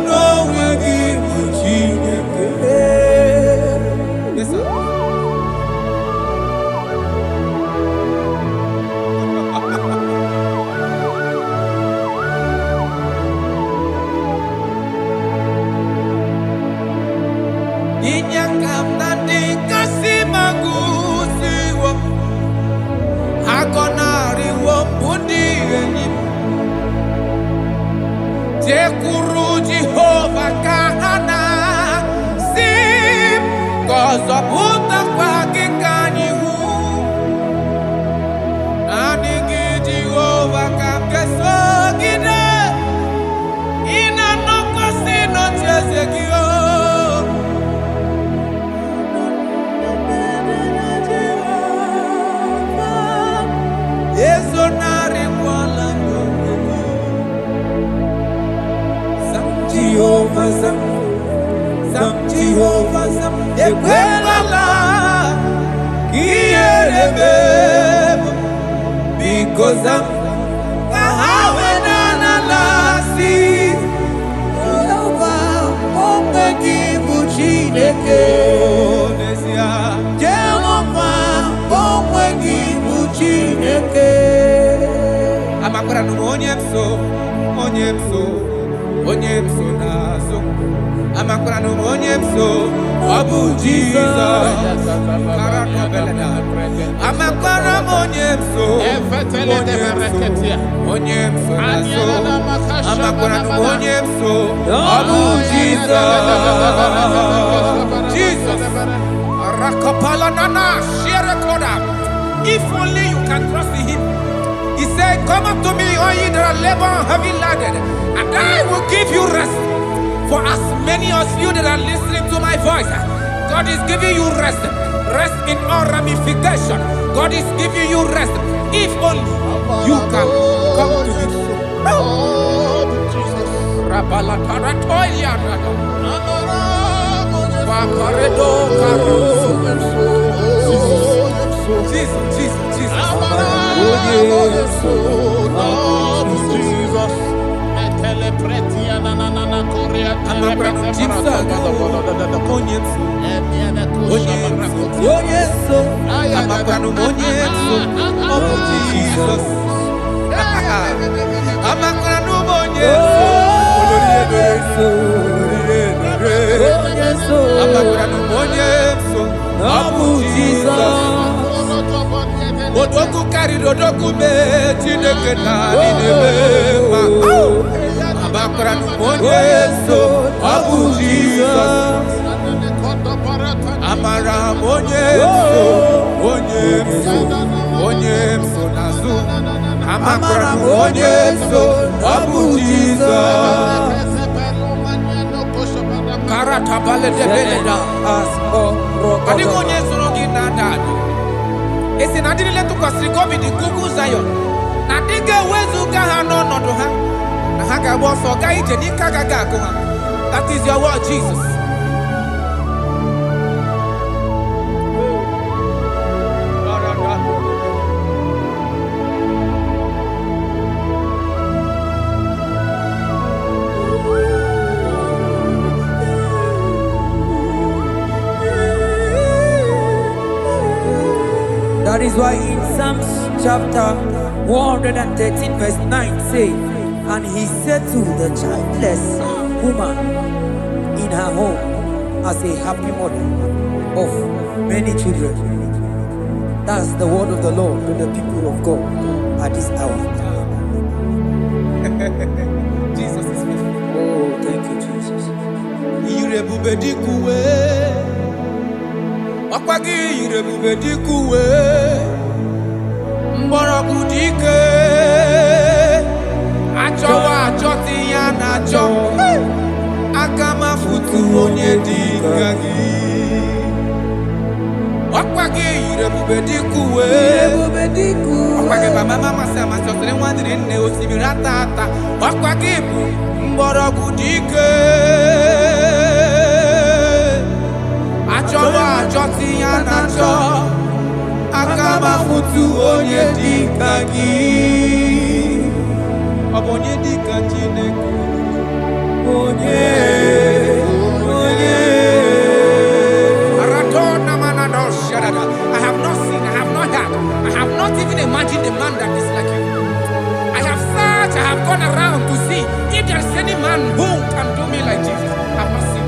no will give Uchideke. Yes, sir. Inyakam nandi kasi magusiwo, hakonari wo budi enyim. ekwelala ihere mebe because I'm Amakwara onye mso nazo. Amakwara onye mso, Abu Jesus. Amakwara onye mso nazo. Amakwara onye mso, Abu Jesus. Jesus. Rakapala nana share koda. If only you can trust in him. He said, come up to me, all ye that are labor and heavy laden, and I will give you rest. For as many of you that are listening to my voice, God is giving you rest. Rest in all ramification. God is giving you rest. If only you can come to him. Jesus. Odoku carry odoku me Chineke na ninebema. Abakwara n'onye so Abu Jesus. Amara onye so nazu. Abakwara n'onye so Abu Jesus. Karata bale de beleda asko roko. Adi onye so rogi nada. Esi na dile to kwasiri go be the Google Zion. Na diga wezu ga ha no nodo ha. Na ha ga bo so ga ije ni kaga ga ko ha. That is your word, Jesus. That is why in Psalms chapter 113 verse 9 say, and he said to the childless woman in her home as a happy mother of many children. That's the word of the Lord to the people of God at this hour. Jesus is faithful. Oh, thank you, Jesus. Okwagi irebube dikuwe mborogu dike achowa achoti ya na cho akama futu onye dika gi. Okwagi irebube dikuwe okwagi mama sama chotele nwadire nne osimiri tata. Okwagi bu mborogu dike achowa achoti ya na cho akama futu onye dika gi. Onye dika Chineke onye Aratona manado shadada. I have not seen, I have not heard, I have not even imagined a man that is like you. I have searched, I have gone around to see if there is any man who can do me like Jesus. I have not seen.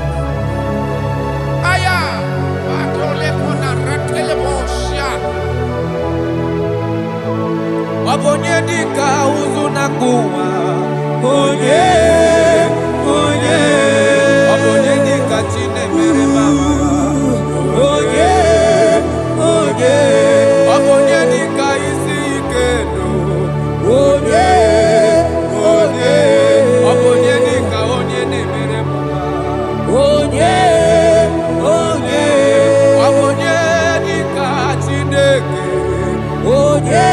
Obonye dika uzuna kuwa onye obonye dika chine mere mama onye obonye dika isi ikeno onye obonye dika onye ne mere mama onye obonye dika Chineke onye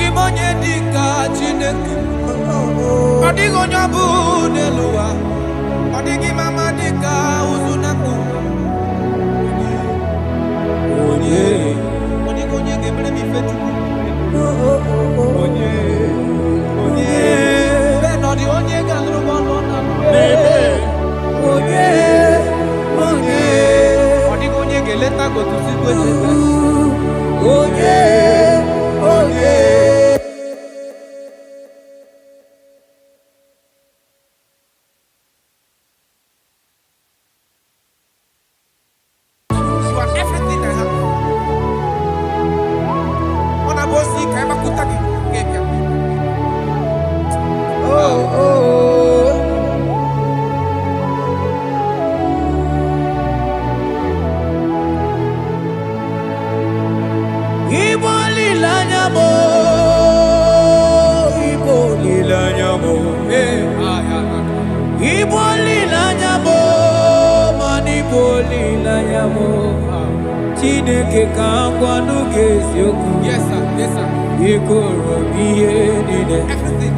Amaghị m onye dị ka Chineke. Ọ dịghị onye ọ bụ n'elu ụwa. Ọ dịghị mama dị ka ụzụ na-akpụ. Onye ga-emere m ife Chukwu. Onye bẹ́ẹ̀ nọ dị onye ga-alụrụ m ọlụ na onye ọ dịghị onye ga-eleta gotuzi gwechebe. Onye you are everything I have. Ọ na-abụ osi ka ebe akụta gị ga-ebịa. Igbo lilanya mo, Igbo lilanya mo, Igbo lilanya mo, man Igbo lilanya mo. Chineke ka ngwanu gezioku. Yes sir, yes sir. Ikoro biye nide. Everything.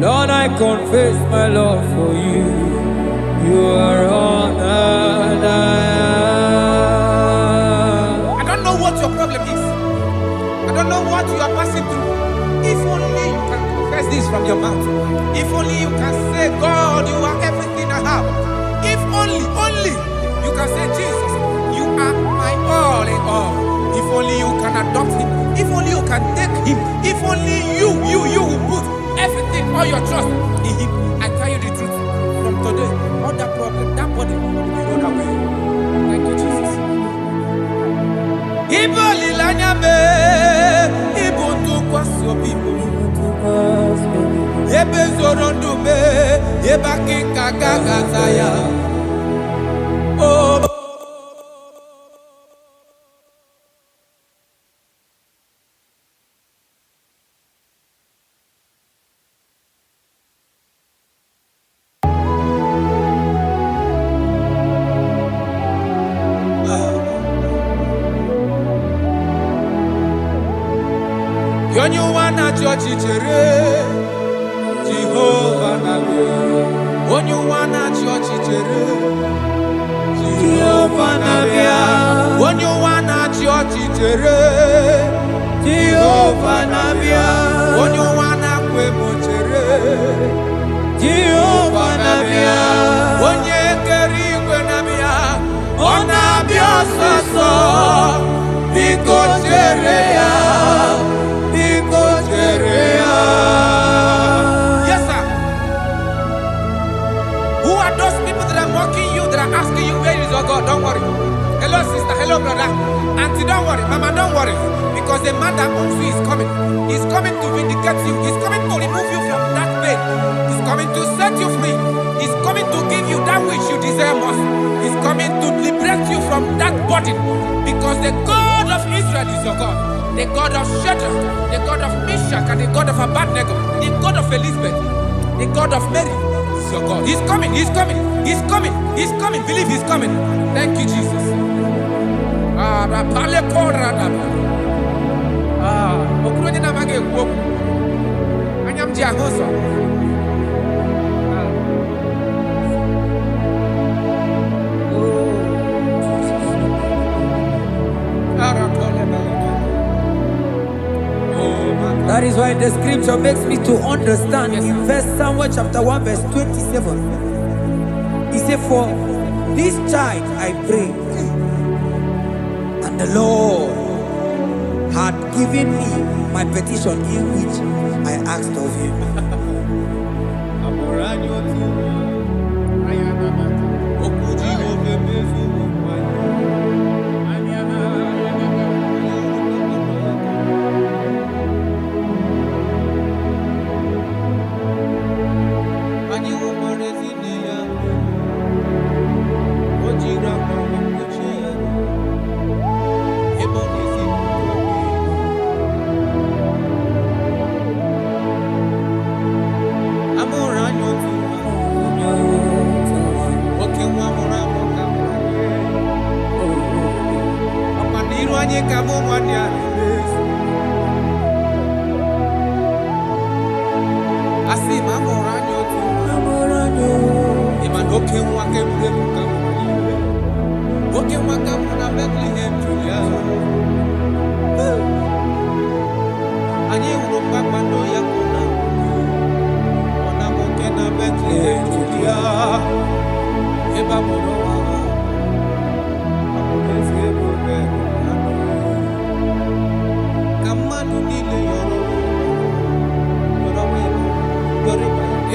Lord, I confess my love for you. You are all that I am. I don't know what your problem is. I don't know what you are passing through. If only you can confess this from your mouth. If only you can say, God, you are everything I have. If only you can say, Jesus, you are my all in all. If only you can adopt him. If only you can take him. If only you will put everything, all your trust in him. I tell you the truth. From today, all that problem, that body will be rolled away. Thank you, Jesus. Ibo lilanya me, ibo tukwaso obibo. Ebe zorondu me, eba kikagagazaya. Oh. Onye wana chọọchị chere Jehova na-abịa. Onye wana chọọchị chere Jehova na-abịa. Onye wana chọọchị chere Jehova na-abịa. Onye wana kwemo chere Jehova na-abịa. Onye kere igwe na-abịa. Ọ na-abịa ọsọsọ. Biko chere ya. Yes, sir. Who are those people that are mocking you, that are asking you, where is your God? Don't worry. Hello, sister. Hello, brother. Auntie, don't worry. Mama, don't worry. Because the man that owns you is coming. He's coming to vindicate you. He's coming to remove you from that pain. He's coming to set you free. He's coming to give you that which you desire most. He's coming to liberate you from that burden. Because the God of Israel is your God. The God of Shadrach, the God of Meshach, and the God of Abednego, the God of Elizabeth, the God of Mary is your God. He's coming, he's coming, he's coming, he's coming. Believe he's coming. Thank you, Jesus. That is why the scripture makes me to understand. Yes. In verse Samuel chapter 1 verse 27, he said, for this child I pray, and the Lord had given me my petition in which I asked of him.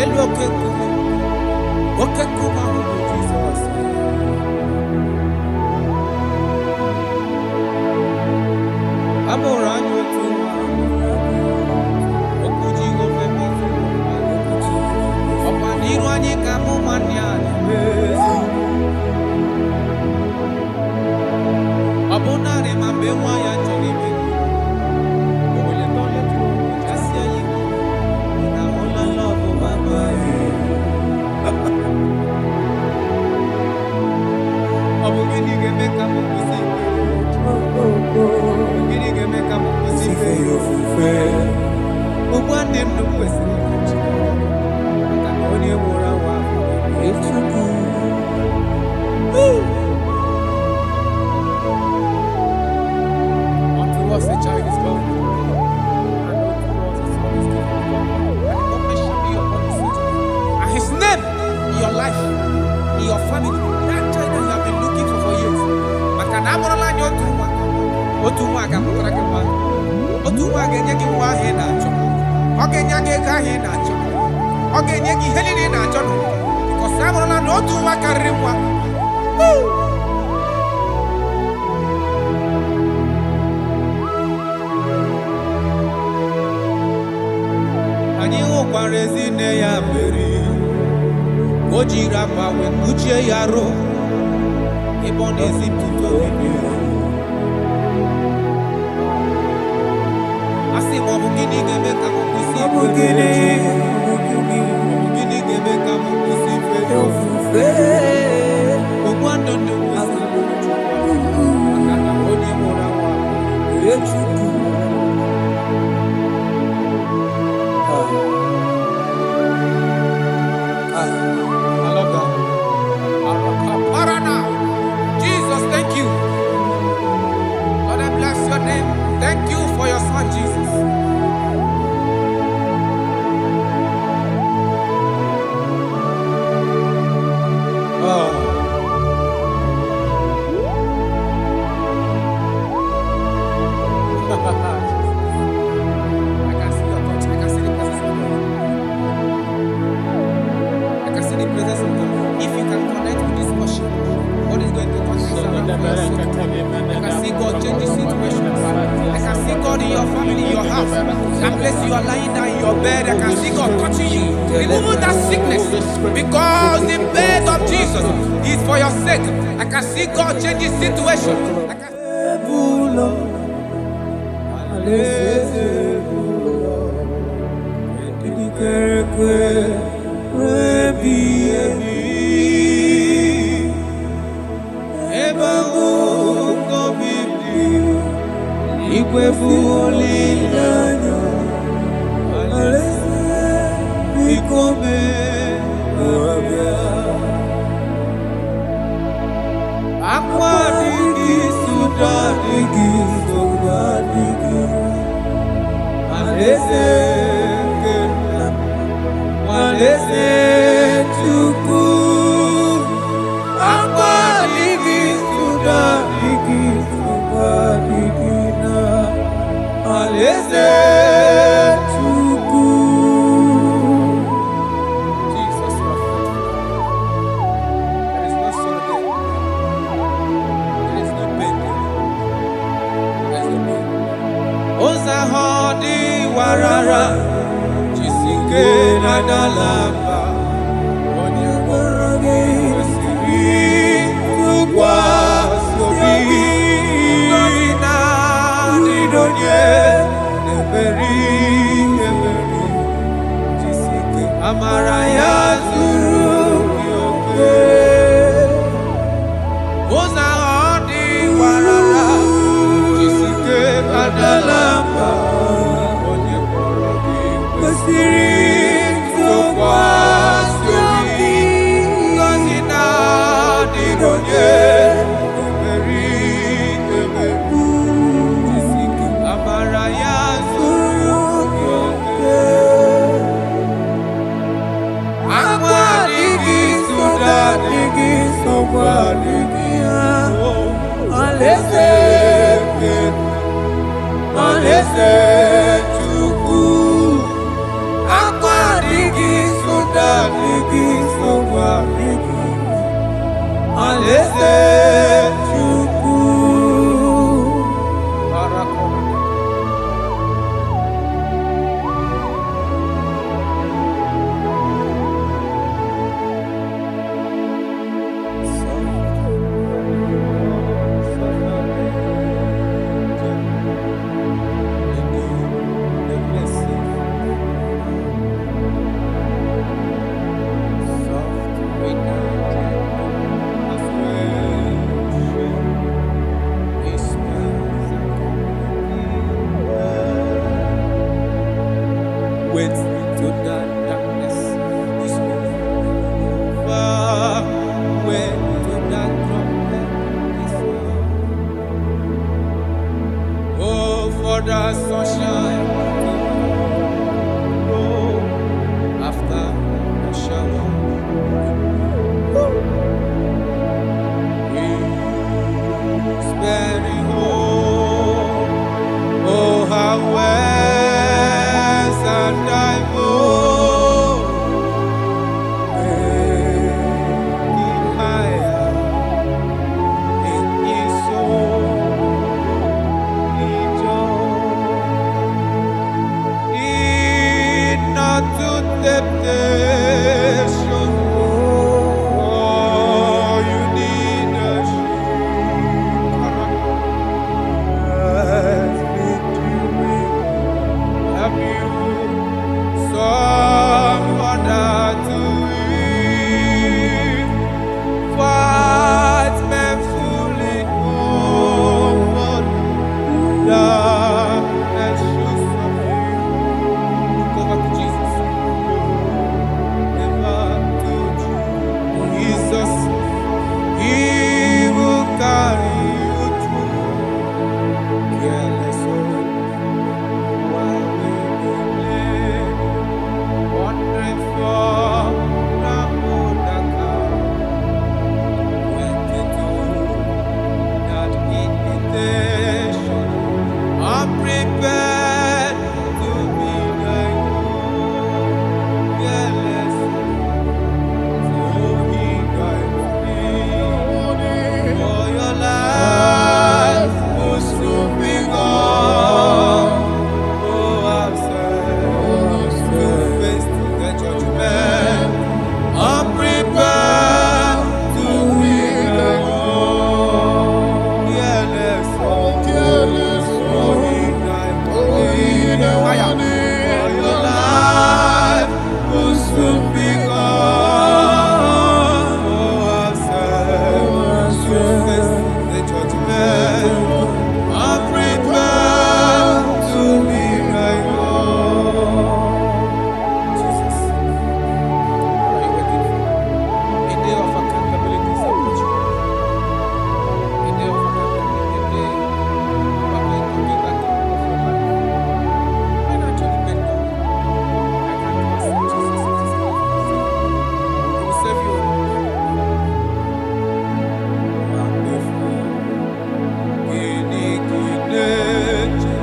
elu oke nkume ahụ bụ Jizọs. Amụrụ anyị otu nwa, okwu Jehova mezuru ọkwa n'iru anyị ka mụ nwanne ya na-emezu. Ọ bụ narị ma mgbe nwa ya chọrọ ime o welata ọletụ kasị ya iwe na ụlọ lọbụ baba ọ bụ gịnị ga-eme ka m kwụsị ikpe? Gịnị ga-eme ka m kwụsị ife ya ofufe? Ụgbọ ndị ndụ kwesịrị ịkụchi maka na onye nwụrụ anwụ ahụ Chukwu. Unto us a child is born, and unto us a son is given, and the government shall be upon his shoulders. And his name in your life, in your family, that child that you have been looking for years. Maka na amụrụla anyị otu nwa ga-amụtara gị nwa, otu nwa ga-enye gị nwa ahụ ị na-achọ, ọ ga-enye gị ego ahụ ị na-achọ, ọ ga-enye gị ihe niile ị na-achọ nụ, because amụrụla na otu nwa karịrị nwa. Anyị hụkwara ezi nne ya mmeri, o jiri akwa wee kpuchie ya arụ ebe ọ na-ezipụta obibi ya. Asị m ọ bụ gịnị ga-eme ka m kwụsị ife? Ọ bụ gịnị ga-eme ka m kwụsị ife ya ofufe? Ogbu ndụ ndụ kwesịrị maka na onye nwụrụ anwụ ahụ Chukwu. I love that. Jesus, thank you. Lord, I bless your name. Thank you for your son, Jesus. I can see your touch. I can see the presence of God. I can see the presence of God. If you can connect with this worship, God is going to touch this around for your soul. I can see God change the situation. I can see God in your family, in your house. That place you are lying down in your bed, I can see God touching you, removing that sickness. Because the bed of Jesus is for your sake. I can see God change the situation. I can went to the darkness is over. Went to the darkness is over. Oh, for the sunshine. Oh, after the shower. He's very home. Oh, how well and I know in higher in his soul in joy in not to temptation. Oh, you need a have you someone to eat? Fight men fully over darkness should subdue. Go back to Jesus. Never to Jesus. He will carry you through. Careless soul. While we live, wandering for the moon that went into that invitation, unprepared to be thy own. Careless, so he died for your life will soon be gone. Oh, I'm sad to face the judgment. I'm prepared to be my own. Careless, oh, he died for me. For your life will soon be gone. Oh, I'm sad to face the judgment. I'm prepared to be my own. Jesus, what are you waiting for? A day of accountability is approaching. A day of accountability, a day you are going to give account of your life. Why not you depend on me? I can't accept Jesus as his life. He will save you. Wonderful. Ginigineche,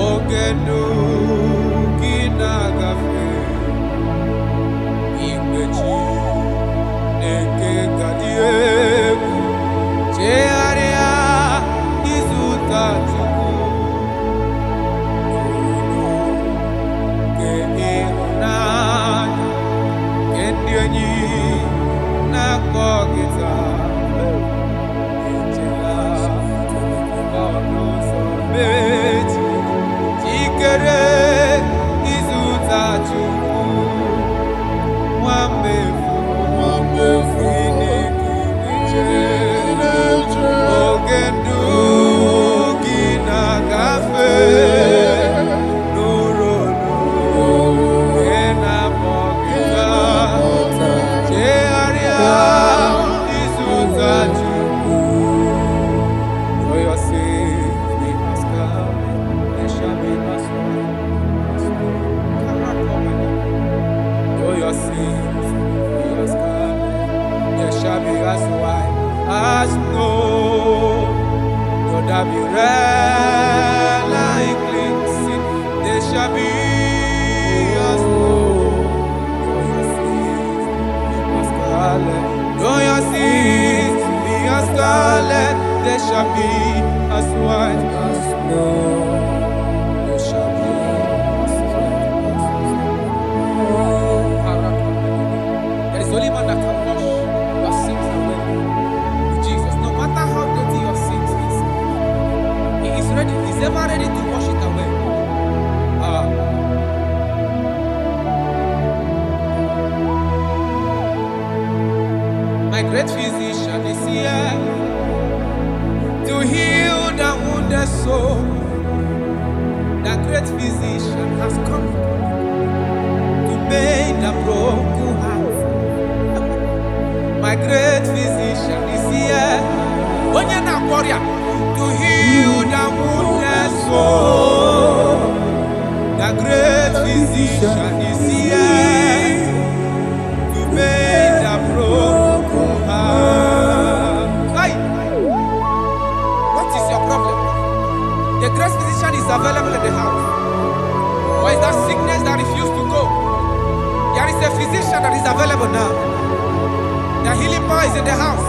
ogenu ginagafe, igbechi, neke gadieku, chearia izuta chuku, ke ihunanya, ke ndienyi nakogita. Jikere izuta chukwu nwammefu inekineche oge ndụ gị na-agafe n'ụlọọrụ nke na-akpọgịta chegharịa izuta chukwu. For your sake we must come, there shall be no sorrow. For your sake we must come, there shall be as white as snow. Though there be red like cleansing, there shall be as snow. For your sake we must scarlet. Though your sins be as scarlet, there shall be as white as snow. There shall be as white as snow. There is only one that can wash your sins away. Jesus, no matter how dirty your sins is, He is ready. He's ever ready to wash it away. My great physician is here to heal the wounded soul. The great physician has come physician is here to make the broken heart. Hey. What is your problem? The great physician is available in the house. Or is that sickness that refused to go? There is a physician that is available now. The healing power is in the house.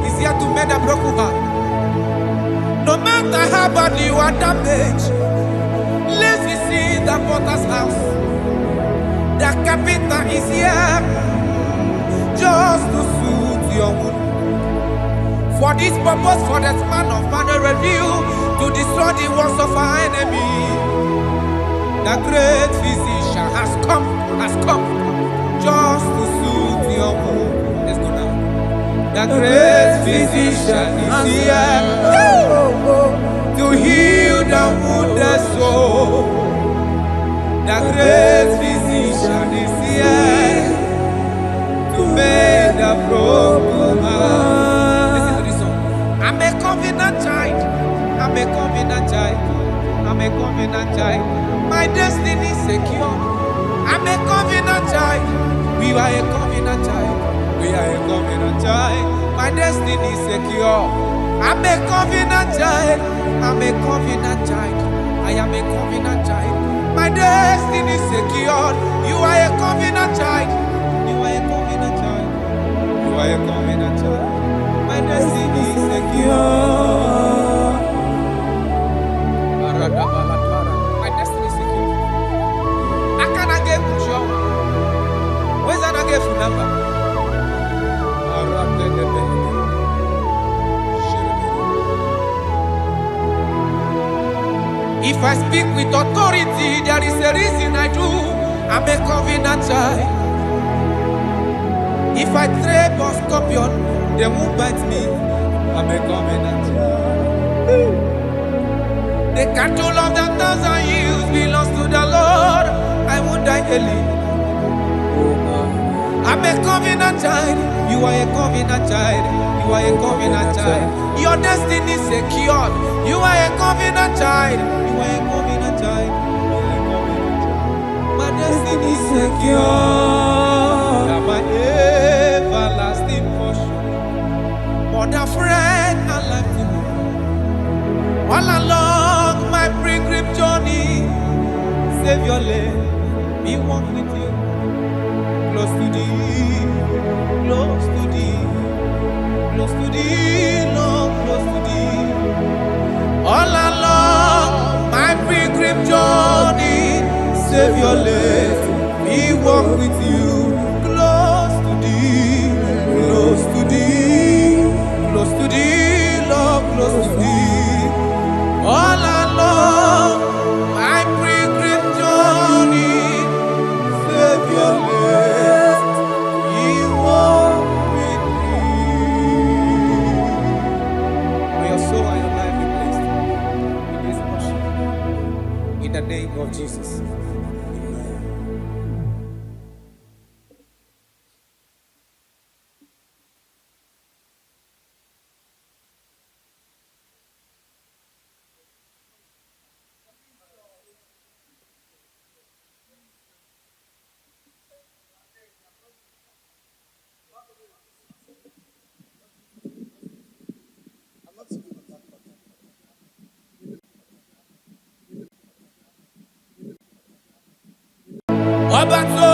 He's here to mend the broken heart. No matter how bad you are damaged, let's visit the potter's house. The carpenter is here just to soothe your wound. For this purpose, for the man of man review to destroy the works of our enemy. The great physician has come just to soothe your wound. Let's go now. The great physician is here to heal the wounded soul. The great physician is here to make the broken heart. Listen to this song. I'm a covenant child. I'm a covenant child. I'm a covenant child. My destiny is secure. I'm a covenant child. We are a covenant child. We are a covenant child. My destiny is secure. I'm a covenant child. I'm a covenant child. I am a covenant child. My destiny is secure. You are a covenant child. You are a covenant child. You are a covenant child. My destiny is secure. My destiny is secure. I cannot get sure. Where's that get phone number? If I speak with authority, there is a reason I do. I'm a covenant child. If I tread on scorpion, they won't bite me. I'm a covenant child. The cattle of the 1,000 years belongs to the Lord. I won't die early. I'm a covenant child. You are a covenant child. You are a covenant child. Your destiny is secured. You are a covenant child. You are a covenant child. My destiny is secure. You are my everlasting portion. More than friend and life to me. All along my pilgrim journey, save your lane. Be one with you. Close to thee, close to thee, close to thee, Lord, close to thee. All along my pilgrim journey, save your life, we walk with you. Close to thee, close to thee, close to thee, Lord, close to thee. All along my pilgrim journey, save your life. In the name of Jesus. Obato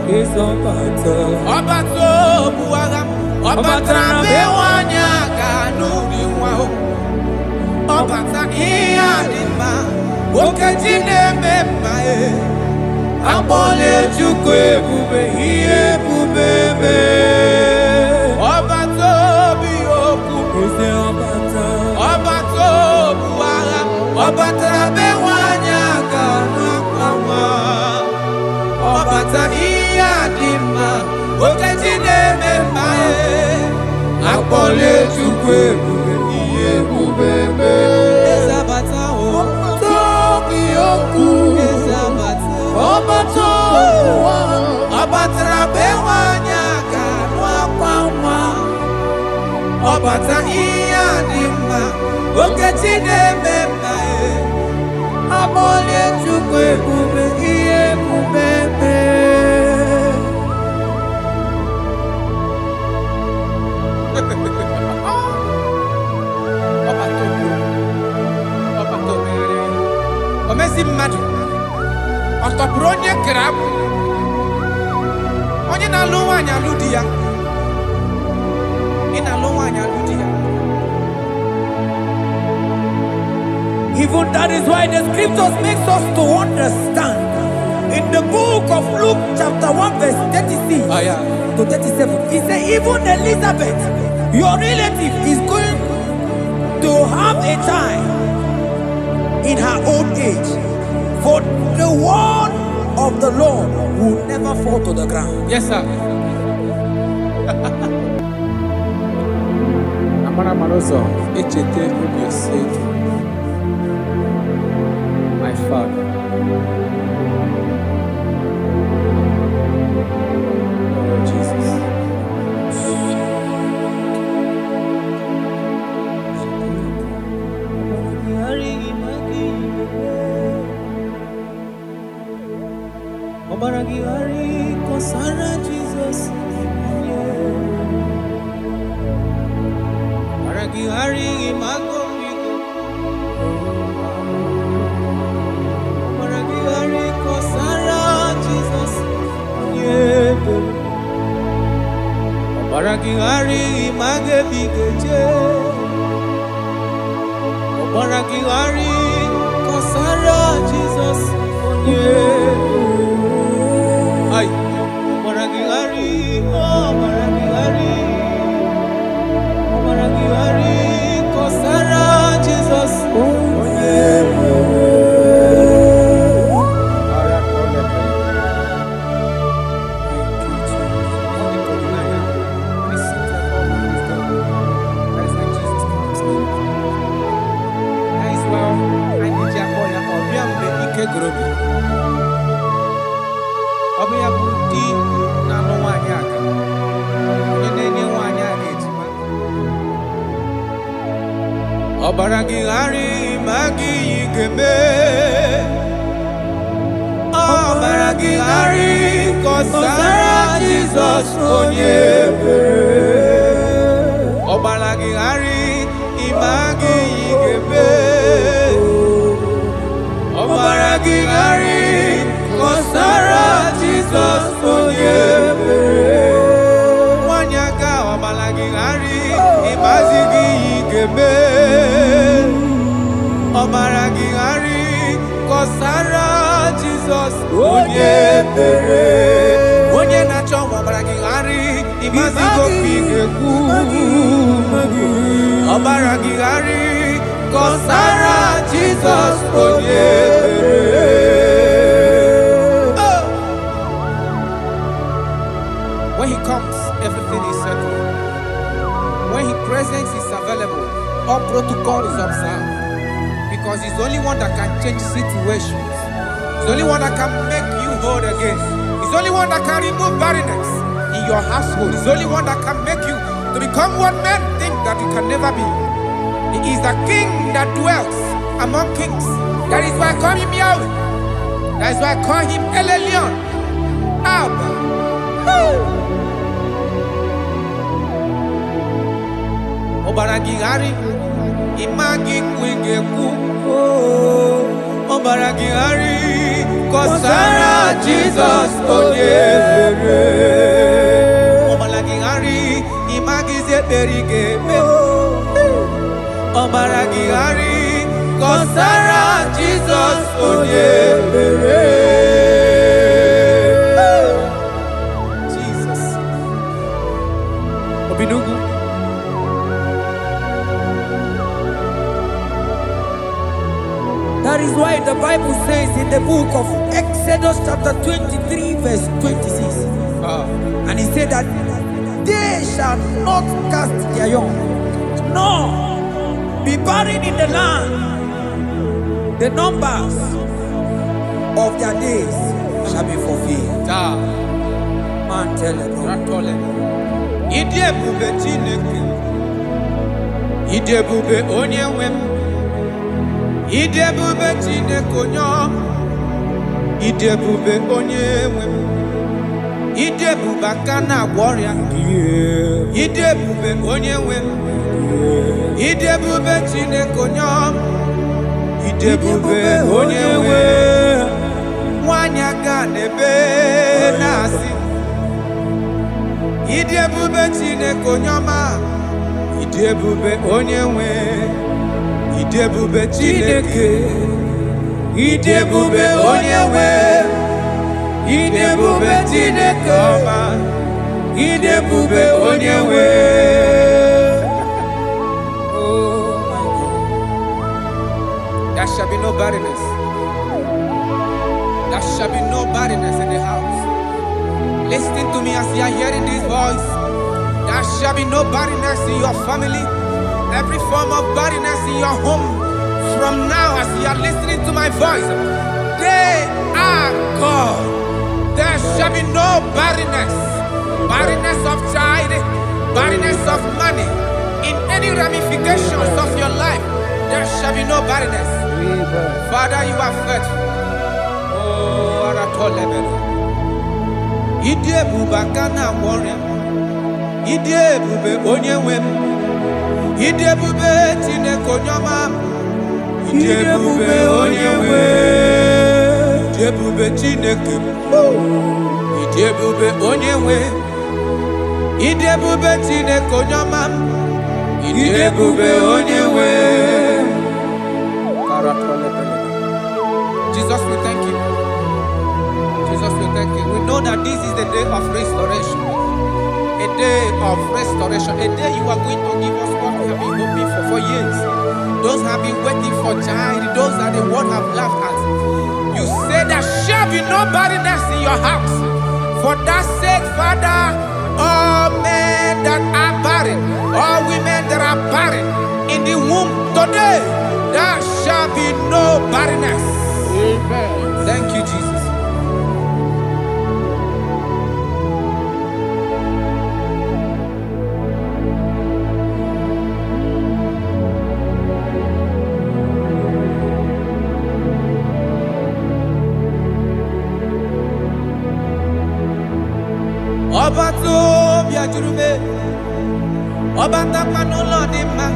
is Obato. Obato Buagam. Obata Bewanya Ganudi Wow. Obata Iadima. Okajine Memae. Abole Jukwe Bube Hie Bubebe. Obato Bioku. Is Obato. Obato Buagam. Obata Bewanya Ganudi. Obata Iadima, Okajine Memae, Apole Chukwe, Iye Bubebe, Ezabata, Tokioku, Ezabata, Obato, Obatra Bewanya, Kanwakama, Obata Iadima, Okajine Memae, Apole Chukwe, Iye stọpụrụ onye kere abụ onye na-alụ nwaanyị alụ di ya ị na-alụ nwaanyị alụ di ya. Even that is why the scriptures makes us to understand. In the book of Luke chapter 1 verse 36 to 37, he said even Elizabeth, your relative, is going to have a child in her old age. For the word of the Lord will never fall to the ground. Yes, sir. Amara Maroso, Echete Ubioseki, my father. Oh, Jesus. Obaragihari kosara Jesus. Obaragihari imago migo. Obaragihari kosara Jesus. Obaragihari image bigeje. Obaragihari kosara Jesus. Ay, Obaragihari, Obaragihari, kosara Jesus. Ọbịa bụ di na-alụ nwaanyị aka onye na-enye nwaanyị a ejima. Obaragihari ma gị ga-eme. Obaragihari kọsara Jizọs onye ebere. Obaragihari ma gị ga-eme. Obaragihari kọsara Jizọs onye ebere. Nwanyị aga Obaragihari ịmazi gị ga-eme. Obaragihari kọsara Jizọs onye ebere. Onye na-achọ Obaragihari ịmazi gị ga-ekwu. Obaragihari kọsara Jizọs onye ebere. When he comes, everything is settled. When he presents, is available. All protocol is observed. Because he's the only one that can change situations. He's the only one that can make you whole again. He's the only one that can remove barrenness in your household. He's the only one that can make you to become what men think that you can never be. He is the king that dwells among kings. That is why I call him Yahweh. That is why I call him El Elyon. Abba. Obaragihari imagi kwigekwu. Obaragihari kọsara Jizọs onye ebere. Obaragihari imagi zeberigebe. Obaragihari kọsara Jizọs onye ebere. Jesus. Obinugu. That is why the Bible says in the book of Exodus chapter 23 verse 26. And he said that they shall not cast their young, nor be barren in the land. The numbers of their days shall be fulfilled. Man tell it. Ịdị ebube Chineke, ịdị ebube onye nwe m. Ịdị ebube Chineke onye ọma, ịdị ebube onye nwe m. Ịdị ebube aka na-agwọ ọrịa, ịdị ebube onye nwe m. Ịdị ebube Chineke onye ọma, ịdị ebube onye nwe m. Nwanyị nebe nasi. Idi ebube Chineke onye ọma. Idi ebube onye nwe. Idi ebube Chineke. Idi ebube onye nwe. Idi ebube Chineke ọma. Idi ebube onye nwe. There shall be no barrenness. There shall be no barrenness in the house. Listen to me as you are hearing this voice. There shall be no barrenness in your family. Every form of barrenness in your home. From now, as you are listening to my voice, they are gone. There shall be no barrenness. Barrenness of child, barrenness of money. In any ramifications of your life, there shall be no barrenness. Father, you are faithful. Oh, Aratolebe. Idie bubakana warrior. Idie bube onye wem. Idie bube Chineke onye ọma. Idie bube onye wem. Idie bube Chineke. Idie bube onye wem. Idie bube Chineke onye ọma. Idie bube onye wem. Jesus, we thank you. Jesus, we thank you. We know that this is the day of restoration. A day of restoration. A day you are going to give us what we have been hoping for years. Those have been waiting for child. Those that the world have laughed at. You say there shall be no barrenness in your house. For that sake, Father, all men that are barren, all women that are barren in the womb today, there shall be no barrenness. Amen. Thank you, Jesus. Ọba tó bí ajúrúgbé, ọba tápá ní lọ́ọ̀dì má,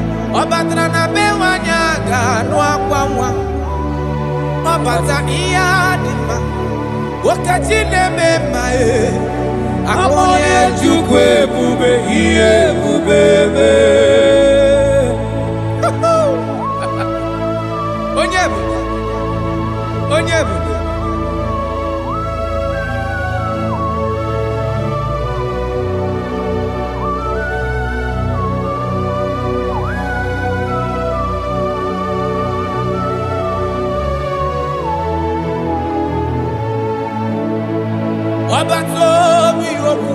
ọba tẹ̀lé náà bẹ́ẹ̀ wá ní àgànú àpá wọn. Ọba tá ìyá dì má, wákàtí lè mẹ́ma ẹ̀. Akpọ̀lẹ̀ Chukwu ebube, ihe ebube mee. Onye ebube, onye ebube. Ọba tó bí okú,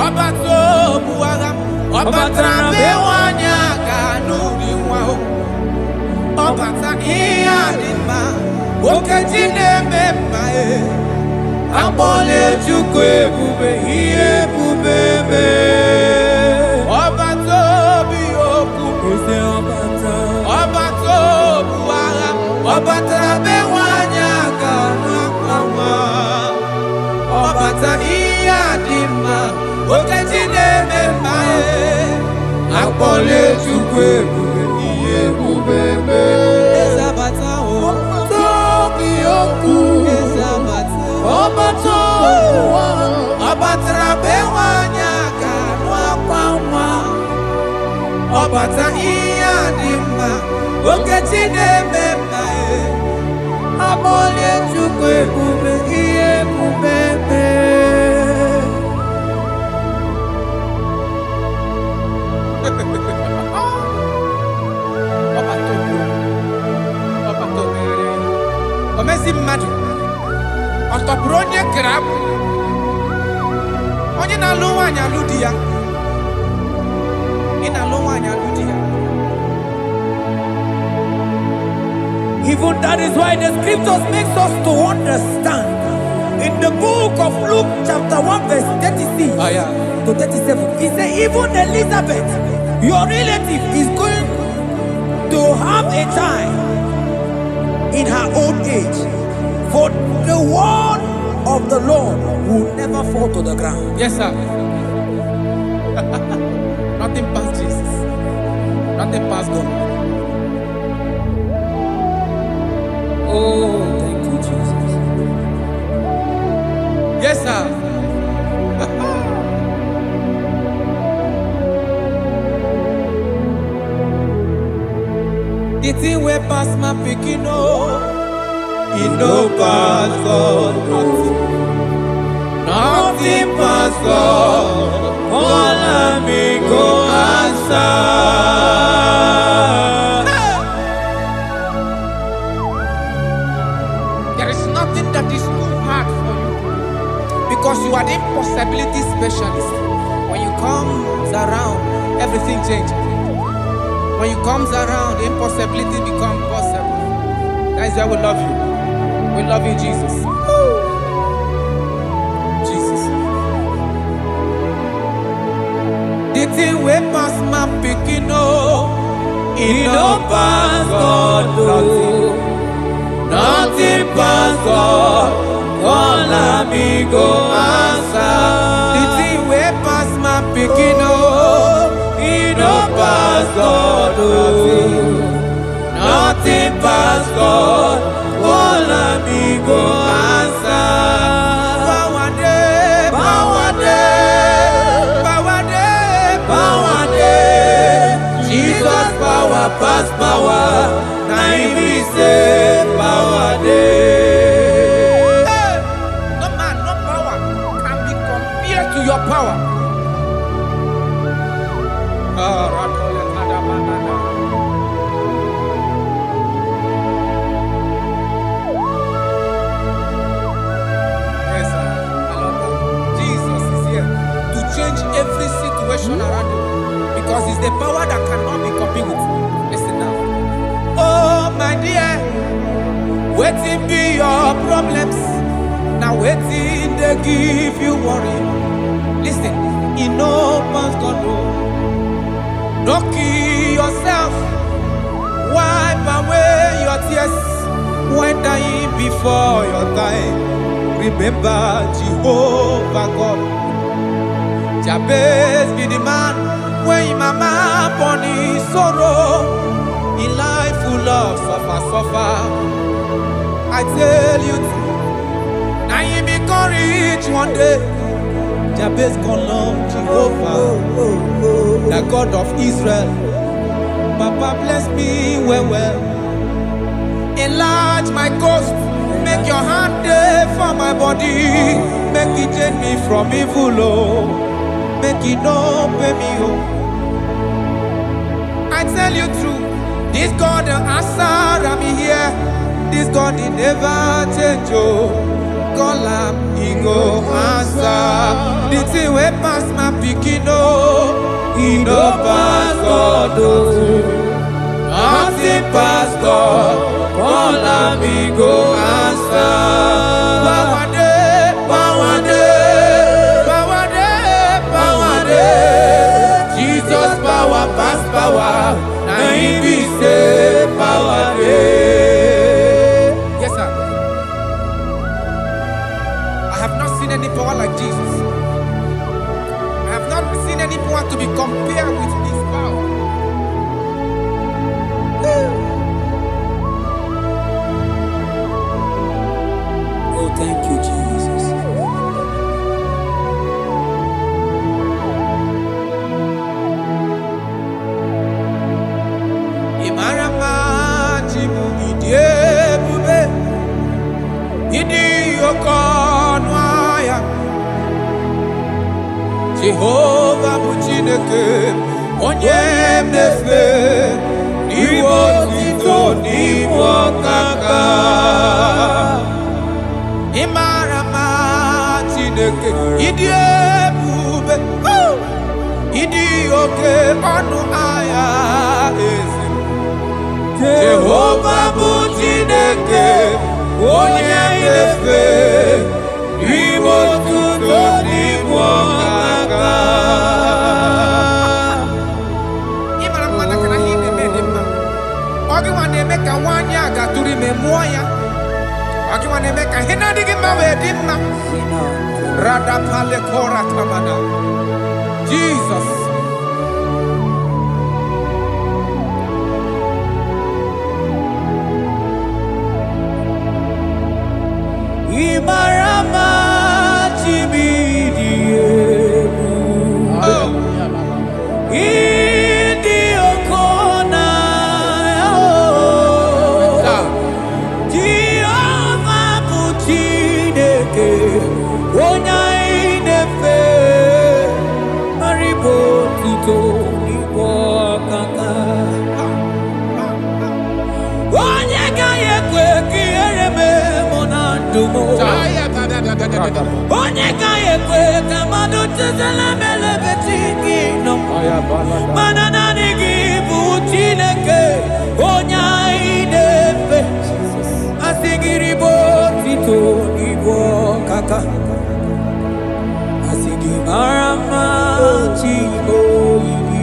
ọba tó bu agha, ọba tara bẹ́ wọ́n ní àgànú ní wọn o. Ọba ta ihe adị mma, okeji na-eme mma e. Akpọ̀lẹ̀ Chukwu ebube, ihe ebube mee. Ọba tó bí okú, ọba tó bu agha, ọba tara bẹ́ wọ́n ní àgànú wọn. Ọba ta ihe adị mma, okeji na-eme mma e. Akpọ̀lẹ̀ Chukwu ebube, ihe ebube mee. Ezabata o, tóbi okwu. Ezabata, ọba tó wà. Ọba tara bẹ́ wọ́n ní àgànú àpá wọn. Ọba ta ihe adị mma, okeji na-eme mma e. Akpọ̀lẹ̀ Chukwu ebube, ihe ebube mee. Omezi mmadụ, ọ tọpụrụ onye kere abụ. Onye na-alụ nwaanyị alụ di ya. Ị na-alụ nwaanyị alụ di ya. Even that is why the scriptures makes us to understand. In the book of Luke chapter 1 verse 36 to 37, it says even Elizabeth, your relative, is going to have a child in her old age. For the word of the Lord will never fall to the ground. Yes, sir. Nothing past Jesus. Nothing past God. Oh, thank you, Jesus. Yes, sir. The thing way pass my picking, oh, it no pass God. Nothing pass God. All me go answer. There is nothing that is too hard for you because you are the impossibility specialist. When you comes around, everything changes. When you comes around, impossibility becomes possible. That is why we love you. We love you, Jesus. Jesus. The thing we pass my picking, oh, it no pass God, nothing pass God. All amigo answer. The thing we pass my picking, oh, it no pass God, nothing pass God. All amigo answer. Power day, power day, power day, power day. Jesus power pass power. Now he say power day. Hey, no man, no power can be compared to your power. Yes, sir. I love that. Jesus is here to change every situation around you because it's the power that cannot be copied with. Listen now. Oh, my dear, waiting be your problems. Now waiting they give you worry. Listen, you know man's gone wrong. Don't kill yourself. Wipe away your tears when dying before your time. Remember Jehovah God. Jabez be the man when his mama born his sorrow. In life full of suffer. I tell you, now you be courage one day. Jabez call on Jehovah, the God of Israel. Papa bless me well. Enlarge my coast. Make your hand there for my body. Make it change me from evil, oh. Make it no pay me, oh. I tell you true, this God the answer I'm here. This God he never change, oh. Call him, he go answer. The thing way pass my picking, oh. He no pass God, oh. Nothing pass God. Call him, he go answer. Power day, power day, power day, power day. Jesus power pass power. Now he be say power day. Yes, sir. I have not seen any power like Jesus. I have not seen any power to be compared with his power. Oh, thank you, Jesus. Imarama jimu idiebube idi okonwaya Jehovah bụ Chineke onye mnefe n'iwe otito n'iwe ọkaka. Imarama Chineke ịdị ebube, ịdị oke ọnụ ahịa eze. Jehovah bụ Chineke onye mnefe n'iwe otito n'iwe ọkaka. Ịmara mma na kana ihe na-eme dị mma. Ọ gịnwa na-eme ka nwaanyị a gatụrụ ime mụọ ya. Ọ gịnwa na-eme ka ihe na-adịghị mma wee dị mma. Radapale kora kamana. Jesus. Imarama Onye ga-ekwe ka mmadụ tụzala melebe Chineke mana naanị gị bụ Chineke onye anyị na-efe. Asị gị ribo tito Igbo kaka, asị gị mara mma Chigbo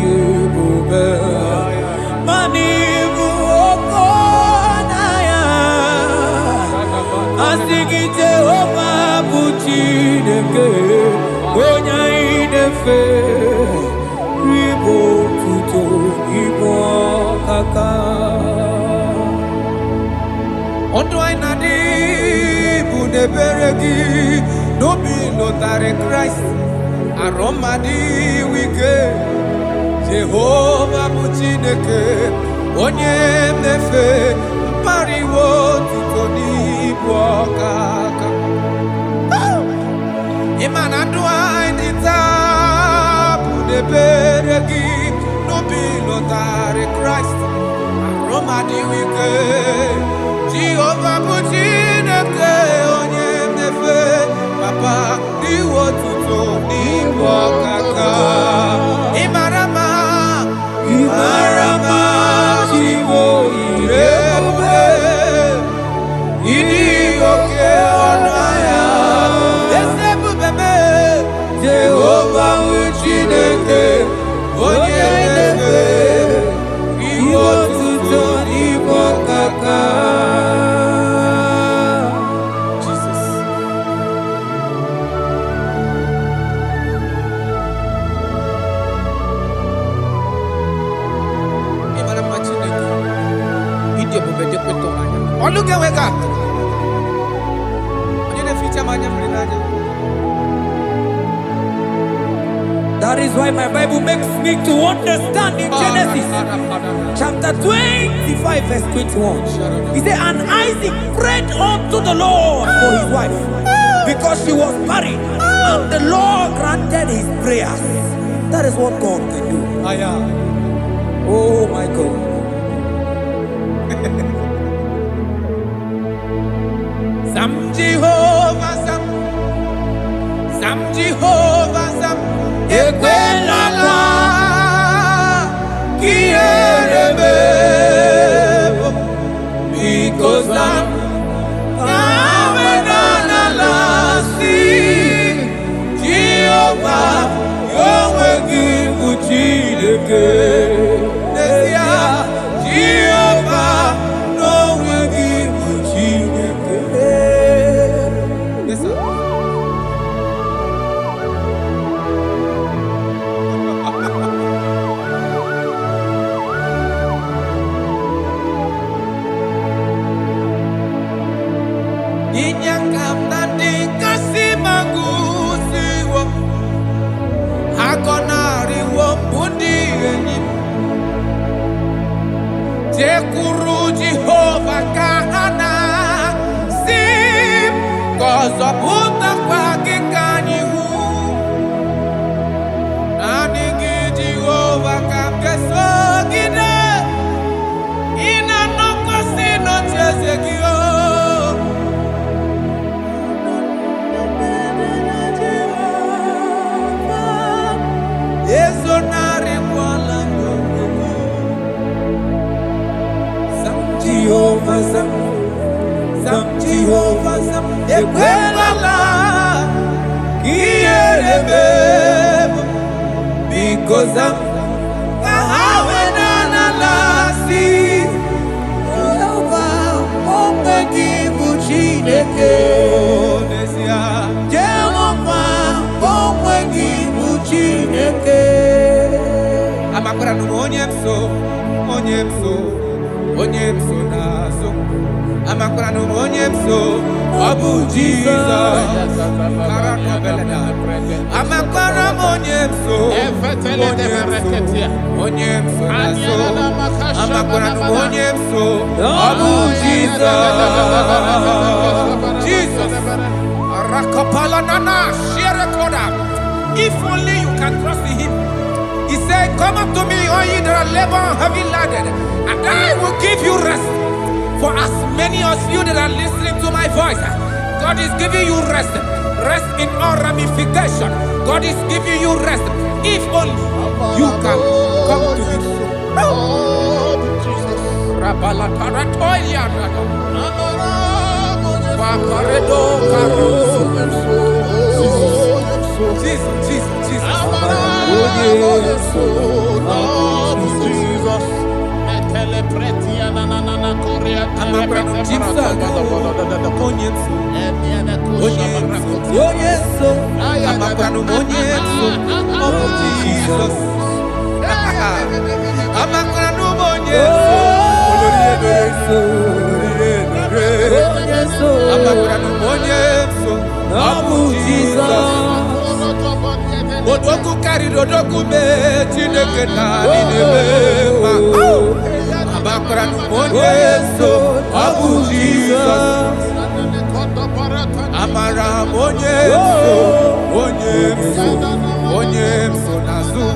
ebube, mana ibu oko na ya. Asị gị Jehova bụ Chineke onye anyị na-efe, ribo tito Igbo kaka. Ọdụ anyị na-adị bụ n'ebere gị n'obi lụtarị Kraịst arụmadị wike. Jehova bụ Chineke onye mmefe mkpariwo tuto n'ibu ọkaka. Ịma na ndụ anyị dị taa bụ n'ebere gị n'obi lụtarị Kraịst arụmadị wike. Jehova bụ Chineke onye mmefe papa iwo tuto n'ibu ọkaka. Ịmara mma Chigbo ebube, ịdị oke ọnụ ahịa. Eze ebube Jehova bụ Chineke onye mmefe iwo tuto n'ibu ọkaka. Look at where God. That is why my Bible makes me to understand in Genesis chapter 25 verse 21. He said, and Isaac prayed unto the Lord for his wife because she was barren, and the Lord granted his prayers. That is what God can do. Oh my God. Sam Jehovah Sam Ekwelala Kierebe because I'm si Jehovah Yahweh Gibu Chineke Nesia Jehovah Yahweh Gibu Chineke. Yes sir. Inyakam nandi kasi magusiwo Hakonari wo bundi eni Tekuru Jehovah kahana Sim Kozo puta kwa kikanyihu Nanigi Jehovah kamkeso gide Ina noko sino chezekio Sam Jehovah Sam Ekwelala Kierebe because I'm Kahawenanalasi Jehovah Omegi Buchineke Nesia Jehovah Omegi Buchineke Amakora nuonyemso Onyemso naso Amakora nuonyemso Abu Jesus Karanobeleda Amakora onyemso Onyemso naso Amakora nuonyemso Abu Jesus Rakapala nana share koda. If only you can trust him. He said, come up to me, all ye that are labor and heavy laden, and I will give you rest. For as many of you that are listening to my voice, God is giving you rest. Rest in all ramification. God is giving you rest. If only you can come to it. Oh, Jesus. Odoku carried Odoku me Chineke na ninebe Amakra numonye so Abu Jesus Amara monye so nazu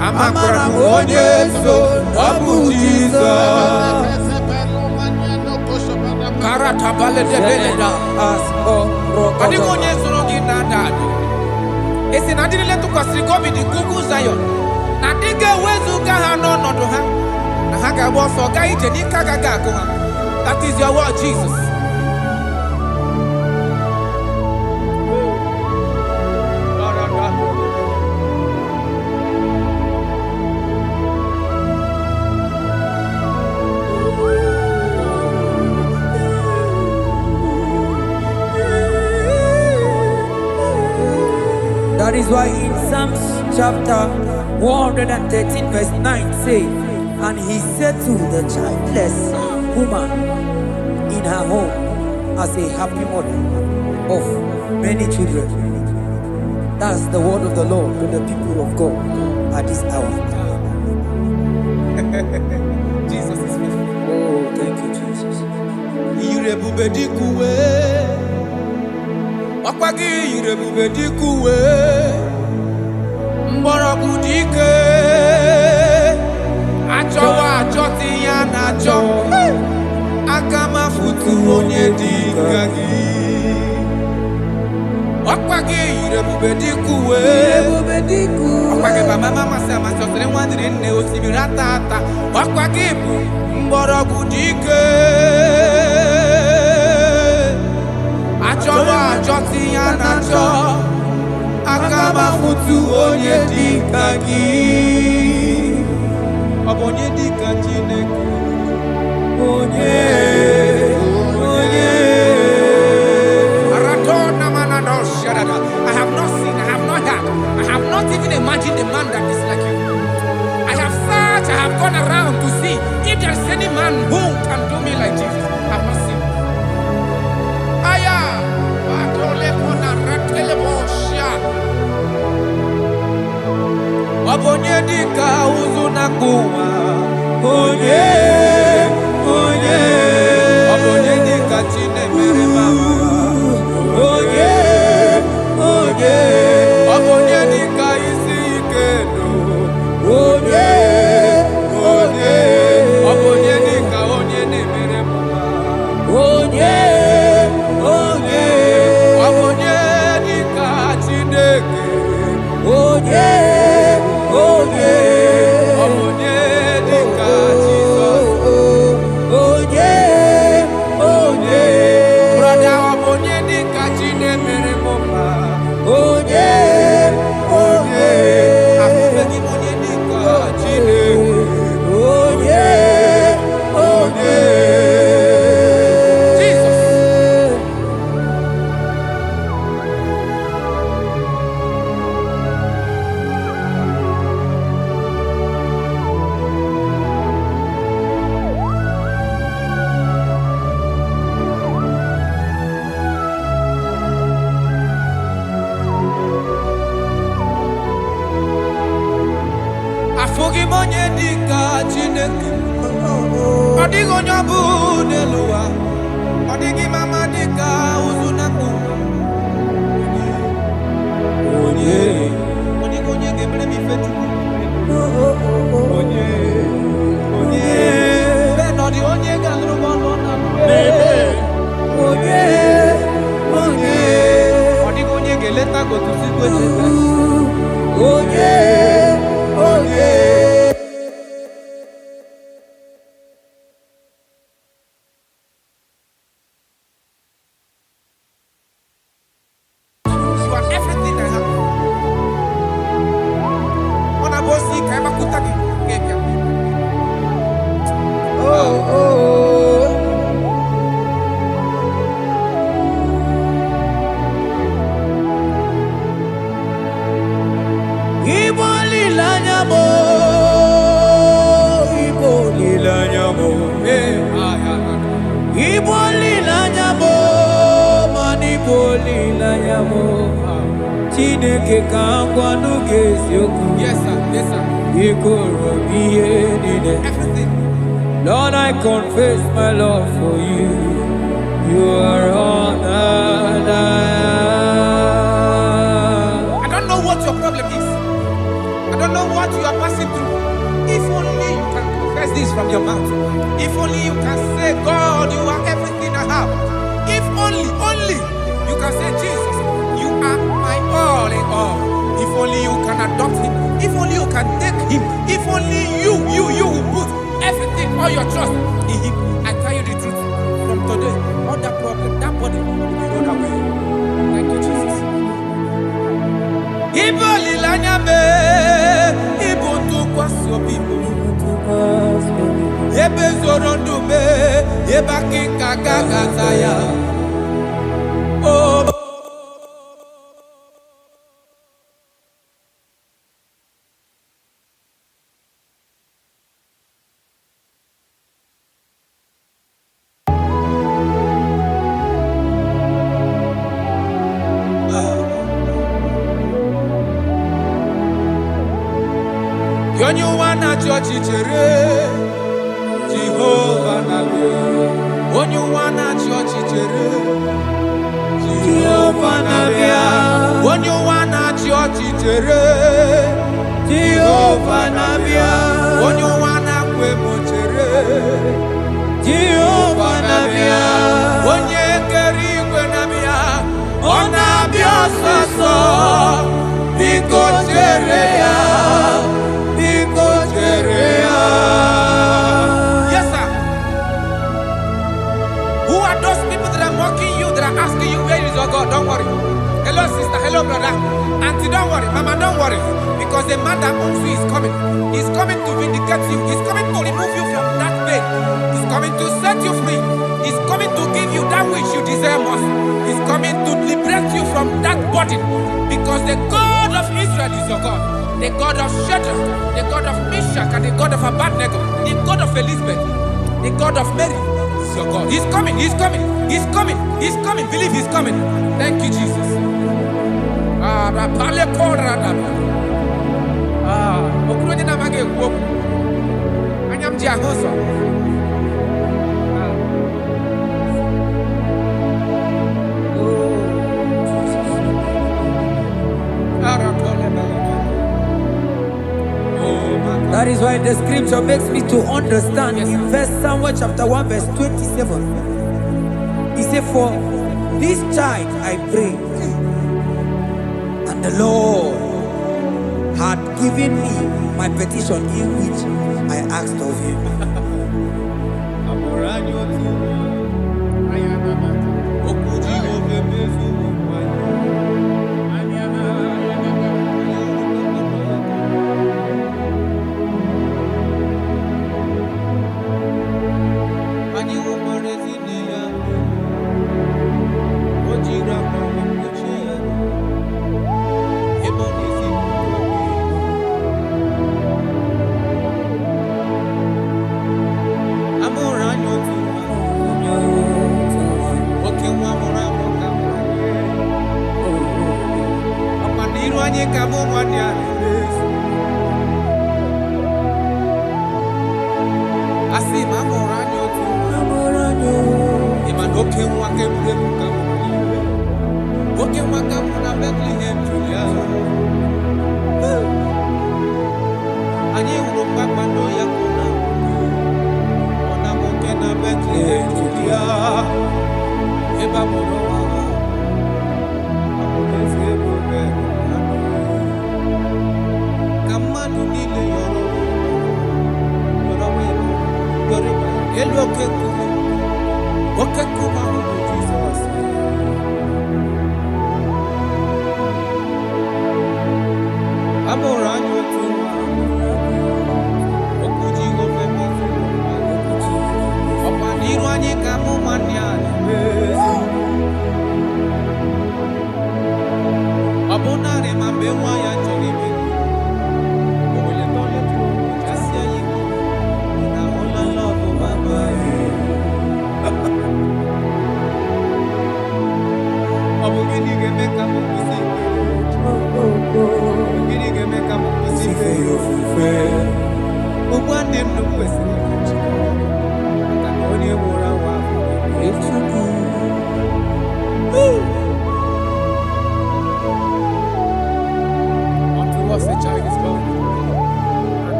Amakra numonye so Abu Jesus Karata bale de beleda Kadi monye so nogi nadado Esi na diri letu kwa sikobi di kuku Zion. Na dige wezu gaha no nodo ha. Na haka boso ga ije ni kagaga ko ha. That is your word, Jesus. That is why in Psalms chapter 113 verse 9 say, and he said to the childless woman in her home as a happy mother of many children. That's the word of the Lord to the people of God at this hour. Jesus is faithful. Oh, thank you, Jesus. Irebube dikuwe. Wakwagi irebube dikuwe. Mborogu dike. Achowa achoti ya nacho. Akama futu onye dikagi. Wakwagi irebube dikuwe. Wakwagi baba mama sama sosere mwandiri nne osibira tata. Wakwagi bu mborogu dike. Achowa achoti ya nacho. Akama futu onye dikagi. Onye dikagi neku. Onye. I have not seen, I have not heard, I have not even imagined a man that is like you. I have searched, I have gone around to see if there is any man who can do me like Jesus. I have not seen. Aya, Batole Kona Ratele Bosha. Wabonye dika uzuna kuwa. Onye, onye. Wabonye dika chine mere mama. Onye. Onye dika isi ikeno. Onye dika onye nemere mama. Onye dika Chineke. Onye dika Jesus. Brother, onye dika Chinemere mama. Monye dika Chineke. Odigo nyobu neluwa. Odigi mama dika uzunaku. Odigo nye gebre mi fetu. Benodi onye gandru bono na. Oh yeah, oh yeah. You are everything I have. Chineke kangwa nugesioku. Yes, sir. Yes, sir. Everything. Lord, I confess my love for you. You are all that I don't know what your problem is. I don't know what you are passing through. If only you can confess this from your mouth. If only you can say, God, you are everything I have. If only you can say, Jesus, you are my all in all. If only you can adopt him. If only you can take him. If only you will put everything, all your trust in him. I tell you the truth. From today, all that problem, that body will be rolled away. Thank you, Jesus. Oh. Yonyo wana chochi chere Jehovah nabe. Onyo wana chochi chere Jehovah nabe. Onyo wana chochi chere Jehovah nabe. Onyo wana kwemo chere Jehovah nabe. Onye keri kwe nabe. Ona biososo Biko chere ya. Yes, sir. Who are those people that are mocking you, that are asking you, where is your God? Don't worry. Hello, sister. Hello, brother. Auntie, don't worry. Mama, don't worry. Because the man that owns you is coming. He's coming to vindicate you. He's coming to remove you from that pain. He's coming to set you free. He's coming to give you that which you desire most. He's coming to liberate you from that burden. Because the God of Israel is your God. The God of Shadrach, the God of Meshach, and the God of Abednego, the God of Elizabeth, the God of Mary is your God. He's coming, he's coming, he's coming, he's coming. Believe he's coming. Thank you, Jesus. That is why the scripture makes me to understand. Yes, in verse Samuel chapter 1 verse 27. He said, for this child I prayed, and the Lord had given me my petition in which I asked of him.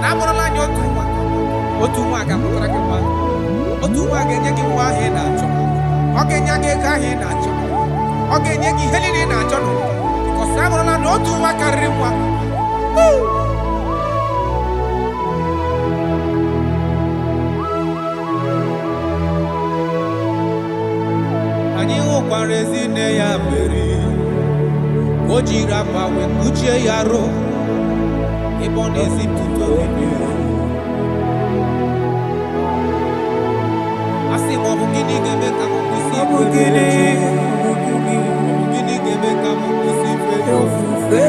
na amụrụla anyị otu nwa ga-amụtara gị nwa, otu nwa ga-enye gị nwa ahụ ị na-achọ, ọ ga-enye gị ego ahụ ị na-achọ, ọ ga-enye gị ihe niile ị na-achọ n'ụwa, because amụrụla na otu nwa karịrị nwa. Anyị hụkwara ezi nne ya Meri, o jiri akwa wee kpuchie ya arụ ebe ọ na-ezipụta obibi. A sị m ọ bụ gịnị ga-eme ka m kwụsị gịnị ga-eme ka m kwụsị ife ofufe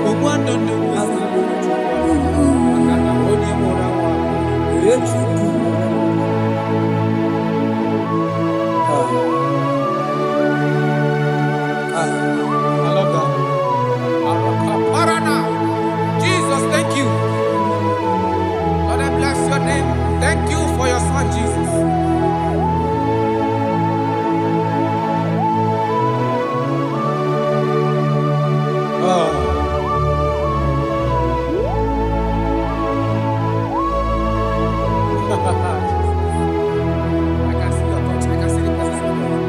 ogbu ndụ ndụ maka na onye mụrụ nwa Chukwu. Jesus, thank you. Lord, I bless your name. Thank you for your son, Jesus. I can see your touch. I can see the presence of God.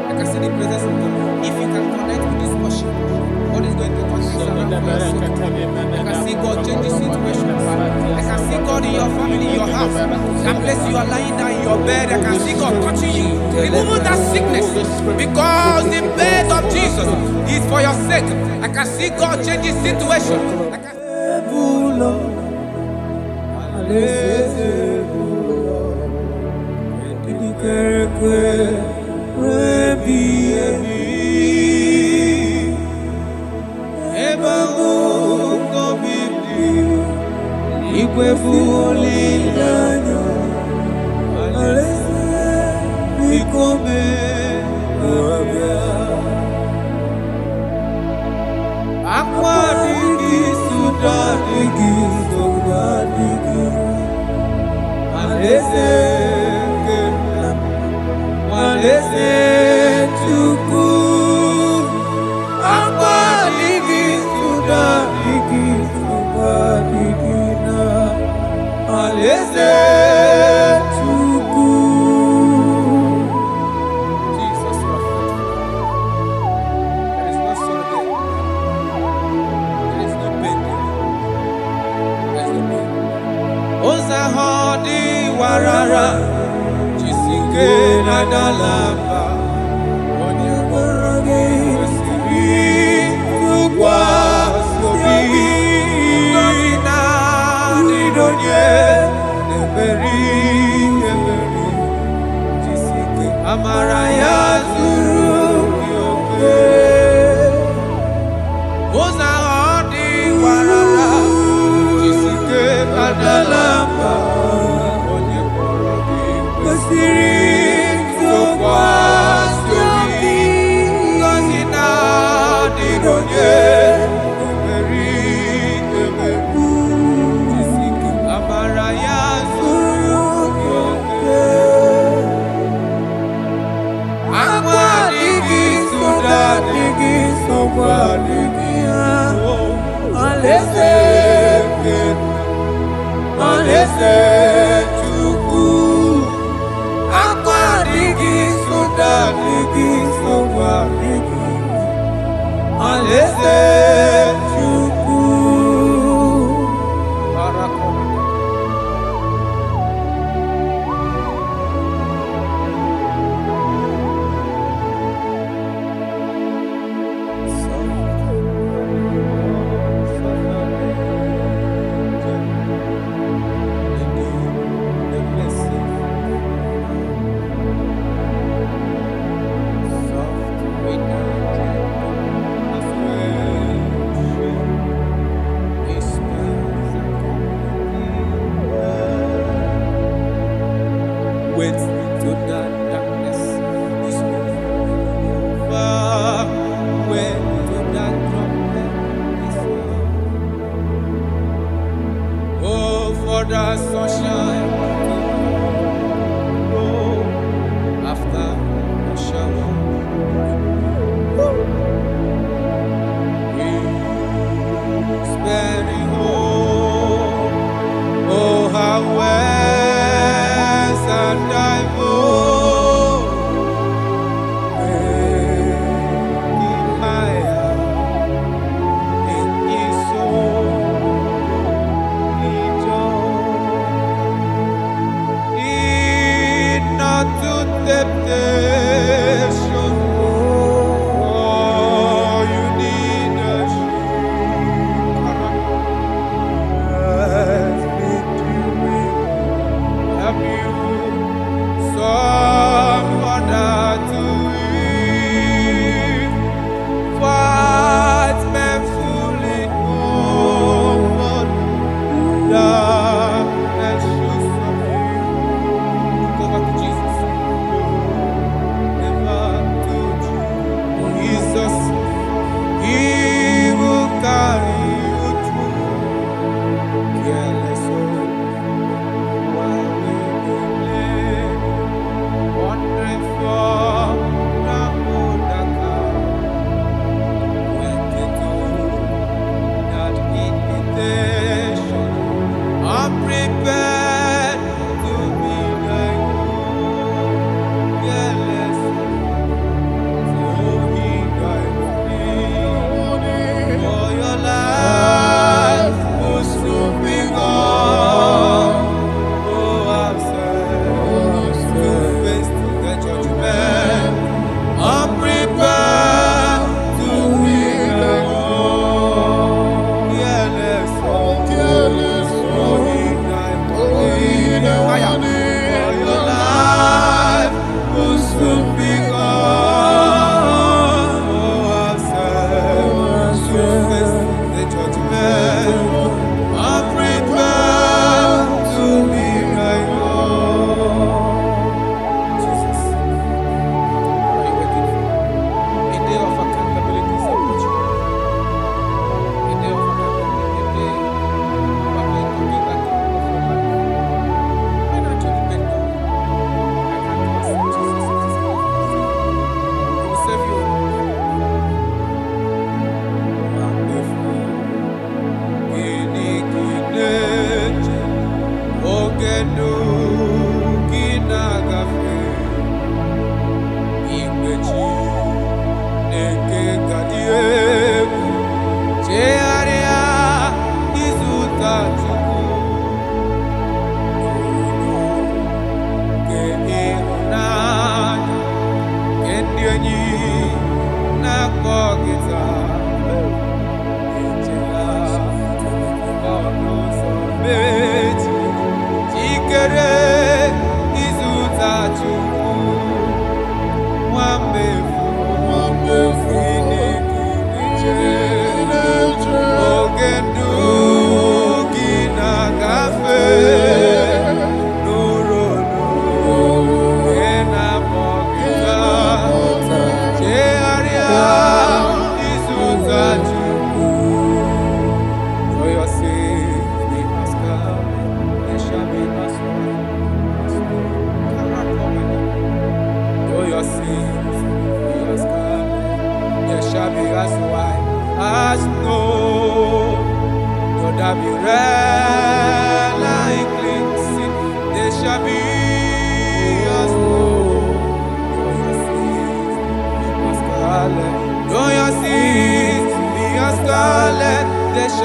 I can see the presence of God. If you can connect with this worship, God is going to touch you around for your sake. I can see God changing situations. I can see God in your family, in your house. That place you are lying down in your bed, I can see God touching you, removing that sickness, because the bed of Jesus is for your sake. I can see God changing situations. I can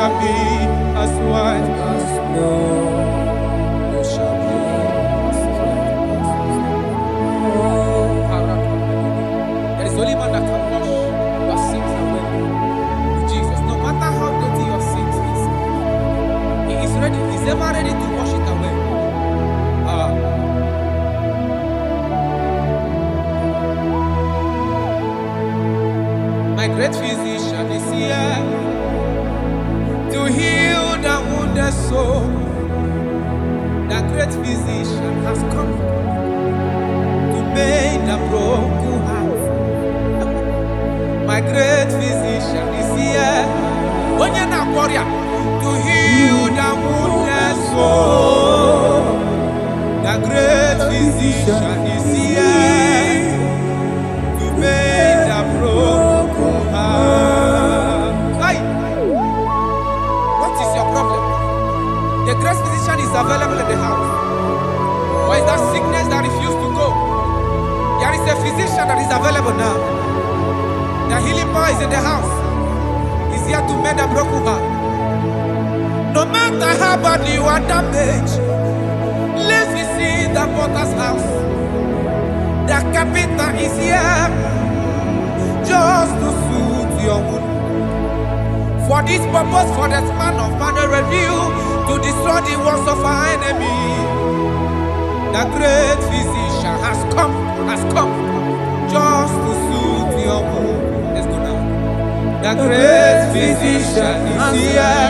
shall be as white as snow. You shall be as white as snow. There is only one that can wash your sins away. Jesus, no matter how dirty your sins is, He is ready. He's ever ready to wash it away. My great physician is here to heal the wounded soul. The great physician has come to make the broken heart. My great physician is here to heal the wounded soul. The great physician is here to make the broken heart. What is your problem? The great physician is available in the house. Why is that sickness that refused to go? There is a physician that is available now. The healing power is in the house. He's here to mend a broken heart. No matter how badly you are damaged, let's visit the potter's house. The carpenter is here just to soothe your wound. For this purpose, for the span of man review, to destroy the works of our enemy. The great physician has come just to soothe your wound. Let's go now. The great physician is here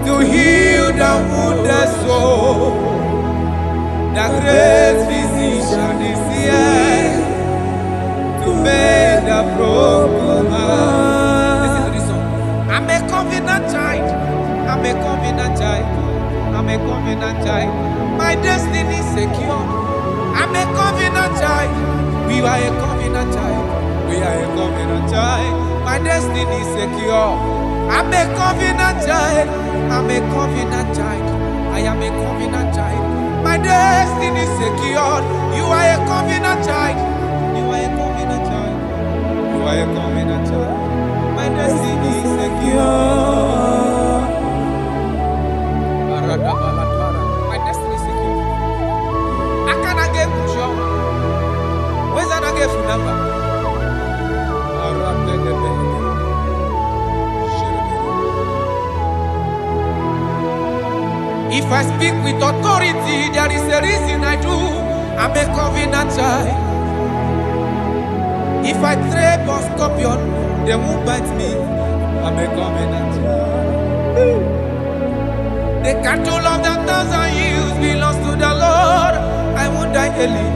to heal the wounded soul. The great physician is here to make the broken heart. Listen to this song. I'm a covenant child. I'm a covenant child. I'm a covenant child. My destiny is secure. I'm a covenant child. We are a covenant child. We are a covenant child. My destiny is secure. I'm a covenant child. I'm a covenant child. I am a covenant child. My destiny is secure. You are a covenant child. You are a covenant child. You are a covenant child. My destiny is secure. My destiny is secure. I cannot get you. Where's that I get your number? If I speak with authority, there is a reason I do. I'm a covenant child. If I tread on scorpion, they won't bite me. I'm a covenant child. The cattle of the 1,000 years belongs to the Lord. I won't die early.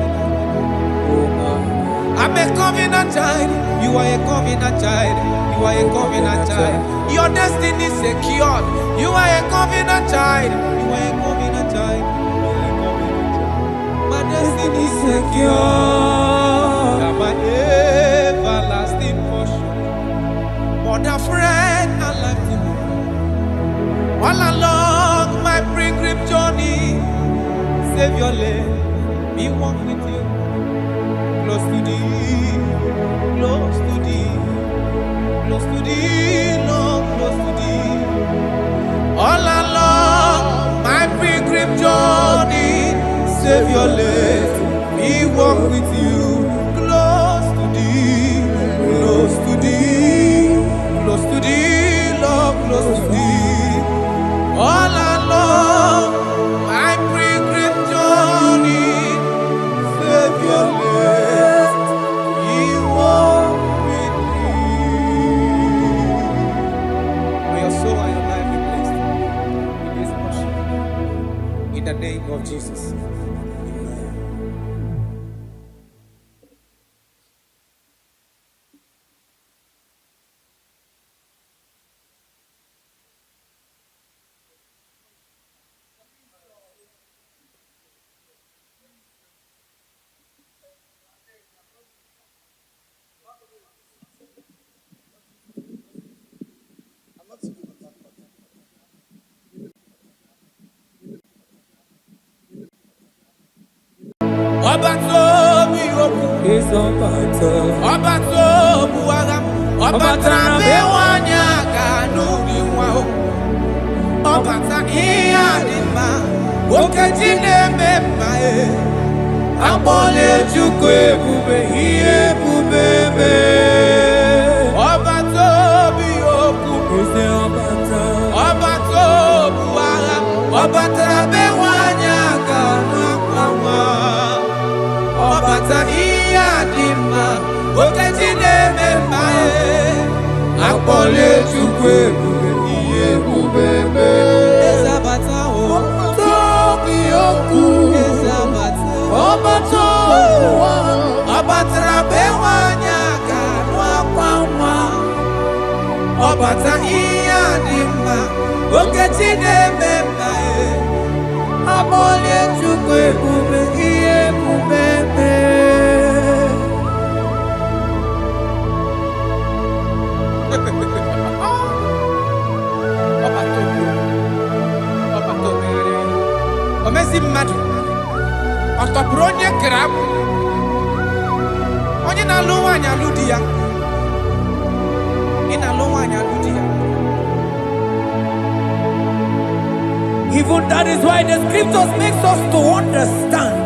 I'm a covenant child. You are a covenant child. You are a covenant child. Your destiny is secured. You are a covenant child. You are a covenant child. My destiny is secure. My everlasting portion. More than friend and life to me. All along my pilgrim journey, Savior, let me walk with you. Close to thee, close to thee, close to thee, Lord, close to thee. All along my pilgrim journey, Savior, let me walk with you. Close to thee, close to thee, close to thee, Lord, close to thee. All along my pilgrim journey, Savior, let me walk with you. May your soul and your life be blessed in this worship. In the name of Jesus. Obato buagam, obatrabe wanyaka nubi ọbata ihe adịmma okeji na-eme mma akpọla Chukwu ebube ihe ebube mee ọbata obi okwu eze ọbata obu agha ọbatara be nwanyị aka n'akwa nwa ọbata ihe adịmma okeji na-eme mma akpọla Chukwu ebube ihe ebube mee eze abata obi okwu eze abata ọbata ọbatara be nwanyị aka n'akwa nwa ọbata ihe adịmma okeji na-eme mma akpọla Chukwu ebube ihe ebube mee omezi mmadụ ọ tọpụrụ onye kere agbụ onye na-alụ nwaanyị alụ di ya ị na-alụ nwaanyị alụ di ya. Even that is why the scriptures makes us to understand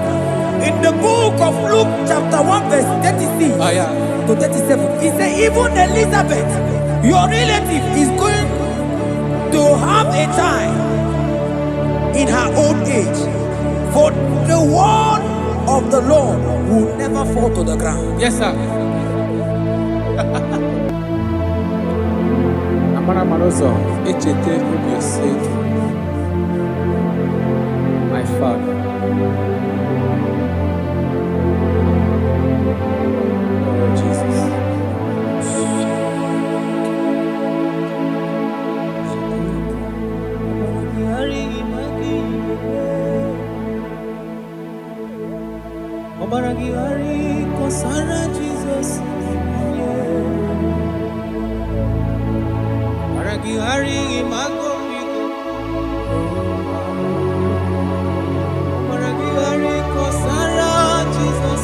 in the book of Luke chapter 1 verse 36 to 37 he said even Elizabeth your relative is going to have a child in her old age, for the word of the Lord will never fall to the ground. Yes, sir. Amara Marozo, echete your sake, my Father. Oh, Jesus. Obaragihari kosara Jesus. Obaragihari imago migo. Obaragihari kosara Jesus.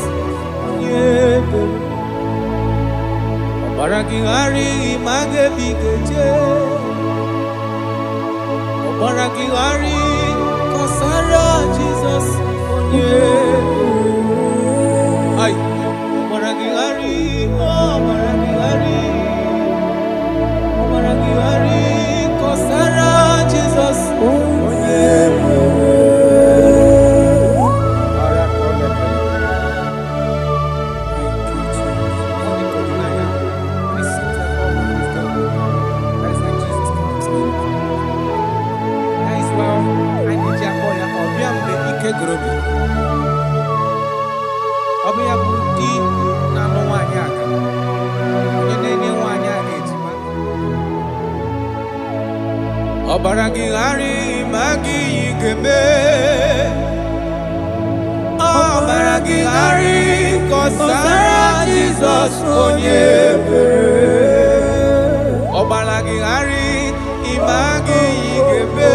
Obaragihari image bigeje. Obaragihari kosara Jesus. Ay, Obaragihari, Obaragihari, kosara Jesus. Ọbịa bụ di na-alụ nwaanyị aka onye na-enye nwaanyị aka ejima Obaragihari ma gị ga-eme Obaragihari kọsara Jizọs onye ebere Obaragihari ma gị ga-eme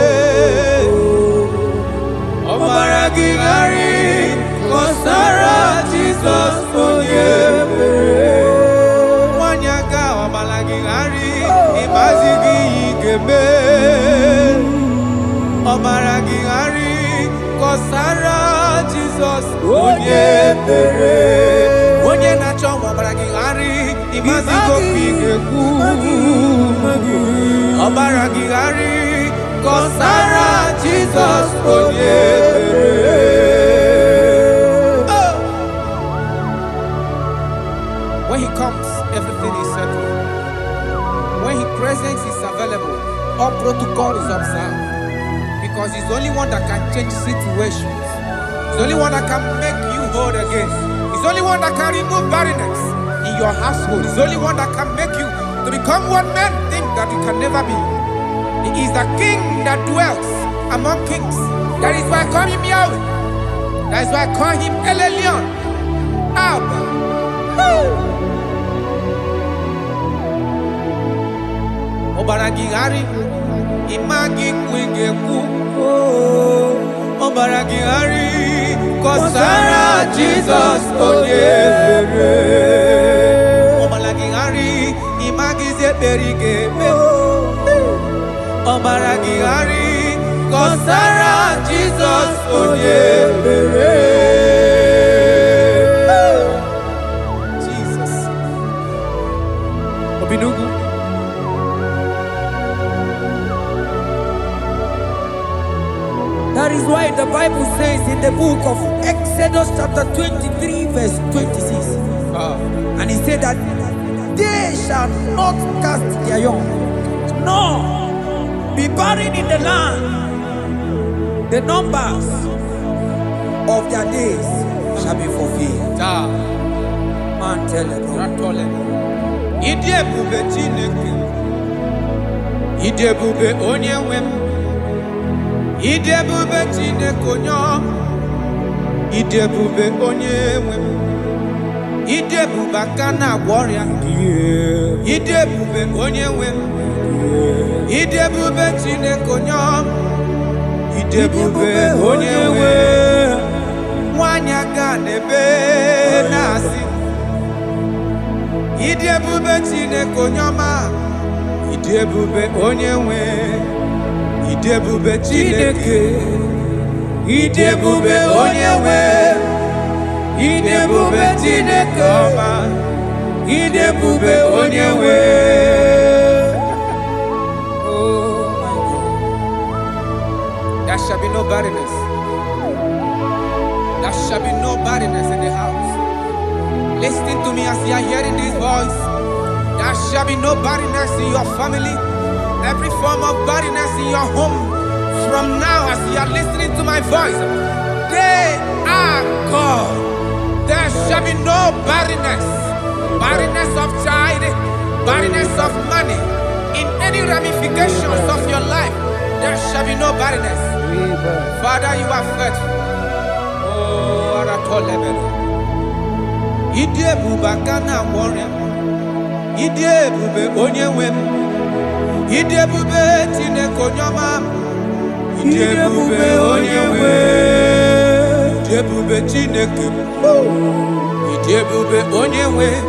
Obaragihari kọsara Jizọs onye ebere nwanyị aka Obaragihari ịmazi gị ga-eme Obaragihari kọsara Jizọs onye ebere onye na-achọ Obaragihari ịmazi gị ga-ekwu Obaragihari kọsara Jizọs onye ebere. When he comes, everything is settled. When his presence is available, all protocol is observed. Because he's the only one that can change situations. He's the only one that can make you whole again. He's the only one that can remove barrenness in your household. He's the only one that can make you to become what men think that you can never be. He is the king that dwells among kings. That is why I call him Yahweh. That is why I call him El Elyon. Abba. Obaragihari imagi kwingeku Obaragihari kọsara Jesus onye ebere Obaragihari imagi zeberigebe Obaragihari Kọsara Jesus onye mere. Jesus. Obinugu. That is why the Bible says in the book of Exodus chapter 23 verse 26. And he said that they shall not cast their young, nor be barren in the land. The numbers of their days shall be fulfilled. Man tell them. Idebube Chineke. Idebube onye nwem. Idebube Chineke onye. Idebube onye nwem. Idebube aka na-agwọ ọrịa. Idebube onye nwem. Idebube Chineke onye. Idebube onye nwem. Nwanyị aga n'ebe na-asị. Idebube Chineke onye ọma. Idebube onye nwem. Idebube Chineke. Idebube onye nwem. Idebube Chineke ọma. Idebube onye nwem. Oh my God. There shall be no barrenness. There shall be no barrenness in the house. Listen to me as you are hearing this voice. There shall be no barrenness in your family. Every form of barrenness in your home. From now, as you are listening to my voice, they are gone. There shall be no barrenness. Barrenness of child, barrenness of money. In any ramifications of your life, there shall be no barrenness. Father, you are faithful. Oh, Aratolebele. Idebube aka na-agwọ ọrịa. Idebube onye nwem. Idebube Chineke onye ọma. Idebube onye nwem. Idebube Chineke. Idebube onye nwem.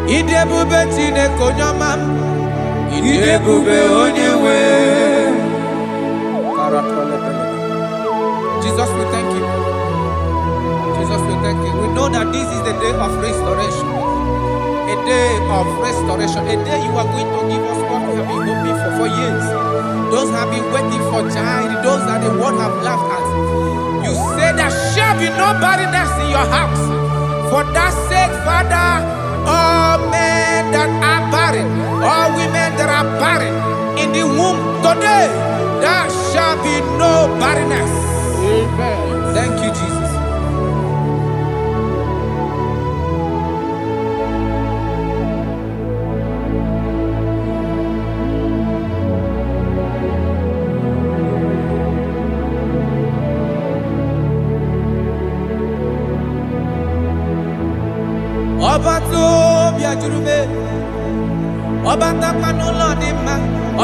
Idebube Chineke onye ọma. Idebube onye nwem. Jesus, we thank you. Jesus, we thank you. We know that this is the day of restoration. A day of restoration. A day you are going to give us what we have been hoping for years. Those have been waiting for child. Those are the world have laughed at. You say there shall be no barrenness in your house. For that sake, Father, all men that are barren, all women that are barren in the womb today, there shall be no barrenness. Amen. Thank you, Jesus. Ọba tó bí ajúrúmé, ọba tápánú lọ́ọ̀dì má,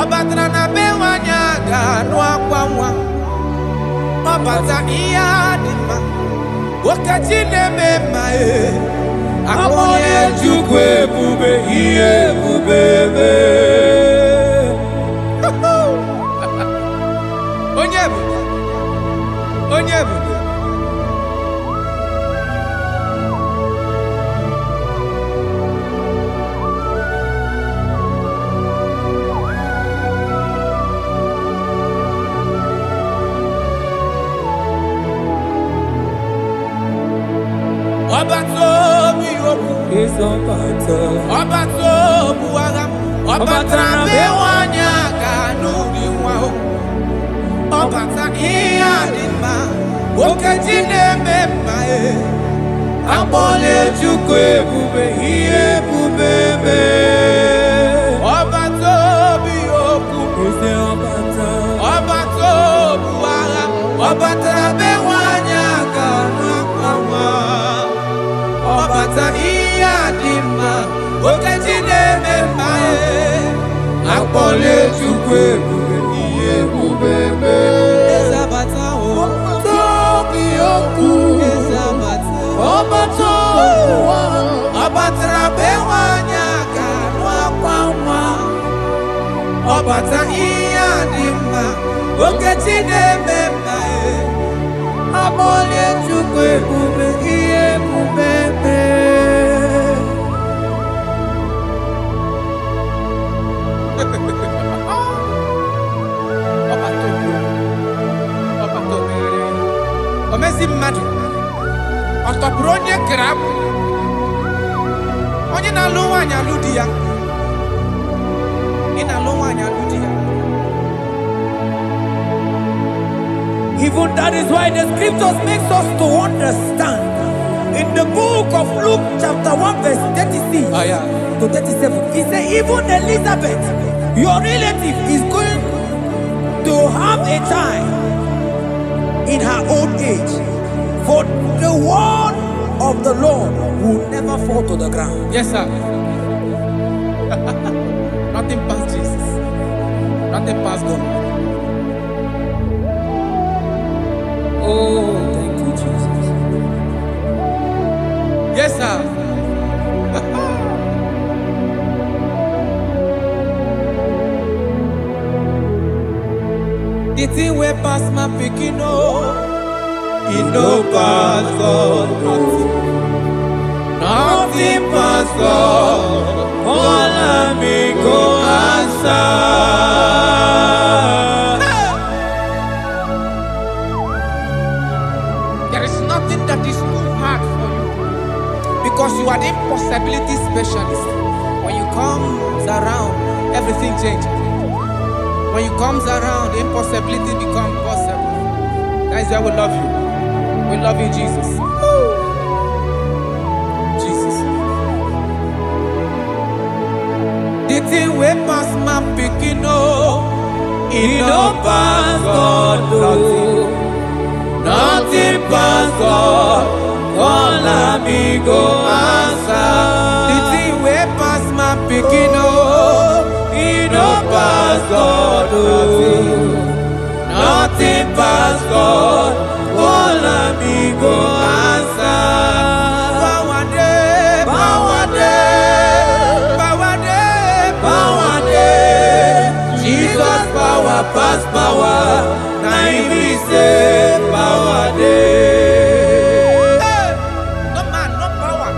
ọba tara na be nwanyị aga nụ akwa nwa, ọba ta ihe adị mma, nwoke chi na-eme mma akpọnye Chukwu ebube ihe ebube eme. Onye ebube, onye ebube. Ọba tó bí okwu, ọba tó bụ agha, ọba tara be nwanyị aga n'ụdị nwa o. Ọba ta ihe adị mma, nwoke ji na-eme mma akpọla Chukwu ebube ihe ebube eme. Ọba tó bí okwu, ọba tó bụ agha, ọba tara be nwanyị aga n'akwa nwa. Ọbata ihe adị mma, nwoke ji na-eme mma akpọla Chukwu ebube ihe ebube eme. Eze abata o, tobi okwu. Eze abata, ọbata ụwa, ọbatara be nwanyị aga n'akwa nwa. mata iya dimma okechine memma amole chukwu ebube ihe ebube omezi mmadụ ọtọpụrụ onye kere abụ onye na-alụ nwaanyị alụ di ya ị na-alụ nwaanyị alụ di ya. Even that is why the scriptures makes us to understand in the book of Luke chapter 1 verse 36 to 37 he said even Elizabeth your relative is going to have a child in her old age, for the word of the Lord will never fall to the ground. Yes, sir. Nothing past Jesus. Nothing past God. Oh, thank you, Jesus. Yes, sir. The thing way past my picking it no pass God. Nothing pass God. All of me go answer. There is nothing that is too hard for you because you are the impossibility specialist. When you come around, everything changes. When you comes around, impossibility becomes possible. That is why we love you. We love you, Jesus. Jesus. The thing way past my picking it no pass God. Nothing pass God. All of me go answer. The thing way past my picking it no pass God. Nothing pass God. All of me go answer. Power day, power day, power day, power day. Jesus power pass power. Now he say power day. Hey, no man, no power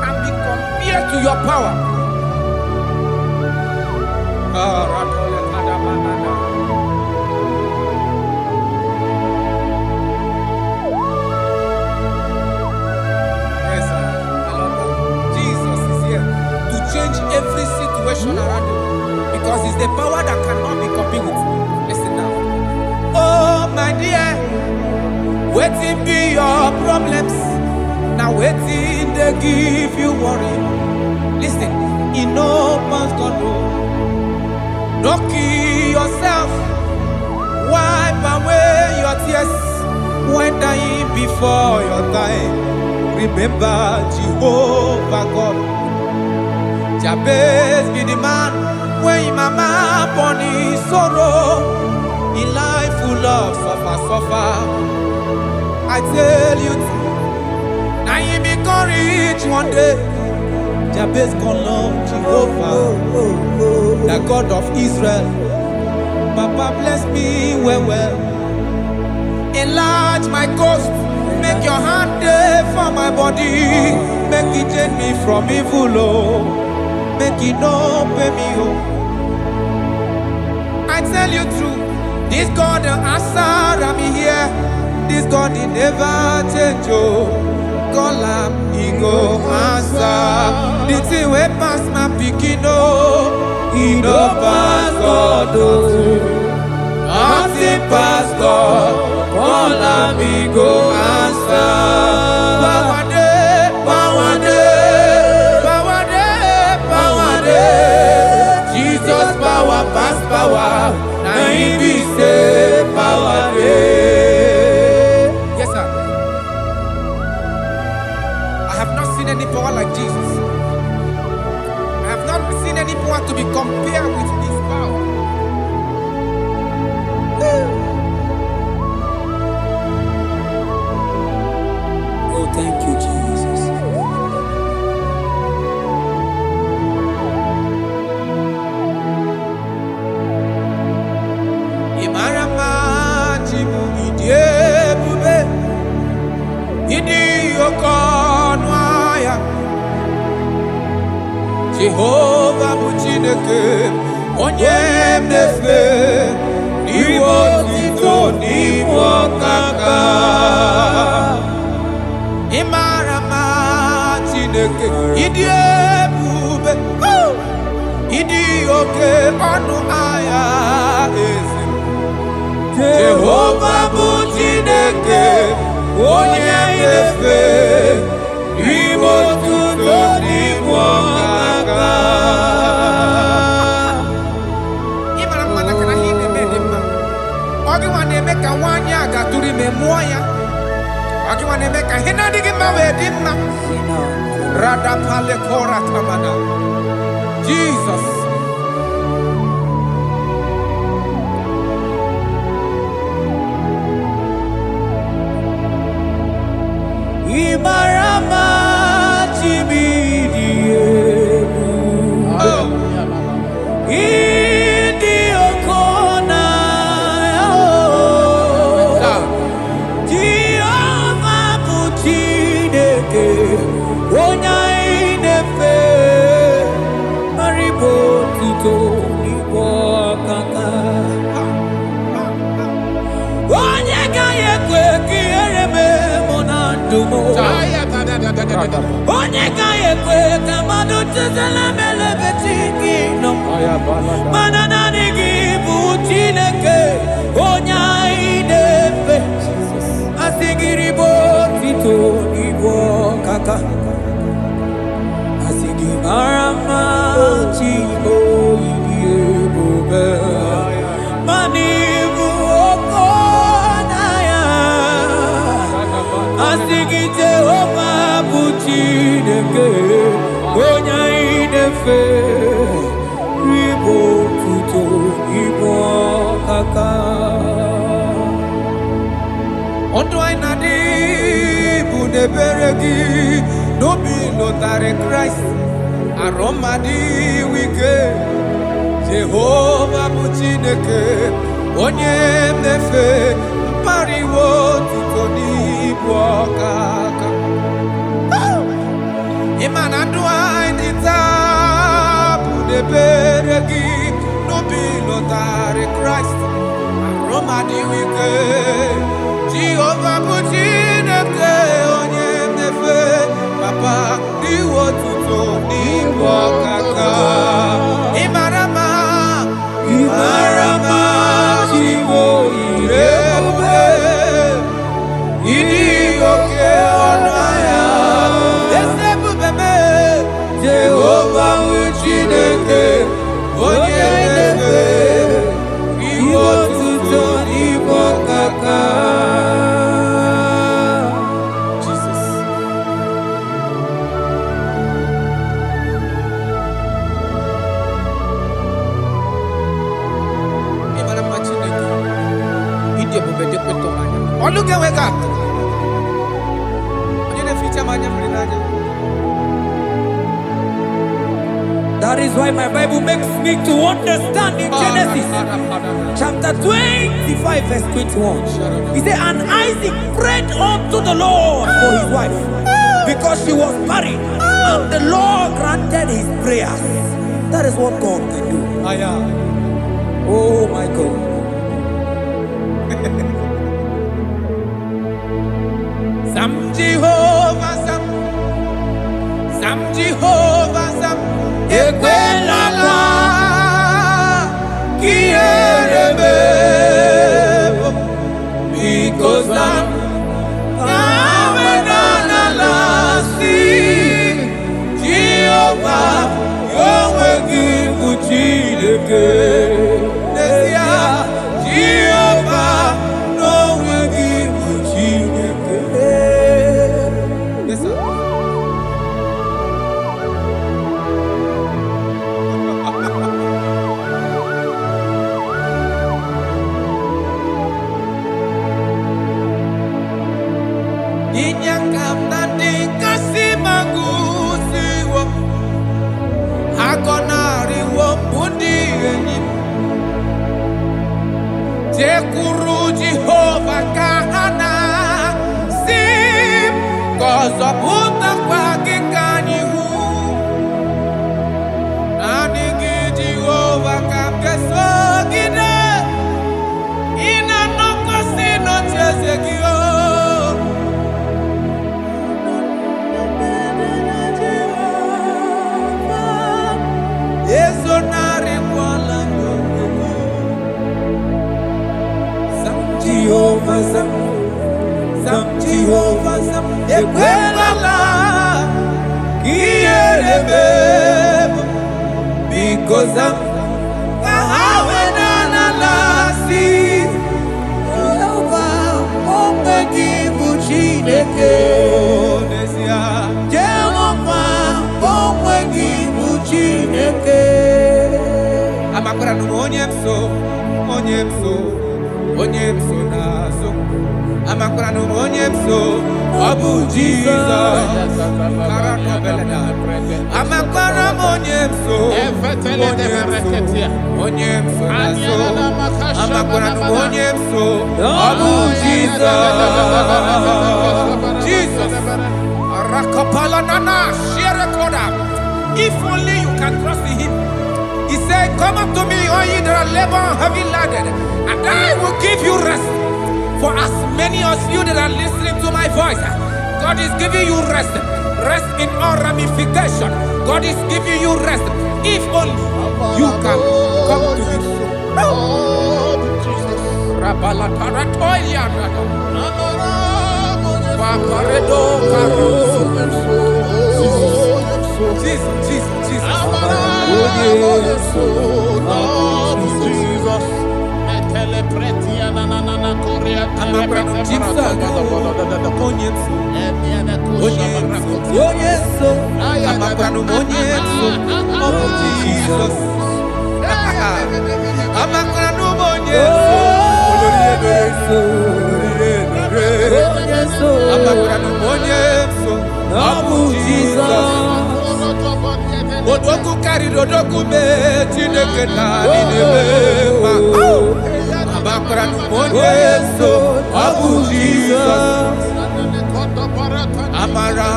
can be compared to your power. Every situation around you because it's the power that cannot be copied with. Listen now. Oh my dear, waiting be your problems. Now waiting they give you worry. Listen, in no man's gonna no kill yourself. Wipe away your tears when dying before your time. Remember Jehovah God. Jabez be the man when his mama born his sorrow. In life full of suffer. I tell you, now he be rich one day. Jabez gonna love Jehovah, the God of Israel. Papa bless me well. Enlarge my coast, make your hand there for my body. Make it change me from evil, make it no pay me, I tell you true, this God the answer I'm here. This God he never change, call him, he go answer. The thing way pass my picking, he no pass God, nothing pass God, call him, he go answer. Power day, power day, power day, power day. Jesus power pass power, now he be say power day. Yes sir. I have not seen any power like Jesus. I have not seen any power to be compared with his power. Oh, thank you, Jesus. Jehovah bụ Chineke onye m na-efe n'iwe otito n'iwe ọkaka. Ị mara mma Chineke, ịdị ebube, ịdị oke ọnụ ahịa eze. Jehovah bụ Chineke onye m na-efe n'iwe otito n'iwe ọkaka. Ị mara mma na kana ihe na-eme dị mma. Ọ gị nwa na-eme ka nwaanyị a gatụrụ ime mụọ ya. Ọ gị nwa na-eme ka ihe na-adịghị mma wee dị mma. Radapale kora tamana. Jesus. Ibarama chibidiebu. Idi okona. Jehovah bụ Chineke onye anyị na-efe maribo tito n'igwe ọkaka. Onye gaghị ekwe ka ihere mee mụ na ndụ m. Onye gaghị ekwe ka mmadụ chezela m elebeti gị nọ. Mana naanị gị bụ Chineke onye anyị na-efe. Asị gị ribo tito n'igwe ọkaka. Asị gị mara mma Chibo ịdị ebube. Mana ịbụ oke ọnụahịa. Asị gị Jehovah bụ Chineke onye anyị na-efe ribo tito n'igwe ọkaka. Ọdụ anyị na-adị bụ n'ebere gị n'obi lụtarị Kraịst arụ mmadụ ike. Jehova bụ Chineke onye m na-efe mpariwo otuto n'ibu ọkaka. Ịma na ndụ anyị dị taa bụ n'ebere gị n'obi lụtarị Kraịst arụ mmadụ ike. Jehova bụ Chineke onye m na-efe papa n'iwe otuto n'ibu ọkaka. Ị mara mma, ị mara mma Chibo ịdị ebube, ịdị oke ọnụ ahịa eze ebube mee. Jehovah bụ Chineke onye m na-efe n'iwe otuto n'ibu ọkaka. Look at where God. That is why my Bible makes me to understand in Genesis chapter 25 verse 21. He said, and Isaac prayed unto the Lord for his wife because she was barren, and the Lord granted his prayers. That is what God can do. Oh my God. Sam Jehovah, Sam Jehovah, Sam Ekwelala Kierebe because Sam Avenala Jehovah Yahweh Gibu Chideke Jehovah Yahweh Gibu Chideke. Yes, sir. Inyakam nandi kasi magusiwo Hakonari wo bundi enyim Tekuru Jehovah kahana Sim Kozo puta kwa kikanyihu Jehovah Sam, Ekwelala, Kiyerebe, because I'm Kahawenanalasi, Jehovah, Omegi Buchineke, Jehovah, Omegi Buchineke. Amakura no onyemso nazo. Amakura no onyemso, Abu Jesus. Amakura onyemso nazo. Amakura no onyemso, Abu Jesus. Jesus. Rakapala nana share koda. If only you can trust in Him. He said, come up to me, all ye that are labor and heavy laden, and I will give you rest. For as many of you that are listening to my voice, God is giving you rest. Rest in all ramification. God is giving you rest. If only you can come to Him. Jesus. Odoku carry odoku me Chineke na ninebema. Amakura no monyeso, Abu Jesus. Amara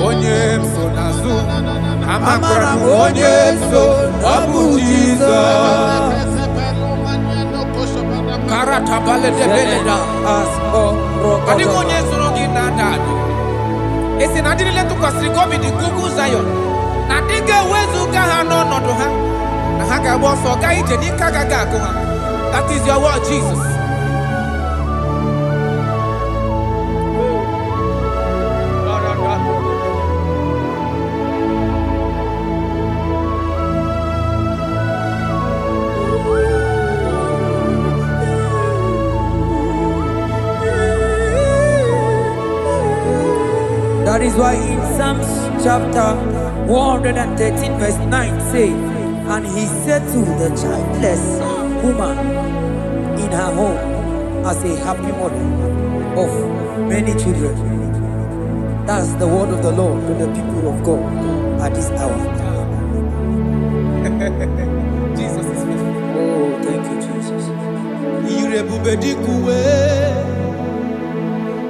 monyeso nazu. Amakura no monyeso, Abu Jesus. Karata bale de beleda. Adi monyeso no ginandado. Esi na diri letu kwa sirikobi di Google Zion. Na dige wezu gaha no nodo ha. Na haka boso ga ije ni kagaga ko ha. That is your word, Jesus. That is why in Psalms chapter 113 verse 9 say, and he said to the childless woman in her home as a happy mother of many children. That's the word of the Lord to the people of God at this hour. Jesus is faithful. Oh, thank you, Jesus. Irebubedikuwe.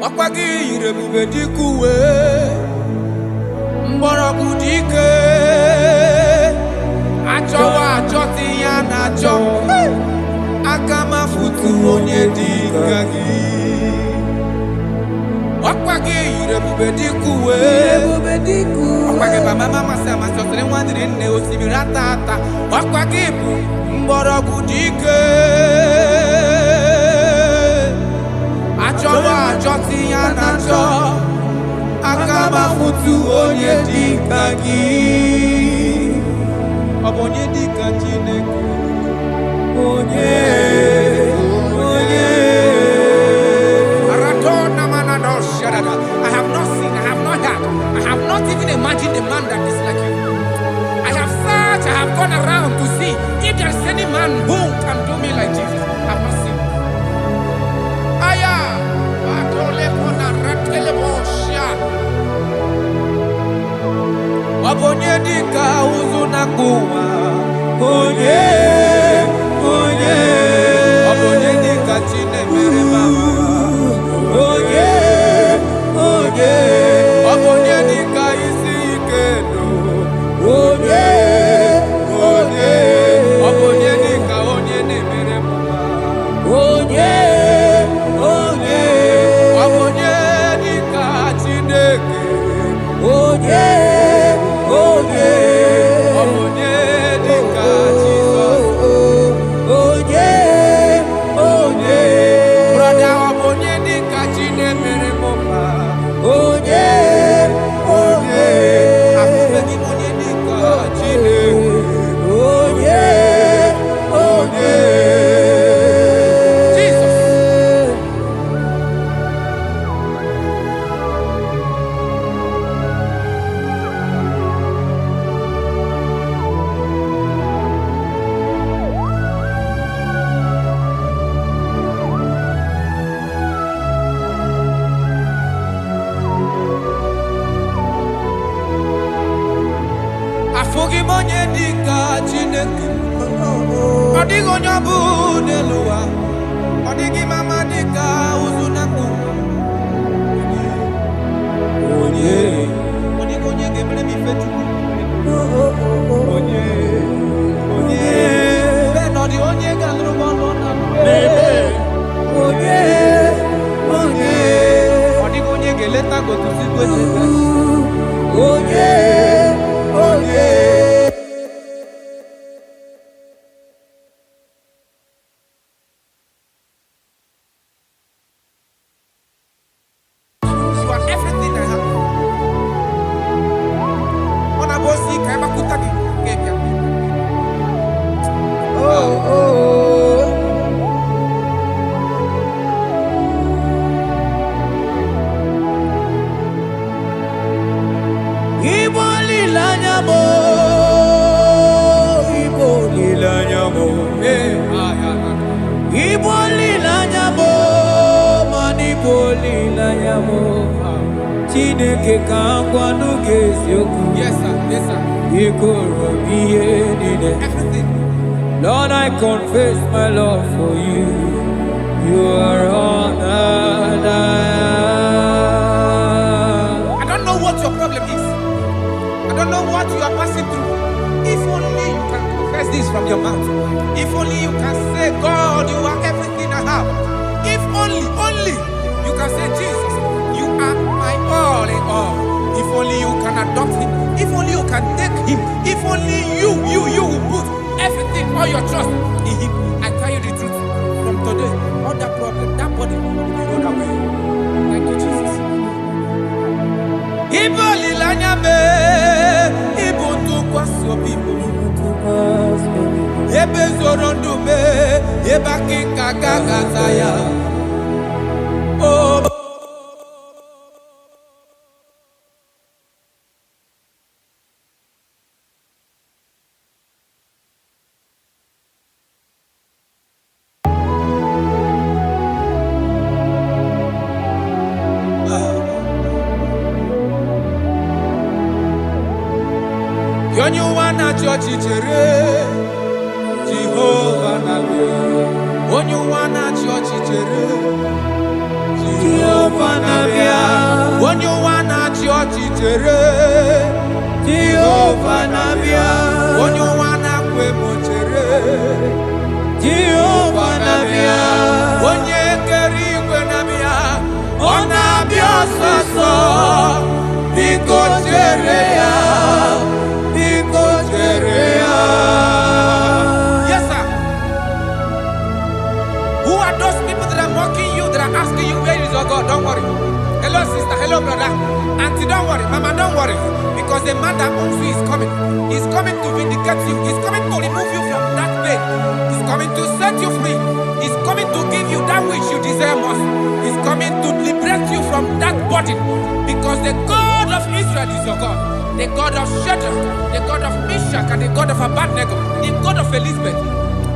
Wakwagi irebubedikuwe. Mborogu dike. Achowa achoti ya nacho. Akama futu onye dikagi. Wakwagi irebubedikuwe. Wakwagi ba mama sama sosere wandire nne osibira tata. Wakwagi bu mborogu dike. Achowa achoti ya nacho. Akama futu onye dikagi. Onye dikagi neko. Onye. I have not seen, I have not heard, I have not even imagined a man that is like you. I have searched, I have gone around to see if there is any man who can do me like Jesus. I have not seen. Aya, Wabonye dika uzuna kuwa. Chineke. Odigo nyabu neluwa. Odigi mama dika uzunaku. Onye. Odigo nyege mre mi fetu. Onye. Onye. Beno di onye galro bono na. Onye. Onye. Odigo nyege leta go to sigwe chete. Onye. Onye. Yes, sir. Yes, sir. Everything. Lord, I confess my love for you. You are all that I don't know what your problem is. I don't know what you are passing through. If only you can confess this from your mouth. If only you can say, God, you are everything I have. If only you can say, Jesus, you are my all in all. If only you can adopt him. If only you can take him. If only you will put everything, all your trust in him. I tell you the truth. From today, all that problem, that body will be rolled away. Thank you, Jesus. Ibo lilanya me, ibo tu kwaso bibo. Ebe zorondu me, eba kikagaga saya. Oh. Onye wana chọọchị chere Jehova na-abịa. Onye wana chọọchị chere Jehova na-abịa. Onye wana chọọchị chere Jehova na-abịa. Onye wana kwemo chere Jehova na-abịa. Onye kere igwe na-abịa. Ọ na-abịa ọsọsọ. Biko chere ya. Yes, sir. Who are those people that are mocking you, that are asking you, where is your God? Don't worry. Hello, sister. Hello, brother. Auntie, don't worry. Mama, don't worry. Because the man that owns you is coming. He's coming to vindicate you. He's coming to remove you from that pain. He's coming to set you free. He's coming to give you that which you desire most. He's coming to liberate you from that burden. Because the God of Israel is your God. The God of Shadrach, the God of Meshach, and the God of Abednego, the God of Elizabeth,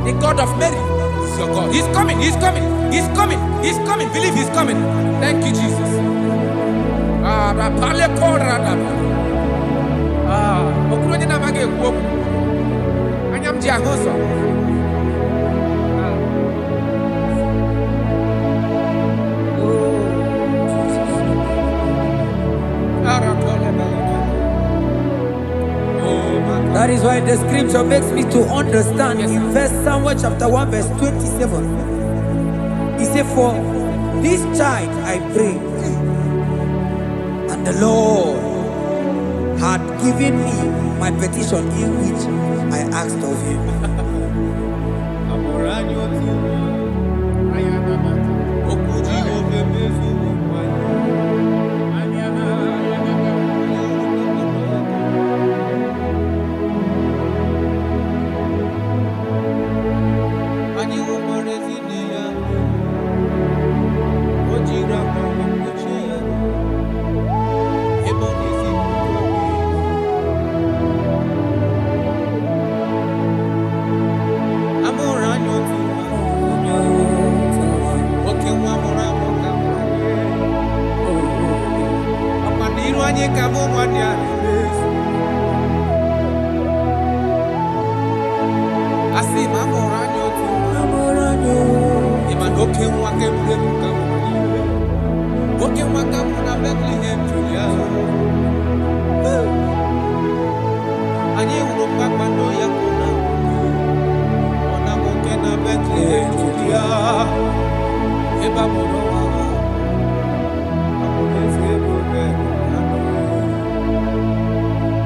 the God of Mary is your God. He's coming, he's coming, he's coming, he's coming. Believe he's coming. Thank you, Jesus. That is why the scripture makes me to understand. Yes. In First Samuel chapter 1 verse 27, he said, for this child I prayed, and the Lord had given me my petition in which I asked of him. Asị ma mụrụ anya otu ịma na oke nwa ka egwuregwu ka mụrụ n'ime. Oke nwa ka mụrụ na Bethlehem Julia. Anyị hụrụ kpakpando ya ka ọ na-nwoke na Bethlehem Julia. Ebe a mụrụ nwa abụrụ eze ebube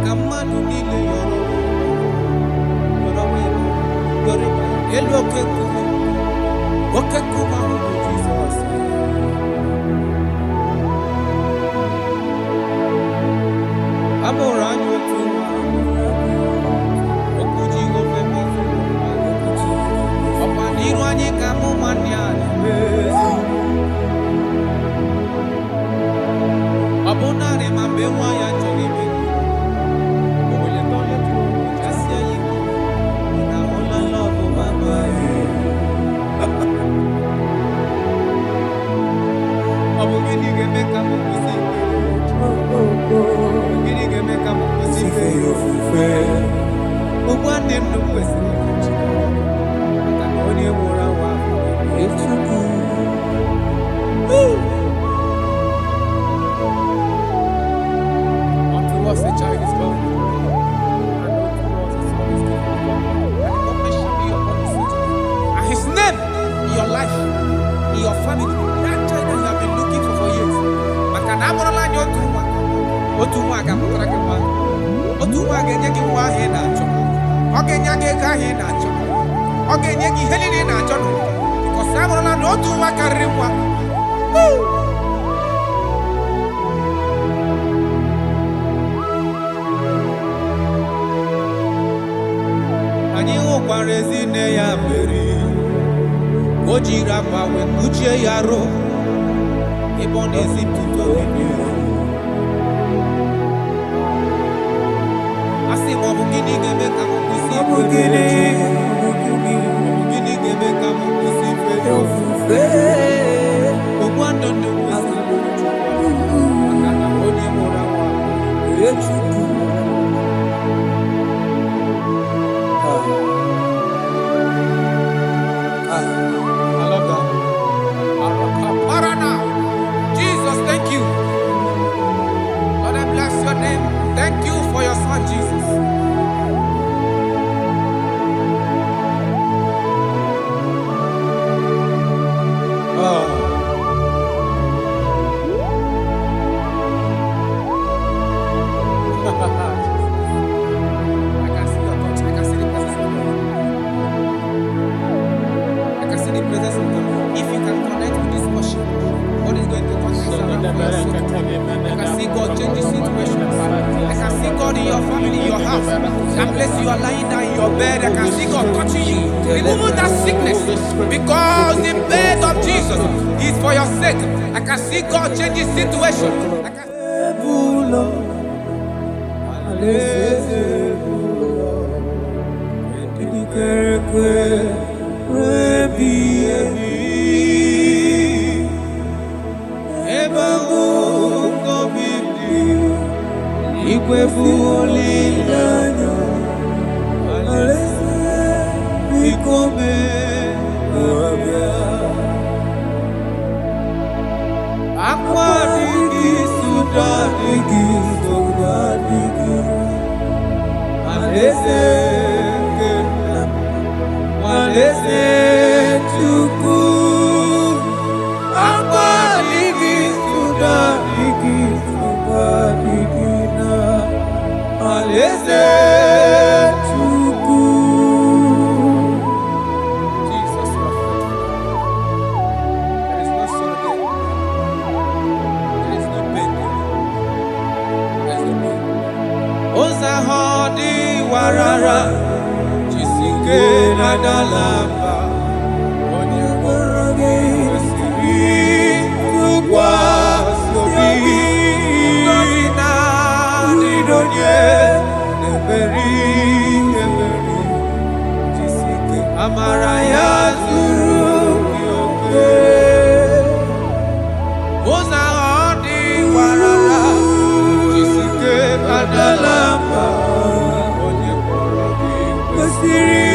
ka mmadụ niile yọrọ elu oke nkume ahụ bụ Jizọs. A mụrụ anyị otu nwa, okwu Jehova mezuru ọkwa n'iru anyị ka mụ nwanne ya na-emezu. Ọ bụ narị ma mgbe nwa ya chọrọ ime ọ bụ gịnị ga-eme ka m kwụsị gịnị ga-eme ka m kwụsị ife ya ofufe? Ụgbọ ndị ndụ kwesịrị maka na onye nwụrụ anwụ ahụ Chukwu. Unto us a child is born, and unto us a son is given, and the government shall be upon his shoulder, and his name in your life, in your family, that child that you have been looking for years. Maka na amụrụla anyị otu nwa ga-amụtara gị nwa, otu nwa ga-enye gị nwa ahụ ị na-achọ, ọ ga-enye gị ego ahụ ị na-achọ, ọ ga-enye gị ihe niile ị na-achọ n'ụwa, because amụrụla na otu nwa karịrị nwa. Anyị hụkwara ezi nne ya Meri, o jiri akwa wee kpuchie ya arụ ebe ọ na-ezipụta obibi. A sị ma ọ bụ gịnị ga-eme ka m kwụsị ife gịnị ga-eme ka m kwụsị ife ofufe? Ogbu ndụ ndụ maka na onye mụrụ anwa Chukwu. I love that. Jesus, thank you. Lord, I bless your name. Thank you for your son, Jesus. I can see your touch. I can see the presence of God. I can see the presence of God. If you can connect with this worship, God is going to touch you. I can see God change the situation. I can see God in your family, in your house. That place you are lying down in your bed, I can see God touching you. Remove that sickness. Because the bed of Jesus is for your sake. I can see God change the situation. I can warara jisike na dalamba onye gwara gị kwesịrị tụkwasị obi na ndonye na-emeri jisike amara ya zuru gị oke ụzọ ọ dị warara jisike na dalamba Siri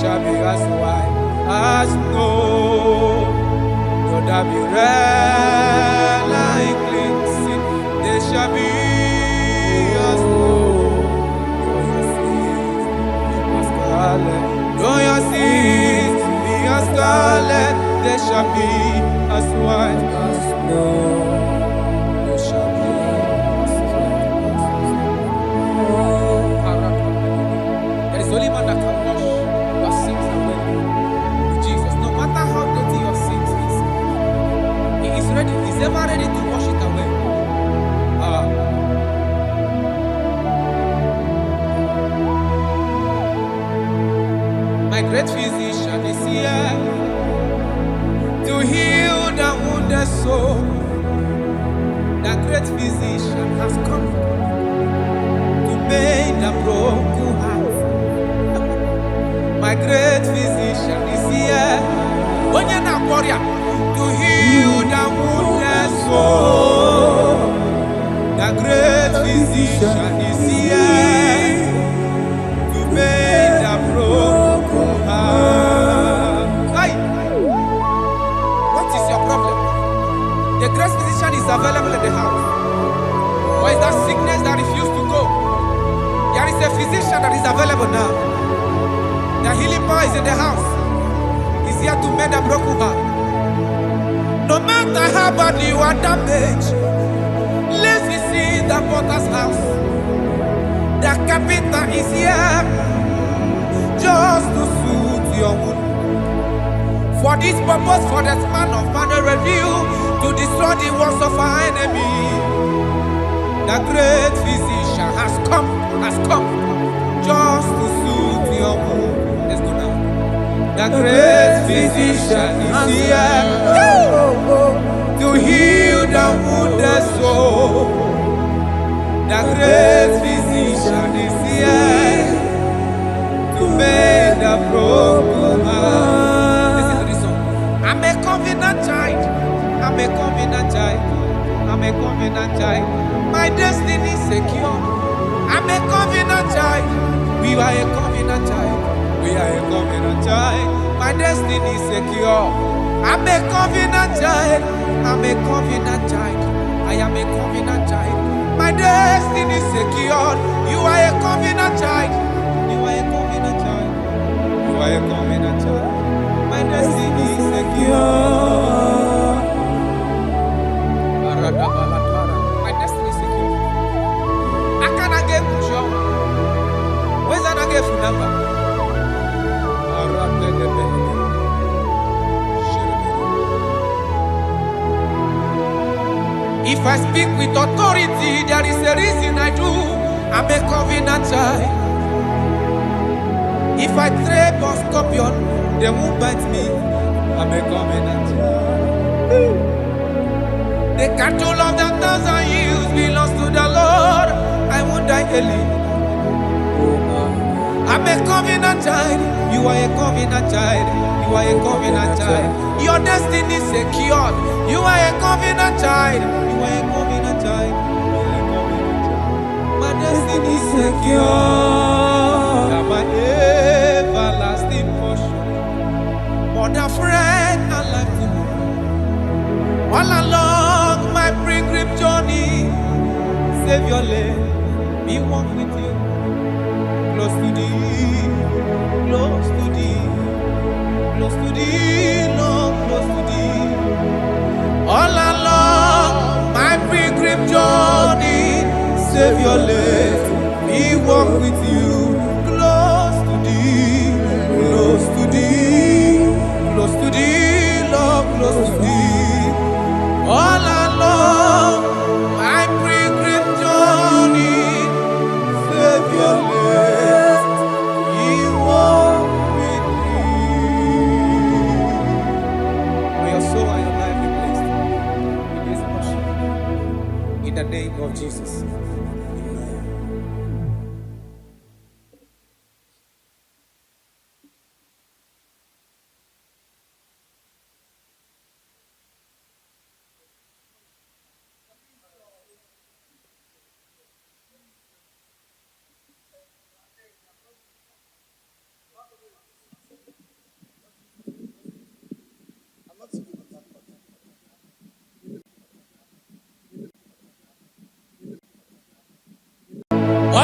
Shall be as white as snow. Though there be red like cleansing, they shall be as snow. Though your sins be as scarlet, they shall be as white as snow. They shall be as white as snow. There is only one that can wash your sins away. Jesus, no matter how dirty your sins is, He is ready. He's ever ready to wash it away. My great physician is here to heal the wounded soul. The great physician has come to mend the broken heart. My great physician is here to heal the wounded soul. The great physician is here to mend the broken heart. Hey! What is your problem? The great physician is available in the house. Or is that sickness that refused to go? There is a physician that is available now. The healing power is in the house. He's here to mend a broken heart. No matter how bad you are damaged, let's visit the potter's house. The carpenter is here just to soothe your wound. For this purpose, for the Son of Man to reveal, to destroy the works of our enemy. The great physician has come just to soothe your wound. Let's go now. The great physician is here to heal the wounded soul. The great physician is here to make the broken heart. Listen to this song. I'm a covenant child. I'm a covenant child. I'm a covenant child. My destiny is secure. I'm a covenant child. We are a covenant child. We are a covenant child. My destiny is secure. I'm a covenant child. I'm a covenant child. I am a covenant child. My destiny is secure. You are a covenant child. You are a covenant child. You are a covenant child. My destiny is secure. My destiny is secure. I cannot get sure. Where's that I get from number? If I speak with authority, there is a reason I do. I'm a covenant child. If I trap a scorpion, they won't bite me. I'm a covenant child. The cattle of the 1,000 years belongs to the Lord. I won't die early. I'm a covenant child. You are a covenant child. You are a covenant child. Your destiny is secured. You are a covenant child. You are a covenant child. You are a covenant child. My destiny is secure. I'm an everlasting portion. More than friend and life to me. All along my pilgrim journey, Savior, let me walk with you. Close to thee, close to thee, close to thee, Lord, close to thee. All along my pilgrim journey, Savior, let me walk with you. Close to thee, close to thee, close to thee, Lord, close to thee. All along my pilgrim journey, Savior, let me walk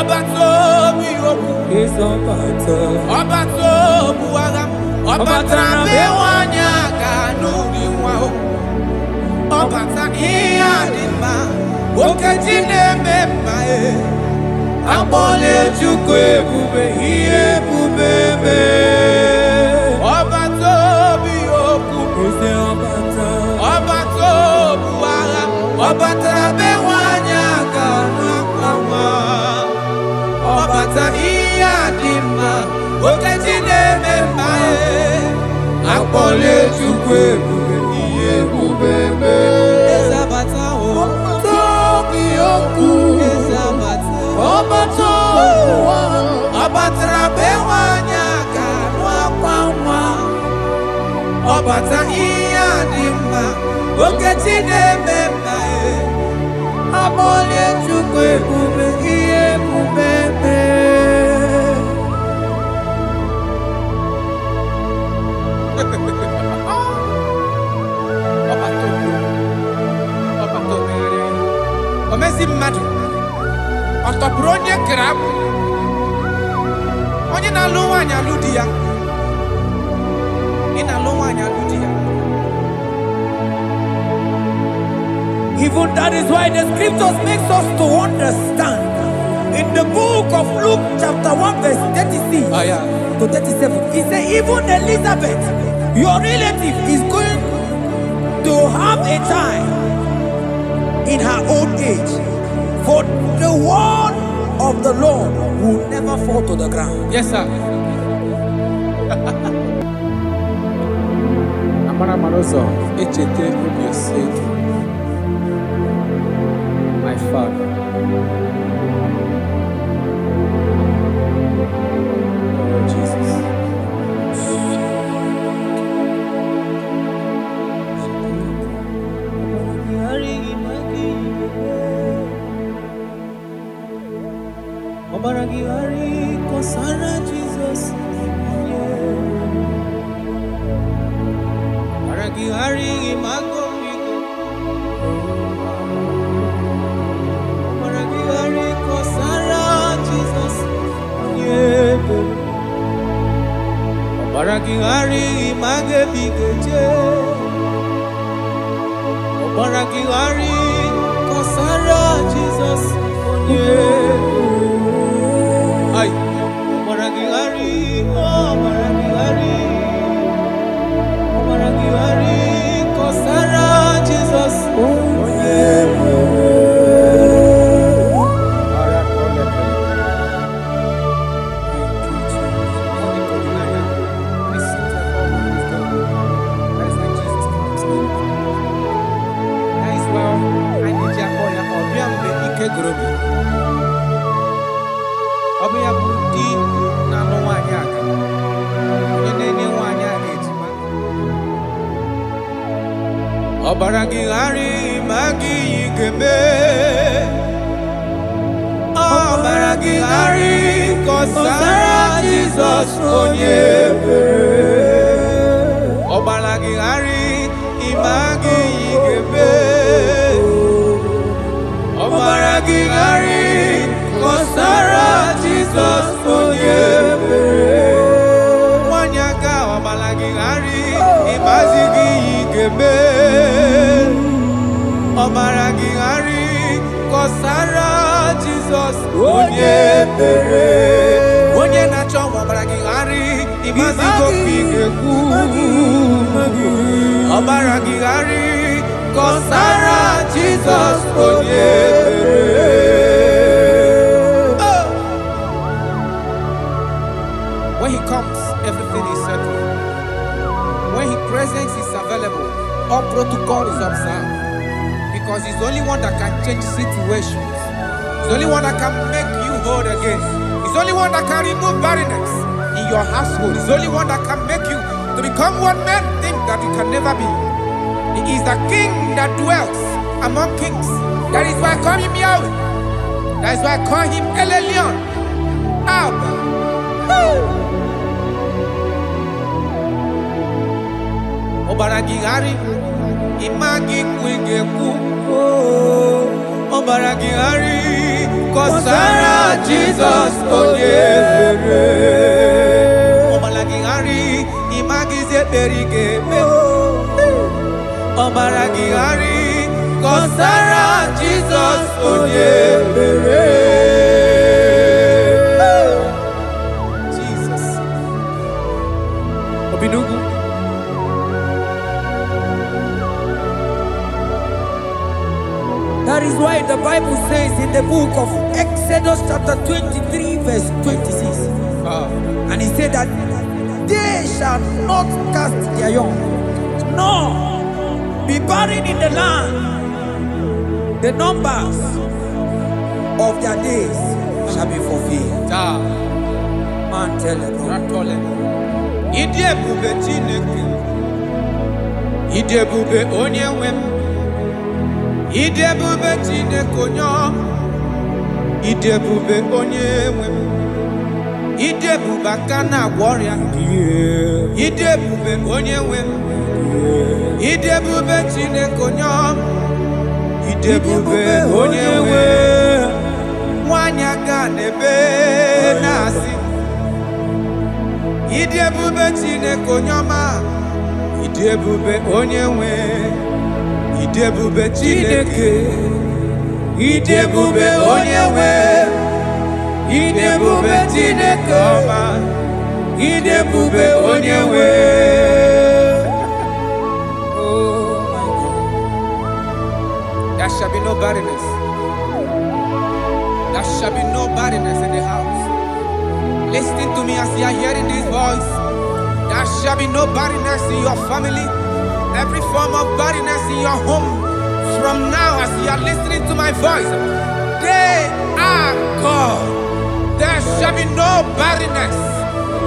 Ọbatobi okwu. is Obata. Ọbatobu agha. Ọbata bewanya ga n'ụdị nwa o. Ọbata ihe adị mma. Okeji na-eme mma e. Akpọle Chukwu ebube ihe ebube mee. Ọbatobi okwu. Is Obata. Ọbatobu agha. Ọbata bewanya ga n'akwa nwa. Ọbata ihe adị mma. Okeji na-eme mma e. Akpọle Chukwu ebube ihe ebube mee. Ezabata o. Ọbatobi okwu. Ezabata. Ọbata ọbatara bewanya ga n'akwa nwa. Ọbata ihe adị mma. Okeji na-eme mma e. Akpọle Chukwu ebube ihe ebube mee. Omezi mmadụ ọ tọpụrụ onye kere abụ onye na-alụ nwaanyị alụ di ya. Ị na-alụ nwaanyị alụ di ya. Even that is why the scriptures makes us to understand. In the book of Luke chapter 1 verse 36 to 37, it says even Elizabeth, your relative, is going to have a child in her old age. For the word of the Lord will never fall to the ground. Yes, sir. Amara Marozo, echete obi oseki. My father. Oh, Jesus. Obaragihari kosara Jesus. Obaragihari imago migo. Obaragihari kosara Jesus. Obaragihari image bigeje. Obaragihari kosara Jesus. Ay, Obaragihari, Obaragihari, Obaragihari, kosara Jesus. Ọbịa bụ di na-alụ nwaanyị aka onye na-enye nwaanyị a ejima. Ọbaragihari ma gị yi ga-eme. Ọbaragihari kọsara Jizọs onye ebere. Ọbaragihari ma gị yi ga-eme. Ọbaragihari kọsara Jizọs onye ebere. Nwanyị aka ọbaragihari ịmazi gị yi ga-eme. Ọbaragihari kọsara Jizọs onye ebere. Onye na-achọ ọbaragihari ịmazi gị okwu ị ga-ekwu. Ọbaragihari kọsara Jizọs onye ebere. When he comes, everything is settled. When he presents is available, all protocol is observed. Because he's the only one that can change situations. He's the only one that can make you whole again. He's the only one that can remove barrenness in your household. He's the only one that can make you to become what men think that you can never be. He is the king that dwells among kings. That is why I call him Yahweh. That is why I call him El Elyon. Abba. Obaragihari imagi kwege ku. Obaragihari kọsara Jizọs onye mere. Ọbara gị ghara ịmagizi ekpere ga-eme. Ọbara gị ghara kọsara Jizọs onye mere. Jesus. Obinugu. That is why the Bible says in the book of Exodus chapter 23 verse 26. And he said that they shall not cast their young, nor be barren in the land. The numbers of their days shall be fulfilled. Man tell them. Idi ebube Chineke. Idi ebube onye nwe m. Idi ebube Chineke onye ọma. Idi ebube onye nwe m. Idi ebube aka na-agwọ ọrịa. Idi ebube onye nwe m. Idi ebube Chineke onye ọma. Idi ebube onye nwe nwanyị aka n'ebe na-asị. Idi ebube Chineke onye ọma. Idi ebube onye nwe. Idi ebube Chineke. Idi ebube onye nwe. Idi ebube Chineke ọma. Idi ebube onye nwe. There shall be no barrenness. There shall be no barrenness in the house. Listen to me as you are hearing this voice. There shall be no barrenness in your family. Every form of barrenness in your home. From now as you are listening to my voice, they are gone. There shall be no barrenness.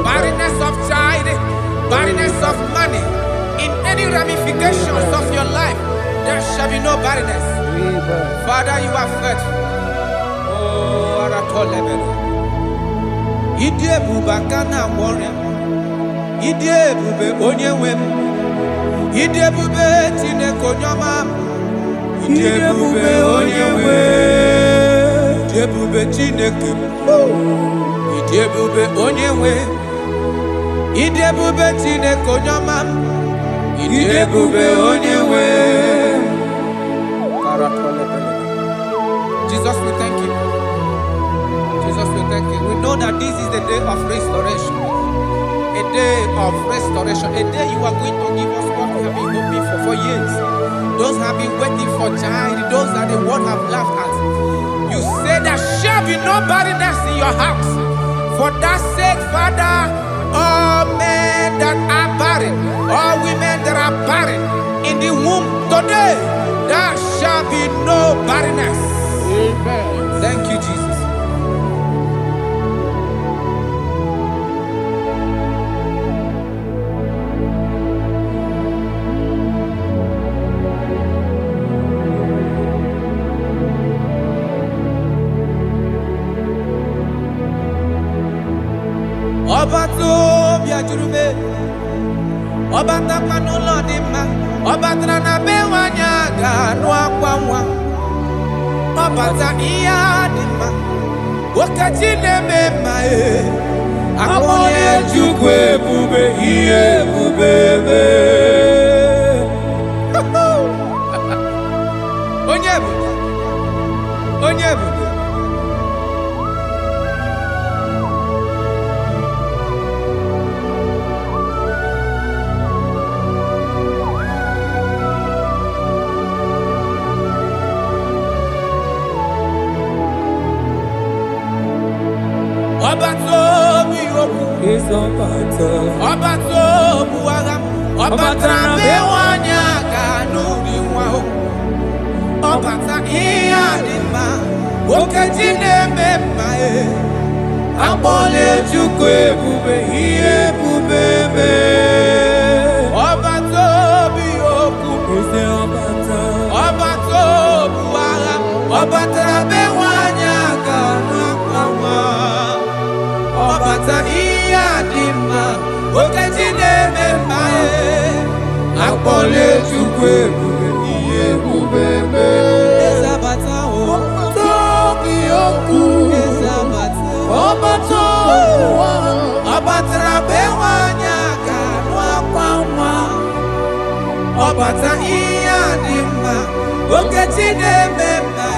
Barrenness of child, barrenness of money. In any ramifications of your life, there shall be no barrenness. Father, you are faithful. Oh, Aratolebele. Idi ebube aka na-agwọ ọrịa. Idi ebube onye nwe m. Idi ebube Chineke onye ọma. Idi ebube onye nwe. Idi ebube Chineke. Idi ebube onye nwe. Idi ebube Chineke onye ọma. Idi ebube onye nwe. Jesus, we thank you. Jesus, we thank you. We know that this is the day of restoration. A day of restoration. A day you are going to give us what we have been hoping for years. Those have been waiting for child. Those that the world have laughed at. You say there shall be no barrenness in your house. For that sake, Father, all men that are barren, all women that are barren in the womb today, there shall be no barrenness. Amen. Thank you, Jesus. Ọba tó bí ajúrúmé, ọba tápánú lọ ní ma, ọba tara na be wanya ganu akwa nwa, ọba ta iya dị ma, okachi na-eme ma akpọnye Chukwu ebube ihe ebube eme. Onye ebube, onye ebube. Ọba tó bí okwu, ọba tó bu agha, ọba tara be nwanyị aga n'ụdị nwa o. Ọba ta ihe dị mma, okechi na-eme mma akpọla Chukwu ebube ihe ebube eme. Ọba tó bí okwu, ọba tó bu agha, ọba tara be nwanyị aga n'akwa nwa. Ọba ta ihe dị mma, okechi na-eme mma akpọla Chukwu ebube ihe ebube eme. Ezabata o, tó bí okwu. ọbata ihe adị mma okechi na-eme mma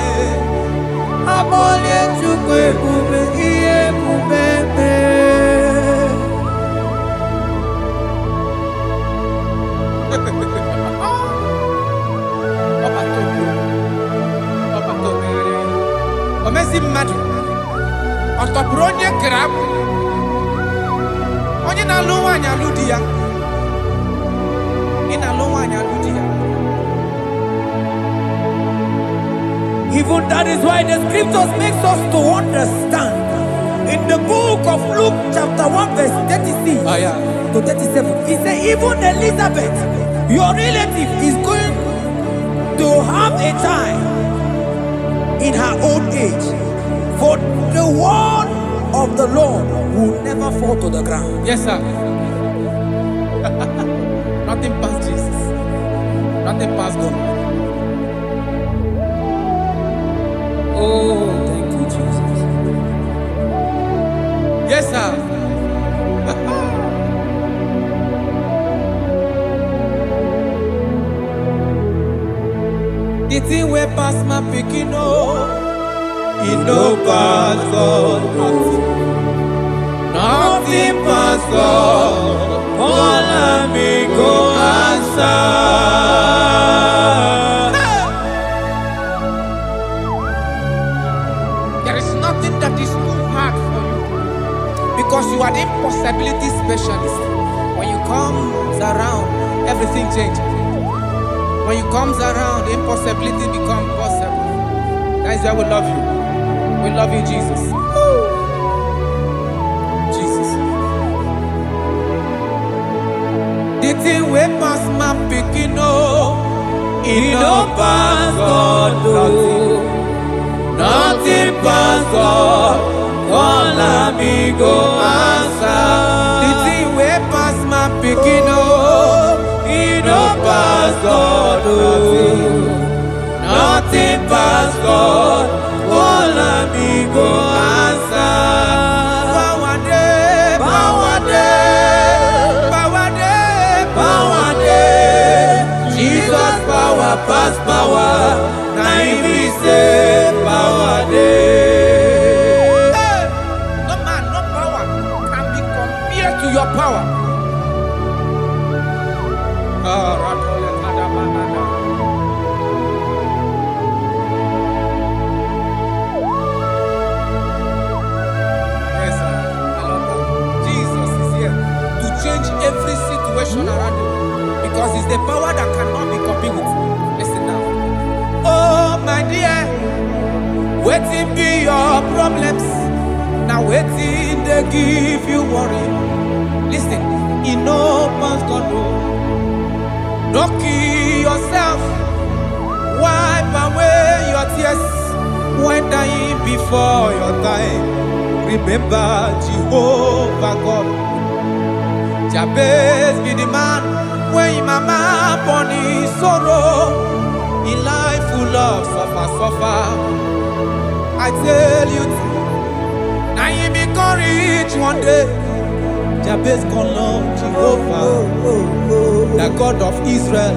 akpọlie Chukwu ebube ihe ebube mee. Omezi mmadụ ọ tọpụrụ onye kere agbụ, onye na-alụ nwaanyị alụ di ya, ị na-alụ nwaanyị alụ di ya. Even that is why the scriptures makes us to understand in the book of Luke chapter 1 verse 36 to 37. It says even Elizabeth, your relative, is going to have a child in her old age. For the word of the Lord will never fall to the ground. Yes, sir. Nothing past Jesus. Nothing past God. Oh, thank you, Jesus. Yes, sir. The thing way past my picking, it no pass God. Nothing pass God. All me go answer. There is nothing that is too hard for you because you are the impossibility specialist. When you come around, everything changes. When you come around, impossibility becomes possible. That is why we love you. We love you, Jesus. Jesus. The thing way past my picking, it no pass God. Nothing pass God. All me go answer. The thing way past my picking, it no pass God. Nothing pass God. All me go answer. Power day, power day, power day, power day. Jesus power pass power. Now he be say power day. No man, no power can be compared to your power. Yes, sir. I love that. Jesus is here to change every situation around you because it's the power that cannot be copied with. Listen now. Oh my dear, waiting be your problems. Now waiting they give you worry. Listen, you know pass God. Don't kill yourself. Wipe away your tears when dying before your time. Remember Jehovah God. Jabez be the man when his mama born his sorrow. In life full of suffer. I tell you, now you be courage one day. Jabez call on Jehovah, the God of Israel.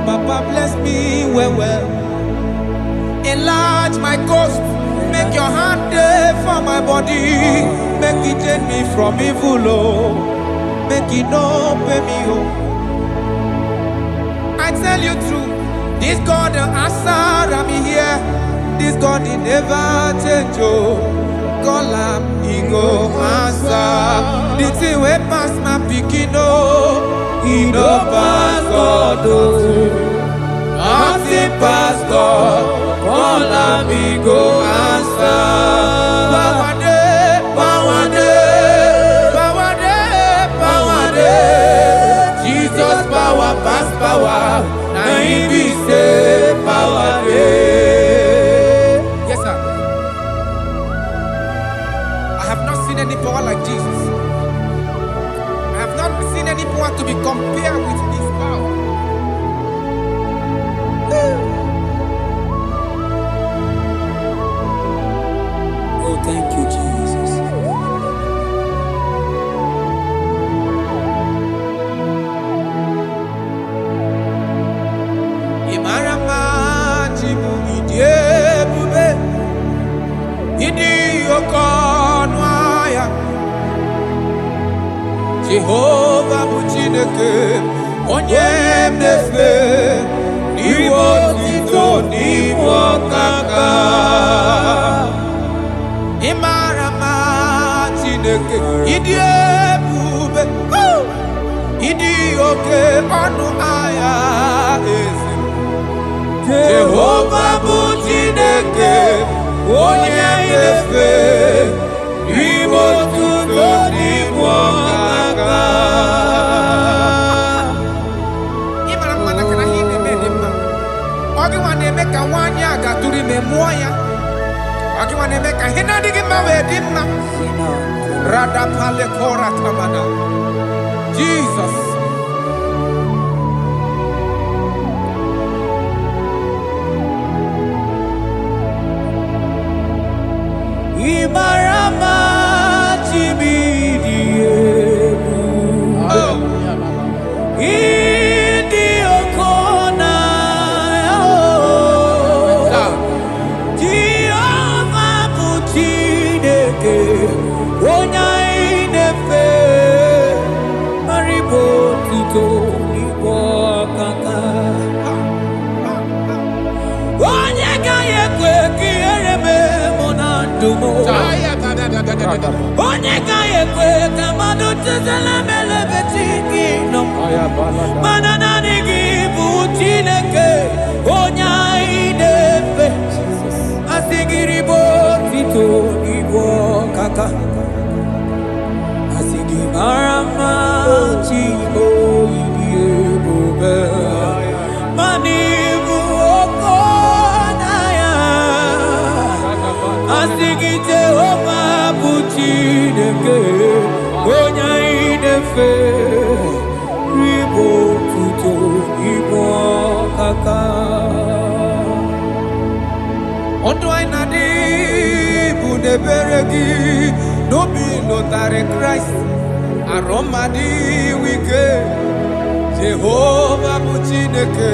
Papa bless me well. Enlarge my coast. Make your hand there for my body. Make it take me from evil, oh. Make it no pay me, oh. I tell you true, this God the answer, I'm here. This God he never change, oh. Call him, he go answer. The thing way pass my picking, oh. He no pass God, oh. Nothing pass God. Call him, he go answer. Power day, power day, power day, power day. Jesus power pass power. Now he be say power day. Yes, sir. I have not seen any power like Jesus. I have not seen any power to be compared with his power. Oh, thank you, Jesus. Jehovah bụ Chineke onye na-efe n'iwe otito n'iwe ọkaka. Ị mara mma Chineke, ịdị ebube, ịdị oke ọnụ ahịa eze. Jehovah bụ Chineke onye na-efe n'iwe otito n'iwe ọkaka. Ị mara mma na kana ihe na-eme dị mma. Ọ gị nwa na-eme ka nwaanyị a gatụrụ ime mụọ ya. Ọ gị nwa na-eme ka ihe na-adịghị mma wee dị mma. Radapalekora tamana. Jesus. Imarama Chimidiyebu Idi Okona Jehovah bụ Chineke onye na-efe maribo tito n'igwe ọkaka. Onye gaghị ekwe ka ihere mee mụ na ndụ m. Onye gaghị ekwe ka mmadụ tụzala m elebe chi gị nọ. Mana naanị gị bụ Chineke onye anyị na-efe. Asị gị ribo tito n'igwe ọkaka. Asị gị mara mma chi oyiyi ebube. Mana ibu oko na ya. Asị gị Jehovah bụ Chineke onye anyị na-efe ribo tuto igwe ọkaka. Ọdụ anyị na-adị bụ n'ebere gị n'obi lụtarị Kraịst arụ mmadụ ike. Jehovah bụ Chineke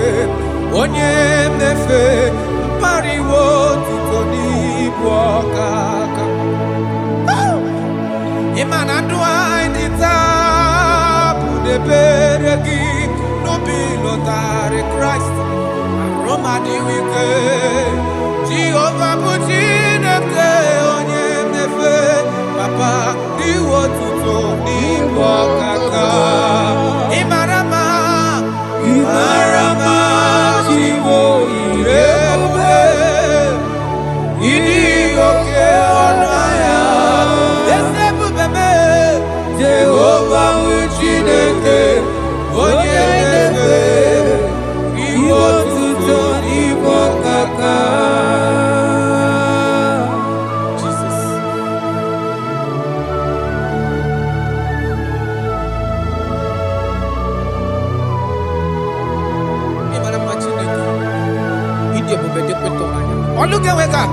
onye na-efe mpariwo otuto n'ibu ọkaka. Ịma na ndụ anyị dị taa bụ n'ebere gị n'obi lụtarị Kraịst arụ mmadụ ike. Jehovah bụ Chineke onye na-efe papa n'iwe otuto n'ibu ọkaka. Ịmara mma, ịmara mma Chiwo ebube, ịdị oke ọnụ ahịa eze ebube mee. Jehovah bụ Chineke onye na-efe n'iwe otuto n'ibu ọkaka. Look at wake up.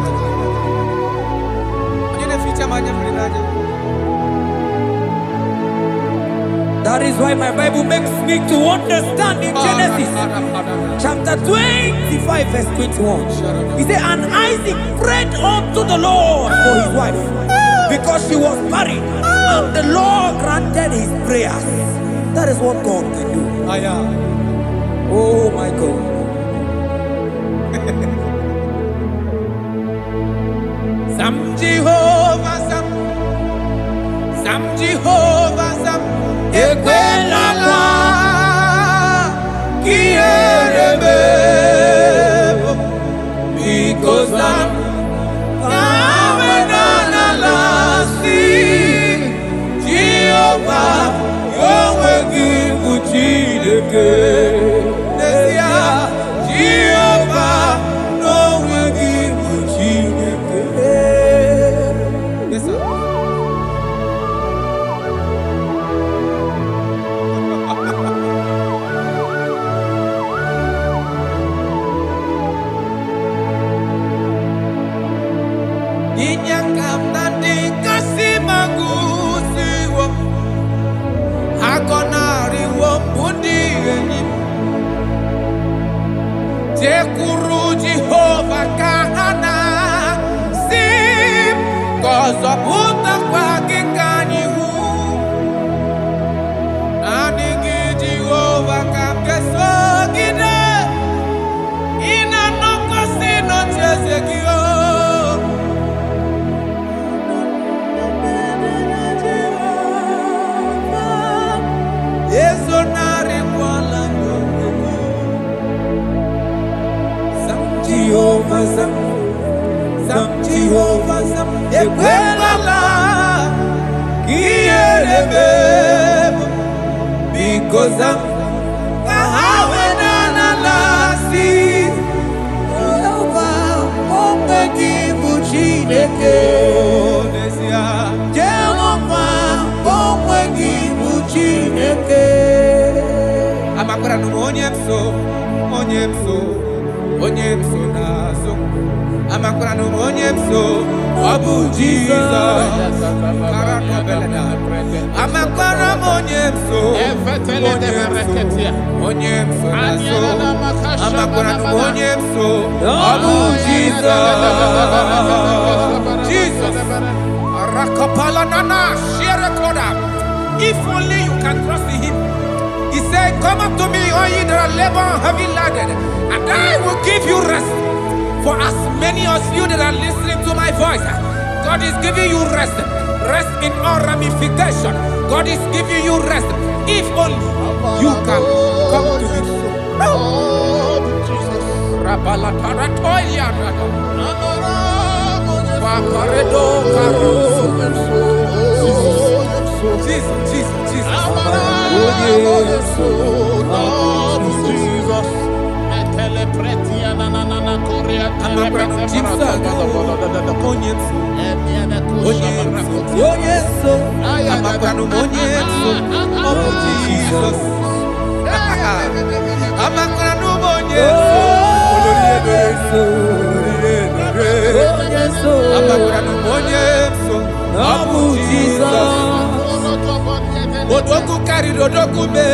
That is why my Bible makes me to understand in Genesis chapter 25 verse 21. He said, and Isaac prayed unto the Lord for his wife because she was barren, and the Lord granted his prayers. That is what God can do. Oh my God. Sam Jehovah, Sam Jehovah, Sam Ekwelala Kierebe, because I'm Nawenanalasi Jehovah, Yahweh Gibu Chineke Nesia Jehovah, Yahweh Gibu Chineke. Yes, sir. Inyakam nandi kasi magusiwo, akonari wo budi enyim. because I'm Abu Jesus, if only you can trust in him. He said, come up to me, all ye that are labor and heavy laden, and I will give you rest. For as many of you that are listening to my voice, God is giving you rest. Rest in all ramification. God is giving you rest. If only you can come to him. Oh, Jesus. Odoku carry odoku me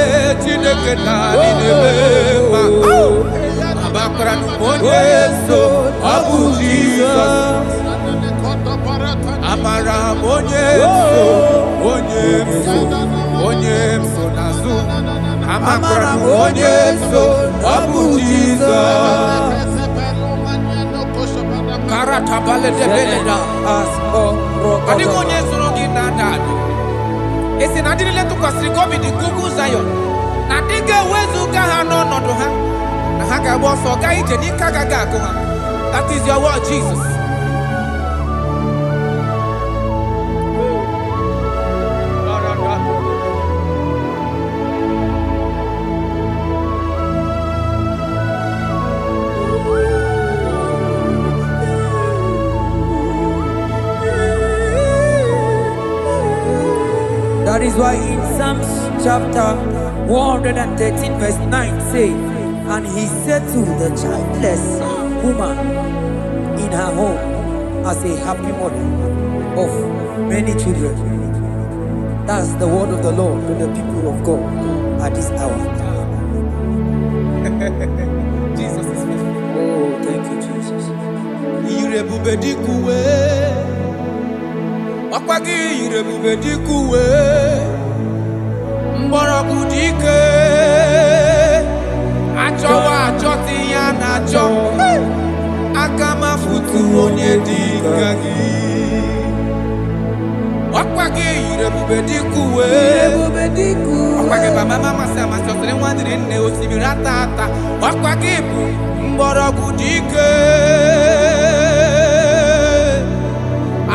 chineke na ninebe Amakra no monyeso Abu Jesus Amara monyeso nazu Amakra no monyeso Abu Jesus Karata bale de beleda Adi monyeso no ginanda Esi na dini letu kwa srikobi di Google Zion. Na diga wezu gaha no nodo ha. Na haka boso ga ije ni kagaga ha. That is your word, Jesus. That is why in Psalms chapter 113 verse 9 say, and he said to the childless woman in her home as a happy mother of many children. That's the word of the Lord to the people of God at this hour. Jesus is faithful. Oh, thank you, Jesus. Akwagi irebube dikuwe Mborogu dike Achowa achoti ya nacho Akama futu onye dikagi Akwagi irebube dikuwe Akwagi baba mama sama sosere wandiri nne osibirata ata Akwagi bu mborogu dike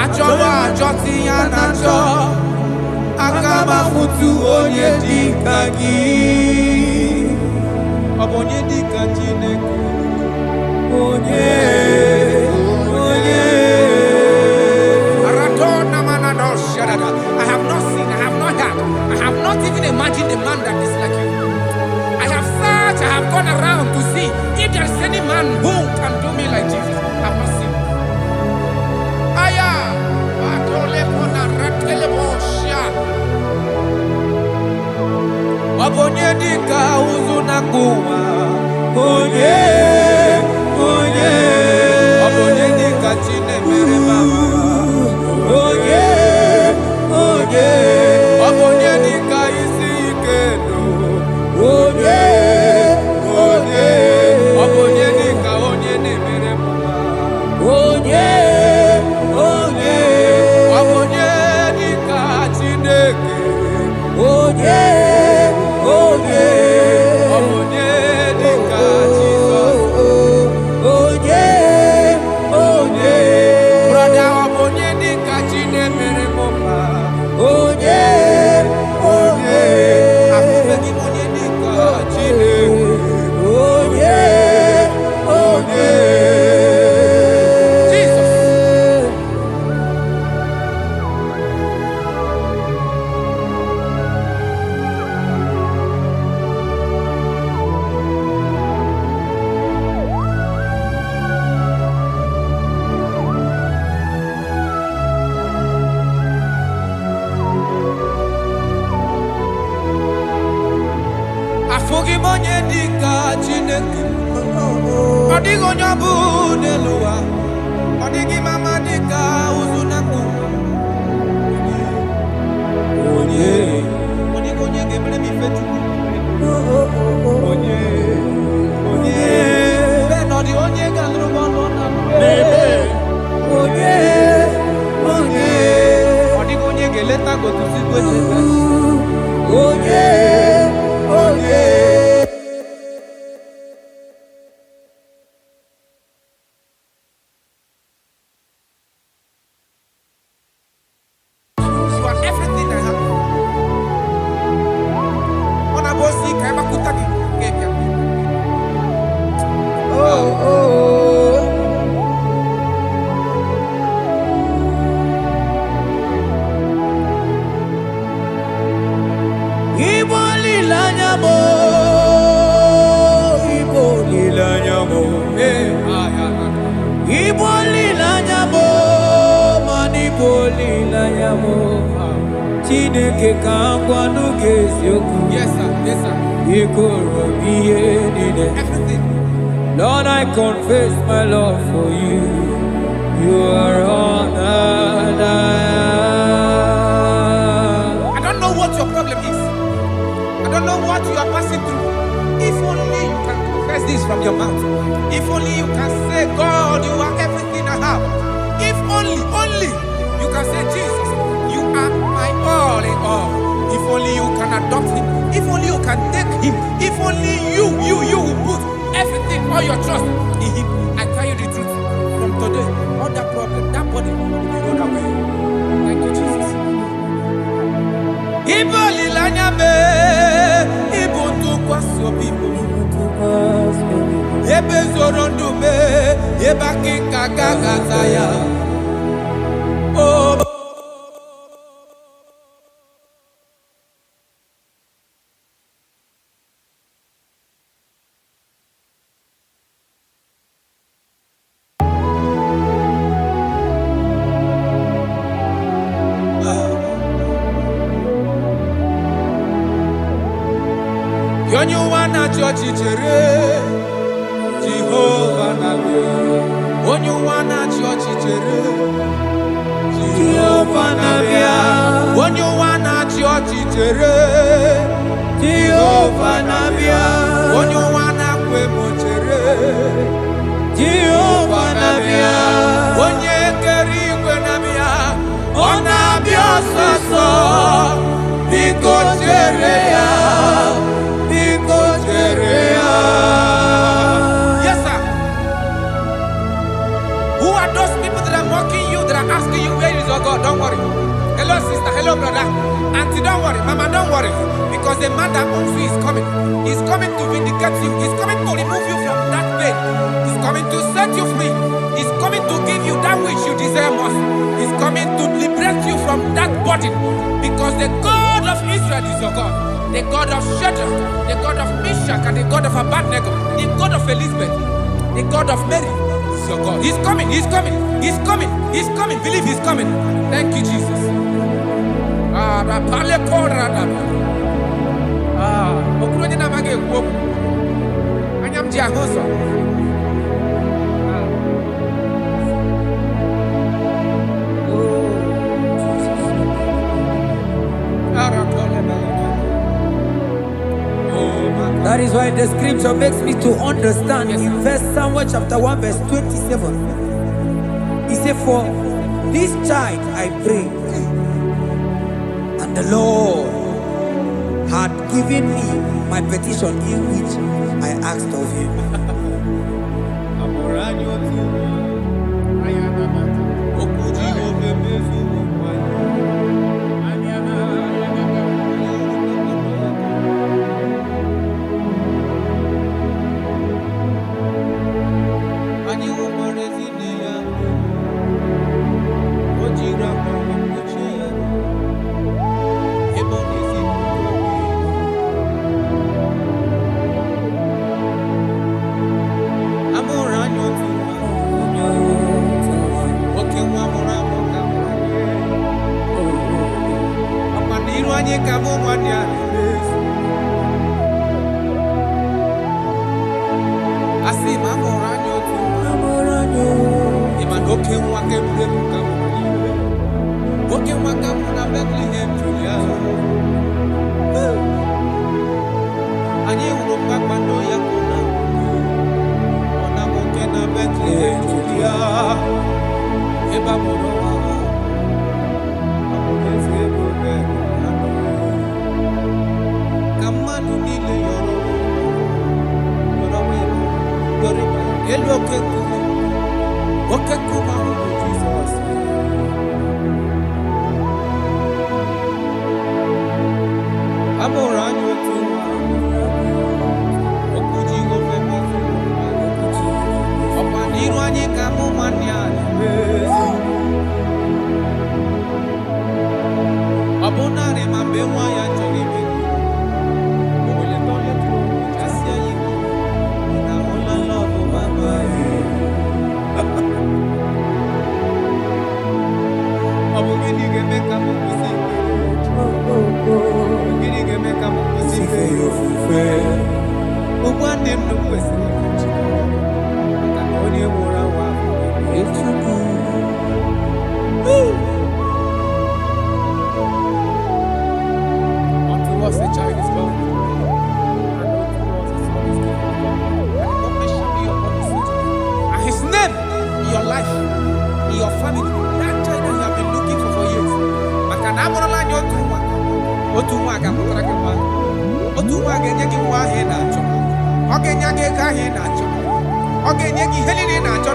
Achowa achoti ya nacho Akama futu onye dikagi Obonye dikagi neku Onye Aratona manano shadada I have not seen, I have not heard I have not even imagined a man that is like you I have searched, I have gone around to see if there is any man who can do me like Jesus I have not seen Obonye dika uzuna kuwa Onye Obonye dika chine mere mama Onye Obonye dika isi ikedo Onye Obonye dika onye ne mere mama Onye Obonye dika chineke Onye Obonye dika Jesus onye dịka Chineke. Ọ dịghị onye ọ bụ n'elu ụwa. Ọ dịghị mama dịka ụzụ na mkpu. Onye ga-emere m ife Chukwu. Onye bẹ́ẹ̀ nọ dị onye ga-alụrụ m ọnụ na onye ọ dịghị onye ga-eleta gotuzi onye Chineke ka ngwa n'oge eziokwu. Yes sir, yes sir. Ikoro ihe niile. Everything. Lord, I confess my love for you. You are honored. I don't know what your problem is. I don't know what you are passing through. If only you can confess this from your mouth. If only you can say, God, you are everything I have. If only you can say, Jesus, you are my all in all. If only you can adopt him. If only you can take him. If only you will put everything, all your trust in him. I tell you the truth. From today, all that problem, that body will be rolled away. Thank you, Jesus. Ibo lilanya me, ibo tukwaso bibo. Ebe zorondu me, eba kikagagazaya. Oh. Onye wana chọọchị chere Jehova na-abịa. Onye wana chọọchị chere Jehova na-abịa. Onye wana chọọchị chere Jehova na-abịa. Onye wana kwemo chere Jehova na-abịa. Onye kere igwe na-abịa. Ọ na-abịa ọsọsọ. Biko chere ya. Yes, sir. Who are those people that are mocking you, that are asking you, where is your God? Don't worry. Hello, sister. Hello, brother. Auntie, don't worry. Mama, don't worry. Because the man that owns you is coming. He's coming to vindicate you. He's coming to remove you from that pain. He's coming to set you free. He's coming to give you that which you desire most. He's coming to liberate you from that burden. Because the God of Israel is your God. The God of Shadrach, the God of Meshach, and the God of Abednego, the God of Elizabeth, the God of Mary is your God. He's coming, he's coming, he's coming, he's coming. Believe he's coming. Thank you, Jesus. That is why the scripture makes me to understand. Yes. In verse Samuel chapter 1 verse 27, he said, for this child I prayed, and the Lord had given me my petition in which I asked of him. Asi mamoranyo tu. Iman oke mwake mrefu kama mwenyewe. Oke mwaka muna Bethlehem Julia. Anye unopakwa no ya kona. Ona moke na Bethlehem Julia. Eba moro wawa. Amoleze bobe. Kamanu nile yoro. Yoro wema. Yoro wema. Elo keku. Oke kuma huko Jesus. Amoranyo tuwa. Okuji ofeme tuwa. Opaniru anyi kamu manyani. Abonare mabewa ya jolime. Ole tole tuwa. Jasia yiwa. Na hola love mama. Abogini gemeka mukusi. Abogini gemeka mukusi. Ubwande mnukwesi. Kakoni mura wa. Unto us a child is born. And unto us a son is given. And the government shall be upon his feet. And his name in your life, in your family, that child that you have been looking for years. Makanamorala nyotuwa. Otuwa gamutakema. Otuwa genyegi wa he na cho. Ogenyage ka he na cho. Ogenyegi helini na cho.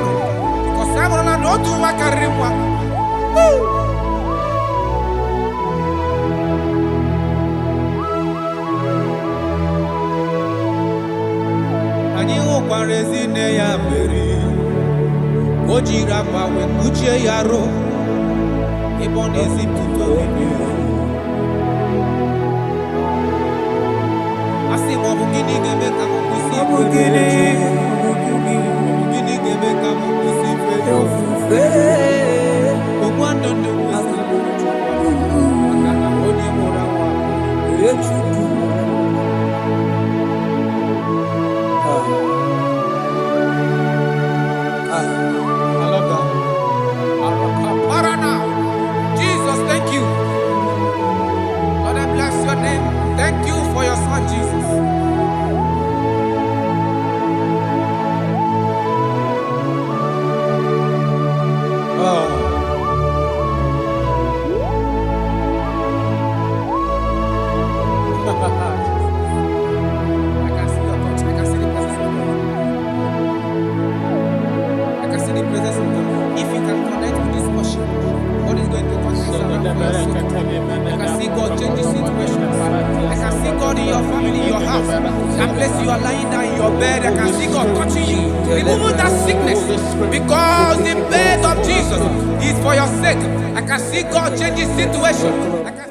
Because amorala no otuwa karimwa. Anyi okwarezi ne ya beri. Ojira bawe kuche yaro. Ibonezi tuto video. Asi mwabugini gebe kama kusi Mwabugini gebe kama kusi Ogwando ndo mwesi Akana onye morawa Yechuku I love that. Arakaparana. Jesus, thank you. Lord, I bless your name. Thank you for your son, Jesus. I can see your touch. I can see the presence of God. I can see the presence of God. If you can connect with this worship, God is going to touch you around for your soul. I can see God change the situation. I can see God in your family, in your house. That place you are lying down in your bed, I can see God touching you, removing that sickness. Because the bed of Jesus is for your sake. I can see God change the situation. I can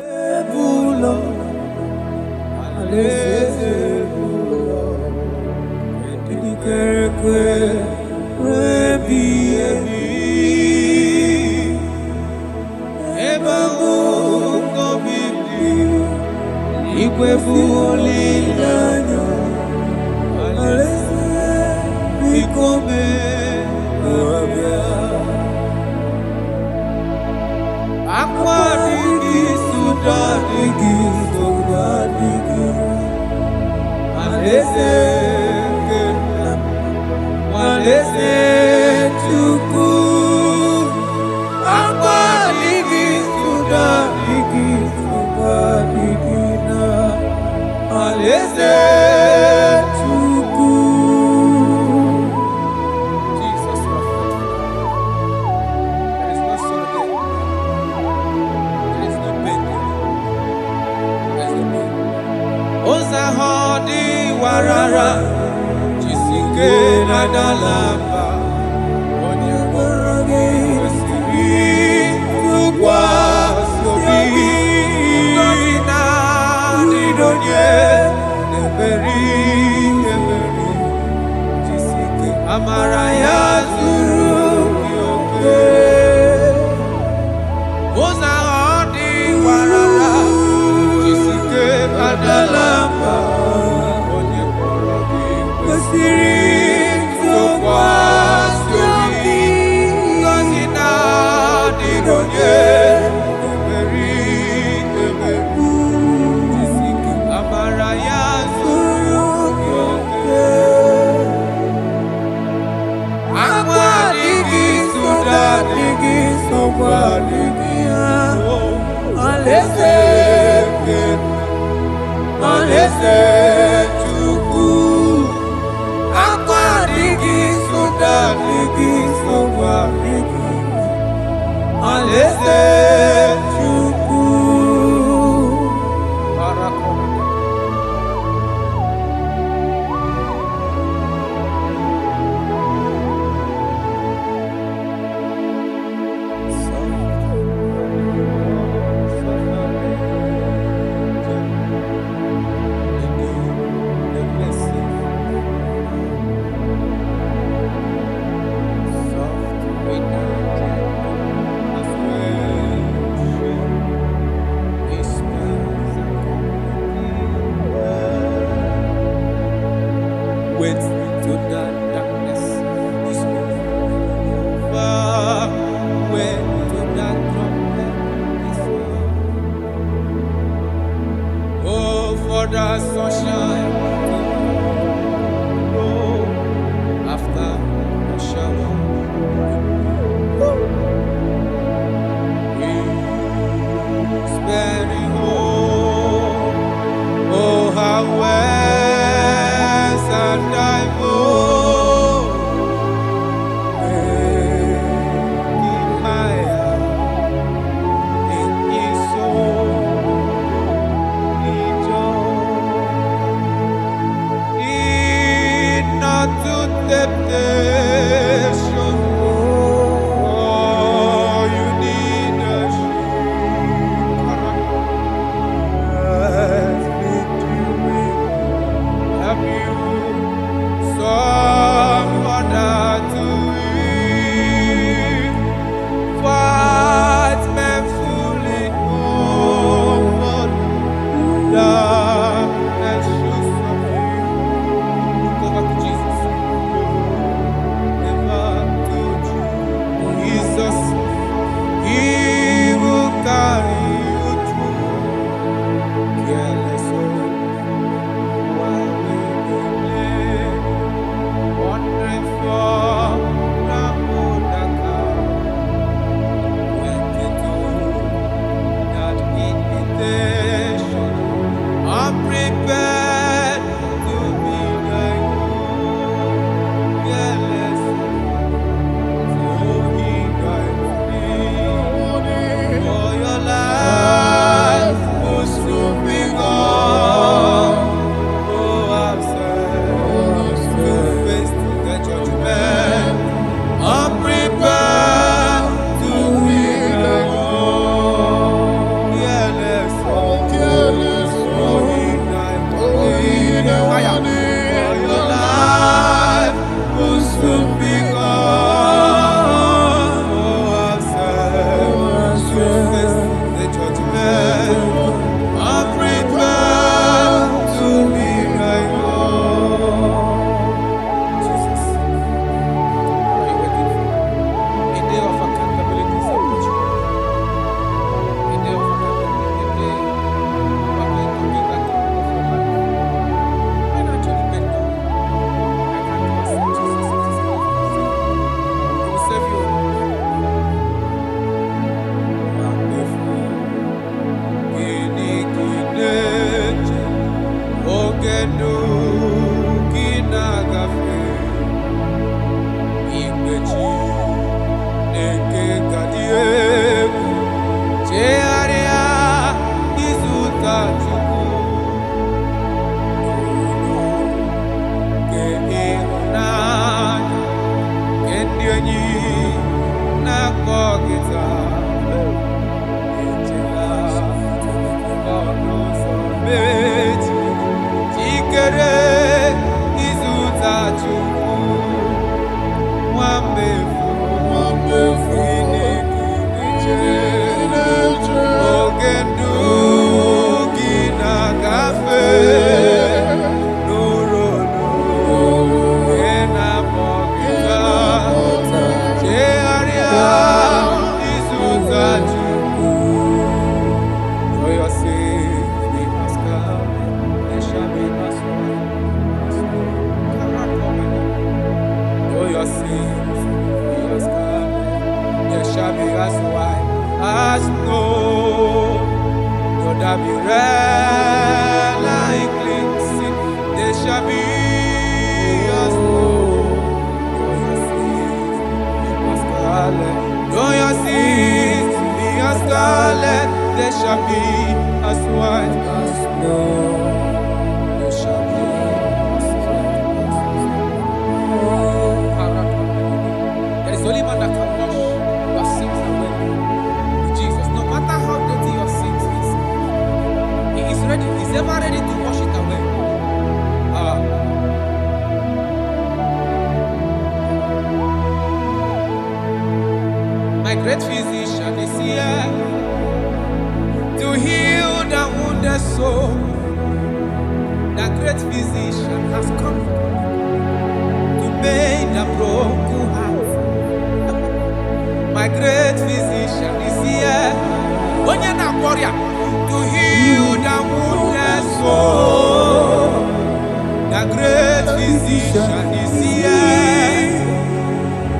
Alaeze Chukwu, akwa adịghị nsogbu adịghị nsogbu adịghị. Alaeze Chukwu. Wait to the darkness is over. Wait to the trumpet is over. Oh, for the sunshine to go after the shower. It's very home. Oh, how well and I move in my heart, in his soul, in joy, in not to temptation. Oh, you need a have you someone to eat? Fight men fully over darkness should subdue. Look over to Jesus. Never told you, Jesus, He will carry you through. Careless soul. Wondering for the went into that invitation. I'm prepared to be like you. Yes, so He guides me. For your life will soon be gone. Oh, I'm sad to face the judgment. I'm prepared to be like you. Careless, oh, He died for me. For your life will soon be gone. Oh, I'm sad to face the judgment. I'm prepared to be like you. Jesus, what are you waiting for? A day of accountability is approaching. A day of accountability, a day you are going to give account of your life. Why not actually beg God? I can't accept Jesus as His Lord. He will save you. Wonderful. Ginigineje, ogenu kinagafe, igbechi neke kadieku, chearia izuta chukwu, ke ihunanya, ke ndị enyi na-akpọ gị taa. Jikere izuta Chukwu, nwammefu Chineke oge ndụ gị na-agafe n'ụlọ nke na-akpọ gị taa. Chegharịa izuta Chukwu. For your sake we ask, there shall be no sorrow. shall be as gold. Though your sins be as scarlet, they shall be as white as snow. They shall be as white as snow. There is only one that can wash your sins away. Jesus, no matter how dirty your sins is, He is ready. He's ever ready to wash it away. My great physician is here to heal the wounded soul. The great physician has come to mend the broken heart. My great physician is here to heal the wounded soul. The great physician is here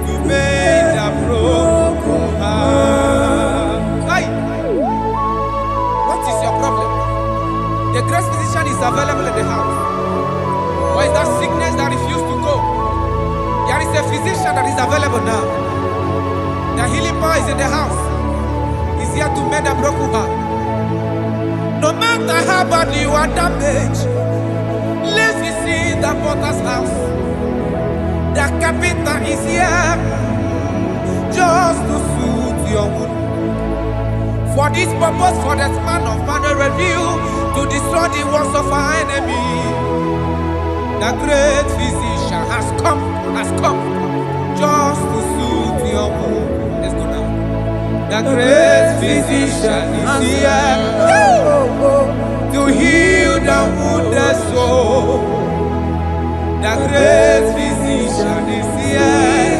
to mend the broken heart. Hey! What is your problem? The great physician is available in the house. Why is that sickness that refused to go? There is a physician that is available now. The healing power is in the house. He's here to mend a broken heart. No matter how bad you are damaged, let's see the potter's house. The carpenter is here just to soothe your wound. For this purpose, for the man of man review to destroy the works of our enemy. The great physician has come just to soothe your wound. Let's go now. The great physician is here to heal the wounded soul. The great physician is here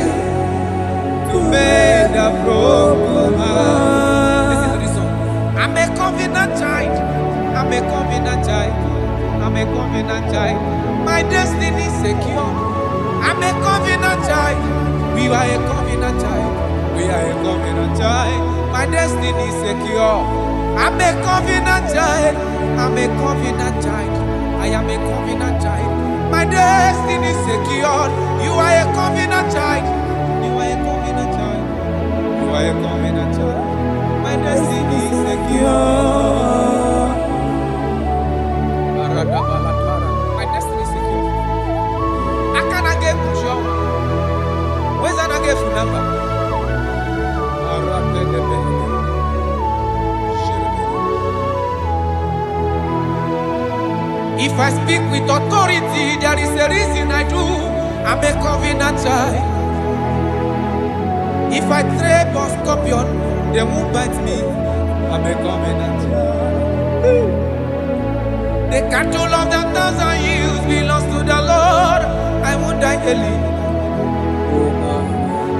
to make the broken heart. Listen to this song. I'm a covenant child. I'm a covenant child. I'm a covenant child. My destiny is secure. I'm a covenant child. We are a covenant child. We are a covenant child. My destiny is secure. I'm a covenant child. I'm a covenant child. I am a covenant child. My destiny is secure. You are a covenant child. You are a covenant child. You are a covenant child. My destiny is secure. My destiny is secure. I cannot get control. Where's that I get phone number? If I speak with authority, there is a reason I do. I'm a covenant child. If I tread on scorpion, they won't bite me. I'm a covenant child. The cattle of the 1,000 years belongs to the Lord. I won't die early.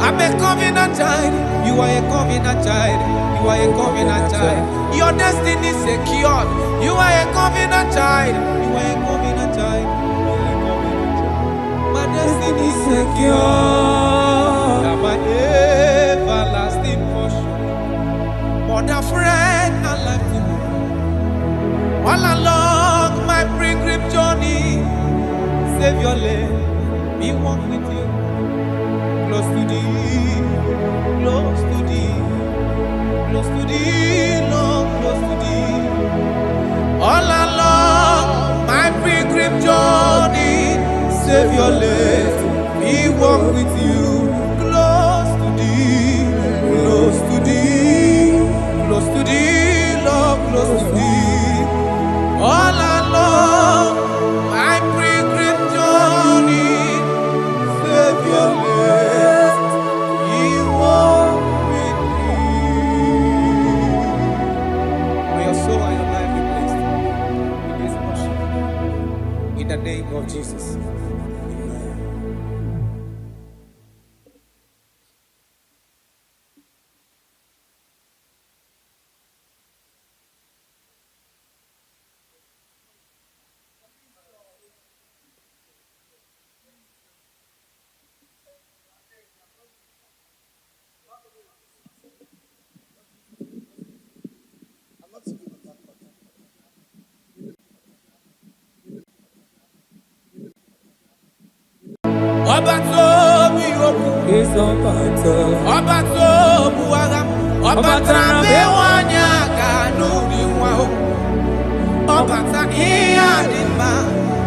I'm a covenant child. You are a covenant child. You are a covenant child. Your destiny is secure. You are a covenant child. You are a covenant child. My destiny is secure. My everlasting portion. More than friend and life to me. All along my pilgrim journey, Savior, let me walk with you. Close to thee, close to thee, close to thee, Lord, close to thee. All along my pilgrim journey, Savior, let me walk with you. Close to thee, close to thee, close to thee, Lord, close to thee. All along my pilgrim journey, Savior, let me walk with you. May your soul and your life be blessed in this worship. In the name of Jesus. Obato biyoku. is Obato. Obato buwaga. Obata bewanya kanuri wao. Obata iyadima.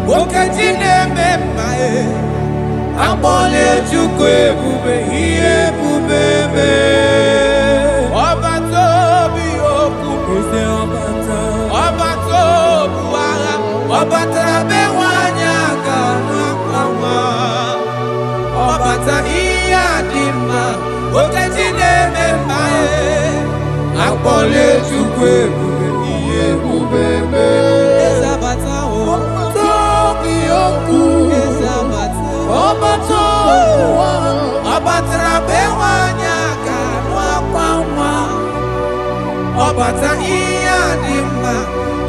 Okejine memae. Abole chukwe bube iye bubebe. Obato biyoku. Is Obato. Obato buwaga. Obata bewanya kanuri. Obata iyadima. Okejine memae. Akpole chukwe bube iye bubebe. Ezabata o. Tobiyoku. Ezabata. Obato. Obatra bewanya kanwa kwamwa. Obata iyadima.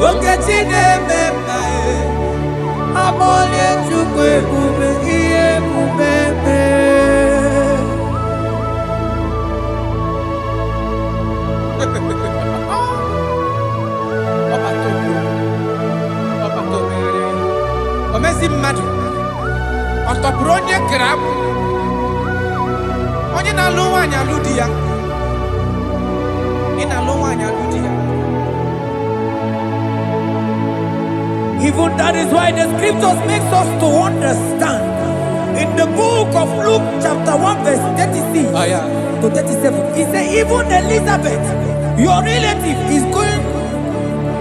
Okejine memae. Akpole chukwe bube iye bubebe. Omezi mmadu ọtọpụrụ onye grab onye na-alụ nwaanyị alụ di ya ị na-alụ nwaanyị alụ di ya. Even that is why the scriptures makes us to understand in the book of Luke chapter 1 verse 36 to 37. He said even Elizabeth, your relative, is going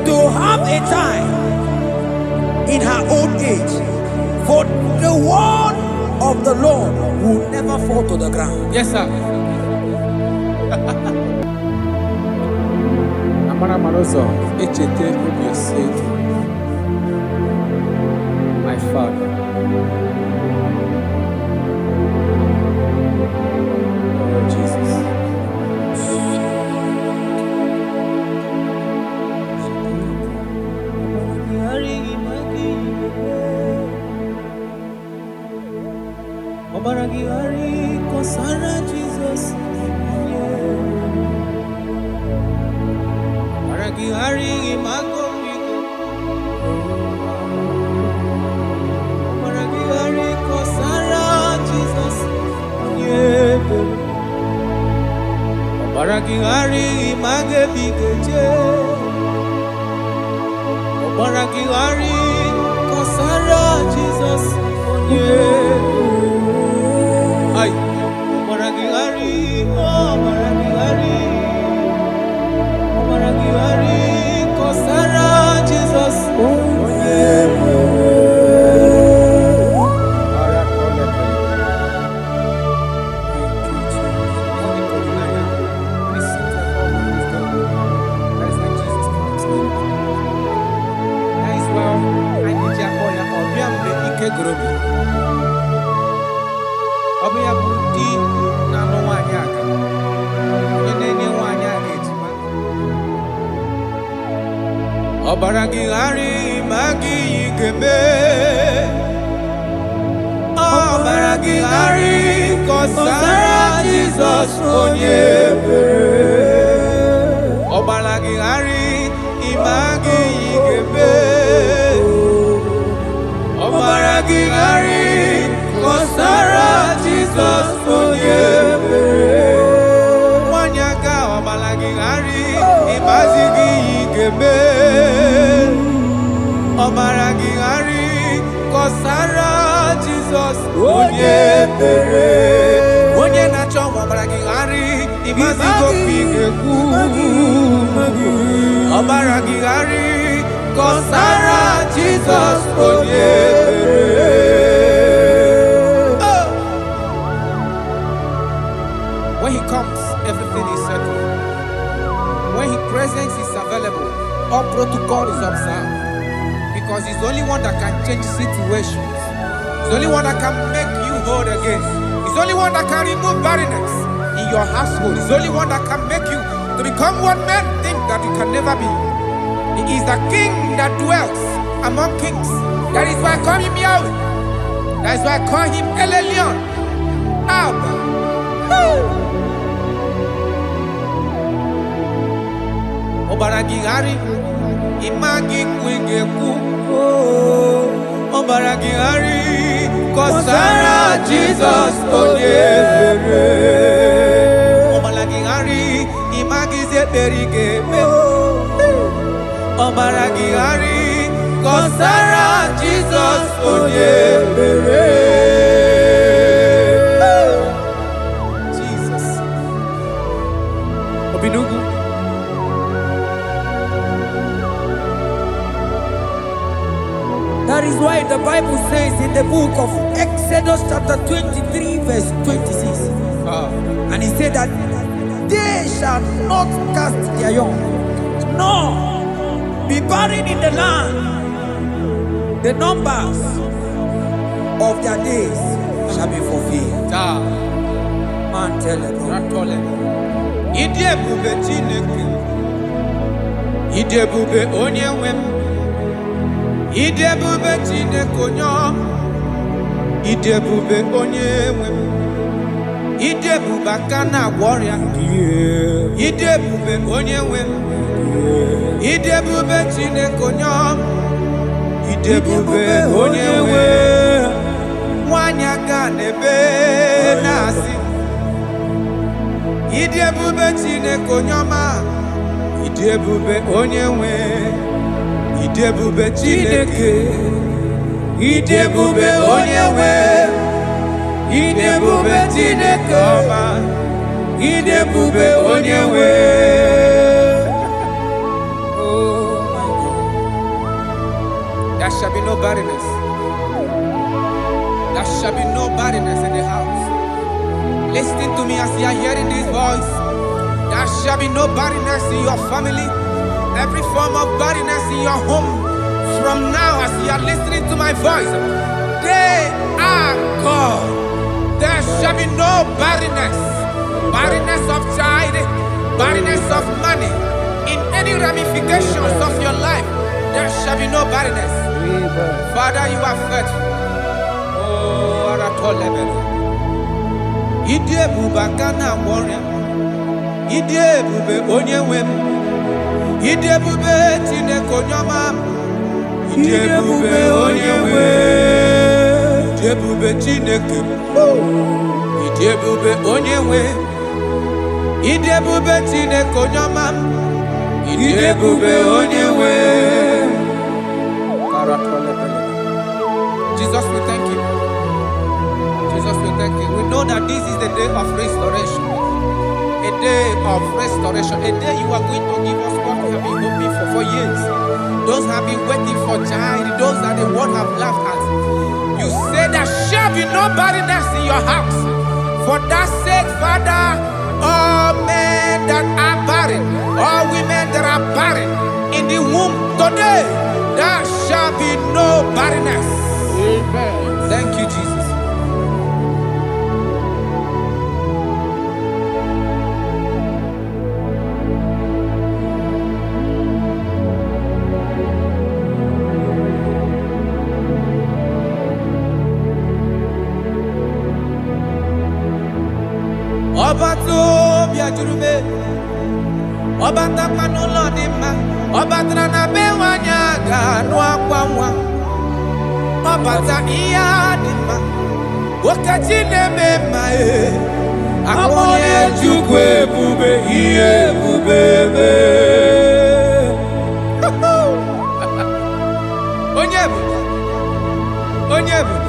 to have a child in her old age. For the word of the Lord will never fall to the ground. Yes, sir. Amara Marozo, Echete Rubio said, my father. Oh, Jesus. Obaragihari kosara Jesus. Obaragihari imago migo. Obaragihari kosara Jesus. Obaragihari image bigeje. Obaragihari kosara Jesus. Ay, Obaragihari, Obaragihari, Obaragihari, kosara Jesus. Obaragihari magi yigeme. Obaragihari kosara Jesus onyebe. Obaragihari imagi yigeme. Obaragihari kosara Jesus onyebe. Wanyaga obaragihari imagi yigeme. Obaragihari kosara Jesus onyebere. Onye na-achọ Obaragihari imazigo pigekwu. Obaragihari kosara Jesus onyebere. When he comes, everything is settled. When his presence is available, all protocol is observed. Because he's the only one that can change situations. He's the only one that can make you whole again. He's the only one that can remove barrenness in your household. He's the only one that can make you to become what men think that you can never be. He is the king that dwells among kings. That is why I call him Yahweh. That is why I call him El Elyon. Abba. Obaragihari imagi kwingeku. Obaragihari kosara Jesus Onyebere. Omalagihari imagize berigebe. Omalagihari kosara Jesus Onyebere. Jesus. Obinugu. That is why the Bible says in the book of Exodus chapter 23 verse 26. And he said that they shall not cast their young, nor be barren in the land. The numbers of their days shall be fulfilled. Man tell them. Idebube Chineke. Idebube Onyewem. Idebube Chineke Onyom. Idebube Onyewem. Idebube Kana warrior. Idebube Onyewem. Idebube Chineke Onyom. Idebube Onyewem. Wanyaga nebe nasi. Idebube Chineke Onyoma. Idebube Onyewem. Idebube Chineke. Idebube Onyewem. Idebube Chineke Oma. Idebube Onyewem. Oh my God. There shall be no barrenness. There shall be no barrenness in the house. Listen to me as you are hearing this voice. There shall be no barrenness in your family. Every form of barrenness in your home. From now, as you are listening to my voice, they are gone. There shall be no barrenness. Barrenness of child, barrenness of money. In any ramifications of your life, there shall be no barrenness. Father, you are faithful. Oh, Aratolebele. Idebube Kana warrior. Idebube Onyewem. Idebube Chineke Onyoma. Idebube Onyewem. Idebube Chineke. Idebube Onyewem. Idebube Chineke Onyoma. Idebube Onyewem. Jesus, we thank you. Jesus, we thank you. We know that this is the day of restoration. A day of restoration. A day you are going to give us what we have been hoping for years. Those have been waiting for child. Those that the world have laughed at. You say there shall be no barrenness in your house. For that sake, Father, all men that are barren, all women that are barren in the womb today, there shall be no barrenness. Amen. Thank you, Jesus. Ọba tó bí ajúrúmé, ọba tápánú lọ́ọ̀dì má, ọba tànà bẹ́wà ní àgànú àpamọ́, ọba tá ìyá dì má, wákàtí lẹ́mẹ̀ má ẹ̀, àpọ́nlé Chukwu ebube, ihe ebube bẹ́. Onye ebube, onye ebube.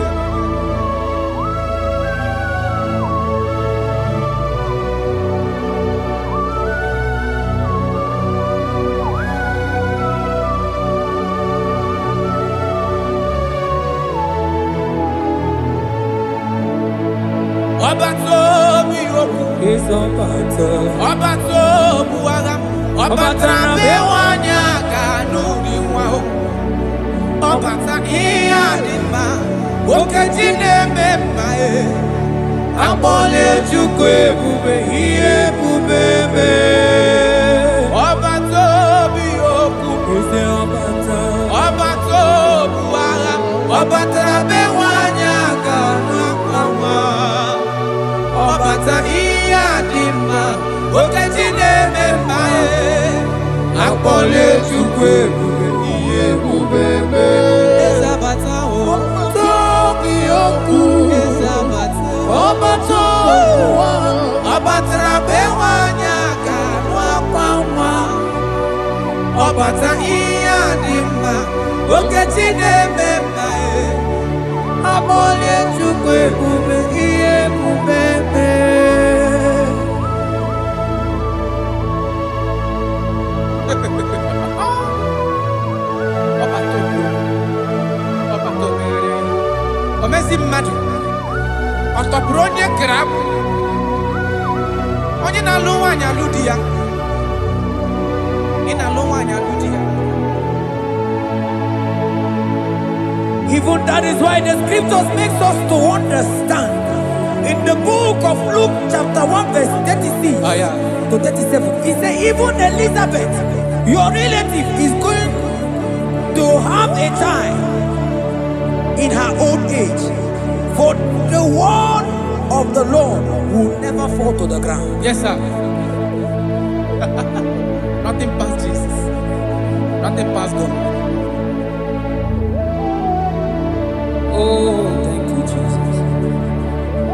Ọba tó bí okú, ọba tó bu agha, ọba tara bẹ́wà ní àgànú ìwà o, ọba ta ihe adị mma, okeji na-eme mma e, akpọla Chukwu ebube, ihe ebube mee. Ọba tó bí okú, ọba tó bu agha, ọba tara bẹ́wà ní àgànú ìwà o. Ọbata ihe adị mma, okeji na-eme mma e, akpọla Chukwu ebube, ihe ebube mee. Eze abata o, tobi okwu, eze abata. nabata ihe a dị mma okechi na-eme mma amụọlie Chukwu ebube ihe ebube omezi mmadụ ọ tọpụrụ onye kere abụ onye na-alụ nwaanyị alụ di ya ị na-alụ nwaanyị alụ di ya. Even that is why the scriptures makes us to understand in the book of Luke chapter 1 verse 36 to 37 he said even Elizabeth your relative is going to have a child in her old age for the word of the Lord will never fall to the ground. Yes, sir. Nothing past Jesus. Nothing past God. Oh,